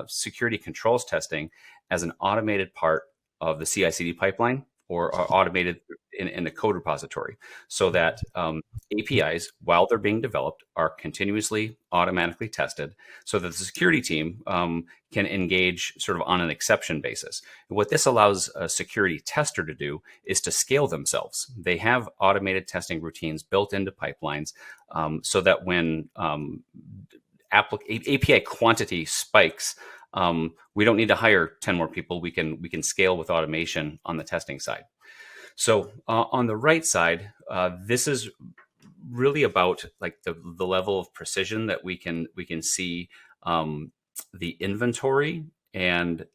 security controls testing as an automated part of the CI/CD pipeline or automated in the code repository, so that APIs, while they're being developed, are continuously automatically tested so that the security team can engage sort of on an exception basis. And what this allows a security tester to do is to scale themselves. They have automated testing routines built into pipelines so that when API quantity spikes, we don't need to hire 10 more people. We can scale with automation on the testing side. So on the right side, this is really about like the level of precision that we can see the inventory, and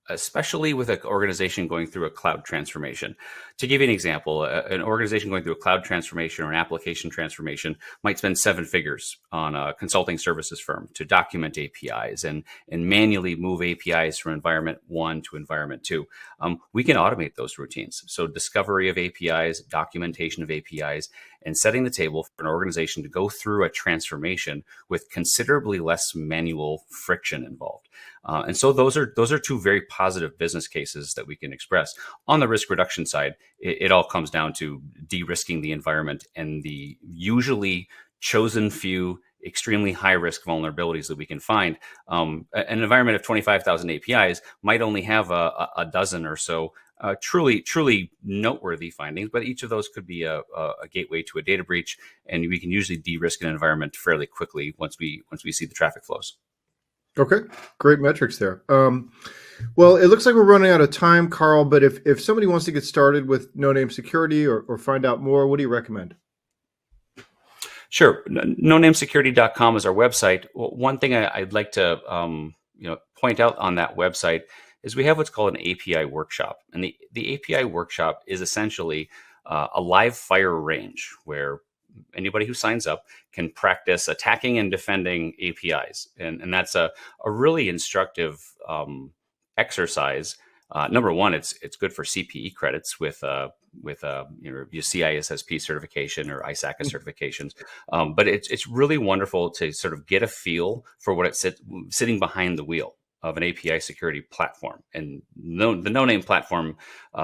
especially with an organization going through a cloud transformation. To give you an example, an organization going through a cloud transformation or an application transformation might spend 7 figures on a consulting services firm to document APIs and manually move APIs from environment 1 to environment 2. We can automate those routines. So discovery of APIs, documentation of APIs, and setting the table for an organization to go through a transformation with considerably less manual friction involved. And so those are two very positive business cases that we can express. On the risk reduction side, it all comes down to de-risking the environment and the usually chosen few extremely high risk vulnerabilities that we can find. An environment of 25,000 APIs might only have a dozen or so truly noteworthy findings, but each of those could be a gateway to a data breach, and we can usually de-risk an environment fairly quickly once we see the traffic flows. Okay, great metrics there. Well, it looks like we're running out of time, Carl, but if somebody wants to get started with No Name Security or find out more, what do you recommend? Sure. NoNameSecurity.com is our website. One thing I'd like to point out on that website is we have what's called an API workshop. And the API workshop is essentially a live fire range where anybody who signs up can practice attacking and defending APIs. And that's a really instructive exercise. Number one, it's good for CPE credits with your CISSP certification or ISACA certifications. But it's really wonderful to sort of get a feel for what it's sitting behind the wheel of an API security platform, and the no-name platform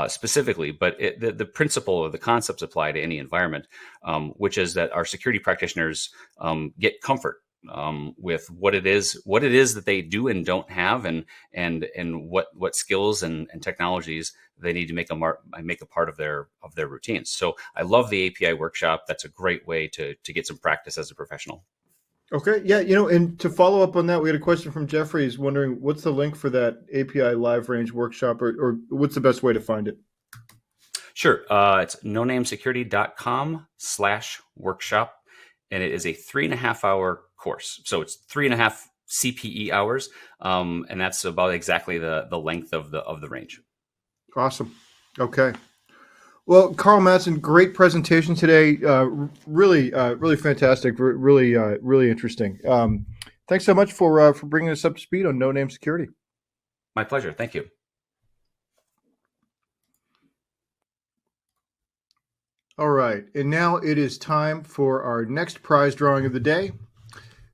specifically, but the principle or the concepts apply to any environment, which is that our security practitioners get comfort with what it is that they do and don't have, and what skills and technologies they need to make a part of their routines. So I love the API workshop. That's a great way to get some practice as a professional. Okay, yeah, and to follow up on that, we had a question from Jeffrey. He's wondering what's the link for that API live range workshop, or what's the best way to find it? Sure, it's nonamesecurity.com/workshop. and it is a 3.5-hour course. So it's 3.5 CPE hours, and that's about exactly the length of the range. Awesome. Okay. Well, Carl Madsen, great presentation today. Really fantastic. Really interesting. Thanks so much for bringing us up to speed on no-name security. My pleasure. Thank you. All right, and now it is time for our next prize drawing of the day.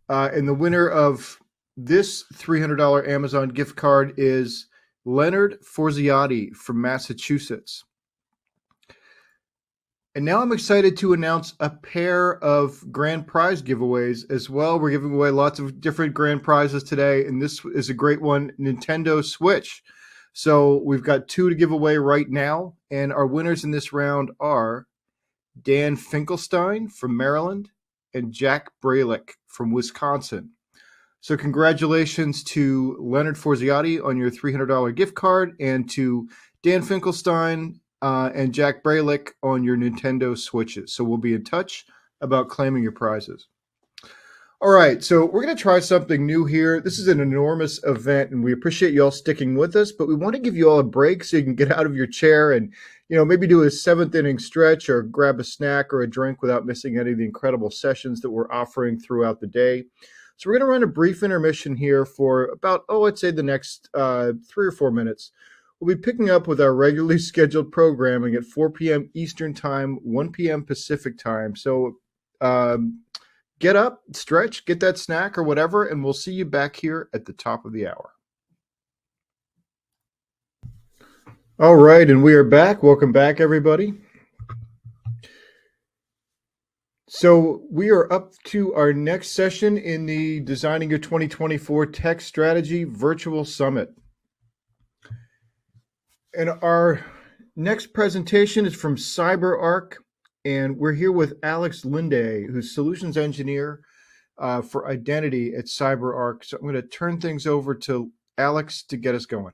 And the winner of this $300 Amazon gift card is Leonard Forziati from Massachusetts. And now I'm excited to announce a pair of grand prize giveaways as well. We're giving away lots of different grand prizes today, and this is a great one, Nintendo Switch. So we've got two to give away right now, and our winners in this round are Dan Finkelstein from Maryland and Jack Bralick from Wisconsin. So congratulations to Leonard Forziati on your $300 gift card, and to Dan Finkelstein and Jack Bralick on your Nintendo Switches. So we'll be in touch about claiming your prizes. All right, so we're going to try something new here. This is an enormous event, and we appreciate you all sticking with us, but we want to give you all a break so you can get out of your chair and, maybe do a seventh inning stretch or grab a snack or a drink without missing any of the incredible sessions that we're offering throughout the day. So we're going to run a brief intermission here for about, I'd say the next 3 or 4 minutes. We'll be picking up with our regularly scheduled programming at 4 p.m. Eastern Time, 1 p.m. Pacific Time. So get up, stretch, get that snack or whatever, and we'll see you back here at the top of the hour. All right, and we are back. Welcome back, everybody. So we are up to our next session in the Designing Your 2024 Tech Strategy Virtual Summit. And our next presentation is from CyberArk, and we're here with Alex Linde, who's Solutions Engineer for Identity at CyberArk. So I'm going to turn things over to Alex to get us going.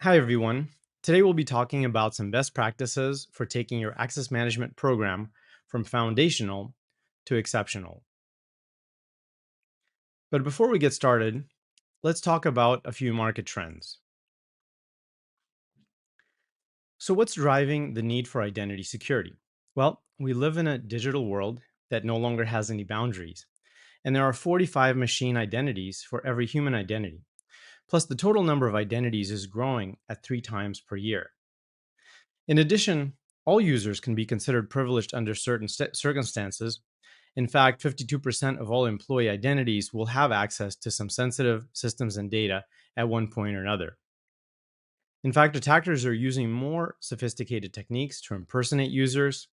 Hi, everyone. Today we'll be talking about some best practices for taking your access management program from foundational to exceptional. But before we get started, let's talk about a few market trends. So what's driving the need for identity security? Well, we live in a digital world that no longer has any boundaries, and there are 45 machine identities for every human identity. Plus, the total number of identities is growing at 3 times per year. In addition, all users can be considered privileged under certain circumstances. In fact, 52% of all employee identities will have access to some sensitive systems and data at one point or another. In fact, attackers are using more sophisticated techniques to impersonate users,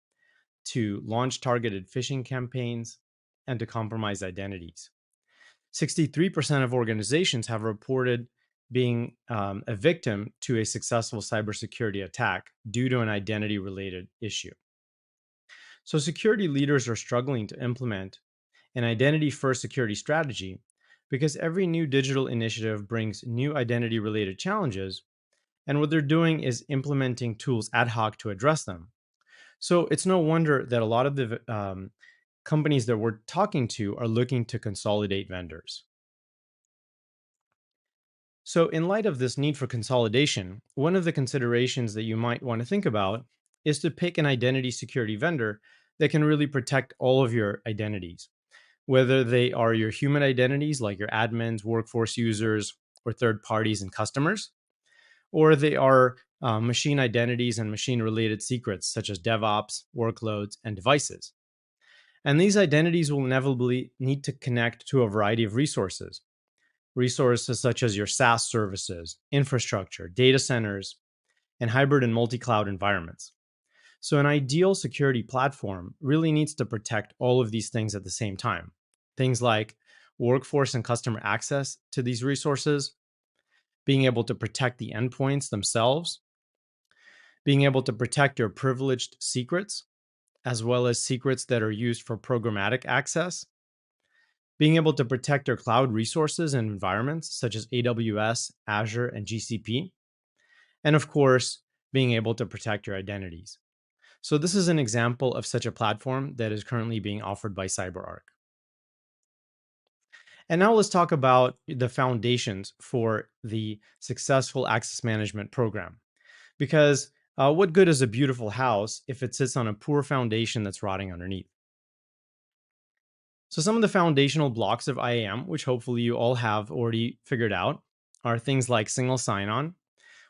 to launch targeted phishing campaigns, and to compromise identities. 63% of organizations have reported being a victim to a successful cybersecurity attack due to an identity-related issue. So security leaders are struggling to implement an identity-first security strategy because every new digital initiative brings new identity-related challenges, and what they're doing is implementing tools ad hoc to address them. So it's no wonder that a lot of the companies that we're talking to are looking to consolidate vendors. So in light of this need for consolidation, one of the considerations that you might want to think about is to pick an identity security vendor that can really protect all of your identities, whether they are your human identities like your admins, workforce users, or third parties and customers, or they are machine identities and machine-related secrets such as DevOps, workloads, and devices. And these identities will inevitably need to connect to a variety of resources such as your SaaS services, infrastructure, data centers, and hybrid and multi-cloud environments. So an ideal security platform really needs to protect all of these things at the same time. Things like workforce and customer access to these resources, being able to protect the endpoints themselves, being able to protect your privileged secrets, as well as secrets that are used for programmatic access, being able to protect your cloud resources and environments such as AWS, Azure, and GCP, and of course, being able to protect your identities. So this is an example of such a platform that is currently being offered by CyberArk. And now let's talk about the foundations for the successful access management program. Because what good is a beautiful house if it sits on a poor foundation that's rotting underneath? So some of the foundational blocks of IAM, which hopefully you all have already figured out, are things like single sign-on,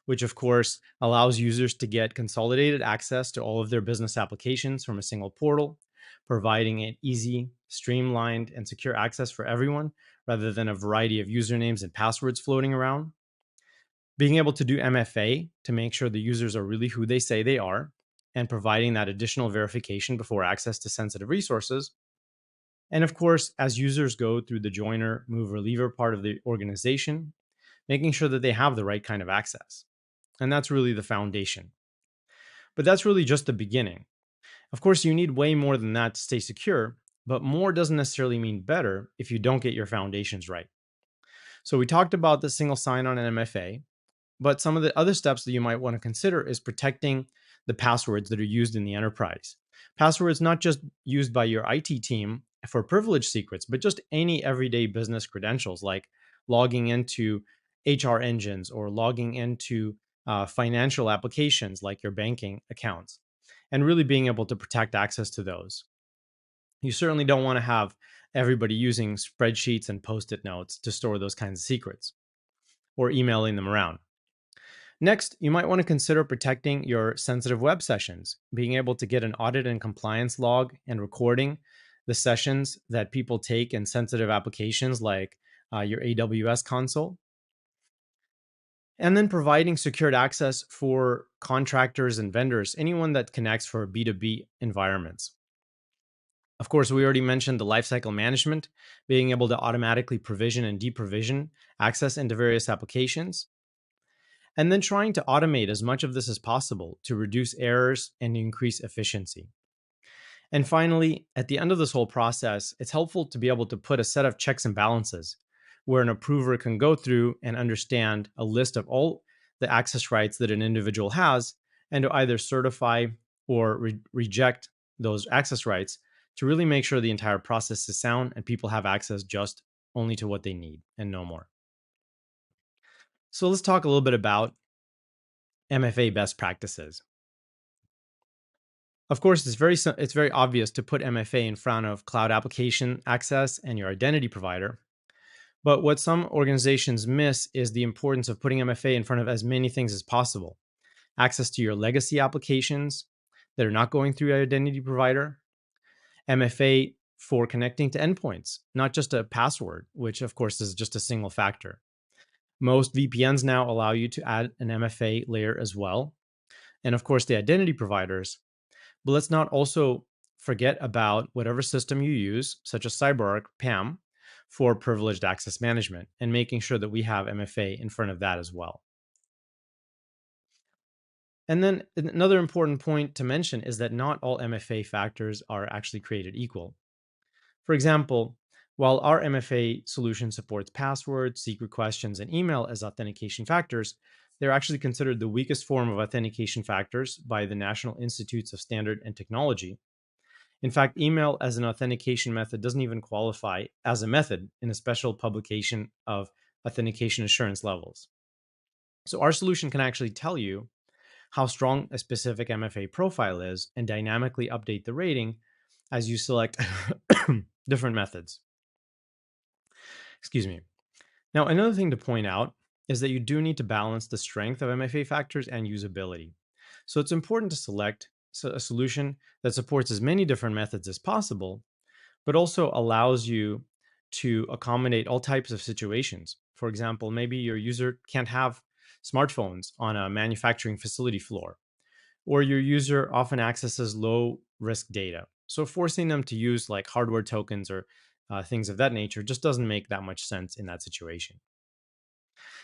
which of course allows users to get consolidated access to all of their business applications from a single portal, providing an easy, streamlined, and secure access for everyone, rather than a variety of usernames and passwords floating around. Being able to do MFA to make sure the users are really who they say they are, and providing that additional verification before access to sensitive resources. And of course, as users go through the joiner, mover, leaver part of the organization, making sure that they have the right kind of access. And that's really the foundation. But that's really just the beginning. Of course, you need way more than that to stay secure, but more doesn't necessarily mean better if you don't get your foundations right. So we talked about the single sign-on and MFA, but some of the other steps that you might want to consider is protecting the passwords that are used in the enterprise. Passwords not just used by your IT team for privileged secrets, but just any everyday business credentials like logging into HR engines or logging into financial applications like your banking accounts, and really being able to protect access to those. You certainly don't want to have everybody using spreadsheets and post-it notes to store those kinds of secrets or emailing them around. Next, you might want to consider protecting your sensitive web sessions, being able to get an audit and compliance log and recording the sessions that people take in sensitive applications like your AWS console. And then providing secured access for contractors and vendors, anyone that connects for B2B environments. Of course, we already mentioned the lifecycle management, being able to automatically provision and deprovision access into various applications. And then trying to automate as much of this as possible to reduce errors and increase efficiency. And finally, at the end of this whole process, it's helpful to be able to put a set of checks and balances where an approver can go through and understand a list of all the access rights that an individual has and to either certify or reject those access rights to really make sure the entire process is sound and people have access just only to what they need and no more. So let's talk a little bit about MFA best practices. Of course, it's very obvious to put MFA in front of cloud application access and your identity provider. But what some organizations miss is the importance of putting MFA in front of as many things as possible. Access to your legacy applications that are not going through your identity provider. MFA for connecting to endpoints, not just a password, which of course is just a single factor. Most VPNs now allow you to add an MFA layer as well. And of course, the identity providers. But let's not also forget about whatever system you use, such as CyberArk, PAM, for privileged access management, and making sure that we have MFA in front of that as well. And then another important point to mention is that not all MFA factors are actually created equal. For example, while our MFA solution supports passwords, secret questions, and email as authentication factors, they're actually considered the weakest form of authentication factors by the National Institutes of Standard and Technology. In fact, email as an authentication method doesn't even qualify as a method in a special publication of authentication assurance levels. So our solution can actually tell you how strong a specific MFA profile is and dynamically update the rating as you select different methods. Excuse me. Now, another thing to point out is that you do need to balance the strength of MFA factors and usability. So it's important to select a solution that supports as many different methods as possible, but also allows you to accommodate all types of situations. For example, maybe your user can't have smartphones on a manufacturing facility floor, or your user often accesses low risk data. So forcing them to use like hardware tokens or things of that nature just doesn't make that much sense in that situation.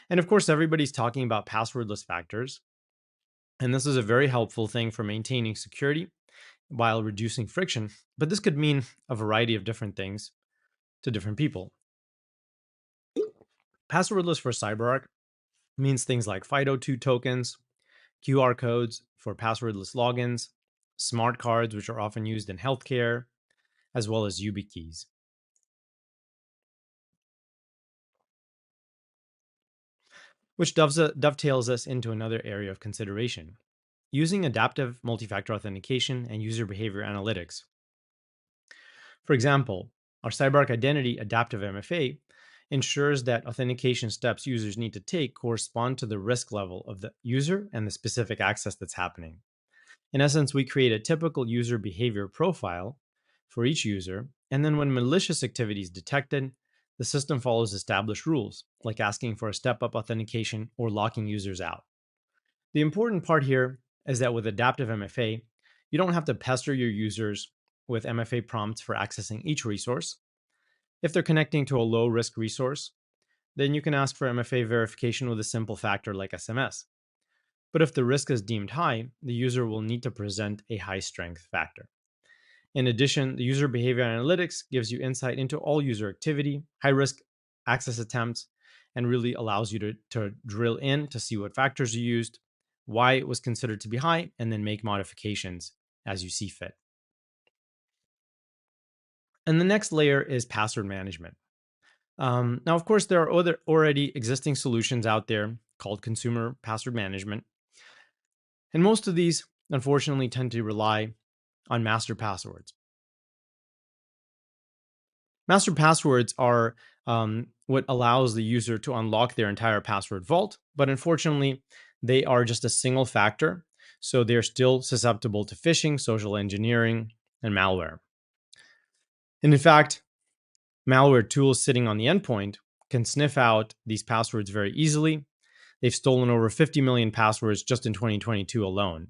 And of course, everybody's talking about passwordless factors. And this is a very helpful thing for maintaining security while reducing friction. But this could mean a variety of different things to different people. Passwordless for CyberArk means things like FIDO2 tokens, QR codes for passwordless logins, smart cards, which are often used in healthcare, as well as YubiKeys. Which dovetails us into another area of consideration: using adaptive multi-factor authentication and user behavior analytics. For example, our CyberArk Identity Adaptive MFA ensures that authentication steps users need to take correspond to the risk level of the user and the specific access that's happening. In essence, we create a typical user behavior profile for each user, and then when malicious activity is detected, the system follows established rules, like asking for a step-up authentication or locking users out. The important part here is that with adaptive MFA, you don't have to pester your users with MFA prompts for accessing each resource. If they're connecting to a low-risk resource, then you can ask for MFA verification with a simple factor like SMS. But if the risk is deemed high, the user will need to present a high-strength factor. In addition, the user behavior analytics gives you insight into all user activity, high-risk access attempts, and really allows you to drill in to see what factors you used, why it was considered to be high, and then make modifications as you see fit. And the next layer is password management. Now, of course, there are other already existing solutions out there called consumer password management. And most of these, unfortunately, tend to rely on master passwords. Master passwords are what allows the user to unlock their entire password vault, but unfortunately, they are just a single factor, so they're still susceptible to phishing, social engineering, and malware. And in fact, malware tools sitting on the endpoint can sniff out these passwords very easily. They've stolen over 50 million passwords just in 2022 alone.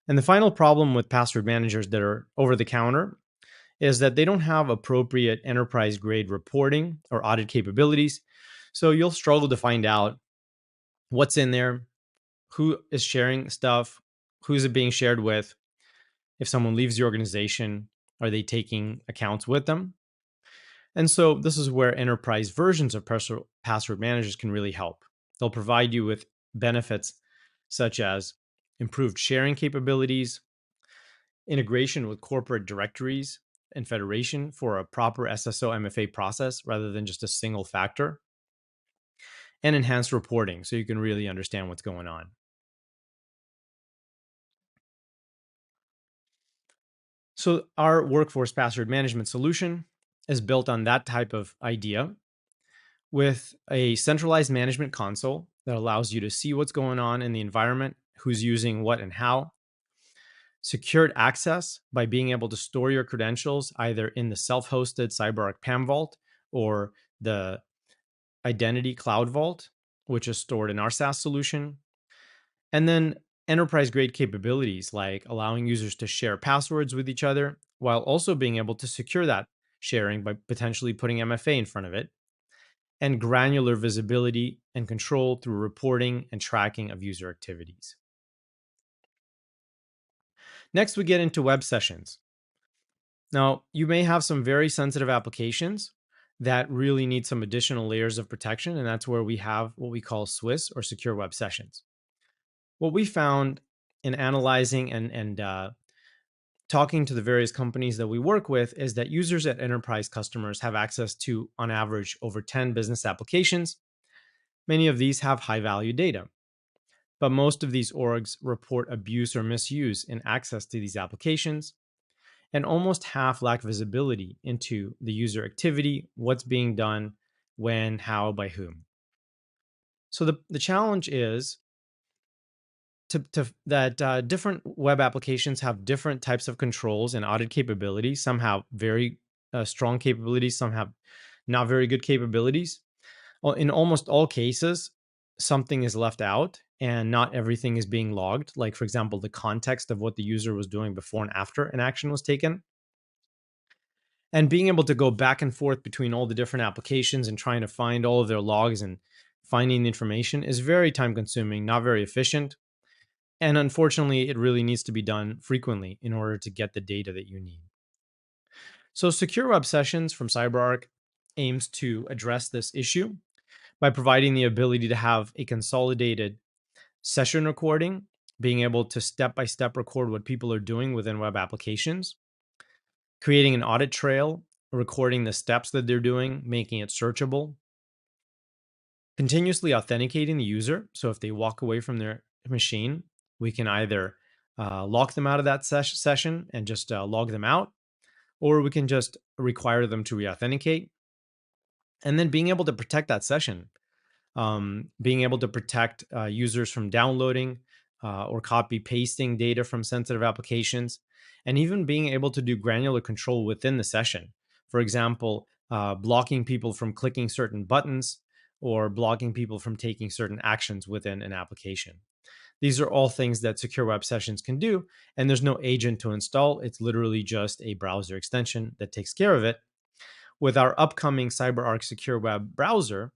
And the final problem with password managers that are over the counter is that they don't have appropriate enterprise-grade reporting or audit capabilities. So you'll struggle to find out what's in there, who is sharing stuff, who's it being shared with. If someone leaves the organization, are they taking accounts with them? And so this is where enterprise versions of password managers can really help. They'll provide you with benefits such as improved sharing capabilities, integration with corporate directories and federation for a proper SSO MFA process rather than just a single factor, and enhanced reporting so you can really understand what's going on. So our workforce password management solution is built on that type of idea with a centralized management console that allows you to see what's going on in the environment, who's using what and how. Secured access by being able to store your credentials either in the self-hosted CyberArk PAM Vault or the Identity Cloud Vault, which is stored in our SaaS solution. And then enterprise-grade capabilities like allowing users to share passwords with each other while also being able to secure that sharing by potentially putting MFA in front of it, and granular visibility and control through reporting and tracking of user activities. Next, we get into web sessions. Now, you may have some very sensitive applications that really need some additional layers of protection, and that's where we have what we call SWIS, or secure web sessions. What we found in analyzing and talking to the various companies that we work with is that users at enterprise customers have access to, on average, over 10 business applications. Many of these have high-value data, but most of these orgs report abuse or misuse in access to these applications, and almost half lack visibility into the user activity, what's being done, when, how, by whom. So the challenge is that different web applications have different types of controls and audit capabilities. Some have very strong capabilities, some have not very good capabilities. Well, in almost all cases, something is left out and not everything is being logged. Like, for example, the context of what the user was doing before and after an action was taken. And being able to go back and forth between all the different applications and trying to find all of their logs and finding the information is very time consuming, not very efficient. And unfortunately, it really needs to be done frequently in order to get the data that you need. So Secure Web Sessions from CyberArk aims to address this issue by providing the ability to have a consolidated session recording being able to step-by-step record what people are doing within web applications, creating an audit trail, recording the steps that they're doing, making it searchable, continuously authenticating the user. So if they walk away from their machine, we can either lock them out of that session and just log them out, or we can just require them to re-authenticate. And then being able to protect that session, being able to protect users from downloading or copy pasting data from sensitive applications, and even being able to do granular control within the session. For example, blocking people from clicking certain buttons or blocking people from taking certain actions within an application. These are all things that secure web sessions can do, and there's no agent to install. It's literally just a browser extension that takes care of it. With our upcoming CyberArk Secure Web browser,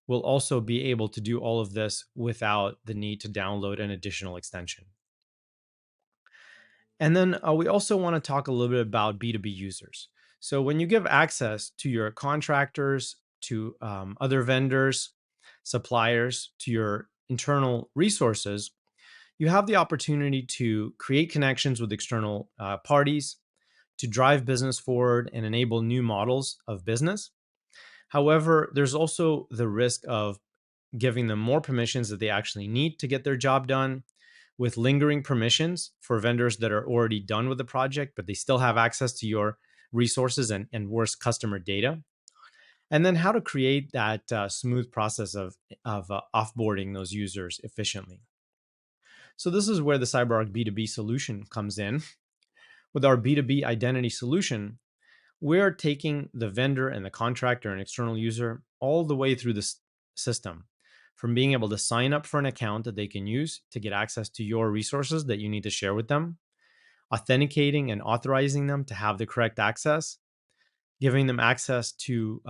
we'll also be able to do all of this without the need to download an additional extension. And then we also want to talk a little bit about B2B users. So when you give access to your contractors, to other vendors, suppliers, to your internal resources, you have the opportunity to create connections with external parties, to drive business forward and enable new models of business. However, there's also the risk of giving them more permissions that they actually need to get their job done, with lingering permissions for vendors that are already done with the project, but they still have access to your resources and worse, customer data. And then how to create that smooth process of offboarding those users efficiently. So this is where the CyberArk B2B solution comes in. With our B2B identity solution, we're taking the vendor and the contractor and external user all the way through the system, from being able to sign up for an account that they can use to get access to your resources that you need to share with them, authenticating and authorizing them to have the correct access, giving them access to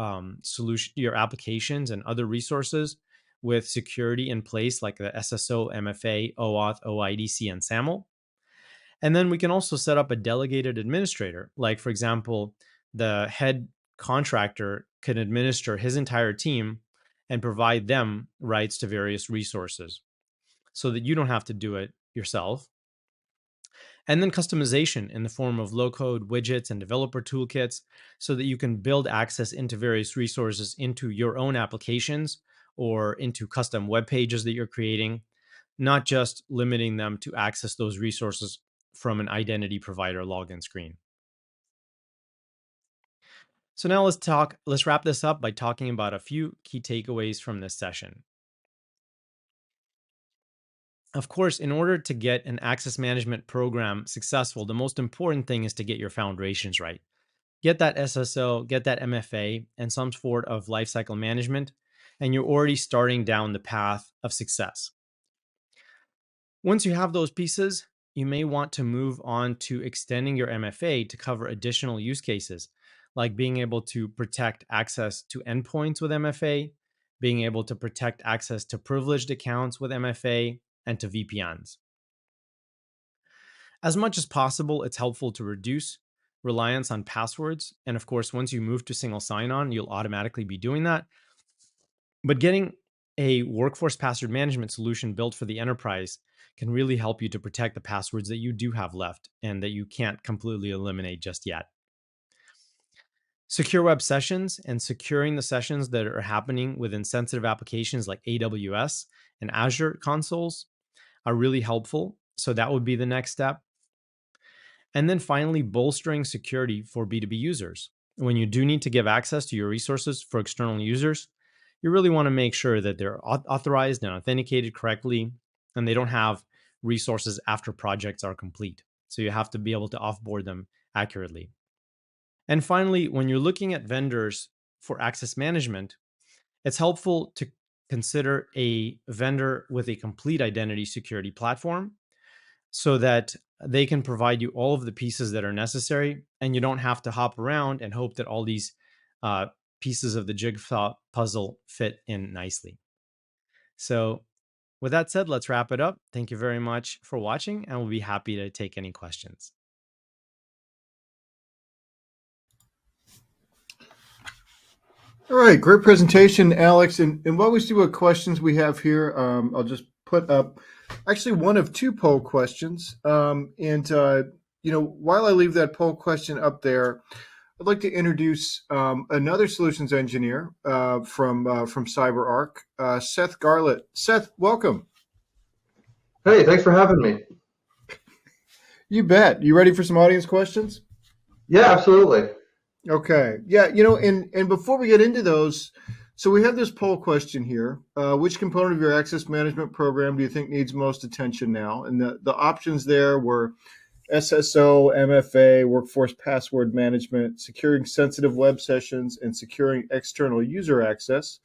your applications and other resources with security in place like the SSO, MFA, OAuth, OIDC, and SAML. And then we can also set up a delegated administrator. Like, for example, the head contractor can administer his entire team and provide them rights to various resources so that you don't have to do it yourself. And then customization in the form of low-code widgets and developer toolkits so that you can build access into various resources into your own applications or into custom web pages that you're creating, not just limiting them to access those resources from an identity provider login screen. So now let's wrap this up by talking about a few key takeaways from this session. Of course, in order to get an access management program successful, the most important thing is to get your foundations right. Get that SSO, get that MFA, and some sort of lifecycle management, and you're already starting down the path of success. Once you have those pieces, you may want to move on to extending your MFA to cover additional use cases, like being able to protect access to endpoints with MFA, being able to protect access to privileged accounts with MFA, and to VPNs. As much as possible, it's helpful to reduce reliance on passwords. And of course, once you move to single sign-on, you'll automatically be doing that. But getting a workforce password management solution built for the enterprise can really help you to protect the passwords that you do have left and that you can't completely eliminate just yet. Secure web sessions and securing the sessions that are happening within sensitive applications like AWS and Azure consoles are really helpful. So that would be the next step. And then finally, bolstering security for B2B users. When you do need to give access to your resources for external users, you really want to make sure that they're authorized and authenticated correctly, and they don't have resources after projects are complete. So you have to be able to offboard them accurately. And finally, when you're looking at vendors for access management, it's helpful to consider a vendor with a complete identity security platform so that they can provide you all of the pieces that are necessary, and you don't have to hop around and hope that all these pieces of the jigsaw puzzle fit in nicely. So with that said, let's wrap it up. Thank you very much for watching, and we'll be happy to take any questions. All right, great presentation, Alex. And while we see what questions we have here, I'll just put up actually one of two poll questions. While I leave that poll question up there, I'd like to introduce another solutions engineer from CyberArk, Seth Garlett. Seth, welcome. Hey, thanks for having me. You bet. You ready for some audience questions? Yeah, absolutely. Okay. Yeah, and before we get into those, so we have this poll question here. Which component of your access management program do you think needs most attention now? And the options there were SSO, MFA, workforce password management, securing sensitive web sessions, and securing external user access.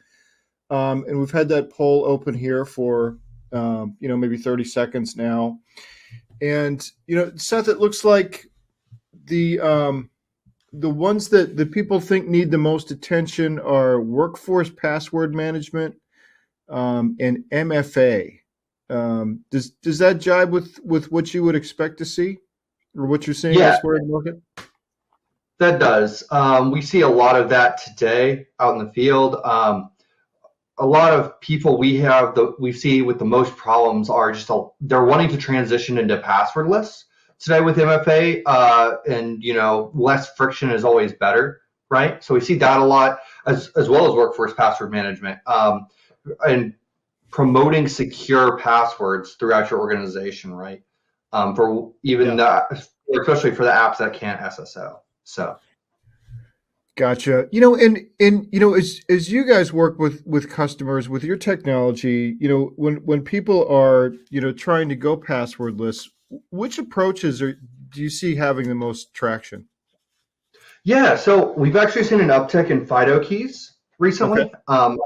And we've had that poll open here for, maybe 30 seconds now. And, Seth, it looks like the ones that the people think need the most attention are workforce password management and MFA. Does that jibe with what you would expect to see, or what you're seeing elsewhere in the market? That does. We see a lot of that today out in the field. A lot of people we see with the most problems are they're wanting to transition into passwordless today with MFA, and less friction is always better, right? So we see that a lot, as well as workforce password management, and promoting secure passwords throughout your organization, right? For even that, especially for the apps that can't SSO. So. Gotcha. As you guys work with customers with your technology, when people are, trying to go passwordless, which approaches do you see having the most traction? Yeah, so we've actually seen an uptick in FIDO keys recently. Okay. I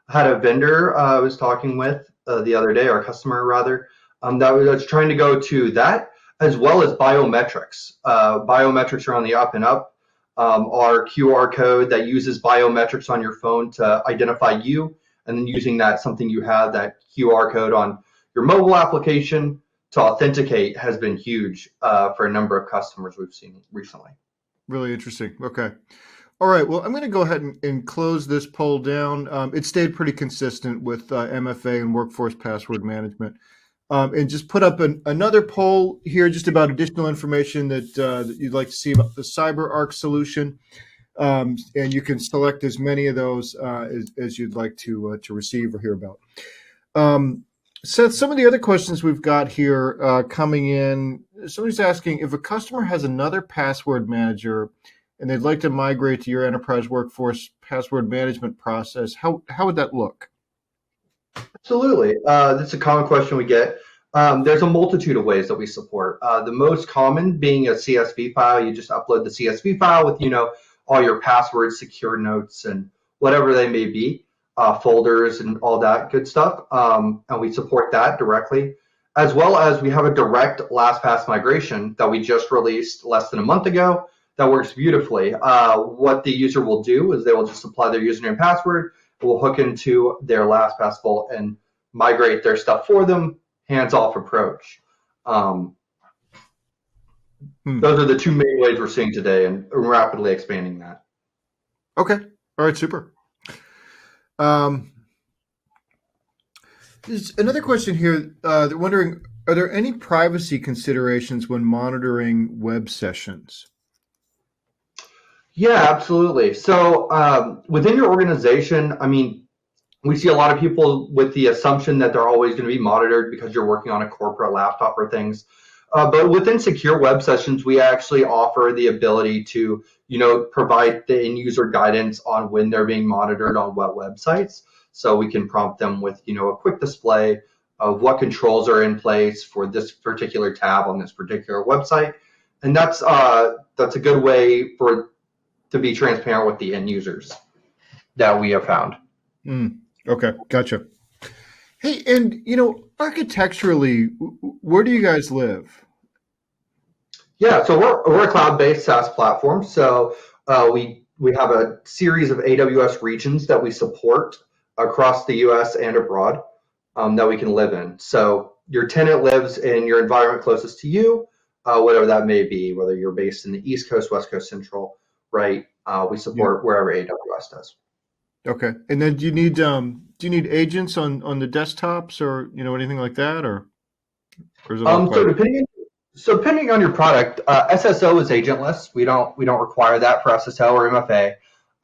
had a vendor I was talking with the other day, our customer rather, that's trying to go to that, as well as biometrics. Biometrics are on the up and up. Our QR code that uses biometrics on your phone to identify you, and then using that QR code on your mobile application to authenticate has been huge for a number of customers we've seen recently. Really interesting. Okay. All right. Well, I'm going to go ahead and close this poll down. It stayed pretty consistent with MFA and workforce password management. And just put up another poll here just about additional information that you'd like to see about the CyberArk solution. And you can select as many of those as you'd like to receive or hear about. Seth, some of the other questions we've got here coming in, somebody's asking if a customer has another password manager and they'd like to migrate to your enterprise workforce password management process, how would that look? Absolutely. That's a common question we get. There's a multitude of ways that we support. The most common being a CSV file. You just upload the CSV file with, all your passwords, secure notes, and whatever they may be, folders and all that good stuff. And we support that directly, as well as we have a direct LastPass migration that we just released less than a month ago that works beautifully. What the user will do is they will just apply their username and password. We'll hook into their LastPass vault and migrate their stuff for them, hands-off approach. Those are the two main ways we're seeing today, and rapidly expanding that. Okay. All right. Super. There's another question here. They're wondering, are there any privacy considerations when monitoring web sessions? Yeah, absolutely. So within your organization, we see a lot of people with the assumption that they're always going to be monitored because you're working on a corporate laptop or things. But within secure web sessions, we actually offer the ability to, provide the end user guidance on when they're being monitored on what websites. So we can prompt them with, a quick display of what controls are in place for this particular tab on this particular website. And that's a good way to be transparent with the end users that we have found. Okay, gotcha. Hey, and architecturally, where do you guys live? Yeah, so we're a cloud-based SaaS platform. So we have a series of AWS regions that we support across the US and abroad that we can live in. So your tenant lives in your environment closest to you, whatever that may be, whether you're based in the East Coast, West Coast, Central, right? We support wherever AWS does. Okay, and then do you need do you need agents on the desktops or anything like that, or is it all So cloud? depending on your product, SSO is agentless. We don't require that for SSO or MFA.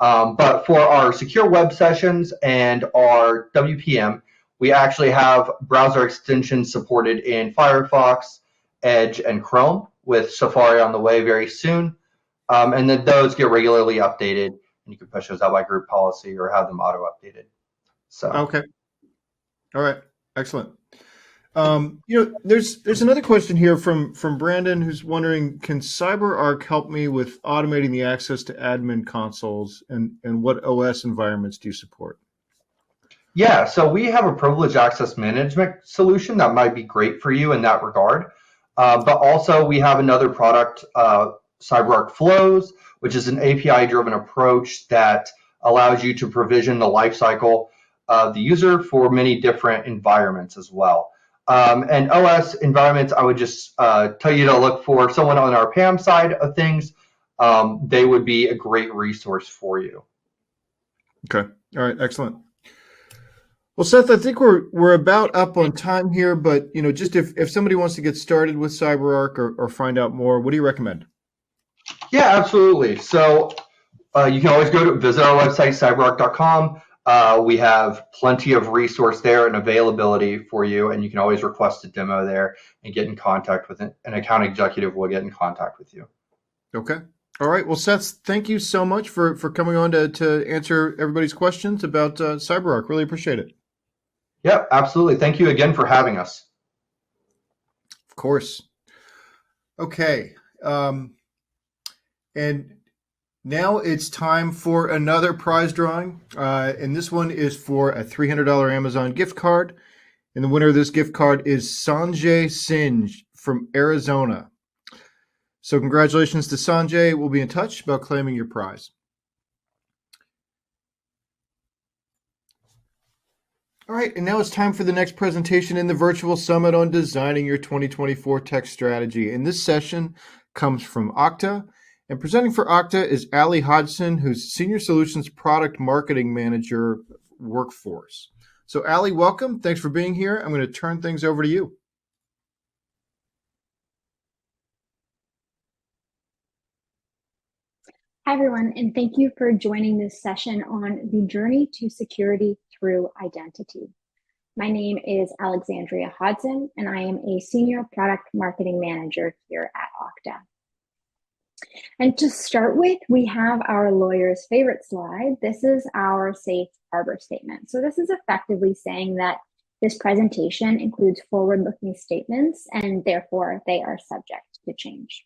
But for our secure web sessions and our WPM, we actually have browser extensions supported in Firefox, Edge, and Chrome, with Safari on the way very soon. And then those get regularly updated, and you can push those out by group policy or have them auto updated. So Okay. All right. Excellent. There's another question here from Brandon, who's wondering, can CyberArk help me with automating the access to admin consoles, and what OS environments do you support? yeah, so we have a privileged access management solution that might be great for you in that regard. But also we have another product, CyberArk Flows, which is an API-driven approach that allows you to provision the lifecycle of the user for many different environments as well. And OS environments, I would just tell you to look for someone on our PAM side of things. They would be a great resource for you. Okay. All right. Excellent. Well, Seth, I think we're about up on time here, but just if somebody wants to get started with CyberArk or find out more, what do you recommend? Yeah, absolutely. So you can always visit our website, cyberark.com. We have plenty of resource there and availability for you, and you can always request a demo there and get in contact with it. An account executive will get in contact with you. Okay. All right. Well, Seth, thank you so much for coming on to answer everybody's questions about CyberArk. Really appreciate it. Yep, absolutely. Thank you again for having us. Of course. Okay. And now it's time for another prize drawing. And this one is for a $300 Amazon gift card. And the winner of this gift card is Sanjay Singh from Arizona. So congratulations to Sanjay. We'll be in touch about claiming your prize. All right, and now it's time for the next presentation in the virtual summit on designing your 2024 tech strategy. And this session comes from Okta. And presenting for Okta is Ali Hodgson, who's Senior Solutions Product Marketing Manager Workforce. So Ali, welcome. Thanks for being here. I'm going to turn things over to you. Hi, everyone, and thank you for joining this session on the journey to security through identity. My name is Alexandria Hodson, and I am a Senior Product Marketing Manager here at Okta. And to start with, we have our lawyer's favorite slide. This is our safe harbor statement. So this is effectively saying that this presentation includes forward-looking statements, and therefore they are subject to change.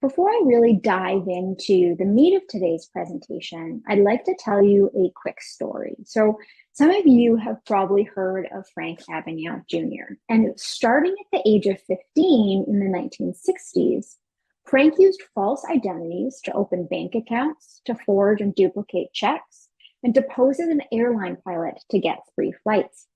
Before I really dive into the meat of today's presentation, I'd like to tell you a quick story. So some of you have probably heard of Frank Abagnale Jr. And starting at the age of 15 in the 1960s, Frank used false identities to open bank accounts, to forge and duplicate checks, and to pose as an airline pilot to get free flights.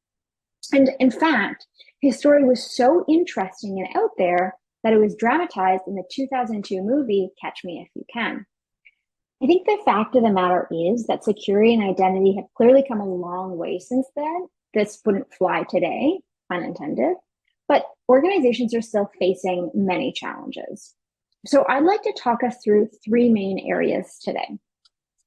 And in fact, his story was so interesting and out there that it was dramatized in the 2002 movie, Catch Me If You Can. I think the fact of the matter is that security and identity have clearly come a long way since then. This wouldn't fly today, pun intended, but organizations are still facing many challenges. So I'd like to talk us through three main areas today.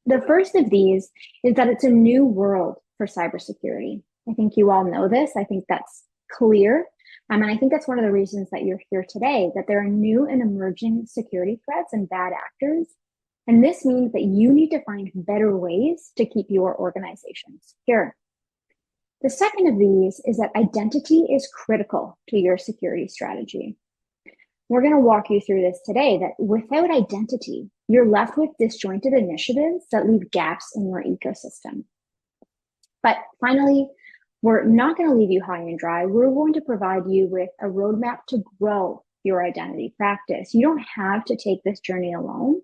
The first of these is that it's a new world for cybersecurity. I think you all know this. I think that's clear. And I think that's one of the reasons that you're here today, that there are new and emerging security threats and bad actors. And this means that you need to find better ways to keep your organization secure. The second of these is that identity is critical to your security strategy. We're going to walk you through this today, that without identity, you're left with disjointed initiatives that leave gaps in your ecosystem. But finally, we're not going to leave you high and dry. We're going to provide you with a roadmap to grow your identity practice. You don't have to take this journey alone.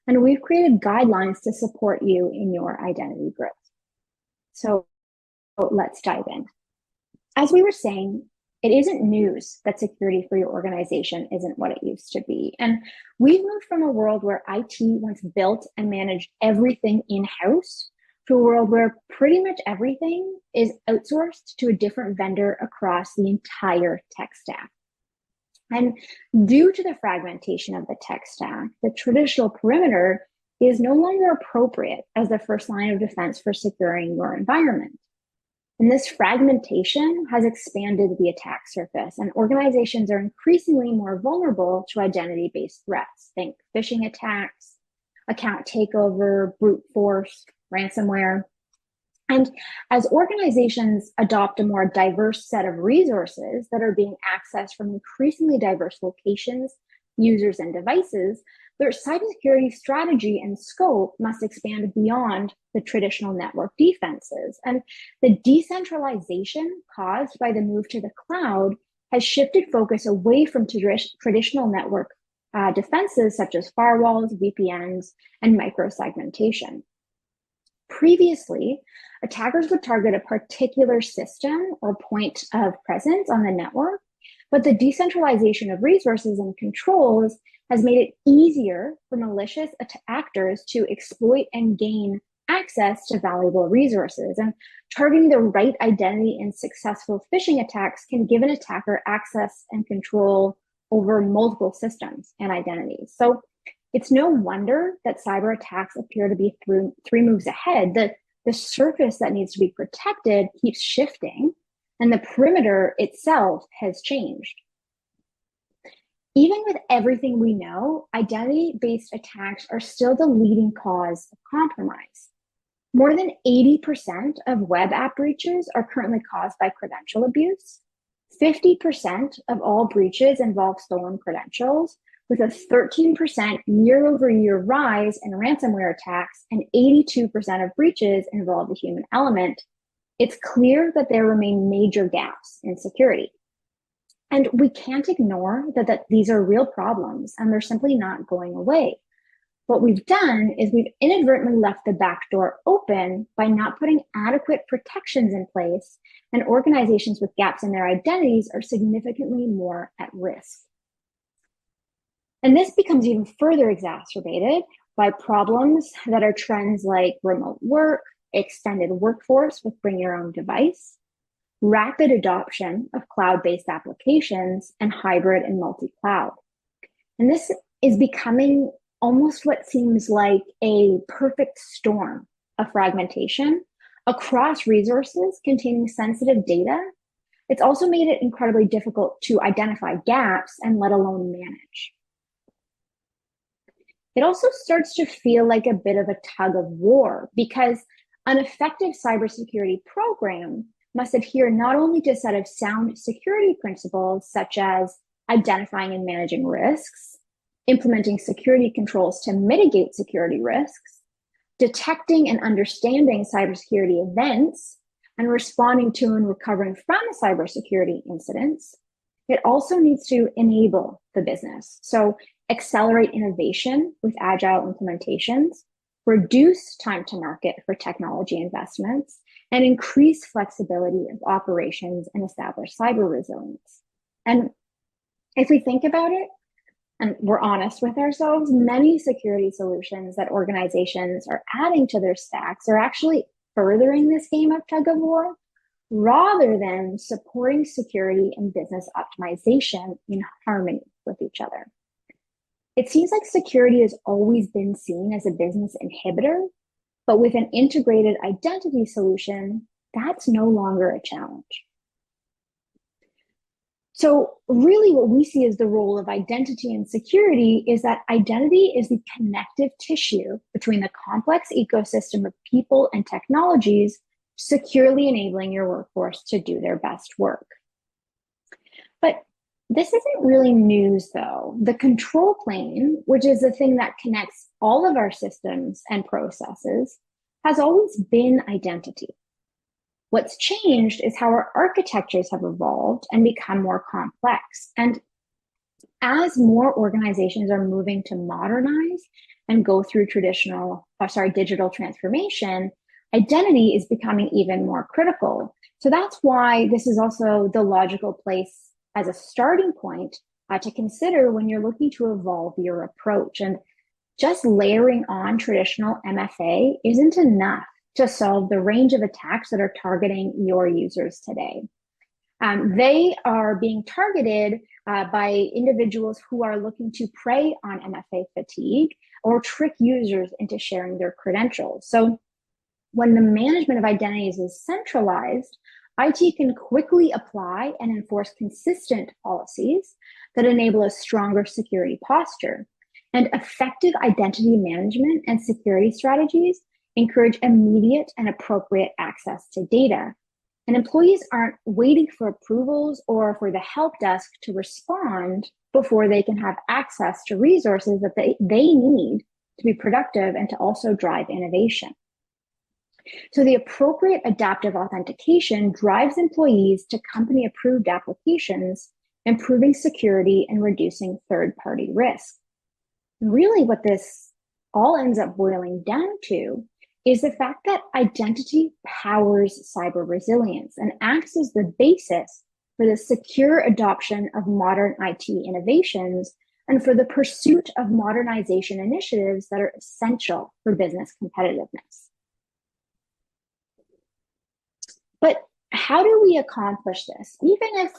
And we've created guidelines to support you in your identity growth. So let's dive in. As we were saying, it isn't news that security for your organization isn't what it used to be. And we've moved from a world where IT once built and managed everything in-house to a world where pretty much everything is outsourced to a different vendor across the entire tech stack. And due to the fragmentation of the tech stack, the traditional perimeter is no longer appropriate as the first line of defense for securing your environment. And this fragmentation has expanded the attack surface, and organizations are increasingly more vulnerable to identity-based threats. Think phishing attacks, account takeover, brute force, ransomware. And as organizations adopt a more diverse set of resources that are being accessed from increasingly diverse locations, users, and devices, their cybersecurity strategy and scope must expand beyond the traditional network defenses. And the decentralization caused by the move to the cloud has shifted focus away from traditional network defenses such as firewalls, VPNs, and microsegmentation. Previously, attackers would target a particular system or point of presence on the network, but the decentralization of resources and controls has made it easier for malicious actors to exploit and gain access to valuable resources. And targeting the right identity in successful phishing attacks can give an attacker access and control over multiple systems and identities. So it's no wonder that cyber attacks appear to be three moves ahead. The surface that needs to be protected keeps shifting, and the perimeter itself has changed. Even with everything we know, identity-based attacks are still the leading cause of compromise. More than 80% of web app breaches are currently caused by credential abuse. 50% of all breaches involve stolen credentials, with a 13% year-over-year rise in ransomware attacks and 82% of breaches involve the human element. It's clear that there remain major gaps in security. And we can't ignore that these are real problems and they're simply not going away. What we've done is we've inadvertently left the back door open by not putting adequate protections in place, and organizations with gaps in their identities are significantly more at risk. And this becomes even further exacerbated by problems that are trends like remote work, extended workforce with bring your own device, rapid adoption of cloud-based applications, and hybrid and multi-cloud. And this is becoming almost what seems like a perfect storm of fragmentation across resources containing sensitive data. It's also made it incredibly difficult to identify gaps and let alone manage. It also starts to feel like a bit of a tug of war because an effective cybersecurity program must adhere not only to a set of sound security principles, such as identifying and managing risks, implementing security controls to mitigate security risks, detecting and understanding cybersecurity events, and responding to and recovering from cybersecurity incidents. It also needs to enable the business. So accelerate innovation with agile implementations, reduce time to market for technology investments, and increase flexibility of operations and establish cyber resilience. And if we think about it, and we're honest with ourselves, many security solutions that organizations are adding to their stacks are actually furthering this game of tug of war rather than supporting security and business optimization in harmony with each other. It seems like security has always been seen as a business inhibitor, but with an integrated identity solution, that's no longer a challenge. So really what we see as the role of identity and security is that identity is the connective tissue between the complex ecosystem of people and technologies, securely enabling your workforce to do their best work. But this isn't really news though. The control plane, which is the thing that connects all of our systems and processes, has always been identity. What's changed is how our architectures have evolved and become more complex. And as more organizations are moving to modernize and go through digital transformation, identity is becoming even more critical. So that's why this is also the logical place as a starting point to consider when you're looking to evolve your approach. And just layering on traditional MFA isn't enough to solve the range of attacks that are targeting your users today. They are being targeted by individuals who are looking to prey on MFA fatigue or trick users into sharing their credentials. So when the management of identities is centralized, IT can quickly apply and enforce consistent policies that enable a stronger security posture. And effective identity management and security strategies encourage immediate and appropriate access to data. And employees aren't waiting for approvals or for the help desk to respond before they can have access to resources that they need to be productive and to also drive innovation. So the appropriate adaptive authentication drives employees to company-approved applications, improving security and reducing third-party risk. Really, what this all ends up boiling down to is the fact that identity powers cyber resilience and acts as the basis for the secure adoption of modern IT innovations and for the pursuit of modernization initiatives that are essential for business competitiveness. But how do we accomplish this? Even if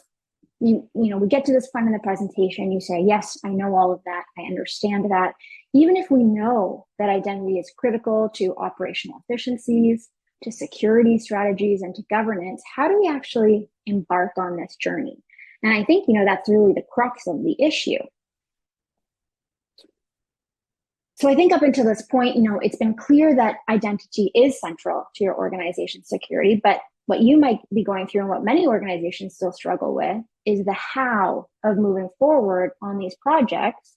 we get to this point in the presentation, you say, yes, I know all of that, I understand that. Even if we know that identity is critical to operational efficiencies, to security strategies, and to governance, how do we actually embark on this journey? And I think, that's really the crux of the issue. So I think up until this point, it's been clear that identity is central to your organization's security, but what you might be going through and what many organizations still struggle with is the how of moving forward on these projects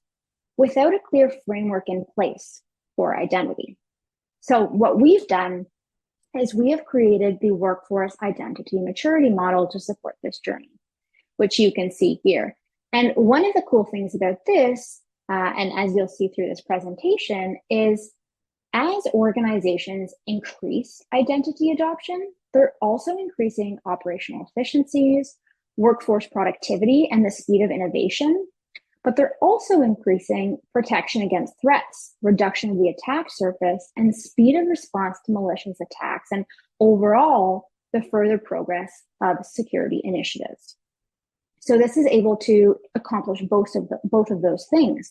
without a clear framework in place for identity. So what we've done is we have created the workforce identity maturity model to support this journey, which you can see here. And one of the cool things about this, and as you'll see through this presentation, is as organizations increase identity adoption, they're also increasing operational efficiencies, workforce productivity, and the speed of innovation. But they're also increasing protection against threats, reduction of the attack surface, and speed of response to malicious attacks, and overall, the further progress of security initiatives. So this is able to accomplish both of those things.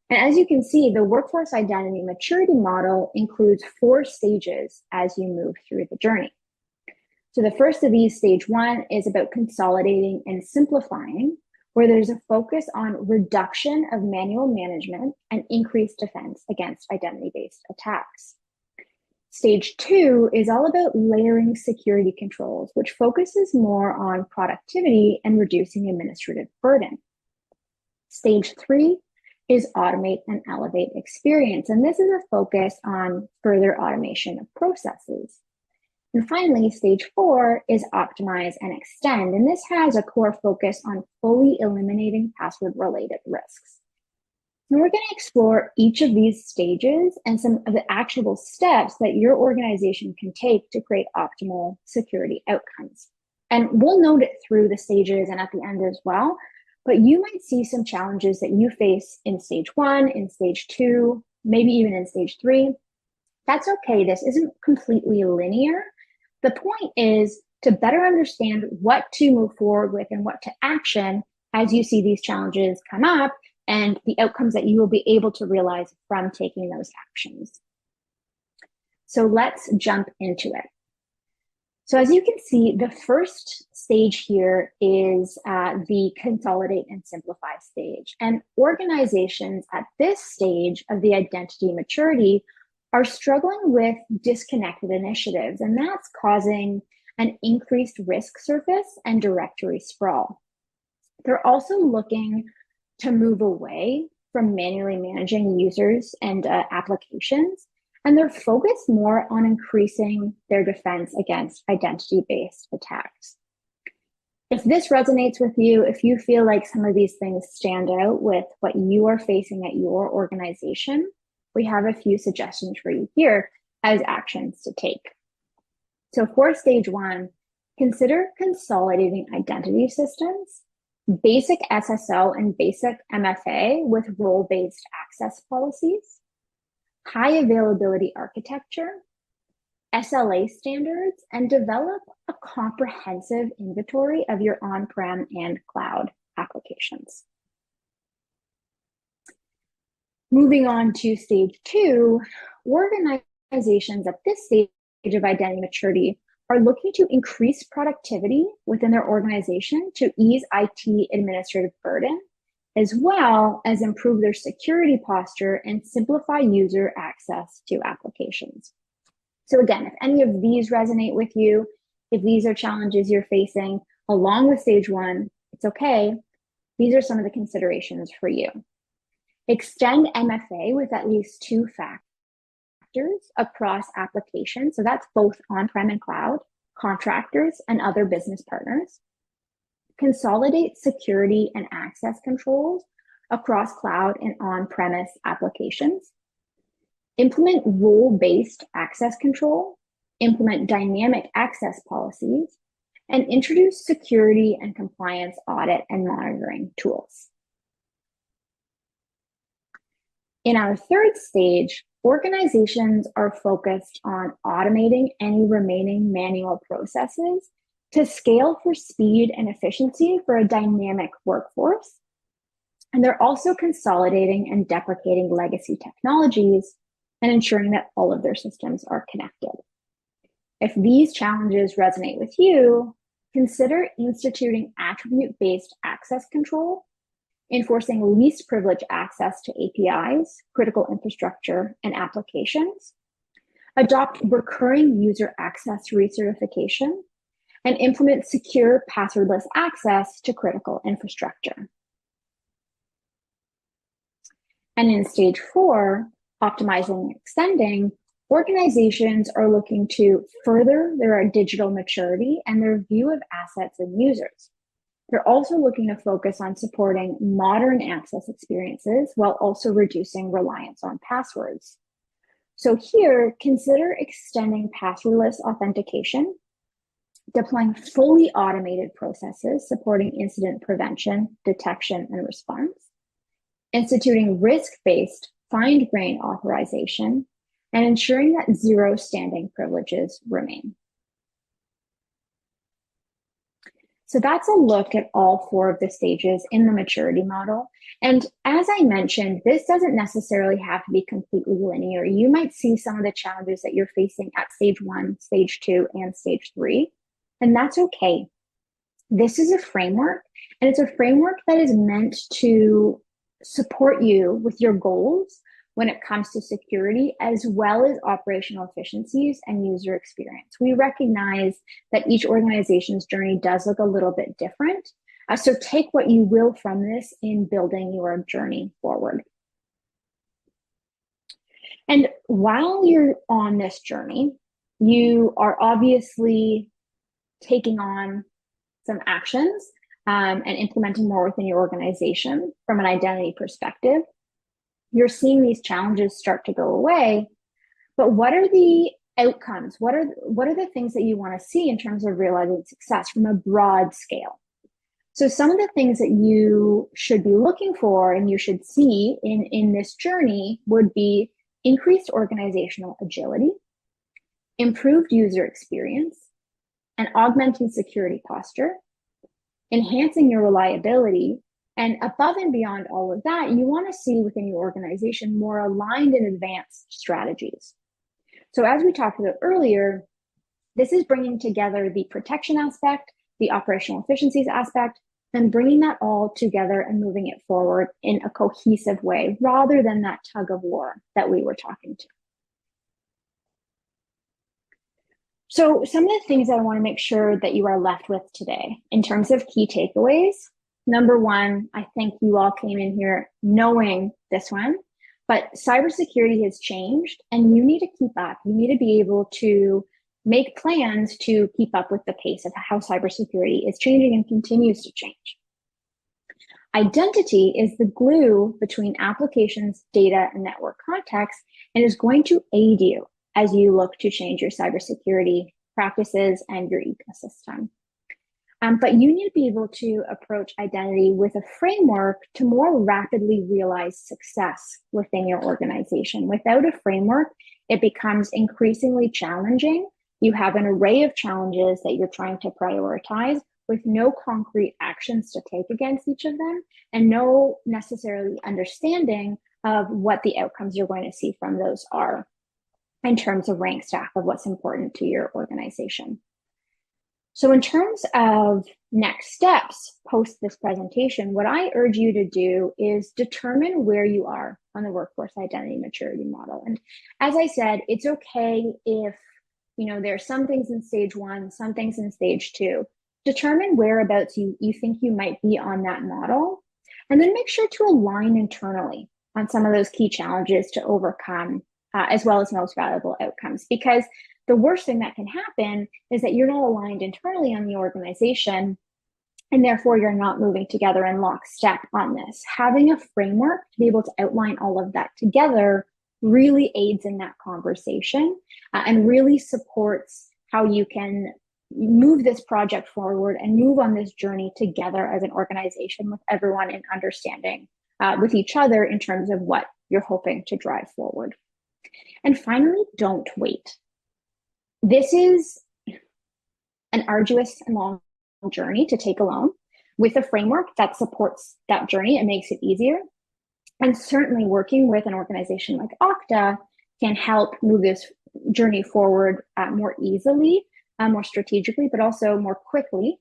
And as you can see, the workforce identity maturity model includes 4 stages as you move through the journey. So the first of these, stage 1, is about consolidating and simplifying, where there's a focus on reduction of manual management and increased defense against identity-based attacks. Stage 2 is all about layering security controls, which focuses more on productivity and reducing administrative burden. Stage 3 is automate and elevate experience, and this is a focus on further automation of processes. And finally, stage 4 is optimize and extend, and this has a core focus on fully eliminating password-related risks. And we're going to explore each of these stages and some of the actionable steps that your organization can take to create optimal security outcomes. And we'll note it through the stages and at the end as well, but you might see some challenges that you face in stage 1, in stage 2, maybe even in stage 3. That's okay. This isn't completely linear. The point is to better understand what to move forward with and what to action as you see these challenges come up and the outcomes that you will be able to realize from taking those actions. So let's jump into it. So as you can see, the first stage here is the consolidate and simplify stage. And organizations at this stage of the identity maturity are struggling with disconnected initiatives, and that's causing an increased risk surface and directory sprawl. They're also looking to move away from manually managing users and applications, and they're focused more on increasing their defense against identity-based attacks. If this resonates with you, if you feel like some of these things stand out with what you are facing at your organization, we have a few suggestions for you here as actions to take. So for stage 1, consider consolidating identity systems, basic SSO and basic MFA with role-based access policies, high availability architecture, SLA standards, and develop a comprehensive inventory of your on-prem and cloud applications. Moving on to stage 2, organizations at this stage of identity maturity are looking to increase productivity within their organization to ease IT administrative burden, as well as improve their security posture and simplify user access to applications. So again, if any of these resonate with you, if these are challenges you're facing along with stage 1, it's okay. These are some of the considerations for you. Extend MFA with at least 2 factors across applications. So that's both on-prem and cloud, contractors, and other business partners. Consolidate security and access controls across cloud and on-premise applications. Implement role-based access control, implement dynamic access policies, and introduce security and compliance audit and monitoring tools. In our third stage, organizations are focused on automating any remaining manual processes to scale for speed and efficiency for a dynamic workforce. And they're also consolidating and deprecating legacy technologies and ensuring that all of their systems are connected. If these challenges resonate with you, consider instituting attribute-based access control, enforcing least privilege access to APIs, critical infrastructure, and applications, adopt recurring user access recertification, and implement secure passwordless access to critical infrastructure. And in stage 4, optimizing and extending, organizations are looking to further their digital maturity and their view of assets and users. They're also looking to focus on supporting modern access experiences while also reducing reliance on passwords. So here, consider extending passwordless authentication, deploying fully automated processes supporting incident prevention, detection, and response, instituting risk-based fine-grained authorization, and ensuring that zero standing privileges remain. So that's a look at all 4 of the stages in the maturity model. And as I mentioned, this doesn't necessarily have to be completely linear. You might see some of the challenges that you're facing at stage 1, stage 2, and stage 3, and that's okay. This is a framework, and it's a framework that is meant to support you with your goals when it comes to security, as well as operational efficiencies and user experience. We recognize that each organization's journey does look a little bit different. So take what you will from this in building your journey forward. And while you're on this journey, you are obviously taking on some actions and implementing more within your organization from an identity perspective. You're seeing these challenges start to go away, but what are the outcomes? What are the things that you want to see in terms of realizing success from a broad scale? So some of the things that you should be looking for and you should see in this journey would be increased organizational agility, improved user experience, and augmenting security posture, enhancing your reliability. And above and beyond all of that, you want to see within your organization more aligned and advanced strategies. So as we talked about earlier, this is bringing together the protection aspect, the operational efficiencies aspect, and bringing that all together and moving it forward in a cohesive way, rather than that tug of war that we were talking to. So some of the things I want to make sure that you are left with today in terms of key takeaways. Number 1, I think you all came in here knowing this one, but cybersecurity has changed and you need to keep up. You need to be able to make plans to keep up with the pace of how cybersecurity is changing and continues to change. Identity is the glue between applications, data, and network context, and is going to aid you as you look to change your cybersecurity practices and your ecosystem. But you need to be able to approach identity with a framework to more rapidly realize success within your organization. Without a framework, it becomes increasingly challenging. You have an array of challenges that you're trying to prioritize with no concrete actions to take against each of them and no necessarily understanding of what the outcomes you're going to see from those are in terms of rank stack of what's important to your organization. So in terms of next steps post this presentation, what I urge you to do is determine where you are on the workforce identity maturity model. And as I said, it's okay if there are some things in stage 1, some things in stage 2. Determine whereabouts you think you might be on that model, and then make sure to align internally on some of those key challenges to overcome, as well as most valuable outcomes. Because the worst thing that can happen is that you're not aligned internally on the organization, and therefore you're not moving together in lockstep on this. Having a framework to be able to outline all of that together really aids in that conversation and really supports how you can move this project forward and move on this journey together as an organization with everyone in understanding with each other in terms of what you're hoping to drive forward. And finally, don't wait. This is an arduous and long journey to take alone. With a framework that supports that journey, it makes it easier. And certainly working with an organization like Okta can help move this journey forward more easily, more strategically, but also more quickly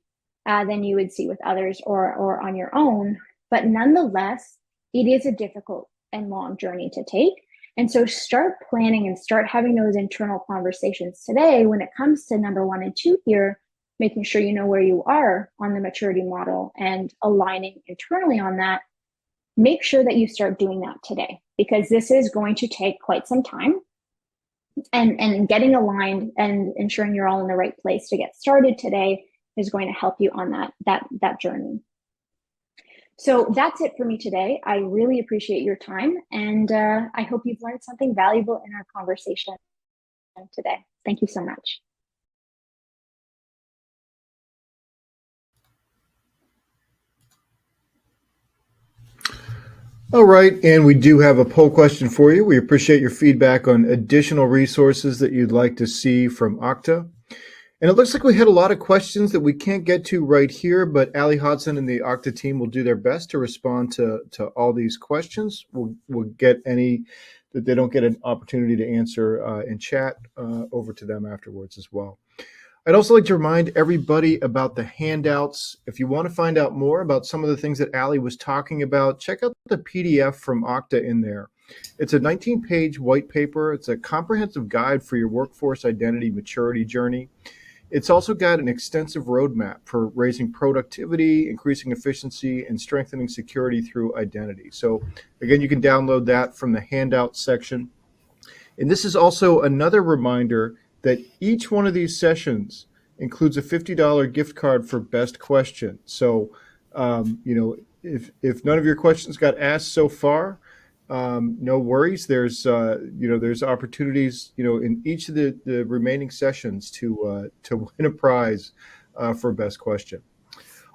than you would see with others or on your own. But nonetheless, it is a difficult and long journey to take. And so start planning and start having those internal conversations today when it comes to number 1 and 2 here, making sure you know where you are on the maturity model and aligning internally on that. Make sure that you start doing that today, because this is going to take quite some time. And getting aligned and ensuring you're all in the right place to get started today is going to help you on that journey. So that's it for me today. I really appreciate your time, and I hope you've learned something valuable in our conversation today. Thank you so much. All right, and we do have a poll question for you. We appreciate your feedback on additional resources that you'd like to see from Okta. And it looks like we had a lot of questions that we can't get to right here, but Ali Hodson and the Okta team will do their best to respond to all these questions. We'll get any that they don't get an opportunity to answer in chat over to them afterwards as well. I'd also like to remind everybody about the handouts. If you want to find out more about some of the things that Ali was talking about, check out the PDF from Okta in there. It's a 19-page white paper. It's a comprehensive guide for your workforce identity maturity journey. It's also got an extensive roadmap for raising productivity, increasing efficiency, and strengthening security through identity. So again, you can download that from the handout section. And this is also another reminder that each one of these sessions includes a $50 gift card for best question. So, if none of your questions got asked so far, no worries. There's opportunities, in each of the remaining sessions to win a prize for best question.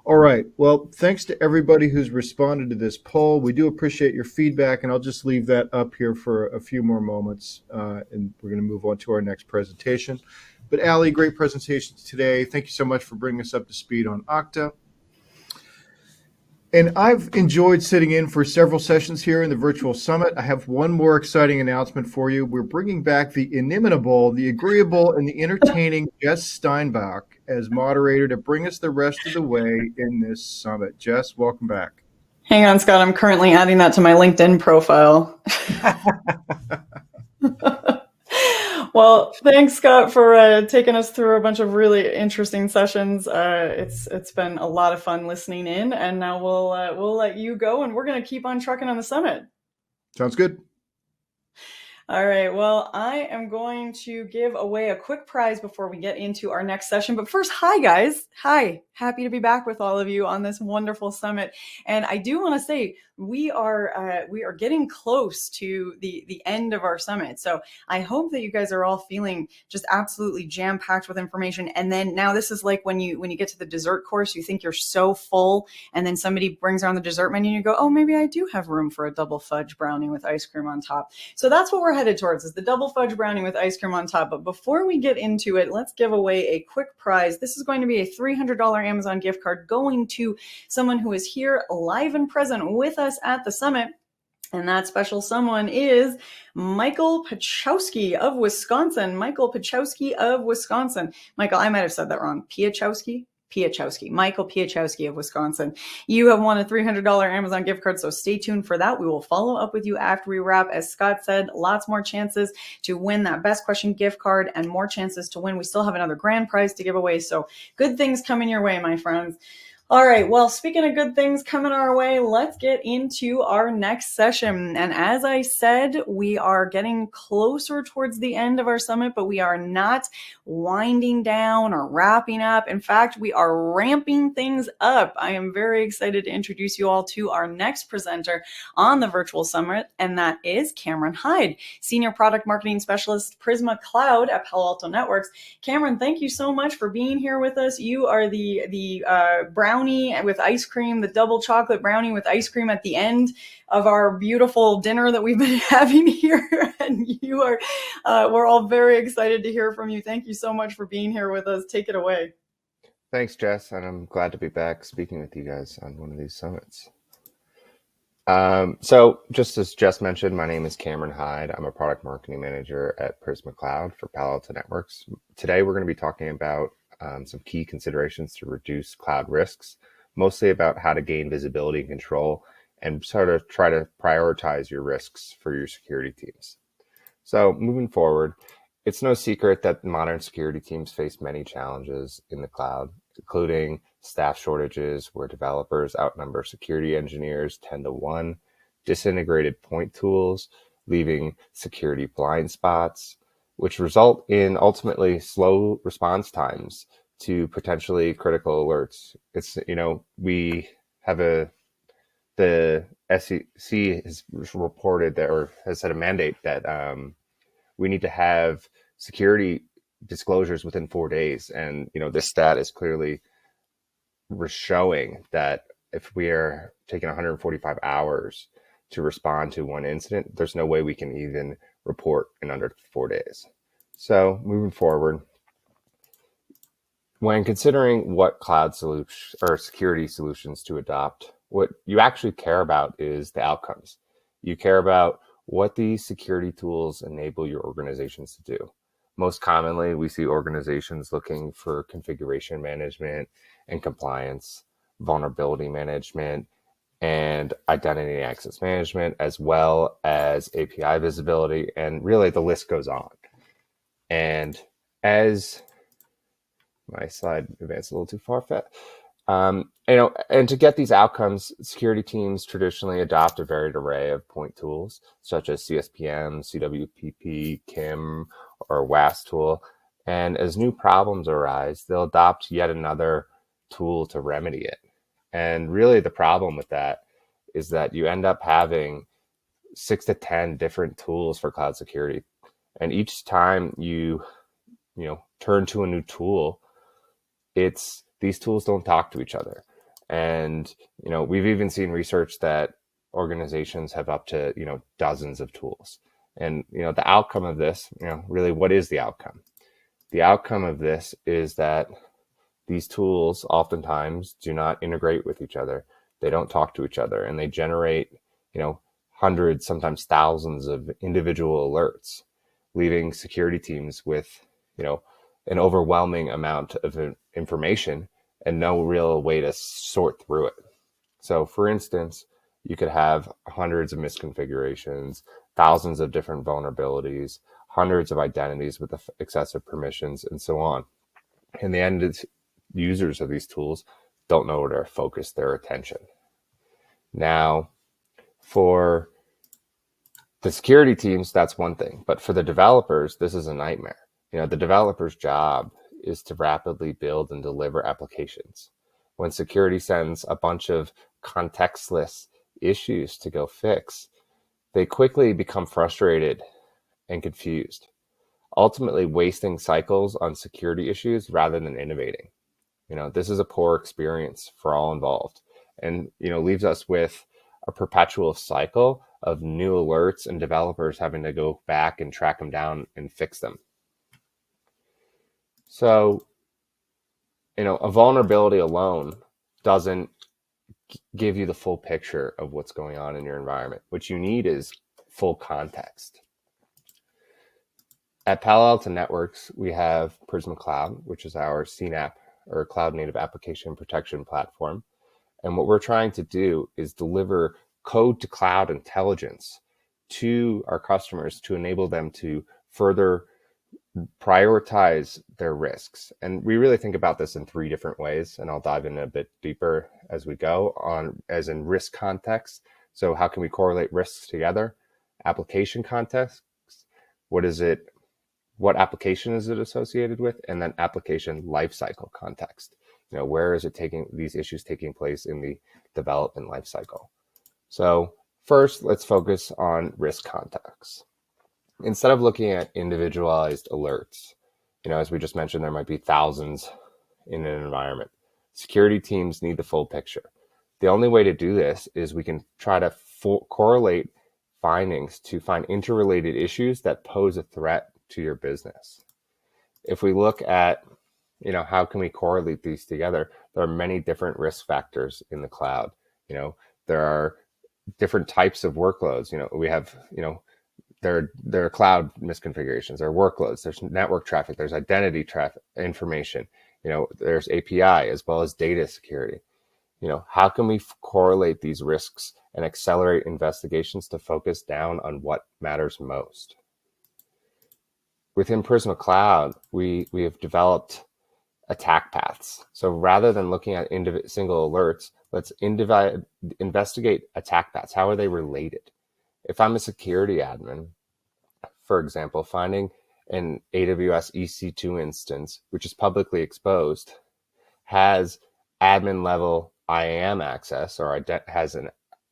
All right. Well, thanks to everybody who's responded to this poll. We do appreciate your feedback, and I'll just leave that up here for a few more moments, and we're going to move on to our next presentation. But Ali, great presentations today. Thank you so much for bringing us up to speed on Okta. And I've enjoyed sitting in for several sessions here in the virtual summit. I have one more exciting announcement for you. We're bringing back the inimitable, the agreeable, and the entertaining Jess Steinbach as moderator to bring us the rest of the way in this summit. Jess, welcome back. Hang on, Scott. I'm currently adding that to my LinkedIn profile. Well, thanks, Scott, for taking us through a bunch of really interesting sessions. It's been a lot of fun listening in, and now we'll let you go, and we're going to keep on trucking on the summit. Sounds good. All right. Well, I am going to give away a quick prize before we get into our next session. But first, hi, guys. Hi. Happy to be back with all of you on this wonderful summit. And I do want to say we are getting close to the end of our summit. So I hope that you guys are all feeling just absolutely jam-packed with information. And then now this is like when you get to the dessert course, you think you're so full, and then somebody brings around the dessert menu and you go, oh, maybe I do have room for a double fudge brownie with ice cream on top. So that's what we're headed towards, is the double fudge brownie with ice cream on top. But before we get into it, let's give away a quick prize. This is going to be a $300 Amazon gift card going to someone who is here live and present with us at the summit. And that special someone is Michael Pachowski of Wisconsin. Michael Pachowski of Wisconsin. Michael, I might have said that wrong. Piachowski? Piachowski. Michael Piachowski of Wisconsin. You have won a $300 Amazon gift card, so stay tuned for that. We will follow up with you after we wrap. As Scott said, lots more chances to win that Best Question gift card and more chances to win. We still have another grand prize to give away, so good things coming your way, my friends. All right, well, speaking of good things coming our way, let's get into our next session. And as I said, we are getting closer towards the end of our summit, but we are not winding down or wrapping up. In fact, we are ramping things up. I am very excited to introduce you all to our next presenter on the virtual summit, and that is Cameron Hyde, Senior Product Marketing Specialist, Prisma Cloud at Palo Alto Networks. Cameron, thank you so much for being here with us. You are the brownie with ice cream, the double chocolate brownie with ice cream at the end of our beautiful dinner that we've been having here. And you are, we're all very excited to hear from you. Thank you so much for being here with us. Take it away. Thanks, Jess. And I'm glad to be back speaking with you guys on one of these summits. So just as Jess mentioned, my name is Cameron Hyde. I'm a product marketing manager at Prisma Cloud for Palo Alto Networks. Today, we're going to be talking about some key considerations to reduce cloud risks, mostly about how to gain visibility and control and sort of try to prioritize your risks for your security teams. So moving forward, it's no secret that modern security teams face many challenges in the cloud, including staff shortages where developers outnumber security engineers 10 to 1, disintegrated point tools, leaving security blind spots, which result in ultimately slow response times to potentially critical alerts. It's, we have the SEC has reported that, or has set a mandate that we need to have security disclosures within 4 days. And, this stat is clearly showing that if we are taking 145 hours to respond to one incident, there's no way we can even report in under 4 days. So moving forward, when considering what cloud solution or security solutions to adopt, what you actually care about is the outcomes. You care about what these security tools enable your organizations to do. Most commonly, we see organizations looking for configuration management and compliance, vulnerability management, and identity and access management, as well as API visibility, and really the list goes on. And as my slide advanced a little too far, and to get these outcomes, security teams traditionally adopt a varied array of point tools, such as CSPM, CWPP, KIM, or WAS tool. And as new problems arise, they'll adopt yet another tool to remedy it. And really the problem with that is that you end up having 6 to 10 different tools for cloud security. And each time you turn to a new tool, these tools don't talk to each other. And, we've even seen research that organizations have up to, dozens of tools. And, the outcome of this, really, what is the outcome? The outcome of this is that these tools oftentimes do not integrate with each other. They don't talk to each other, and they generate, hundreds, sometimes thousands of individual alerts, leaving security teams with, an overwhelming amount of information and no real way to sort through it. So for instance, you could have hundreds of misconfigurations, thousands of different vulnerabilities, hundreds of identities with excessive permissions, and so on. In the end, users of these tools don't know where to focus their attention. Now, for the security teams, that's one thing. But for the developers, this is a nightmare. The developer's job is to rapidly build and deliver applications. When security sends a bunch of contextless issues to go fix, they quickly become frustrated and confused, ultimately wasting cycles on security issues rather than innovating. This is a poor experience for all involved, and leaves us with a perpetual cycle of new alerts and developers having to go back and track them down and fix them. So, a vulnerability alone doesn't give you the full picture of what's going on in your environment. What you need is full context. At Palo Alto Networks, we have Prisma Cloud, which is our CNAPP, or Cloud Native Application Protection Platform. And what we're trying to do is deliver code to cloud intelligence to our customers to enable them to further prioritize their risks. And we really think about this in 3 different ways, and I'll dive in a bit deeper as we go on, as in risk context. So how can we correlate risks together? Application context, what application is it associated with? And then application lifecycle context. Where is these issues taking place in the development lifecycle? So first, let's focus on risk context. Instead of looking at individualized alerts, as we just mentioned, there might be thousands in an environment. Security teams need the full picture. The only way to do this is we can try to correlate findings to find interrelated issues that pose a threat to your business. If we look at, how can we correlate these together? There are many different risk factors in the cloud. There are different types of workloads. We have, there are cloud misconfigurations, there are workloads, there's network traffic, there's identity traffic information, there's API as well as data security. How can we correlate these risks and accelerate investigations to focus down on what matters most? Within Prisma Cloud, we have developed attack paths. So rather than looking at single alerts, let's investigate attack paths. How are they related? If I'm a security admin, for example, finding an AWS EC2 instance, which is publicly exposed, has admin level IAM access, or has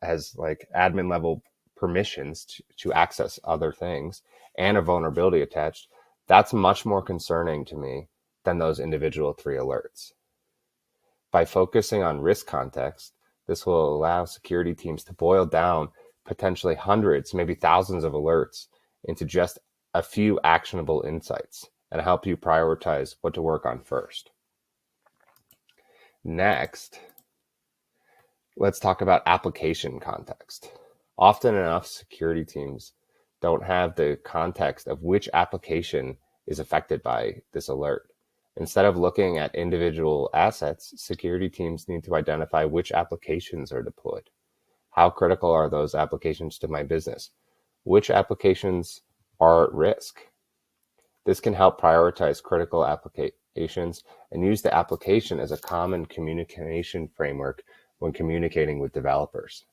admin level permissions to access other things, and a vulnerability attached, that's much more concerning to me than those individual 3 alerts. By focusing on risk context, this will allow security teams to boil down potentially hundreds, maybe thousands of alerts into just a few actionable insights and help you prioritize what to work on first. Next, let's talk about application context. Often enough, security teams don't have the context of which application is affected by this alert. Instead of looking at individual assets, security teams need to identify which applications are deployed. How critical are those applications to my business? Which applications are at risk? This can help prioritize critical applications and use the application as a common communication framework when communicating with developers.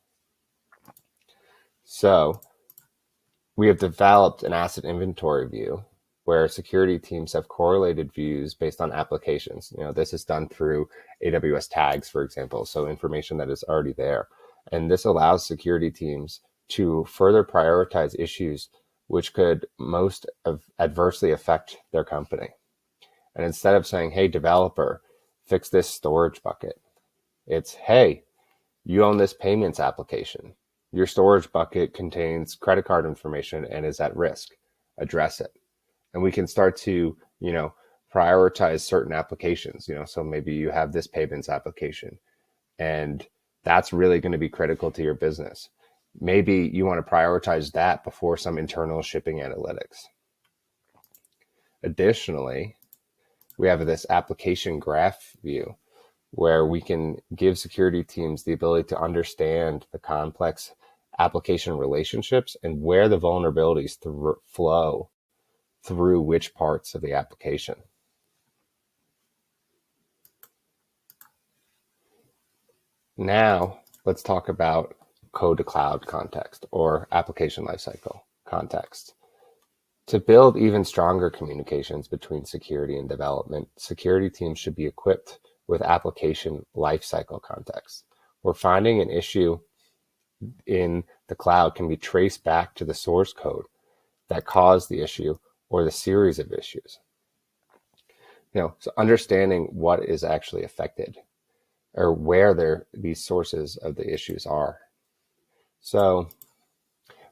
So, we have developed an asset inventory view where security teams have correlated views based on applications. This is done through AWS tags, for example, so information that is already there. And this allows security teams to further prioritize issues which could most adversely affect their company. And instead of saying, hey, developer, fix this storage bucket, it's, hey, you own this payments application. Your storage bucket contains credit card information and is at risk. Address it. And we can start to, prioritize certain applications, so maybe you have this payments application and that's really going to be critical to your business. Maybe you want to prioritize that before some internal shipping analytics. Additionally, we have this application graph view where we can give security teams the ability to understand the complex application relationships and where the vulnerabilities flow through which parts of the application. Now, let's talk about code to cloud context or application lifecycle context. To build even stronger communications between security and development, security teams should be equipped with application lifecycle context. We're finding an issue in the cloud can be traced back to the source code that caused the issue or the series of issues. So understanding what is actually affected or where these sources of the issues are. So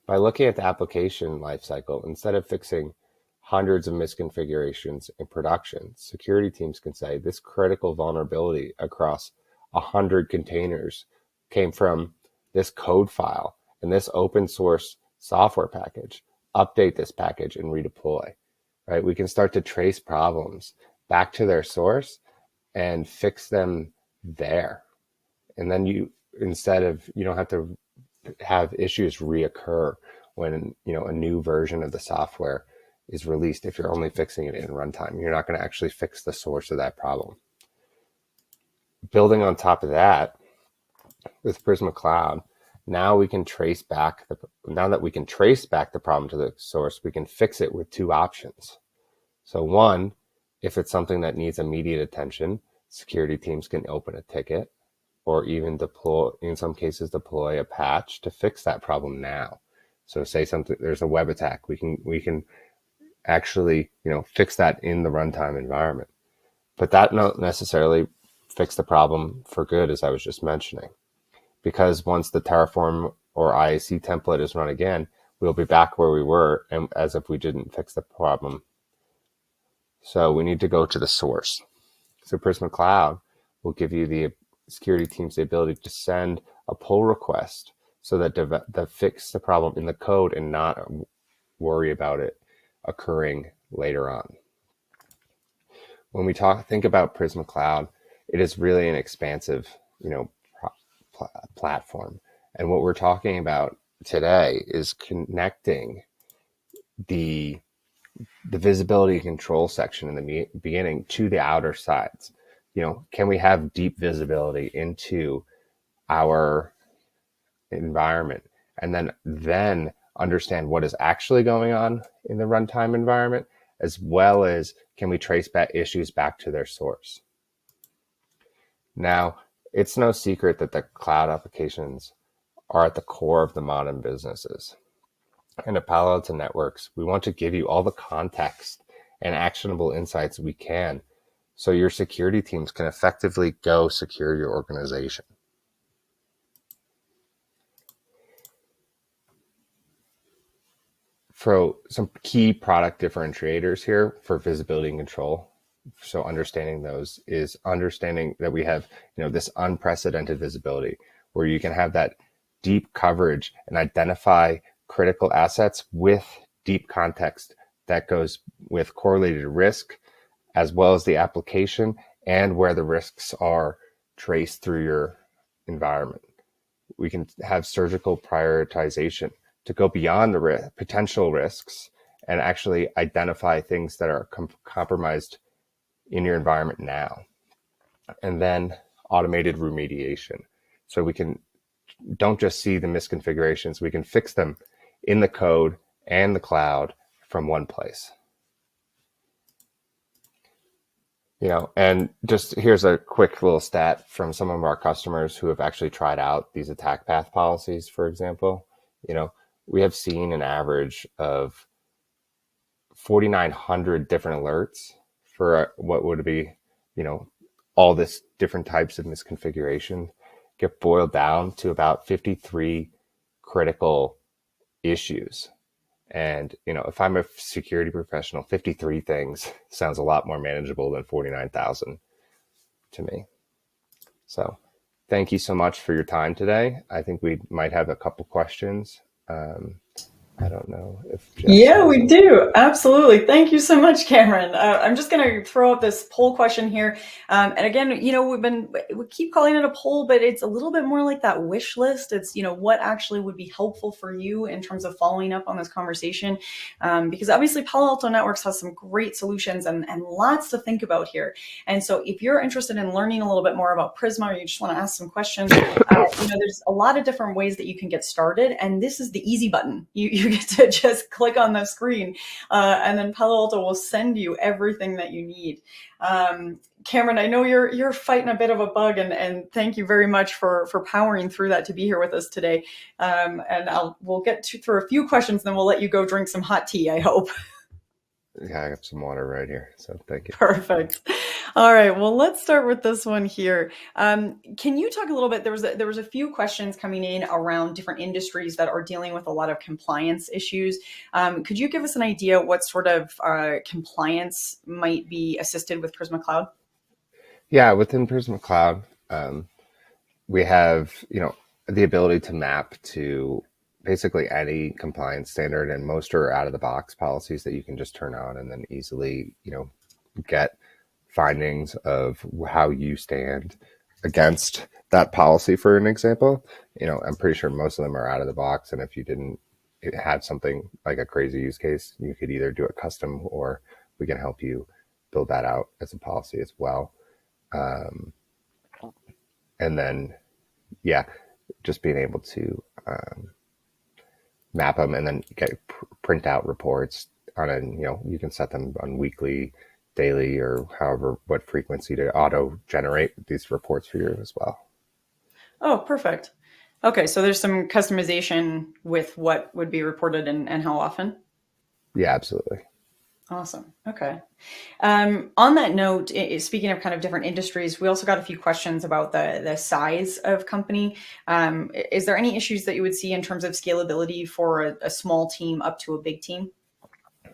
by looking at the application lifecycle, instead of fixing hundreds of misconfigurations in production, security teams can say this critical vulnerability across 100 containers came from this code file and this open source software package. Update this package and redeploy, right? We can start to trace problems back to their source and fix them there. And then you don't have to have issues reoccur when a new version of the software is released. If you're only fixing it in runtime, you're not going to actually fix the source of that problem. Building on top of that, with Prisma Cloud, now that we can trace back the problem to the source, we can fix it with two options. So one, if it's something that needs immediate attention, security teams can open a ticket or even in some cases deploy a patch to fix that problem now. So say there's a web attack, we can actually fix that in the runtime environment. But that not necessarily fix the problem for good, as I was just mentioning, because once the Terraform or IAC template is run again, we'll be back where we were and as if we didn't fix the problem. So we need to go to the source. So Prisma Cloud will give you the security teams the ability to send a pull request so that fix the problem in the code and not worry about it occurring later on. When we think about Prisma Cloud, it is really an expansive, platform. And what we're talking about today is connecting the visibility control section in the beginning to the outer sides. Can we have deep visibility into our environment and then understand what is actually going on in the runtime environment, as well as can we trace back issues back to their source? Now, it's no secret that the cloud applications are at the core of the modern businesses. And at Palo Alto Networks, we want to give you all the context and actionable insights we can so your security teams can effectively go secure your organization. For some key product differentiators here for visibility and control. So understanding those is understanding that we have, this unprecedented visibility where you can have that deep coverage and identify critical assets with deep context that goes with correlated risk, as well as the application and where the risks are traced through your environment. We can have surgical prioritization to go beyond the potential risks and actually identify things that are compromised in your environment now. And then automated remediation. So we don't just see the misconfigurations, we can fix them in the code and the cloud from one place. And just here's a quick little stat from some of our customers who have actually tried out these attack path policies, for example. We have seen an average of 4,900 different alerts for what would be, all this different types of misconfiguration get boiled down to about 53 critical issues. And, if I'm a security professional, 53 things sounds a lot more manageable than 49,000 to me. So thank you so much for your time today. I think we might have a couple questions. I don't know if Yeah, we do. Absolutely. Thank you so much, Cameron. I'm just going to throw up this poll question here. And again, we keep calling it a poll, but it's a little bit more like that wish list. It's, what actually would be helpful for you in terms of following up on this conversation. Because obviously Palo Alto Networks has some great solutions and lots to think about here. And so if you're interested in learning a little bit more about Prisma, or you just want to ask some questions, there's a lot of different ways that you can get started. And this is the easy button. You you get to just click on the screen, and then Palo Alto will send you everything that you need. Cameron, I know you're fighting a bit of a bug, and thank you very much for powering through that to be here with us today. And we'll get through a few questions, then we'll let you go drink some hot tea, I hope. Yeah, I have some water right here, so thank you. Perfect. All right. Well, let's start with this one here. Can you talk a little bit? There was a few questions coming in around different industries that are dealing with a lot of compliance issues. Could you give us an idea what sort of compliance might be assisted with Prisma Cloud? Yeah, within Prisma Cloud, we have the ability to map to basically any compliance standard, and most are out of the box policies that you can just turn on and then easily get findings of how you stand against that policy. For an example, I'm pretty sure most of them are out of the box, and if you didn't have something like a crazy use case, you could either do it custom or we can help you build that out as a policy as well. And then just being able to map them and then print out reports on you can set them on weekly, daily, or however what frequency to auto generate these reports for you as well. Oh, perfect. Okay, so there's some customization with what would be reported and how often? Yeah, absolutely. Awesome. Okay. On that note, speaking of kind of different industries, we also got a few questions about the size of company. Is there any issues that you would see in terms of scalability for a small team up to a big team?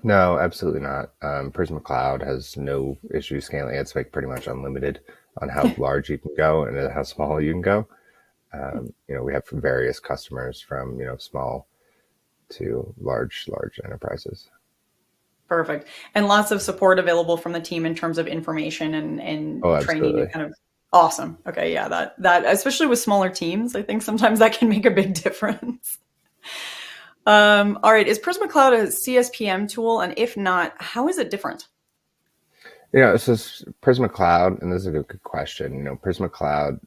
No, absolutely not. Prisma Cloud has no issue scaling. It's like pretty much unlimited on how large you can go and how small you can go. We have various customers from small to large enterprises. Perfect. And lots of support available from the team in terms of information and training and kind of awesome. Okay. Yeah. That especially with smaller teams, I think sometimes that can make a big difference. All right. Is Prisma Cloud a CSPM tool? And if not, how is it different? So Prisma Cloud, and this is a good question. Prisma Cloud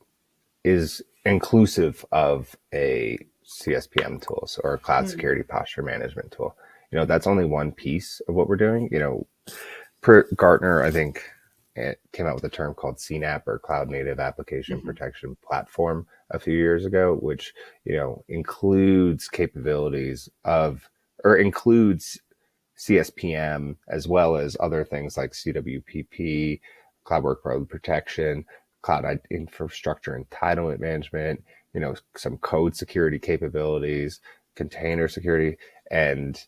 is inclusive of a CSPM tool, or a cloud security posture management tool. That's only one piece of what we're doing. Gartner, I think, it came out with a term called CNAPP, or Cloud Native Application Protection Platform, a few years ago, which includes capabilities includes CSPM as well as other things like CWPP, Cloud Workload Protection, Cloud Infrastructure Entitlement Management, some code security capabilities, container security, and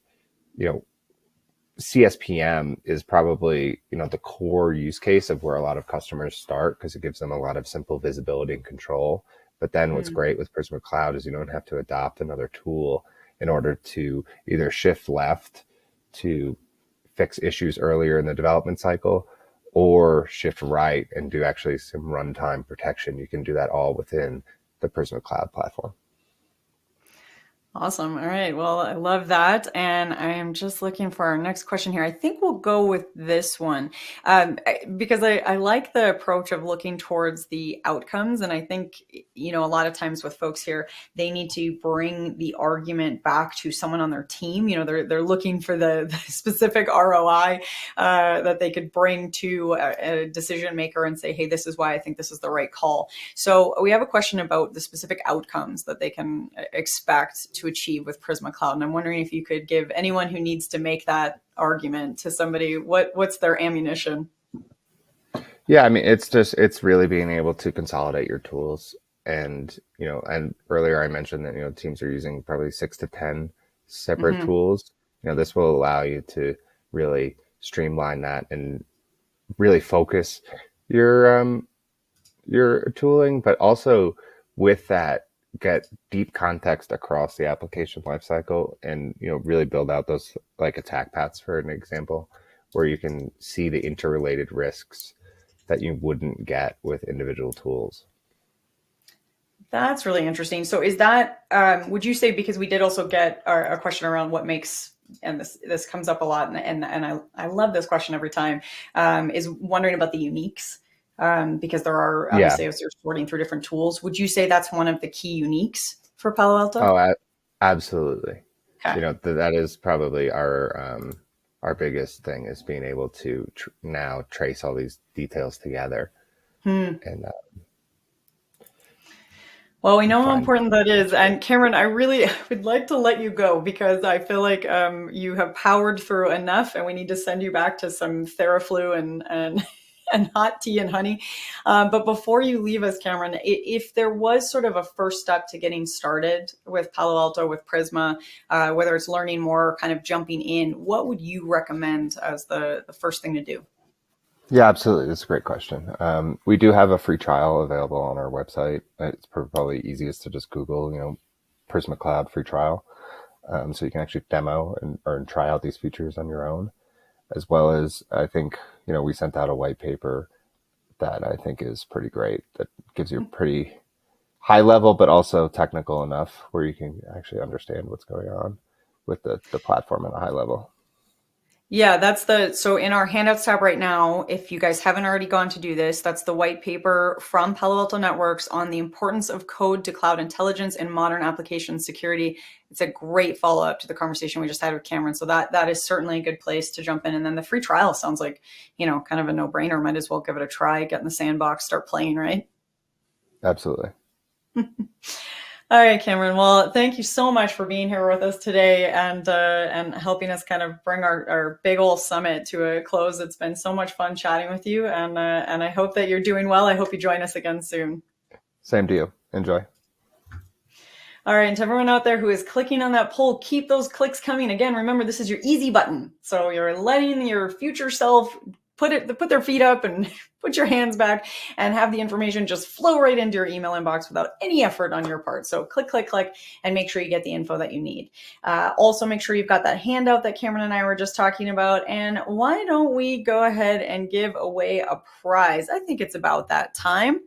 CSPM is probably, the core use case of where a lot of customers start, because it gives them a lot of simple visibility and control. But then what's great with Prisma Cloud is you don't have to adopt another tool in order to either shift left to fix issues earlier in the development cycle, or shift right and do actually some runtime protection. You can do that all within the Prisma Cloud platform. Awesome. All right. Well, I love that. And I am just looking for our next question here. I think we'll go with this one because I like the approach of looking towards the outcomes. And I think, a lot of times with folks here, they need to bring the argument back to someone on their team. They're looking for the specific ROI that they could bring to a decision maker and say, hey, this is why I think this is the right call. So we have a question about the specific outcomes that they can expect to achieve with Prisma Cloud. And I'm wondering if you could give anyone who needs to make that argument to somebody, what's their ammunition? Yeah, I mean, it's really being able to consolidate your tools. And, and earlier I mentioned that, teams are using probably 6 to 10 separate tools. This will allow you to really streamline that and really focus your tooling, but also with that, get deep context across the application lifecycle, and really build out those like attack paths, for an example, where you can see the interrelated risks that you wouldn't get with individual tools. That's really interesting. So is that, would you say, because we did also get a question around what makes, and this comes up a lot, and I love this question every time, is wondering about the uniques. Because there are, obviously, as you're sorting through different tools, would you say that's one of the key uniques for Palo Alto? Oh, absolutely. You know, that is probably our biggest thing, is being able to now trace all these details together. And well, we know how important that is. And Cameron, I really would like to let you go because I feel like you have powered through enough, and we need to send you back to some Theraflu and and hot tea and honey. But before you leave us, Cameron, if there was sort of a first step to getting started with Palo Alto, with Prisma, whether it's learning more or kind of jumping in, what would you recommend as the first thing to do? yeah, absolutely. That's a great question. We do have a free trial available on our website. It's probably easiest to just Google, you know, Prisma Cloud free trial. So you can actually demo and try out these features on your own, as well as, I think, you know, we sent out a white paper that I think is pretty great, that gives you a pretty high level, but also technical enough where you can actually understand what's going on with the platform at a high level. Yeah, so in our handouts tab right now, if you guys haven't already gone to do this, that's the white paper from Palo Alto Networks on the importance of code to cloud intelligence and modern application security. It's a great follow-up to the conversation we just had with Cameron. So that is certainly a good place to jump in. And then the free trial sounds like, you know, kind of a no-brainer. Might as well give it a try, get in the sandbox, start playing, right? Absolutely. All right, Cameron. Well, thank you so much for being here with us today and helping us kind of bring our big old summit to a close. It's been so much fun chatting with you, and I hope that you're doing well. I hope you join us again soon. Same to you. Enjoy. All right, and to everyone out there who is clicking on that poll, keep those clicks coming. Again, remember, this is your easy button. So you're letting your future self put their feet up and put your hands back and have the information just flow right into your email inbox without any effort on your part. So click, click, click, and make sure you get the info that you need. Also, make sure you've got that handout that Cameron and I were just talking about. And why don't we go ahead and give away a prize? I think it's about that time.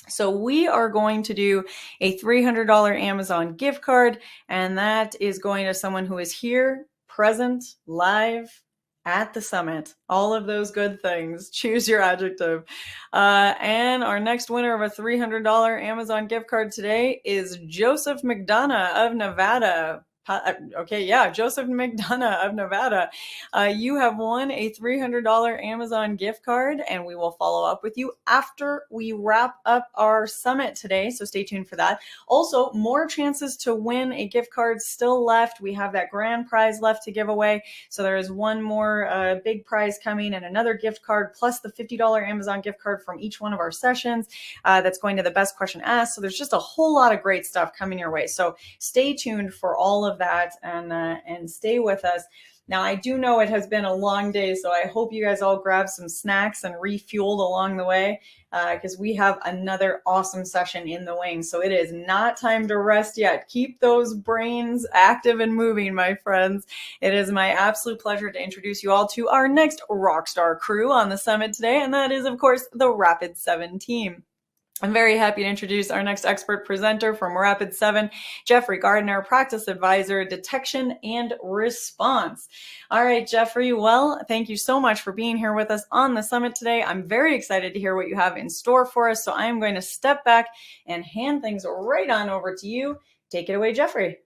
So we are going to do a $300 Amazon gift card, and that is going to someone who is here, present, live, at the summit. All of those good things. Choose your adjective. And our next winner of a $300 Amazon gift card today is Joseph McDonough of Nevada. Okay, yeah, Joseph McDonough of Nevada. You have won a $300 Amazon gift card, and we will follow up with you after we wrap up our summit today. So stay tuned for that. Also, more chances to win a gift card still left. We have that grand prize left to give away. So there is one more big prize coming and another gift card plus the $50 Amazon gift card from each one of our sessions that's going to the best question asked. So there's just a whole lot of great stuff coming your way. So stay tuned for all of that and stay with us. Now, I do know it has been a long day, so I hope you guys all grab some snacks and refueled along the way because we have another awesome session in the wings. So it is not time to rest yet. Keep those brains active and moving, my friends. It is my absolute pleasure to introduce you all to our next rockstar crew on the summit today, and that is, of course, the Rapid7 team. I'm very happy to introduce our next expert presenter from Rapid7, Jeffrey Gardner, Practice Advisor, Detection and Response. All right, Jeffrey, well, thank you so much for being here with us on the summit today. I'm very excited to hear what you have in store for us, so I am going to step back and hand things right on over to you. Take it away, Jeffrey.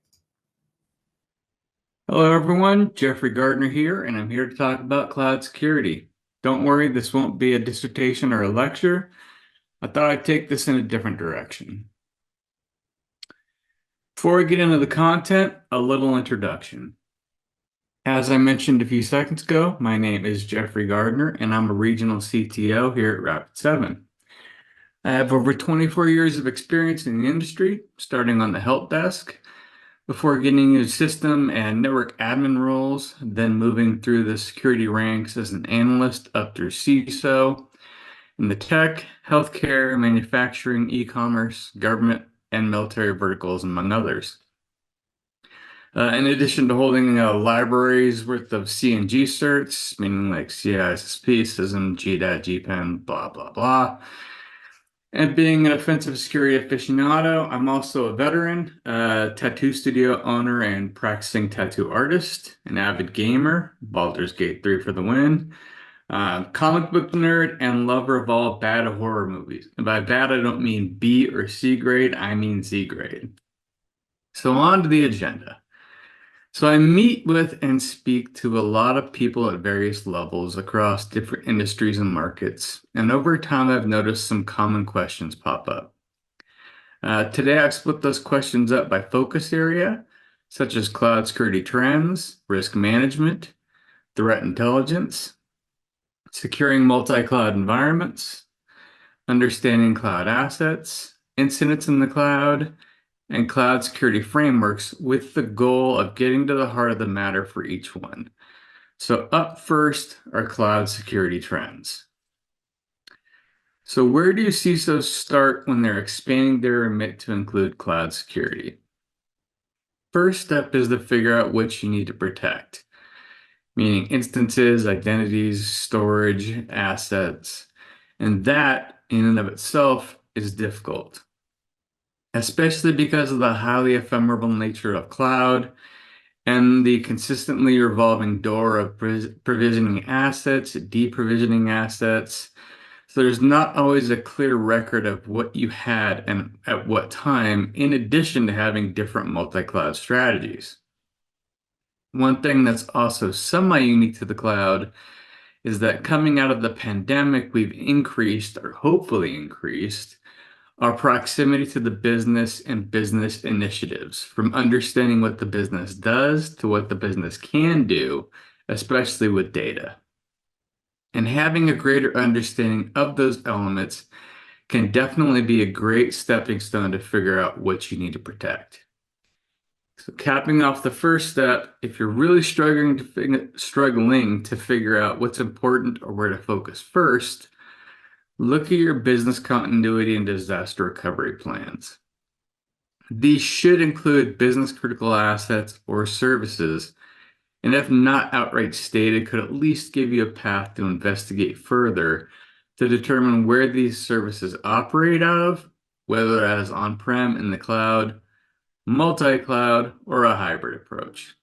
Hello, everyone. Jeffrey Gardner here, and I'm here to talk about cloud security. Don't worry, this won't be a dissertation or a lecture. I thought I'd take this in a different direction. Before we get into the content, a little introduction. As I mentioned a few seconds ago, my name is Jeffrey Gardner, and I'm a regional CTO here at Rapid7. I have over 24 years of experience in the industry, starting on the help desk, before getting into system and network admin roles, then moving through the security ranks as an analyst up through CISO, in the tech, healthcare, manufacturing, e-commerce, government, and military verticals, among others. In addition to holding libraries worth of C and G certs, meaning like CISSP, CISM, GDAT, GPEN, blah, blah, blah. And being an offensive security aficionado, I'm also a veteran, tattoo studio owner and practicing tattoo artist, an avid gamer, Baldur's Gate 3 for the win, comic book nerd, and lover of all bad horror movies. And by bad, I don't mean B or C grade, I mean Z grade. So on to the agenda. So I meet with and speak to a lot of people at various levels across different industries and markets, and over time I've noticed some common questions pop up. Today I've split those questions up by focus area, such as cloud security trends, risk management, threat intelligence, securing multi-cloud environments, understanding cloud assets, incidents in the cloud, and cloud security frameworks, with the goal of getting to the heart of the matter for each one. So up first are cloud security trends. So where do CISOs start when they're expanding their remit to include cloud security? First step is to figure out what you need to protect, meaning instances, identities, storage, assets, and that in and of itself is difficult, especially because of the highly ephemeral nature of cloud and the consistently revolving door of provisioning assets, deprovisioning assets. So there's not always a clear record of what you had and at what time, in addition to having different multi-cloud strategies. One thing that's also semi-unique to the cloud is that coming out of the pandemic, we've increased, or hopefully increased, our proximity to the business and business initiatives, from understanding what the business does to what the business can do, especially with data. And having a greater understanding of those elements can definitely be a great stepping stone to figure out what you need to protect. So capping off the first step, if you're really struggling to figure out what's important or where to focus first, look at your business continuity and disaster recovery plans. These should include business critical assets or services, and if not outright stated, could at least give you a path to investigate further to determine where these services operate out of, whether as on-prem, in the cloud, multi-cloud, or a hybrid approach.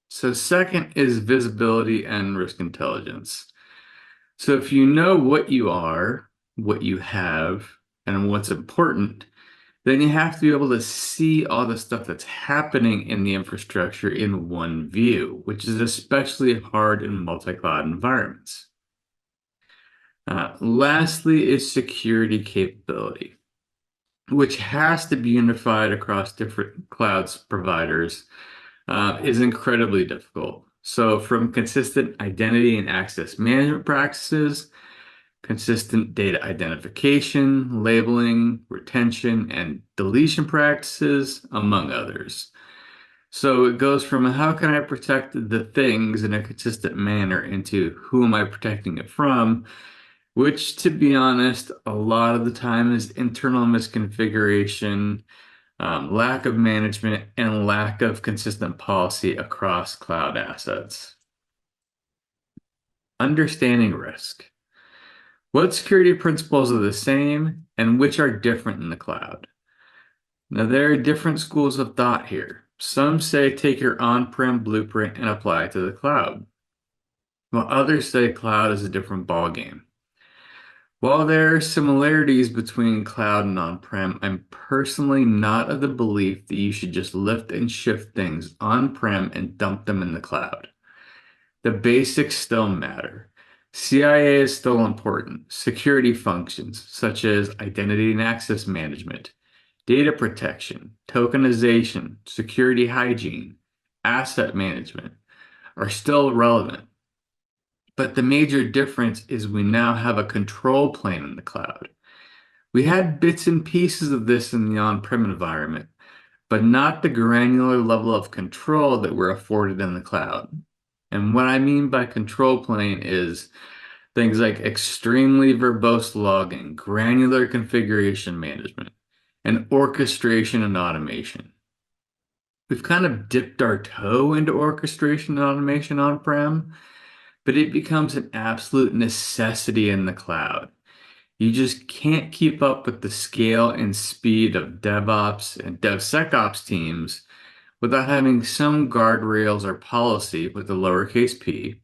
So second is visibility and risk intelligence. So if you know what you are, what you have, and what's important, then you have to be able to see all the stuff that's happening in the infrastructure in one view, which is especially hard in multi-cloud environments. Lastly is security capability, which has to be unified across different clouds providers, is incredibly difficult. So from consistent identity and access management practices, consistent data identification, labeling, retention, and deletion practices, among others. So it goes from how can I protect the things in a consistent manner into who am I protecting it from, which, to be honest, a lot of the time is internal misconfiguration, lack of management, and lack of consistent policy across cloud assets. Understanding risk. What security principles are the same and which are different in the cloud? Now, there are different schools of thought here. Some say take your on-prem blueprint and apply it to the cloud, while others say cloud is a different ballgame. While there are similarities between cloud and on-prem, I'm personally not of the belief that you should just lift and shift things on-prem and dump them in the cloud. The basics still matter. CIA is still important. Security functions such as identity and access management, data protection, tokenization, security hygiene, asset management are still relevant. But the major difference is we now have a control plane in the cloud. We had bits and pieces of this in the on-prem environment, but not the granular level of control that we're afforded in the cloud. And what I mean by control plane is things like extremely verbose logging, granular configuration management, and orchestration and automation. We've kind of dipped our toe into orchestration and automation on-prem, but it becomes an absolute necessity in the cloud. You just can't keep up with the scale and speed of DevOps and DevSecOps teams without having some guardrails or policy with a lowercase p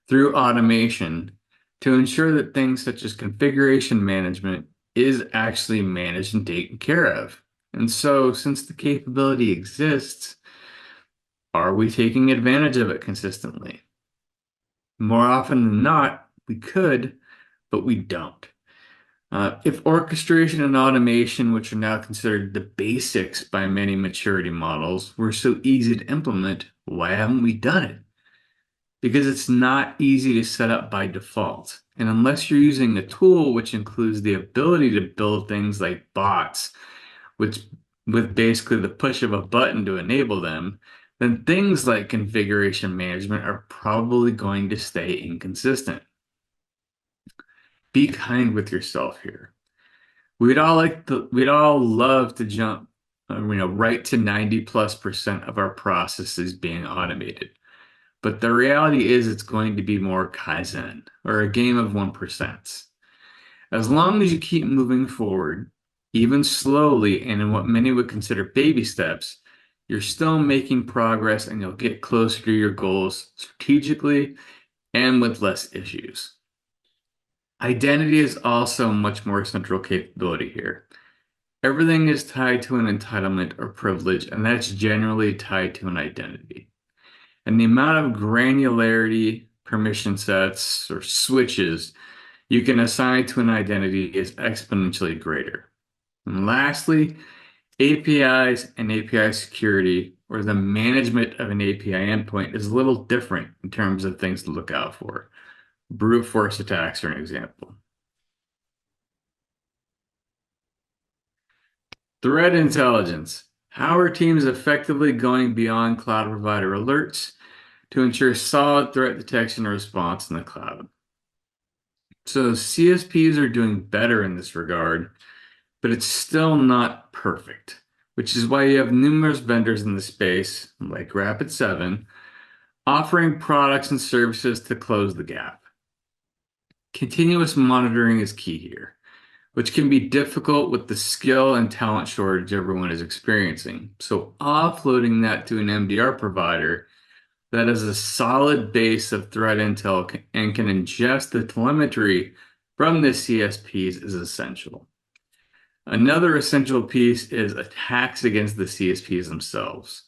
through automation to ensure that things such as configuration management is actually managed and taken care of. And so, since the capability exists, Are we taking advantage of it consistently? More often than not, we could, but we don't. If orchestration and automation, which are now considered the basics by many maturity models, were so easy to implement, why haven't we done it? Because it's not easy to set up by default. And unless you're using a tool which includes the ability to build things like bots, which with basically the push of a button to enable them, then things like configuration management are probably going to stay inconsistent. Be kind with yourself here. We'd all love to jump, right to 90+% of our processes being automated. But the reality is it's going to be more Kaizen or a game of 1%. As long as you keep moving forward, even slowly and in what many would consider baby steps, you're still making progress and you'll get closer to your goals strategically and with less issues. Identity is also a much more central capability here. Everything is tied to an entitlement or privilege, and that's generally tied to an identity. And the amount of granularity, permission sets, or switches you can assign to an identity is exponentially greater. And lastly, APIs and API security, or the management of an API endpoint, is a little different in terms of things to look out for. Brute force attacks are an example. Threat intelligence. How are teams effectively going beyond cloud provider alerts to ensure solid threat detection and response in the cloud? So CSPs are doing better in this regard, but it's still not perfect, which is why you have numerous vendors in the space, like Rapid7, offering products and services to close the gap. Continuous monitoring is key here, which can be difficult with the skill and talent shortage everyone is experiencing. So offloading that to an MDR provider that has a solid base of threat intel and can ingest the telemetry from the CSPs is essential. Another essential piece is attacks against the CSPs themselves,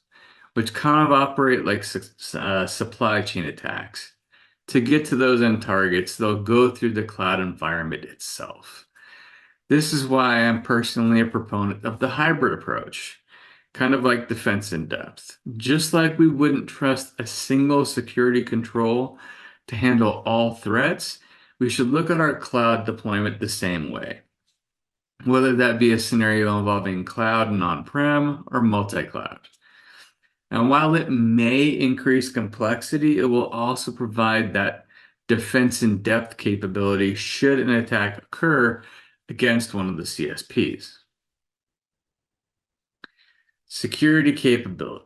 which kind of operate like supply chain attacks. To get to those end targets, they'll go through the cloud environment itself. This is why I'm personally a proponent of the hybrid approach, kind of like defense in depth. Just like we wouldn't trust a single security control to handle all threats, we should look at our cloud deployment the same way, whether that be a scenario involving cloud and on-prem or multi-cloud. And while it may increase complexity, it will also provide that defense in depth capability should an attack occur against one of the CSPs. Security capabilities.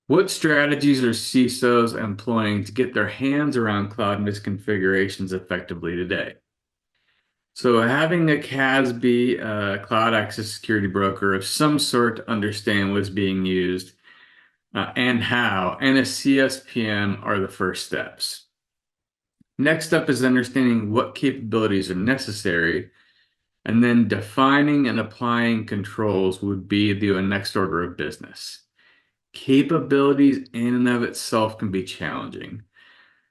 What strategies are CISOs employing to get their hands around cloud misconfigurations effectively today? So having a CASB, Cloud Access Security Broker of some sort to understand what's being used and how, and a CSPM are the first steps. Next up is understanding what capabilities are necessary, and then defining and applying controls would be the next order of business. Capabilities in and of itself can be challenging.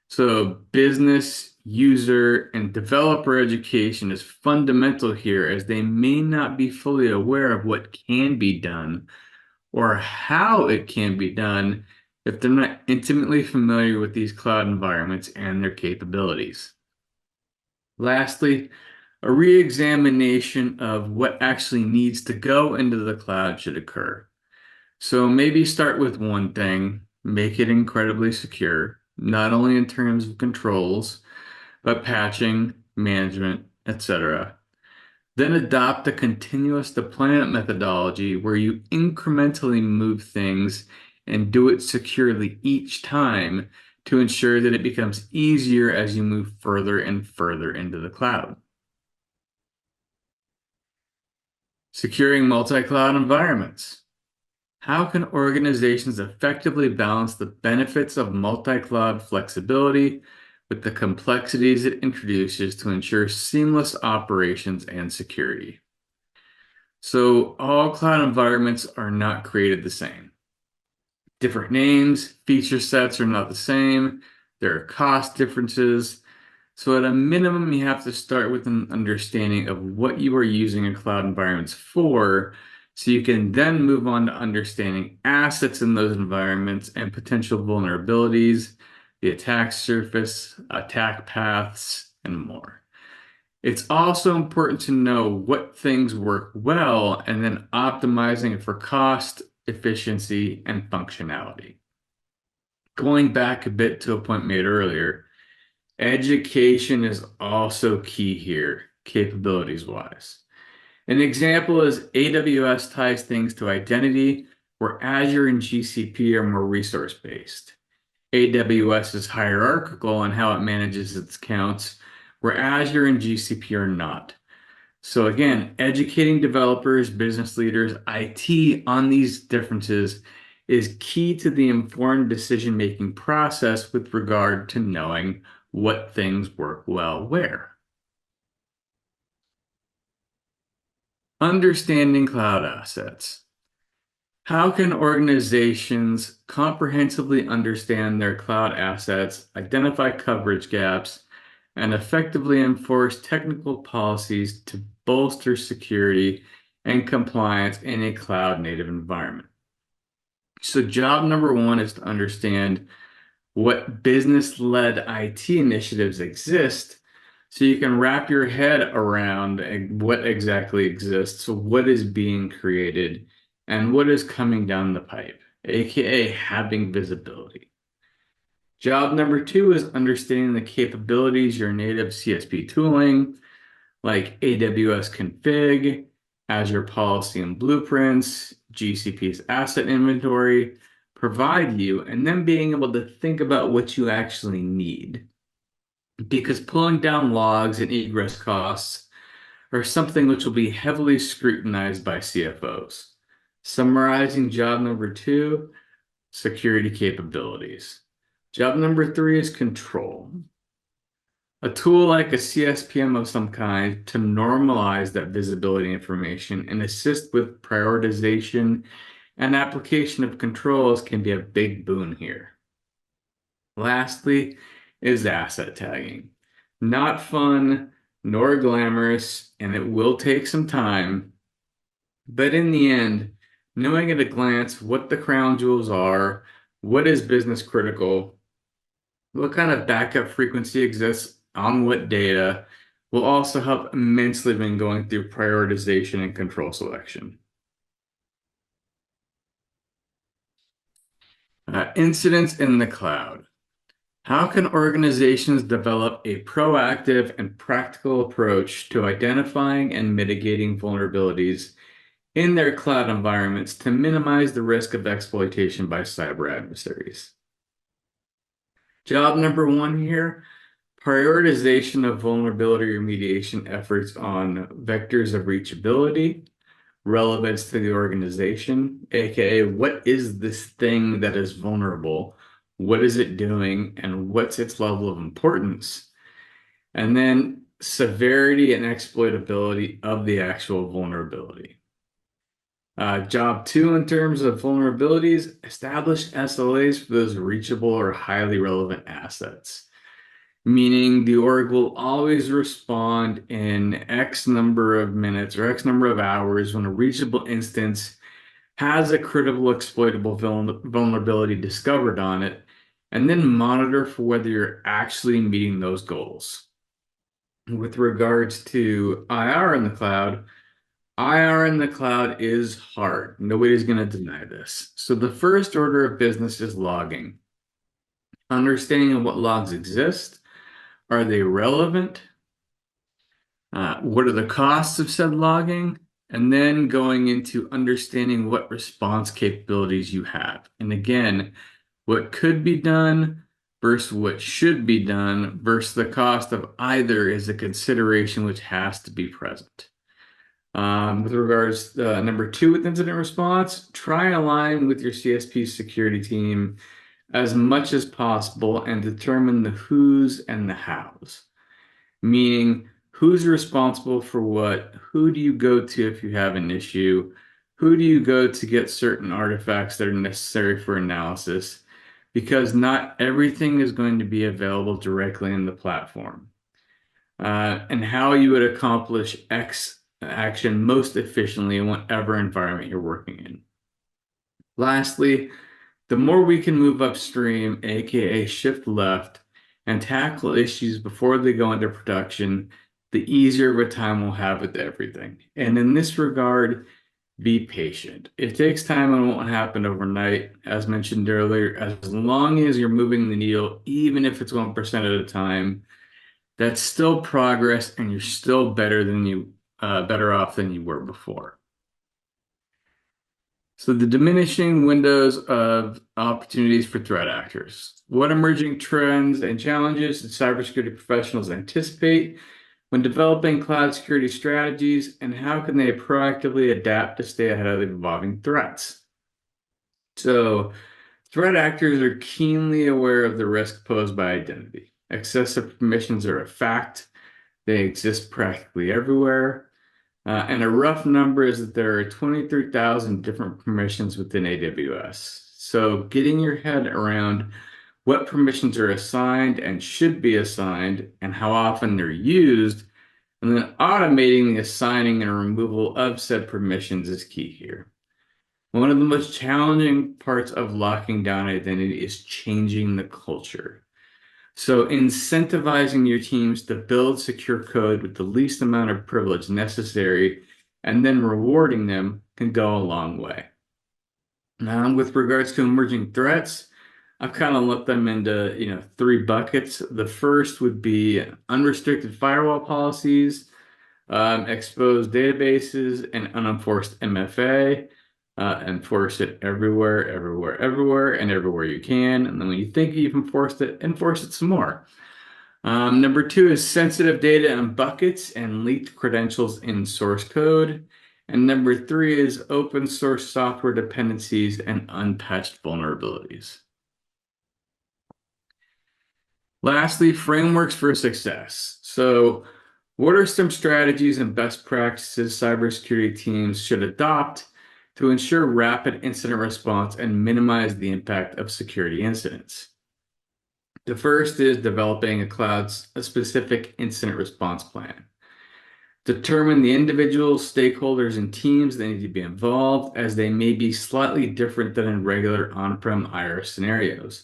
So business, user, and developer education is fundamental here, as they may not be fully aware of what can be done or how it can be done if they're not intimately familiar with these cloud environments and their capabilities. Lastly, a re-examination of what actually needs to go into the cloud should occur. So maybe start with one thing, make it incredibly secure, not only in terms of controls, but patching, management, etc. Then adopt a continuous deployment methodology where you incrementally move things and do it securely each time to ensure that it becomes easier as you move further and further into the cloud. Securing multi-cloud environments. How can organizations effectively balance the benefits of multi-cloud flexibility with the complexities it introduces to ensure seamless operations and security? So all cloud environments are not created the same. different names, feature sets are not the same, there are cost differences. So at a minimum, you have to start with an understanding of what you are using your cloud environments for, so you can then move on to understanding assets in those environments and potential vulnerabilities, the attack surface, attack paths, and more. It's also important to know what things work well and then optimizing it for cost, efficiency, and functionality. Going back a bit to a point made earlier, education is also key here, capabilities wise. An example is AWS ties things to identity, where Azure and GCP are more resource based. AWS is hierarchical in how it manages its accounts, where Azure and GCP are not. So again, educating developers, business leaders, IT on these differences is key to the informed decision-making process with regard to knowing what things work well where. Understanding cloud assets. How can organizations comprehensively understand their cloud assets, identify coverage gaps, and effectively enforce technical policies to bolster security and compliance in a cloud-native environment? So job number one is to understand what business-led IT initiatives exist, so you can wrap your head around what exactly exists, so what is being created, and what is coming down the pipe, aka having visibility. Job number two is understanding the capabilities your native CSP tooling, like AWS config, Azure policy and blueprints, GCP's asset inventory, provide you, and then being able to think about what you actually need. Because pulling down logs and egress costs are something which will be heavily scrutinized by CFOs. Summarizing job number two, security capabilities. Job number three is control. A tool like a CSPM of some kind to normalize that visibility information and assist with prioritization and application of controls can be a big boon here. Lastly is asset tagging. Not fun nor glamorous, and it will take some time, but in the end, knowing at a glance what the crown jewels are, what is business critical, what kind of backup frequency exists on what data, will also help immensely when going through prioritization and control selection. Incidents in the cloud. How can organizations develop a proactive and practical approach to identifying and mitigating vulnerabilities in their cloud environments to minimize the risk of exploitation by cyber adversaries? Job number one here, prioritization of vulnerability remediation efforts on vectors of reachability, relevance to the organization, aka what is this thing that is vulnerable? What is it doing and what's its level of importance? And then severity and exploitability of the actual vulnerability. Job two, in terms of vulnerabilities, establish SLAs for those reachable or highly relevant assets. Meaning the org will always respond in X number of minutes or X number of hours when a reachable instance has a critical exploitable vulnerability discovered on it, and then monitor for whether you're actually meeting those goals. With regards to IR in the cloud is hard. Nobody's going to deny this. So the first order of business is logging. Understanding what logs exist. Are they relevant? What are the costs of said logging? And then going into understanding what response capabilities you have. And again, what could be done versus what should be done versus the cost of either is a consideration which has to be present. With regards to number two with incident response, try and align with your CSP security team as much as possible and determine the who's and the how's. Meaning, who's responsible for what? Who do you go to if you have an issue? Who do you go to get certain artifacts that are necessary for analysis? Because not everything is going to be available directly in the platform. And how you would accomplish X action most efficiently in whatever environment you're working in. Lastly, the more we can move upstream, aka shift left, and tackle issues before they go into production, the easier of a time we'll have with everything. And in this regard, be patient. It takes time and won't happen overnight, as mentioned earlier. As long as you're moving the needle, even if it's 1% at a time, that's still progress, and you're still better off than you were before. So the diminishing windows of opportunities for threat actors. What emerging trends and challenges did cybersecurity professionals anticipate when developing cloud security strategies, and how can they proactively adapt to stay ahead of the evolving threats? So threat actors are keenly aware of the risk posed by identity. Excessive permissions are a fact. They exist practically everywhere. And a rough number is that there are 23,000 different permissions within AWS. So getting your head around what permissions are assigned and should be assigned and how often they're used, and then automating the assigning and removal of said permissions is key here. One of the most challenging parts of locking down identity is changing the culture. So incentivizing your teams to build secure code with the least amount of privilege necessary and then rewarding them can go a long way. Now, with regards to emerging threats, I've kind of lumped them into 3 buckets. The first would be unrestricted firewall policies, exposed databases, and unenforced MFA. Enforce it everywhere, and everywhere you can. And then when you think you've enforced it, enforce it some more. Number 2 is sensitive data in buckets and leaked credentials in source code. And number 3 is open source software dependencies and unpatched vulnerabilities. Lastly, frameworks for success. So what are some strategies and best practices cybersecurity teams should adopt to ensure rapid incident response and minimize the impact of security incidents? The first is developing a specific incident response plan. Determine the individual stakeholders and teams that need to be involved, as they may be slightly different than in regular on-prem IR scenarios.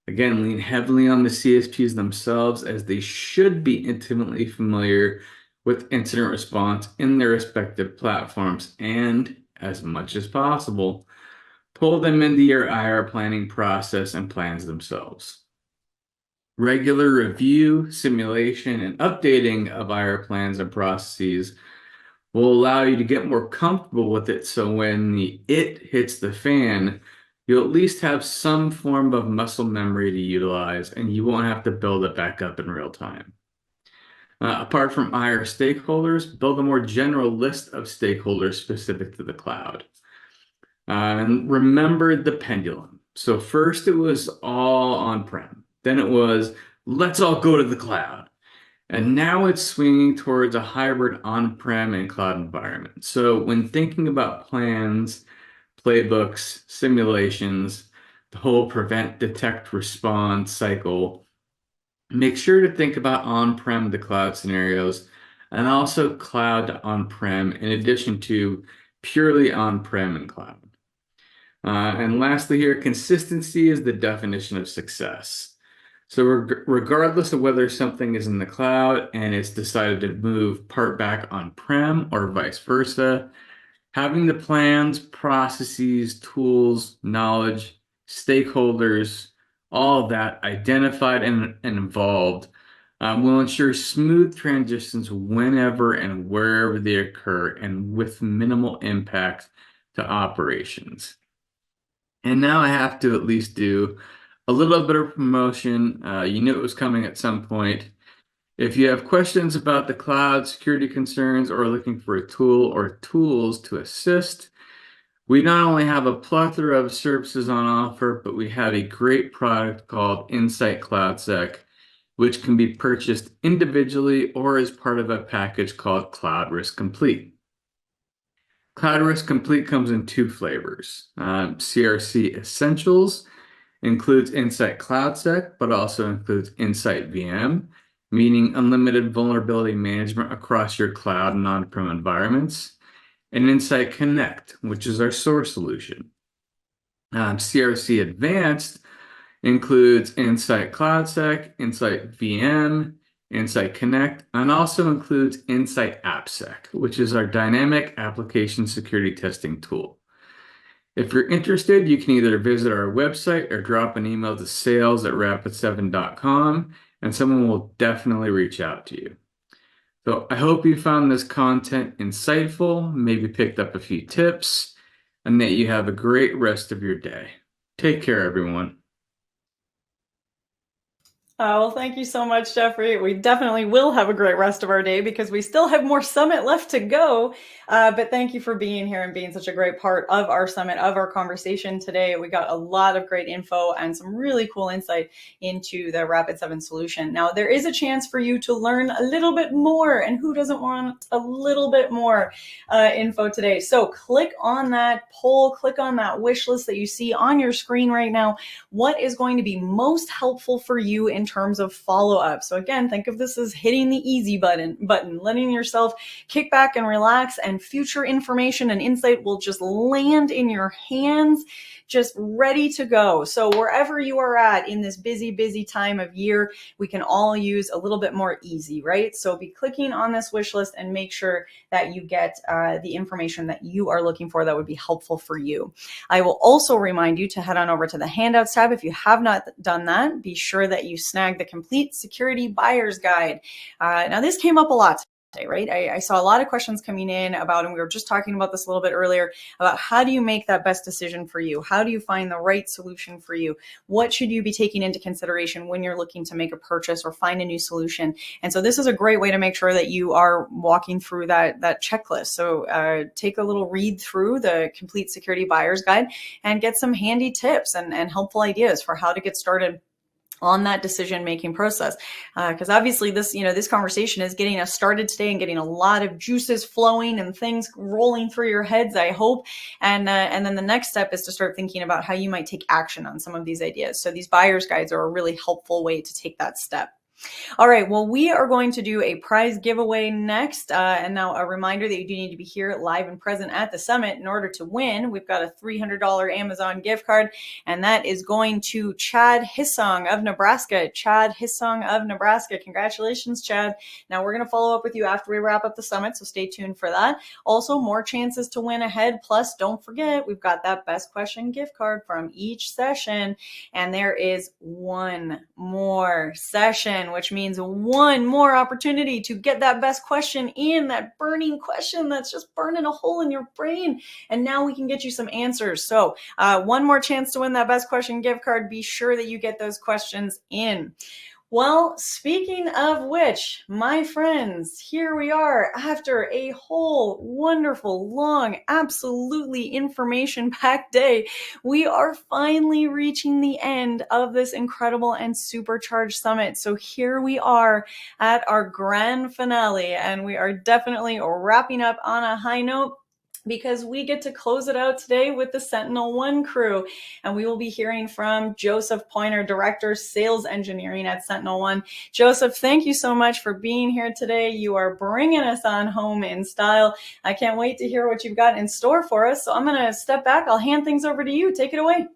Again, lean heavily on the CSPs themselves, as they should be intimately familiar with incident response in their respective platforms, and as much as possible, pull them into your IR planning process and plans themselves. Regular review, simulation, and updating of IR plans and processes will allow you to get more comfortable with it, so when it hits the fan, you'll at least have some form of muscle memory to utilize, and you won't have to build it back up in real time. Apart from IR stakeholders, build a more general list of stakeholders specific to the cloud. And remember the pendulum. So first it was all on-prem. Then it was, let's all go to the cloud. And now it's swinging towards a hybrid on-prem and cloud environment. So when thinking about plans, playbooks, simulations, the whole prevent, detect, respond cycle, make sure to think about on-prem to cloud scenarios, and also cloud to on-prem, in addition to purely on-prem and cloud. And lastly here, consistency is the definition of success. So regardless of whether something is in the cloud and it's decided to move part back on-prem or vice versa, having the plans, processes, tools, knowledge, stakeholders, all of that identified and involved will ensure smooth transitions whenever and wherever they occur, and with minimal impact to operations. And now I have to at least do a little bit of promotion. You knew it was coming at some point. If you have questions about the cloud, security concerns, or looking for a tool or tools to assist, we not only have a plethora of services on offer, but we have a great product called Insight CloudSec, which can be purchased individually or as part of a package called Cloud Risk Complete. Cloud Risk Complete comes in two flavors. CRC Essentials includes Insight CloudSec, but also includes Insight VM, meaning unlimited vulnerability management across your cloud and on-prem environments, and Insight Connect, which is our source solution. CRC Advanced includes Insight CloudSec, Insight VM, Insight Connect, and also includes Insight AppSec, which is our dynamic application security testing tool. If you're interested, you can either visit our website or drop an email to sales@rapid7.com, and someone will definitely reach out to you. So I hope you found this content insightful, maybe picked up a few tips, and that you have a great rest of your day. Take care, everyone. Well, thank you so much, Jeffrey. We definitely will have a great rest of our day because we still have more summit left to go. But thank you for being here and being such a great part of our summit, of our conversation today. We got a lot of great info and some really cool insight into the Rapid7 solution. Now, there is a chance for you to learn a little bit more, and who doesn't want a little bit more info today? So click on that poll, click on that wish list that you see on your screen right now. What is going to be most helpful for you in terms of follow-up? So again, think of this as hitting the easy button, letting yourself kick back and relax, and future information and insight will just land in your hands, just ready to go. So wherever you are at in this busy time of year, we can all use a little bit more easy, right? So be clicking on this wish list and make sure that you get the information that you are looking for that would be helpful for you. I will also remind you to head on over to the handouts tab. If you have not done that, be sure that you snag the complete security buyer's guide. Now this came up a lot today, right? I saw a lot of questions coming in about, and we were just talking about this a little bit earlier, about how do you make that best decision for you? How do you find the right solution for you? What should you be taking into consideration when you're looking to make a purchase or find a new solution? And so this is a great way to make sure that you are walking through that checklist. So take a little read through the complete security buyer's guide and get some handy tips and helpful ideas for how to get started on that decision-making process. Because obviously this conversation is getting us started today and getting a lot of juices flowing and things rolling through your heads, I hope. And then the next step is to start thinking about how you might take action on some of these ideas. So these buyer's guides are a really helpful way to take that step. All right, well, we are going to do a prize giveaway next. And now a reminder that you do need to be here live and present at the summit in order to win. We've got a $300 Amazon gift card, and that is going to Chad Hissong of Nebraska. Chad Hissong of Nebraska. Congratulations, Chad. Now we're going to follow up with you after we wrap up the summit, so stay tuned for that. Also, more chances to win ahead. Plus, don't forget, we've got that best question gift card from each session, and there is one more session, which means one more opportunity to get that best question in, that burning question that's just burning a hole in your brain. And now we can get you some answers. So one more chance to win that best question gift card. Be sure that you get those questions in. Well, speaking of which, my friends, here we are after a whole wonderful, long, absolutely information-packed day. We are finally reaching the end of this incredible and supercharged summit. So here we are at our grand finale, and we are definitely wrapping up on a high note, because we get to close it out today with the SentinelOne crew. And we will be hearing from Joseph Pointer, Director, Sales Engineering at SentinelOne. Joseph, thank you so much for being here today. You are bringing us on home in style. I can't wait to hear what you've got in store for us. So I'm going to step back. I'll hand things over to you. Take it away.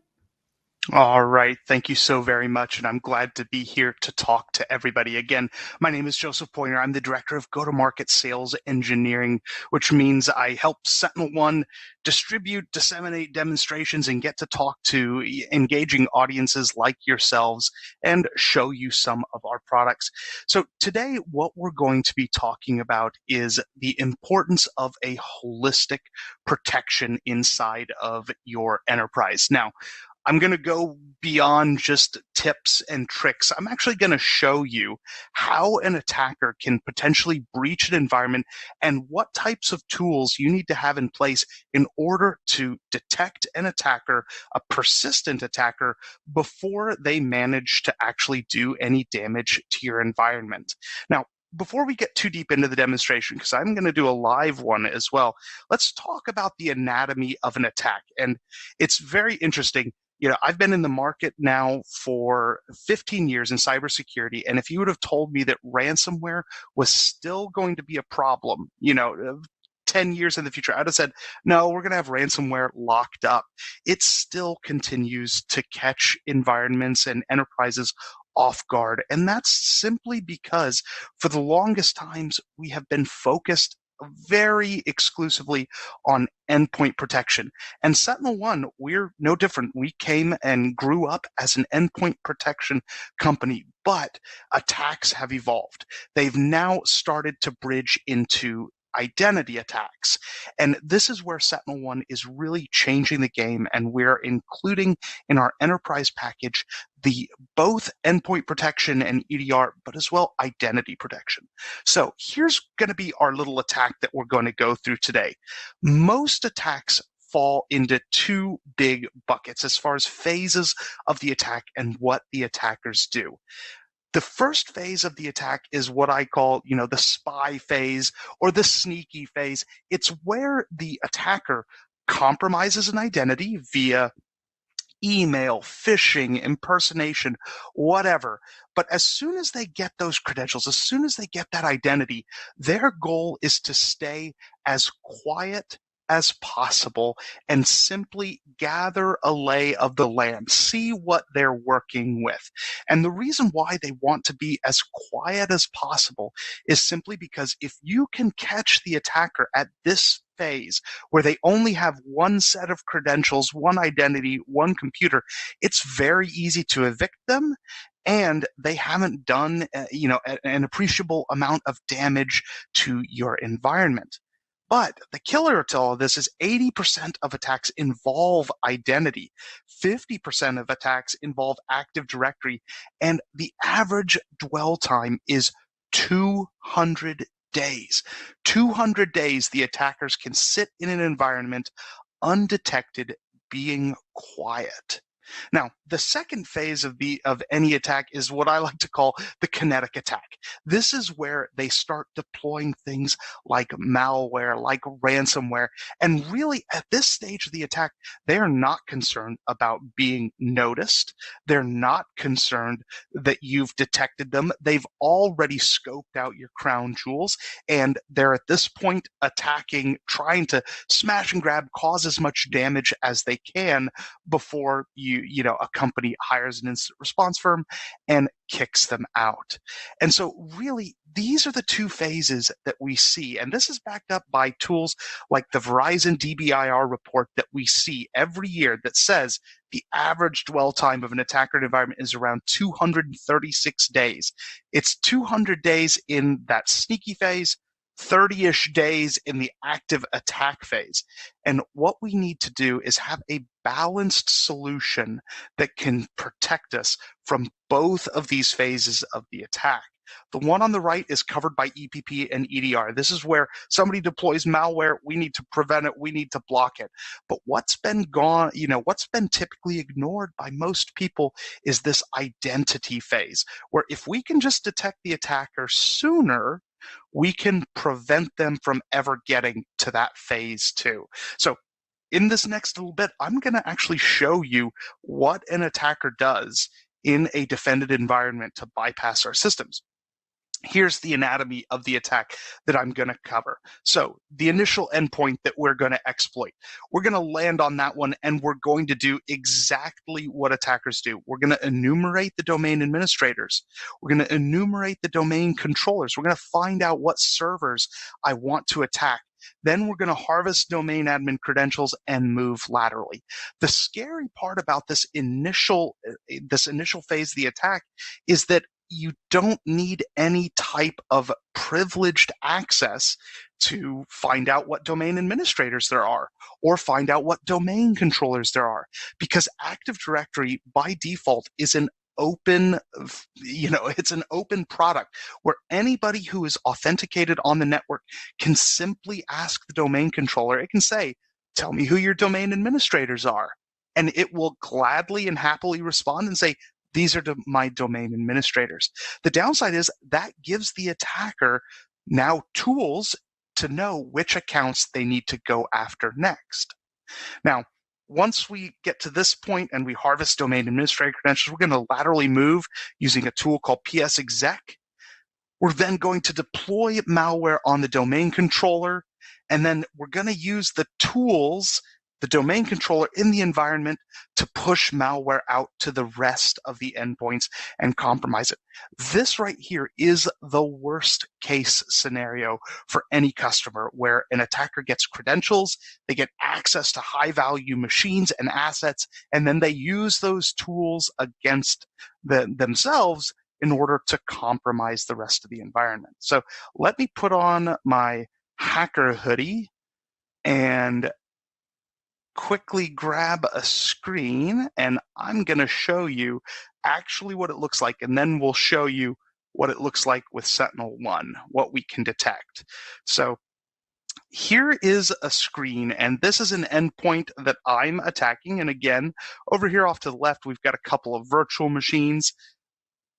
All right. Thank you so very much. And I'm glad to be here to talk to everybody. Again, my name is Joseph Pointer. I'm the Director of Go-to-Market Sales Engineering, which means I help SentinelOne distribute, disseminate demonstrations, and get to talk to engaging audiences like yourselves and show you some of our products. So today, what we're going to be talking about is the importance of a holistic protection inside of your enterprise. Now, I'm going to go beyond just tips and tricks. I'm actually going to show you how an attacker can potentially breach an environment and what types of tools you need to have in place in order to detect an attacker, a persistent attacker, before they manage to actually do any damage to your environment. Now, before we get too deep into the demonstration, because I'm going to do a live one as well, let's talk about the anatomy of an attack. And it's very interesting. I've been in the market now for 15 years in cybersecurity, and if you would have told me that ransomware was still going to be a problem, 10 years in the future, I'd have said, no, we're going to have ransomware locked up. It still continues to catch environments and enterprises off guard. And that's simply because for the longest times, we have been focused very exclusively on endpoint protection. And SentinelOne, we're no different. We came and grew up as an endpoint protection company, but attacks have evolved. They've now started to bridge into identity attacks. And this is where SentinelOne is really changing the game, and we're including in our enterprise package the both endpoint protection and EDR, but as well identity protection. So here's going to be our little attack that we're going to go through today. Most attacks fall into two big buckets as far as phases of the attack and what the attackers do. The first phase of the attack is what I call, the spy phase or the sneaky phase. It's where the attacker compromises an identity via email, phishing, impersonation, whatever. But as soon as they get those credentials, as soon as they get that identity, their goal is to stay as quiet as possible and simply gather a lay of the land, see what they're working with. And the reason why they want to be as quiet as possible is simply because if you can catch the attacker at this phase where they only have one set of credentials, one identity, one computer, it's very easy to evict them. And they haven't done, an appreciable amount of damage to your environment. But the killer to all of this is 80% of attacks involve identity, 50% of attacks involve Active Directory, and the average dwell time is 200 days. 200 days the attackers can sit in an environment undetected, being quiet. Now, the second phase of any attack is what I like to call the kinetic attack. This is where they start deploying things like malware, like ransomware, and really at this stage of the attack, they are not concerned about being noticed. They're not concerned that you've detected them. They've already scoped out your crown jewels, and they're at this point attacking, trying to smash and grab, cause as much damage as they can before a company hires an incident response firm and kicks them out. And so really, these are the two phases that we see. And this is backed up by tools like the Verizon DBIR report that we see every year that says the average dwell time of an attacker environment is around 236 days. It's 200 days in that sneaky phase, 30-ish days in the active attack phase. And what we need to do is have a balanced solution that can protect us from both of these phases of the attack. The one on the right is covered by EPP and EDR. This is where somebody deploys malware. We need to prevent it. We need to block it. But what's been typically ignored by most people is this identity phase, where if we can just detect the attacker sooner, we can prevent them from ever getting to that phase too. So in this next little bit, I'm going to actually show you what an attacker does in a defended environment to bypass our systems. Here's the anatomy of the attack that I'm going to cover. So the initial endpoint that we're going to exploit, we're going to land on that one, and we're going to do exactly what attackers do. We're going to enumerate the domain administrators. We're going to enumerate the domain controllers. We're going to find out what servers I want to attack. Then we're going to harvest domain admin credentials and move laterally. The scary part about this initial phase of the attack is that you don't need any type of privileged access to find out what domain administrators there are or find out what domain controllers there are, because Active Directory by default is an open, it's an open product where anybody who is authenticated on the network can simply ask the domain controller. It can say, tell me who your domain administrators are. And it will gladly and happily respond and say, These are my domain administrators. The downside is that gives the attacker now tools to know which accounts they need to go after next. Now, once we get to this point and we harvest domain administrator credentials, we're going to laterally move using a tool called PsExec. We're then going to deploy malware on the domain controller, and then we're going to use the tools, the domain controller in the environment, to push malware out to the rest of the endpoints and compromise it. This right here is the worst case scenario for any customer, where an attacker gets credentials, they get access to high value machines and assets, and then they use those tools against themselves in order to compromise the rest of the environment. So let me put on my hacker hoodie and quickly grab a screen, and I'm going to show you actually what it looks like, and then we'll show you what it looks like with Sentinel-1, what we can detect. So here is a screen, and this is an endpoint that I'm attacking. And again, over here off to the left, we've got a couple of virtual machines.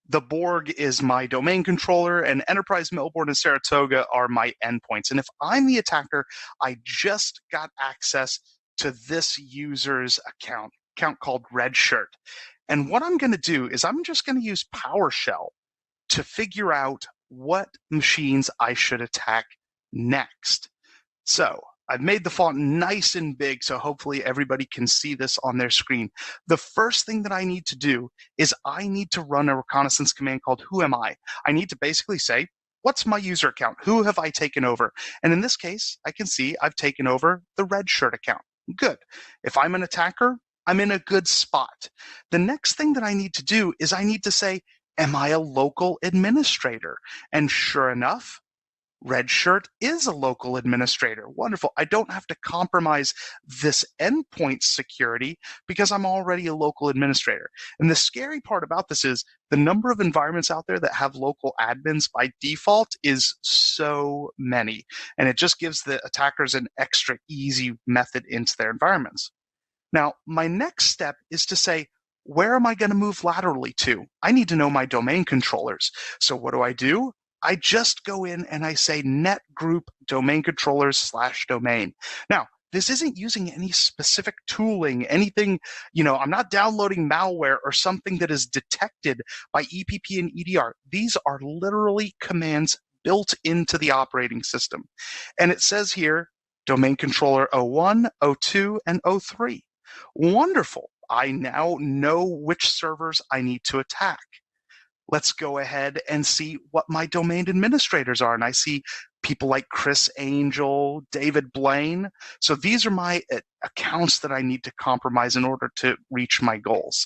The Borg is my domain controller, and Enterprise, Melbourne, and Saratoga are my endpoints. And if I'm the attacker, I just got access to this user's account called Redshirt. And what I'm going to do is I'm just going to use PowerShell to figure out what machines I should attack next. So I've made the font nice and big, so hopefully everybody can see this on their screen. The first thing that I need to do is I need to run a reconnaissance command called Who Am I? I need to basically say, what's my user account? Who have I taken over? And in this case, I can see I've taken over the Redshirt account. Good. If I'm an attacker, I'm in a good spot. The next thing that I need to do is I need to say, am I a local administrator? And sure enough, Redshirt is a local administrator. Wonderful. I don't have to compromise this endpoint security because I'm already a local administrator. And the scary part about this is the number of environments out there that have local admins by default is so many. And it just gives the attackers an extra easy method into their environments. Now, my next step is to say, where am I going to move laterally to? I need to know my domain controllers. So what do? I just go in and I say net group domain controllers / domain. Now, this isn't using any specific tooling, anything, I'm not downloading malware or something that is detected by EPP and EDR. These are literally commands built into the operating system. And it says here, domain controller 01, 02, and 03. Wonderful. I now know which servers I need to attack. Let's go ahead and see what my domain administrators are. And I see people like Chris Angel, David Blaine. So these are my accounts that I need to compromise in order to reach my goals.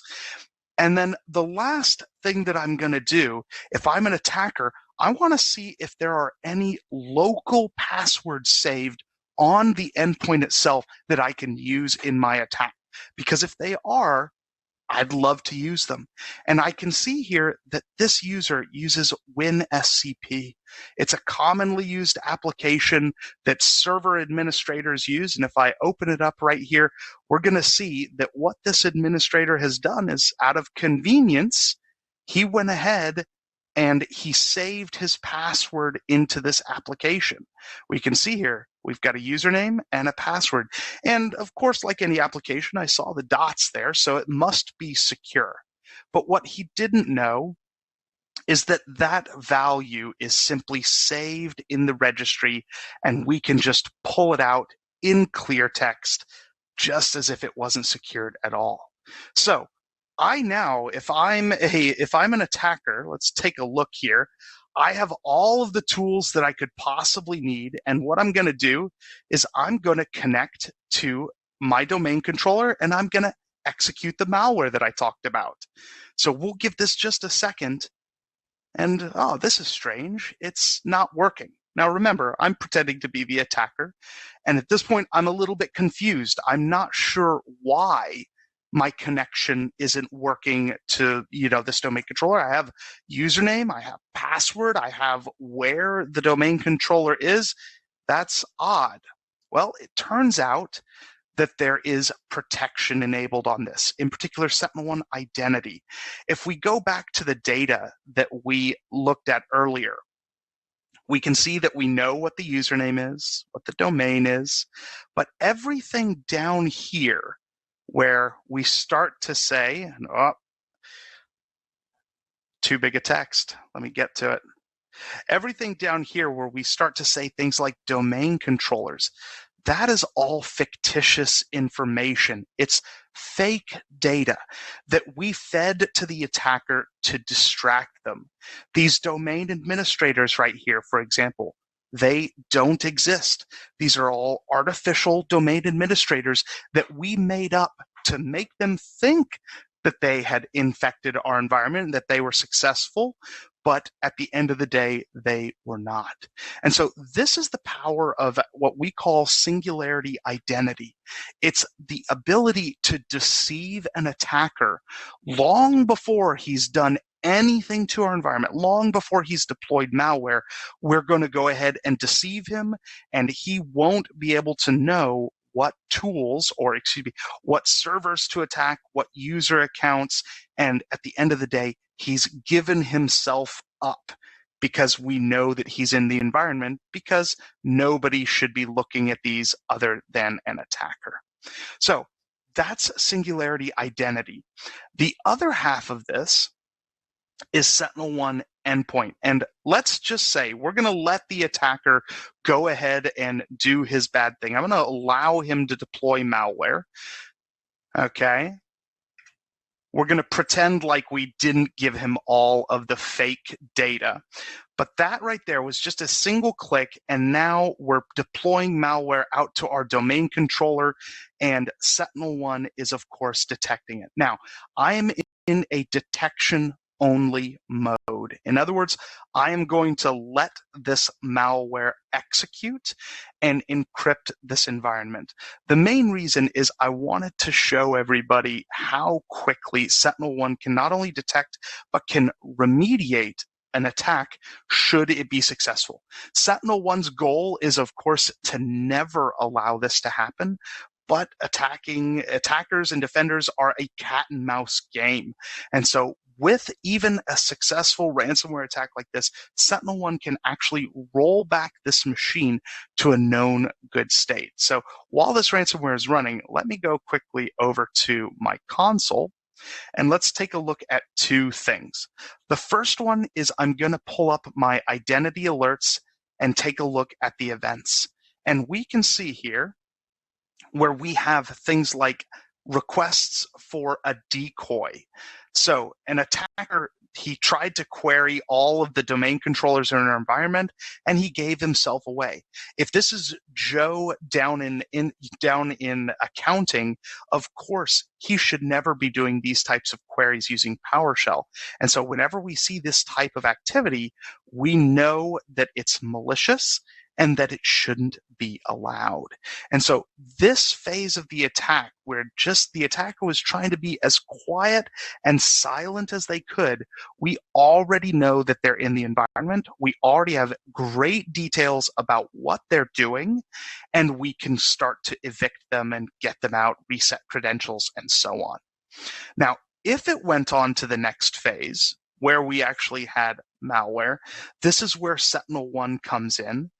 And then the last thing that I'm going to do, if I'm an attacker, I want to see if there are any local passwords saved on the endpoint itself that I can use in my attack. Because if they are, I'd love to use them. And I can see here that this user uses WinSCP. It's a commonly used application that server administrators use. And if I open it up right here, we're going to see that what this administrator has done is, out of convenience, he went ahead and he saved his password into this application. We can see here, we've got a username and a password. And of course, like any application, I saw the dots there, so it must be secure. But what he didn't know is that that value is simply saved in the registry, and we can just pull it out in clear text, just as if it wasn't secured at all. So I now, if I'm an attacker, let's take a look here. I have all of the tools that I could possibly need. And what I'm going to do is I'm going to connect to my domain controller and I'm going to execute the malware that I talked about. So we'll give this just a second. And oh, this is strange. It's not working. Now remember, I'm pretending to be the attacker. And at this point, I'm a little bit confused. I'm not sure why my connection isn't working to, this domain controller. I have username, I have password, I have where the domain controller is. That's odd. Well, it turns out that there is protection enabled on this, in particular SentinelOne identity. If we go back to the data that we looked at earlier, we can see that we know what the username is, what the domain is, but everything down here where we start to say, oh, too big a text, let me get to it. Everything down here where we start to say things like domain controllers, that is all fictitious information. It's fake data that we fed to the attacker to distract them. These domain administrators right here, for example, they don't exist. These are all artificial domain administrators that we made up to make them think that they had infected our environment, that they were successful, but at the end of the day, they were not. And so this is the power of what we call singularity identity. It's the ability to deceive an attacker long before he's done anything to our environment, long before he's deployed malware. We're going to go ahead and deceive him, and he won't be able to know what tools, or excuse me, what servers to attack, what user accounts, and at the end of the day, he's given himself up because we know that he's in the environment, because nobody should be looking at these other than an attacker. So that's singularity identity. The other half of this is SentinelOne endpoint. And let's just say we're going to let the attacker go ahead and do his bad thing. I'm going to allow him to deploy malware. Okay. We're going to pretend like we didn't give him all of the fake data. But that right there was just a single click, and now we're deploying malware out to our domain controller, and SentinelOne is, of course, detecting it. Now, I am in a detection-only mode. In other words, I am going to let this malware execute and encrypt this environment. The main reason is I wanted to show everybody how quickly SentinelOne can not only detect, but can remediate an attack should it be successful. SentinelOne's goal is, of course, to never allow this to happen, but attackers and defenders are a cat and mouse game. And so with even a successful ransomware attack like this, SentinelOne can actually roll back this machine to a known good state. So while this ransomware is running, let me go quickly over to my console, and let's take a look at two things. The first one is I'm going to pull up my identity alerts and take a look at the events. And we can see here where we have things like requests for a decoy. So an attacker, he tried to query all of the domain controllers in our environment, and he gave himself away. If this is Joe down in accounting, of course, he should never be doing these types of queries using PowerShell. And so whenever we see this type of activity, we know that it's malicious and that it shouldn't be allowed. And so this phase of the attack, where just the attacker was trying to be as quiet and silent as they could, we already know that they're in the environment. We already have great details about what they're doing, and we can start to evict them and get them out, reset credentials, and so on. Now, if it went on to the next phase, where we actually had malware, this is where SentinelOne comes in.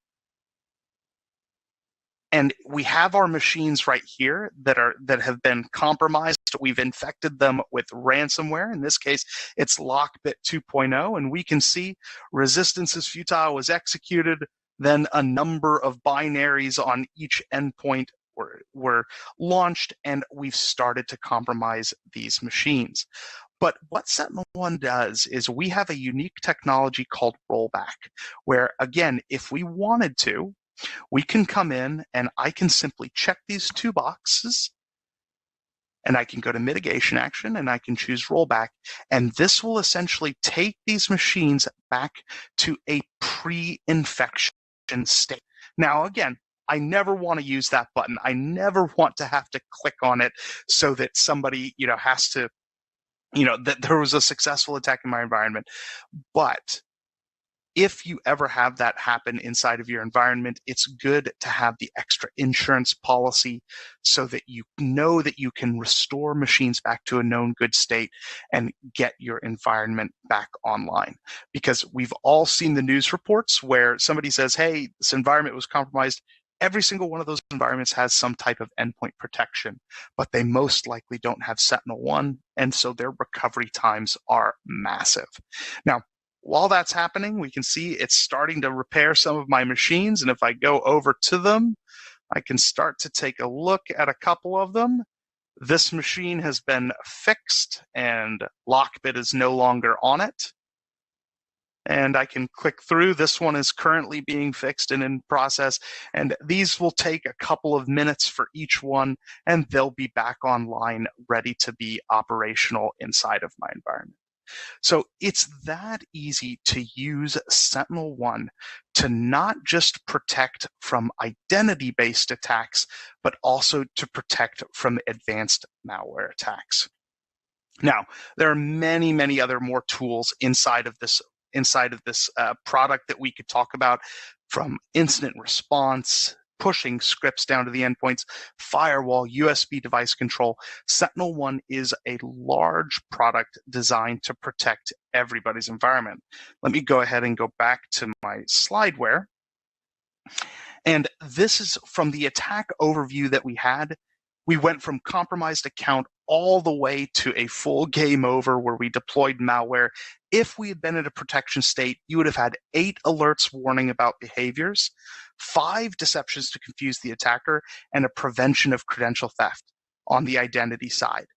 And we have our machines right here that have been compromised. We've infected them with ransomware. In this case, it's Lockbit 2.0, and we can see resistance is futile was executed. Then a number of binaries on each endpoint were launched, and we've started to compromise these machines. But what SentinelOne does is we have a unique technology called rollback, where, again, if we wanted to, we can come in and I can simply check these two boxes, and I can go to mitigation action and I can choose rollback. And this will essentially take these machines back to a pre-infection state. Now, again, I never want to use that button. I never want to have to click on it so that somebody, has to, that there was a successful attack in my environment. But if you ever have that happen inside of your environment, it's good to have the extra insurance policy so that you know that you can restore machines back to a known good state and get your environment back online. Because we've all seen the news reports where somebody says, hey, this environment was compromised. Every single one of those environments has some type of endpoint protection, but they most likely don't have Sentinel-1, and so their recovery times are massive. Now, while that's happening, we can see it's starting to repair some of my machines, and if I go over to them, I can start to take a look at a couple of them. This machine has been fixed, and Lockbit is no longer on it. And I can click through. This one is currently being fixed and in process, and these will take a couple of minutes for each one, and they'll be back online, ready to be operational inside of my environment. So it's that easy to use Sentinel-1 to not just protect from identity-based attacks, but also to protect from advanced malware attacks. Now, there are many, many other more tools inside of this product that we could talk about, from incident response, pushing scripts down to the endpoints, firewall, USB device control. Sentinel-1 is a large product designed to protect everybody's environment. Let me go ahead and go back to my slideware. And this is from the attack overview that we had. We went from compromised account all the way to a full game over where we deployed malware. If we had been in a protection state, you would have had 8 alerts warning about behaviors, 5 deceptions to confuse the attacker, and a prevention of credential theft on the identity side.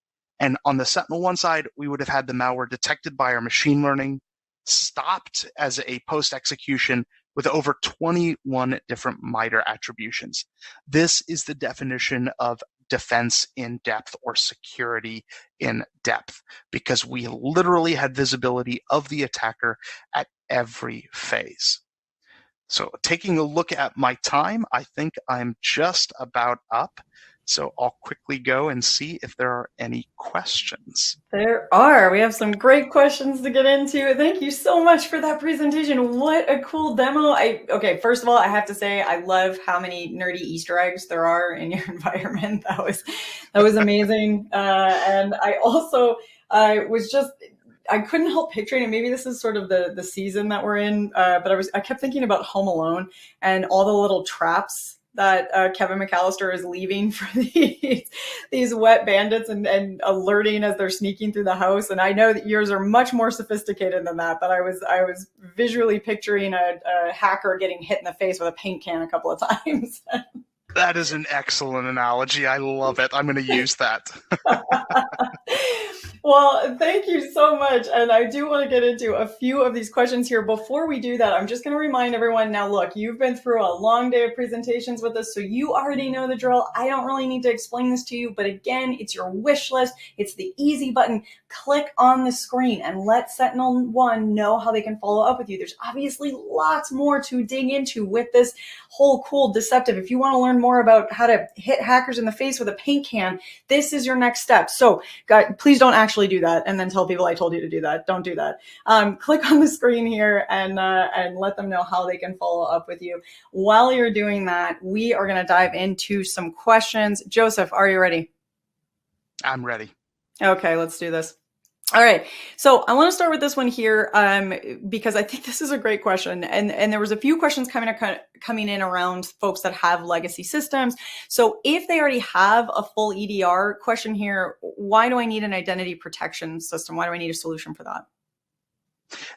And on the Sentinel-1 side, we would have had the malware detected by our machine learning, stopped as a post-execution with over 21 different MITRE attributions. This is the definition of defense in depth, or security in depth, because we literally had visibility of the attacker at every phase. So taking a look at my time, I think I'm just about up. So I'll quickly go and see if there are any questions. There are. We have some great questions to get into. Thank you so much for that presentation. What a cool demo. Okay, first of all, I have to say I love how many nerdy Easter eggs there are in your environment. That was amazing. And I also I couldn't help picturing, and maybe this is sort of the season that we're in, but I kept thinking about Home Alone and all the little traps that Kevin McAllister is leaving for these wet bandits and alerting as they're sneaking through the house. And I know that yours are much more sophisticated than that, but I was visually picturing a hacker getting hit in the face with a paint can a couple of times. That is an excellent analogy. I love it. I'm going to use that. Well, thank you so much. And I do want to get into a few of these questions here. Before we do that, I'm just going to remind everyone, now look, you've been through a long day of presentations with us, so you already know the drill. I don't really need to explain this to you, but again, it's your wish list. It's the easy button. Click on the screen and let Sentinel-1 know how they can follow up with you. There's obviously lots more to dig into with this whole cool deceptive. If you want to learn more about how to hit hackers in the face with a paint can, this is your next step. So guys, please don't actually do that and then tell people I told you to do that. Don't do that. Click on the screen here and let them know how they can follow up with you. While you're doing that, we are going to dive into some questions. Joseph, are you ready? I'm ready. Okay, let's do this. All right. So I want to start with this one here because I think this is a great question. And there was a few questions coming in around folks that have legacy systems. So if they already have a full EDR, question here, why do I need an identity protection system? Why do I need a solution for that?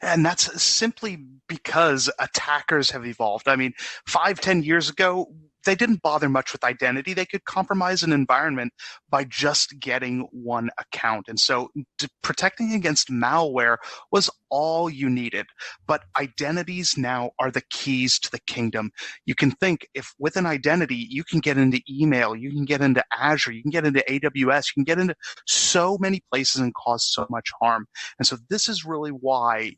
And that's simply because attackers have evolved. I mean, 5-10 years ago, they didn't bother much with identity. They could compromise an environment by just getting one account. And so protecting against malware was all you needed. But identities now are the keys to the kingdom. You can think, if with an identity, you can get into email, you can get into Azure, you can get into AWS, you can get into so many places and cause so much harm. And so this is really why,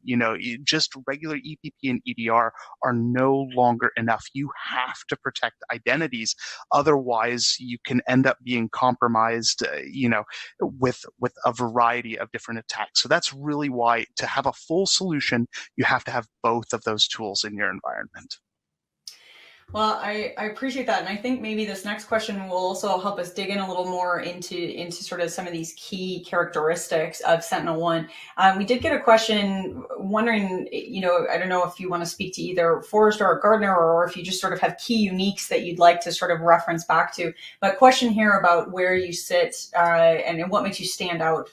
just regular EPP and EDR are no longer enough. You have to protect identities. Otherwise, you can end up being compromised, with a variety of different attacks. So that's really why, to have a full solution, you have to have both of those tools in your environment. Well, I appreciate that. And I think maybe this next question will also help us dig in a little more into sort of some of these key characteristics of SentinelOne. We did get a question wondering, I don't know if you want to speak to either Forrester or Gartner, or if you just sort of have key uniques that you'd like to sort of reference back to. But question here about where you sit and what makes you stand out.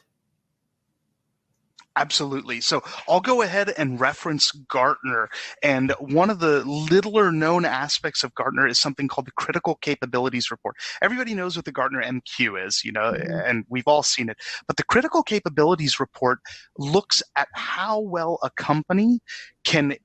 Absolutely. So I'll go ahead and reference Gartner. And one of the littler known aspects of Gartner is something called the Critical Capabilities Report. Everybody knows what the Gartner MQ is, and we've all seen it. But the Critical Capabilities Report looks at how well a company can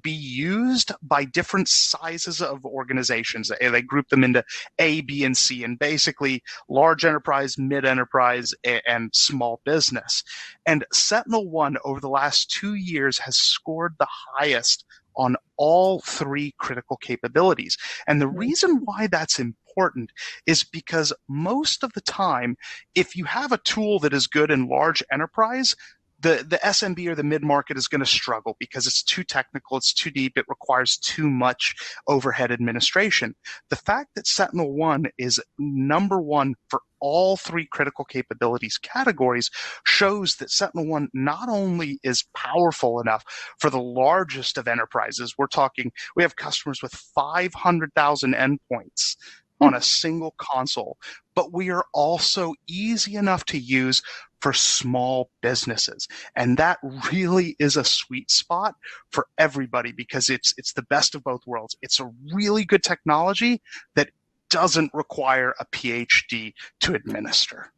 be used by different sizes of organizations. They group them into A, B, and C, and basically large enterprise, mid enterprise, and small business. And SentinelOne over the last 2 years has scored the highest on all 3 critical capabilities. And the reason why that's important is because most of the time, if you have a tool that is good in large enterprise, the SMB or the mid-market is going to struggle because it's too technical, it's too deep, it requires too much overhead administration. The fact that SentinelOne is #1 for all 3 critical capabilities categories shows that SentinelOne not only is powerful enough for the largest of enterprises, we have customers with 500,000 endpoints on a single console, but we are also easy enough to use for small businesses. And that really is a sweet spot for everybody because it's the best of both worlds. It's a really good technology that doesn't require a PhD to administer.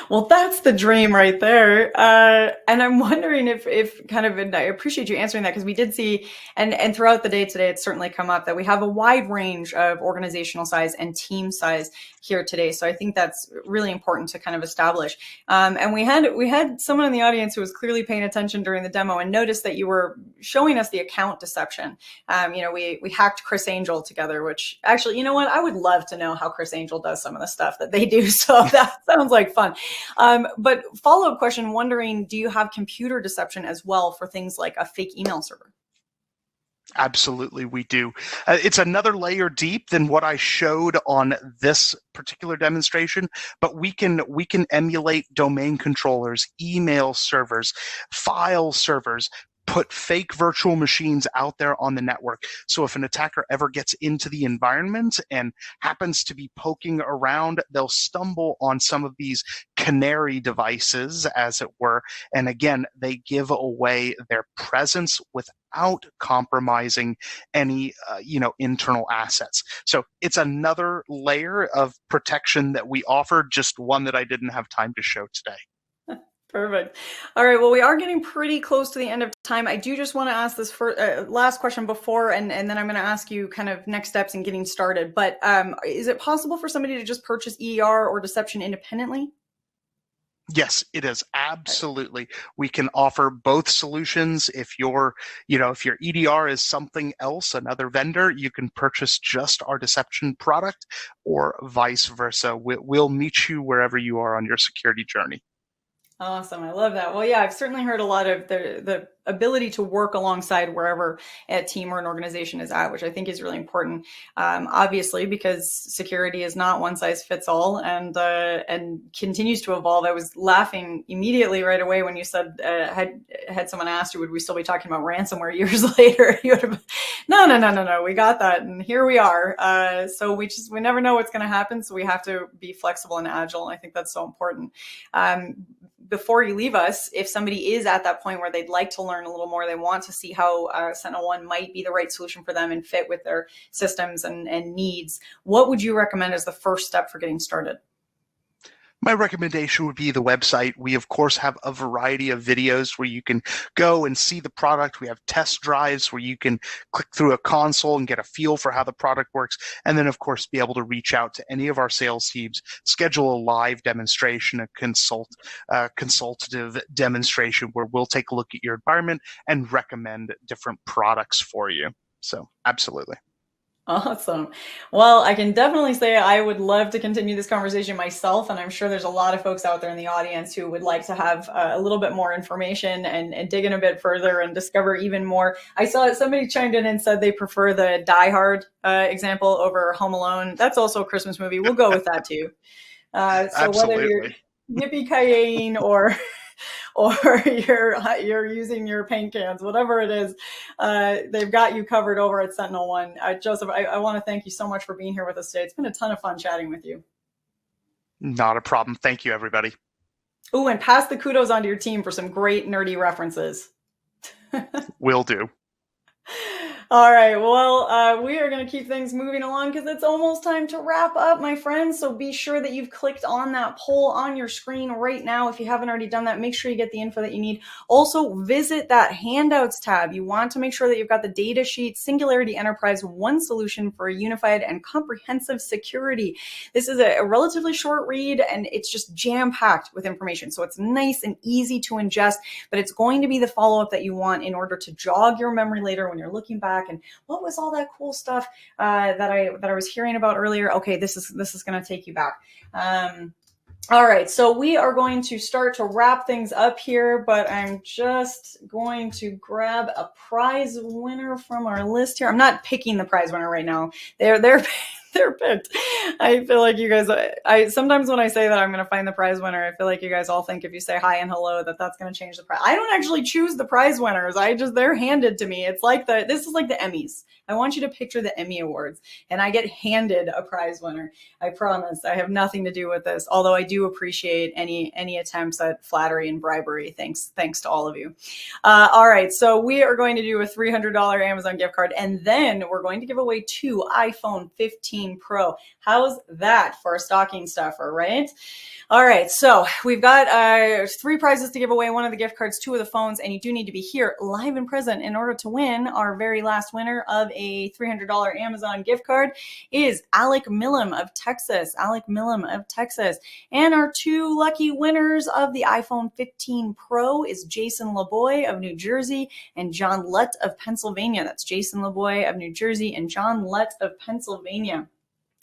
Well, that's the dream right there. And I'm wondering if kind of, and I appreciate you answering that because we did see, and throughout the day today, it's certainly come up that we have a wide range of organizational size and team size here today. So I think that's really important to kind of establish. And we had someone in the audience who was clearly paying attention during the demo and noticed that you were showing us the account deception. We hacked Chris Angel together, which actually, you know what? I would love to know how Chris Angel does some of the stuff that they do. So that sounds like fun. But follow-up question, wondering, do you have computer deception as well for things like a fake email server? Absolutely, we do. It's another layer deep than what I showed on this particular demonstration, but we can emulate domain controllers, email servers, file servers, put fake virtual machines out there on the network. So if an attacker ever gets into the environment and happens to be poking around, they'll stumble on some of these canary devices, as it were. And again, they give away their presence without compromising any internal assets. So it's another layer of protection that we offer, just one that I didn't have time to show today. Perfect. All right. Well, we are getting pretty close to the end of time. I do just want to ask this last question before, and then I'm going to ask you kind of next steps in getting started. But is it possible for somebody to just purchase EDR or deception independently? Yes, it is. Absolutely. We can offer both solutions. If your EDR is something else, another vendor, you can purchase just our deception product, or vice versa. We'll meet you wherever you are on your security journey. Awesome. I love that. Well, yeah, I've certainly heard a lot of the ability to work alongside wherever a team or an organization is at, which I think is really important. Obviously, because security is not one size fits all, and continues to evolve. I was laughing immediately right away when you said, had someone asked you, would we still be talking about ransomware years later? You would have, no, we got that, and here we are. So we never know what's going to happen, so we have to be flexible and agile, and I think that's so important. Before you leave us, if somebody is at that point where they'd like to learn a little more, they want to see how SentinelOne might be the right solution for them and fit with their systems and needs, what would you recommend as the first step for getting started? My recommendation would be the website. We, of course, have a variety of videos where you can go and see the product. We have test drives where you can click through a console and get a feel for how the product works. And then, of course, be able to reach out to any of our sales teams, schedule a live demonstration, a consultative demonstration where we'll take a look at your environment and recommend different products for you. So, absolutely. Awesome. Well, I can definitely say I would love to continue this conversation myself, and I'm sure there's a lot of folks out there in the audience who would like to have a little bit more information and dig in a bit further and discover even more. I saw somebody chimed in and said they prefer the Die Hard example over Home Alone. That's also a Christmas movie. We'll go with that too. So whether you're Absolutely. yippee-ki-yaying or you're using your paint cans, whatever it is, they've got you covered over at Sentinel One. Joseph, I want to thank you so much for being here with us today. It's been a ton of fun chatting with you. Not a problem. Thank you, everybody. Oh, and pass the kudos onto your team for some great nerdy references. Will do. All right, well, we are going to keep things moving along because it's almost time to wrap up, my friends. So be sure that you've clicked on that poll on your screen right now. If you haven't already done that, make sure you get the info that you need. Also, visit that handouts tab. You want to make sure that you've got the data sheet, Singularity Enterprise, one solution for unified and comprehensive security. This is a relatively short read, and it's just jam-packed with information. So it's nice and easy to ingest, but it's going to be the follow-up that you want in order to jog your memory later when you're looking back. And what was all that cool stuff that I was hearing about earlier? Okay, this is going to take you back. All right, so we are going to start to wrap things up here, but I'm just going to grab a prize winner from our list here. I'm not picking the prize winner right now. They're picked. I feel like you guys, I sometimes when I say that I'm going to find the prize winner, I feel like you guys all think if you say hi and hello that's going to change the prize. I don't actually choose the prize winners. They're handed to me. It's like this is like the Emmys. I want you to picture the Emmy Awards, and I get handed a prize winner. I promise. I have nothing to do with this, although I do appreciate any attempts at flattery and bribery. Thanks to all of you. All right, so we are going to do a $300 Amazon gift card, and then we're going to give away 2 iPhone 15 Pro. How's that for a stocking stuffer, right? All right, so we've got 3 prizes to give away, 1 of the gift cards, 2 of the phones, and you do need to be here live and present in order to win. Our very last winner of a $300 Amazon gift card is Alec Millam of Texas. Alec Millam of Texas. And our 2 lucky winners of the iPhone 15 Pro is Jason LeBoy of New Jersey and John Lutt of Pennsylvania. That's Jason LeBoy of New Jersey and John Lutt of Pennsylvania.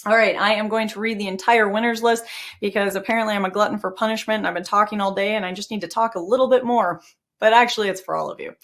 All right, I am going to read the entire winners list because apparently I'm a glutton for punishment and I've been talking all day and I just need to talk a little bit more. But actually, it's for all of you.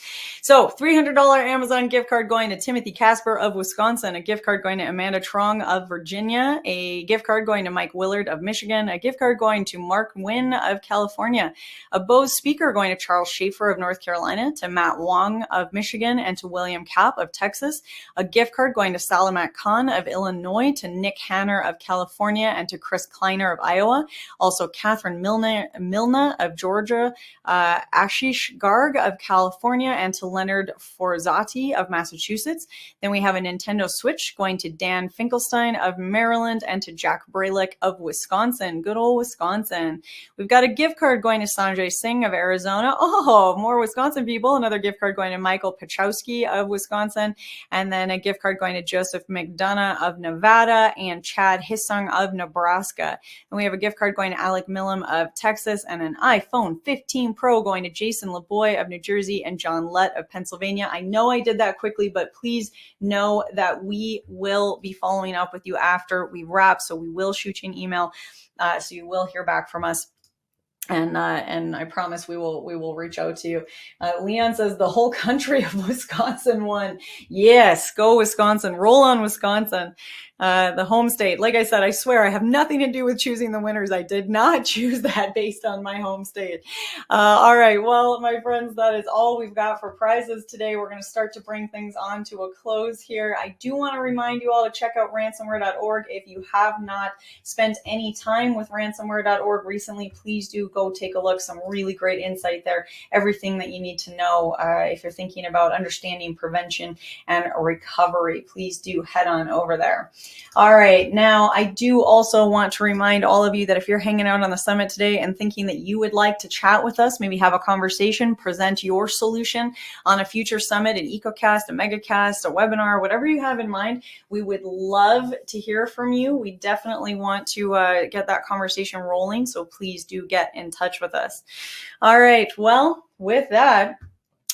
So $300 Amazon gift card going to Timothy Casper of Wisconsin, a gift card going to Amanda Trong of Virginia, a gift card going to Mike Willard of Michigan, a gift card going to Mark Nguyen of California, a Bose speaker going to Charles Schaefer of North Carolina, to Matt Wong of Michigan, and to William Kapp of Texas, a gift card going to Salamat Khan of Illinois, to Nick Hanner of California, and to Chris Kleiner of Iowa, also Catherine Milna of Georgia, Ashish Garg of California, and to Leonard Forzati of Massachusetts. Then we have a Nintendo Switch going to Dan Finkelstein of Maryland and to Jack Bralick of Wisconsin. Good old Wisconsin. We've got a gift card going to Sanjay Singh of Arizona. Oh, more Wisconsin people. Another gift card going to Michael Pachowski of Wisconsin. And then a gift card going to Joseph McDonough of Nevada and Chad Hissung of Nebraska. And we have a gift card going to Alec Millam of Texas and an iPhone 15 Pro going to Jason LeBoy of New Jersey and John Lutt of Pennsylvania. I know I did that quickly, but please know that we will be following up with you after we wrap. So we will shoot you an email. So you will hear back from us. And I promise we will reach out to you. Leon says the whole country of Wisconsin won. Yes, go Wisconsin. Roll on Wisconsin. The home state. Like I said, I swear I have nothing to do with choosing the winners. I did not choose that based on my home state. All right. Well, my friends, that is all we've got for prizes today. We're going to start to bring things on to a close here. I do want to remind you all to check out ransomware.org. If you have not spent any time with ransomware.org recently, please do go take a look. Some really great insight there. Everything that you need to know if you're thinking about understanding prevention and recovery, please do head on over there. All right. Now, I do also want to remind all of you that if you're hanging out on the summit today and thinking that you would like to chat with us, maybe have a conversation, present your solution on a future summit, an EcoCast, a MegaCast, a webinar, whatever you have in mind, we would love to hear from you. We definitely want to get that conversation rolling. So please do get in touch with us. All right. Well, with that,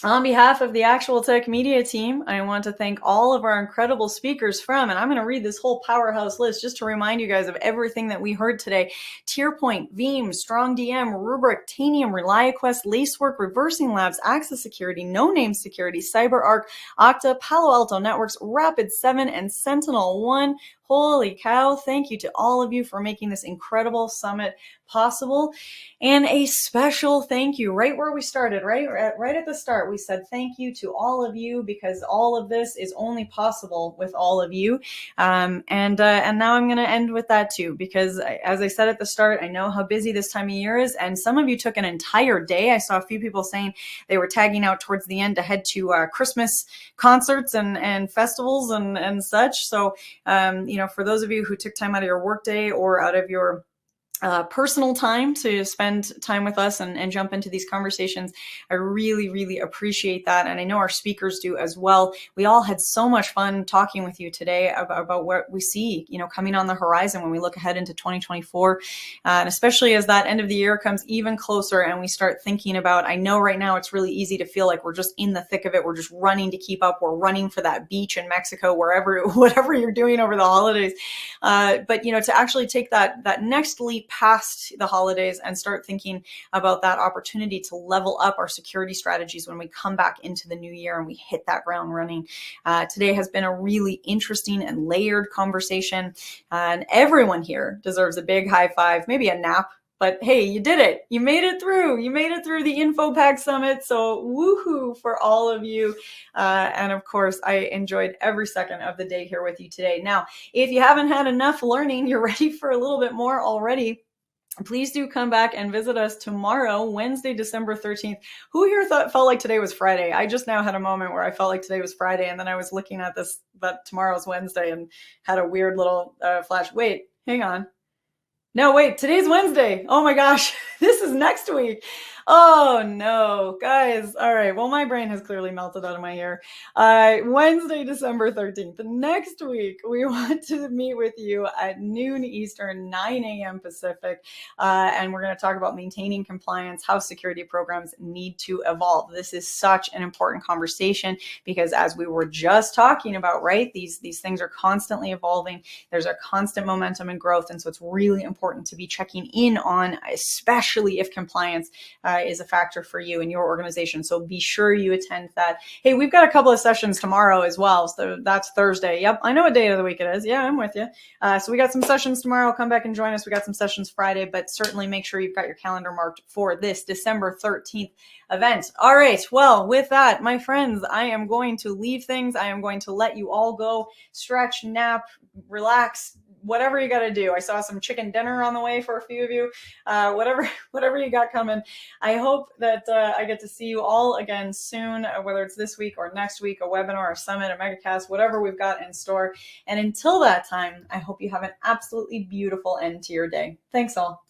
On behalf of the ActualTech Media team, I want to thank all of our incredible speakers from, and I'm going to read this whole powerhouse list just to remind you guys of everything that we heard today. TierPoint, Veeam, StrongDM, Rubrik, Tanium, ReliaQuest, Lacework, Reversing Labs, Access Security, No Name Security, CyberArk, Okta, Palo Alto Networks, Rapid7, and SentinelOne. Holy cow. Thank you to all of you for making this incredible summit possible. And a special thank you right where we started, right at the start. We said thank you to all of you because all of this is only possible with all of you. And now I'm going to end with that too, because as I said at the start, I know how busy this time of year is. And some of you took an entire day. I saw a few people saying they were tagging out towards the end to head to Christmas concerts and festivals and such. So, for those of you who took time out of your workday or out of your personal time to spend time with us and jump into these conversations. I really, really appreciate that. And I know our speakers do as well. We all had so much fun talking with you today about what we see, coming on the horizon when we look ahead into 2024. And especially as that end of the year comes even closer and we start thinking about, I know right now it's really easy to feel like we're just in the thick of it. We're just running to keep up. We're running for that beach in Mexico, whatever you're doing over the holidays. But to actually take that next leap past the holidays and start thinking about that opportunity to level up our security strategies when we come back into the new year and we hit that ground running. Today has been a really interesting and layered conversation, and everyone here deserves a big high five, maybe a nap. But hey, you did it. You made it through. You made it through the InfoPack Summit. So woohoo for all of you. And of course, I enjoyed every second of the day here with you today. Now, if you haven't had enough learning, you're ready for a little bit more already, please do come back and visit us tomorrow, Wednesday, December 13th. Who here felt like today was Friday? I just now had a moment where I felt like today was Friday, and then I was looking at this, but tomorrow's Wednesday, and had a weird little flash. Wait, hang on. No, wait, today's Wednesday. Oh my gosh, this is next week. Oh no, guys. All right, well, my brain has clearly melted out of my ear. Wednesday, December 13th. Next week, we want to meet with you at noon Eastern, 9 a.m. Pacific, and we're going to talk about maintaining compliance, how security programs need to evolve. This is such an important conversation because as we were just talking about, right, these things are constantly evolving. There's a constant momentum and growth, and so it's really important to be checking in on, especially if compliance is a factor for you and your organization. So be sure you attend that. Hey, we've got a couple of sessions tomorrow as well. So that's Thursday. Yep, I know what day of the week it is. Yeah, I'm with you. So we got some sessions tomorrow. Come back and join us. We got some sessions Friday, but certainly make sure you've got your calendar marked for this December 13th event. All right. Well, with that, my friends, I am going to leave things. I am going to let you all go stretch, nap, relax, whatever you got to do. I saw some chicken dinner on the way for a few of you. Whatever you got coming. I hope that I get to see you all again soon, whether it's this week or next week, a webinar, a summit, a megacast, whatever we've got in store. And until that time, I hope you have an absolutely beautiful end to your day. Thanks all.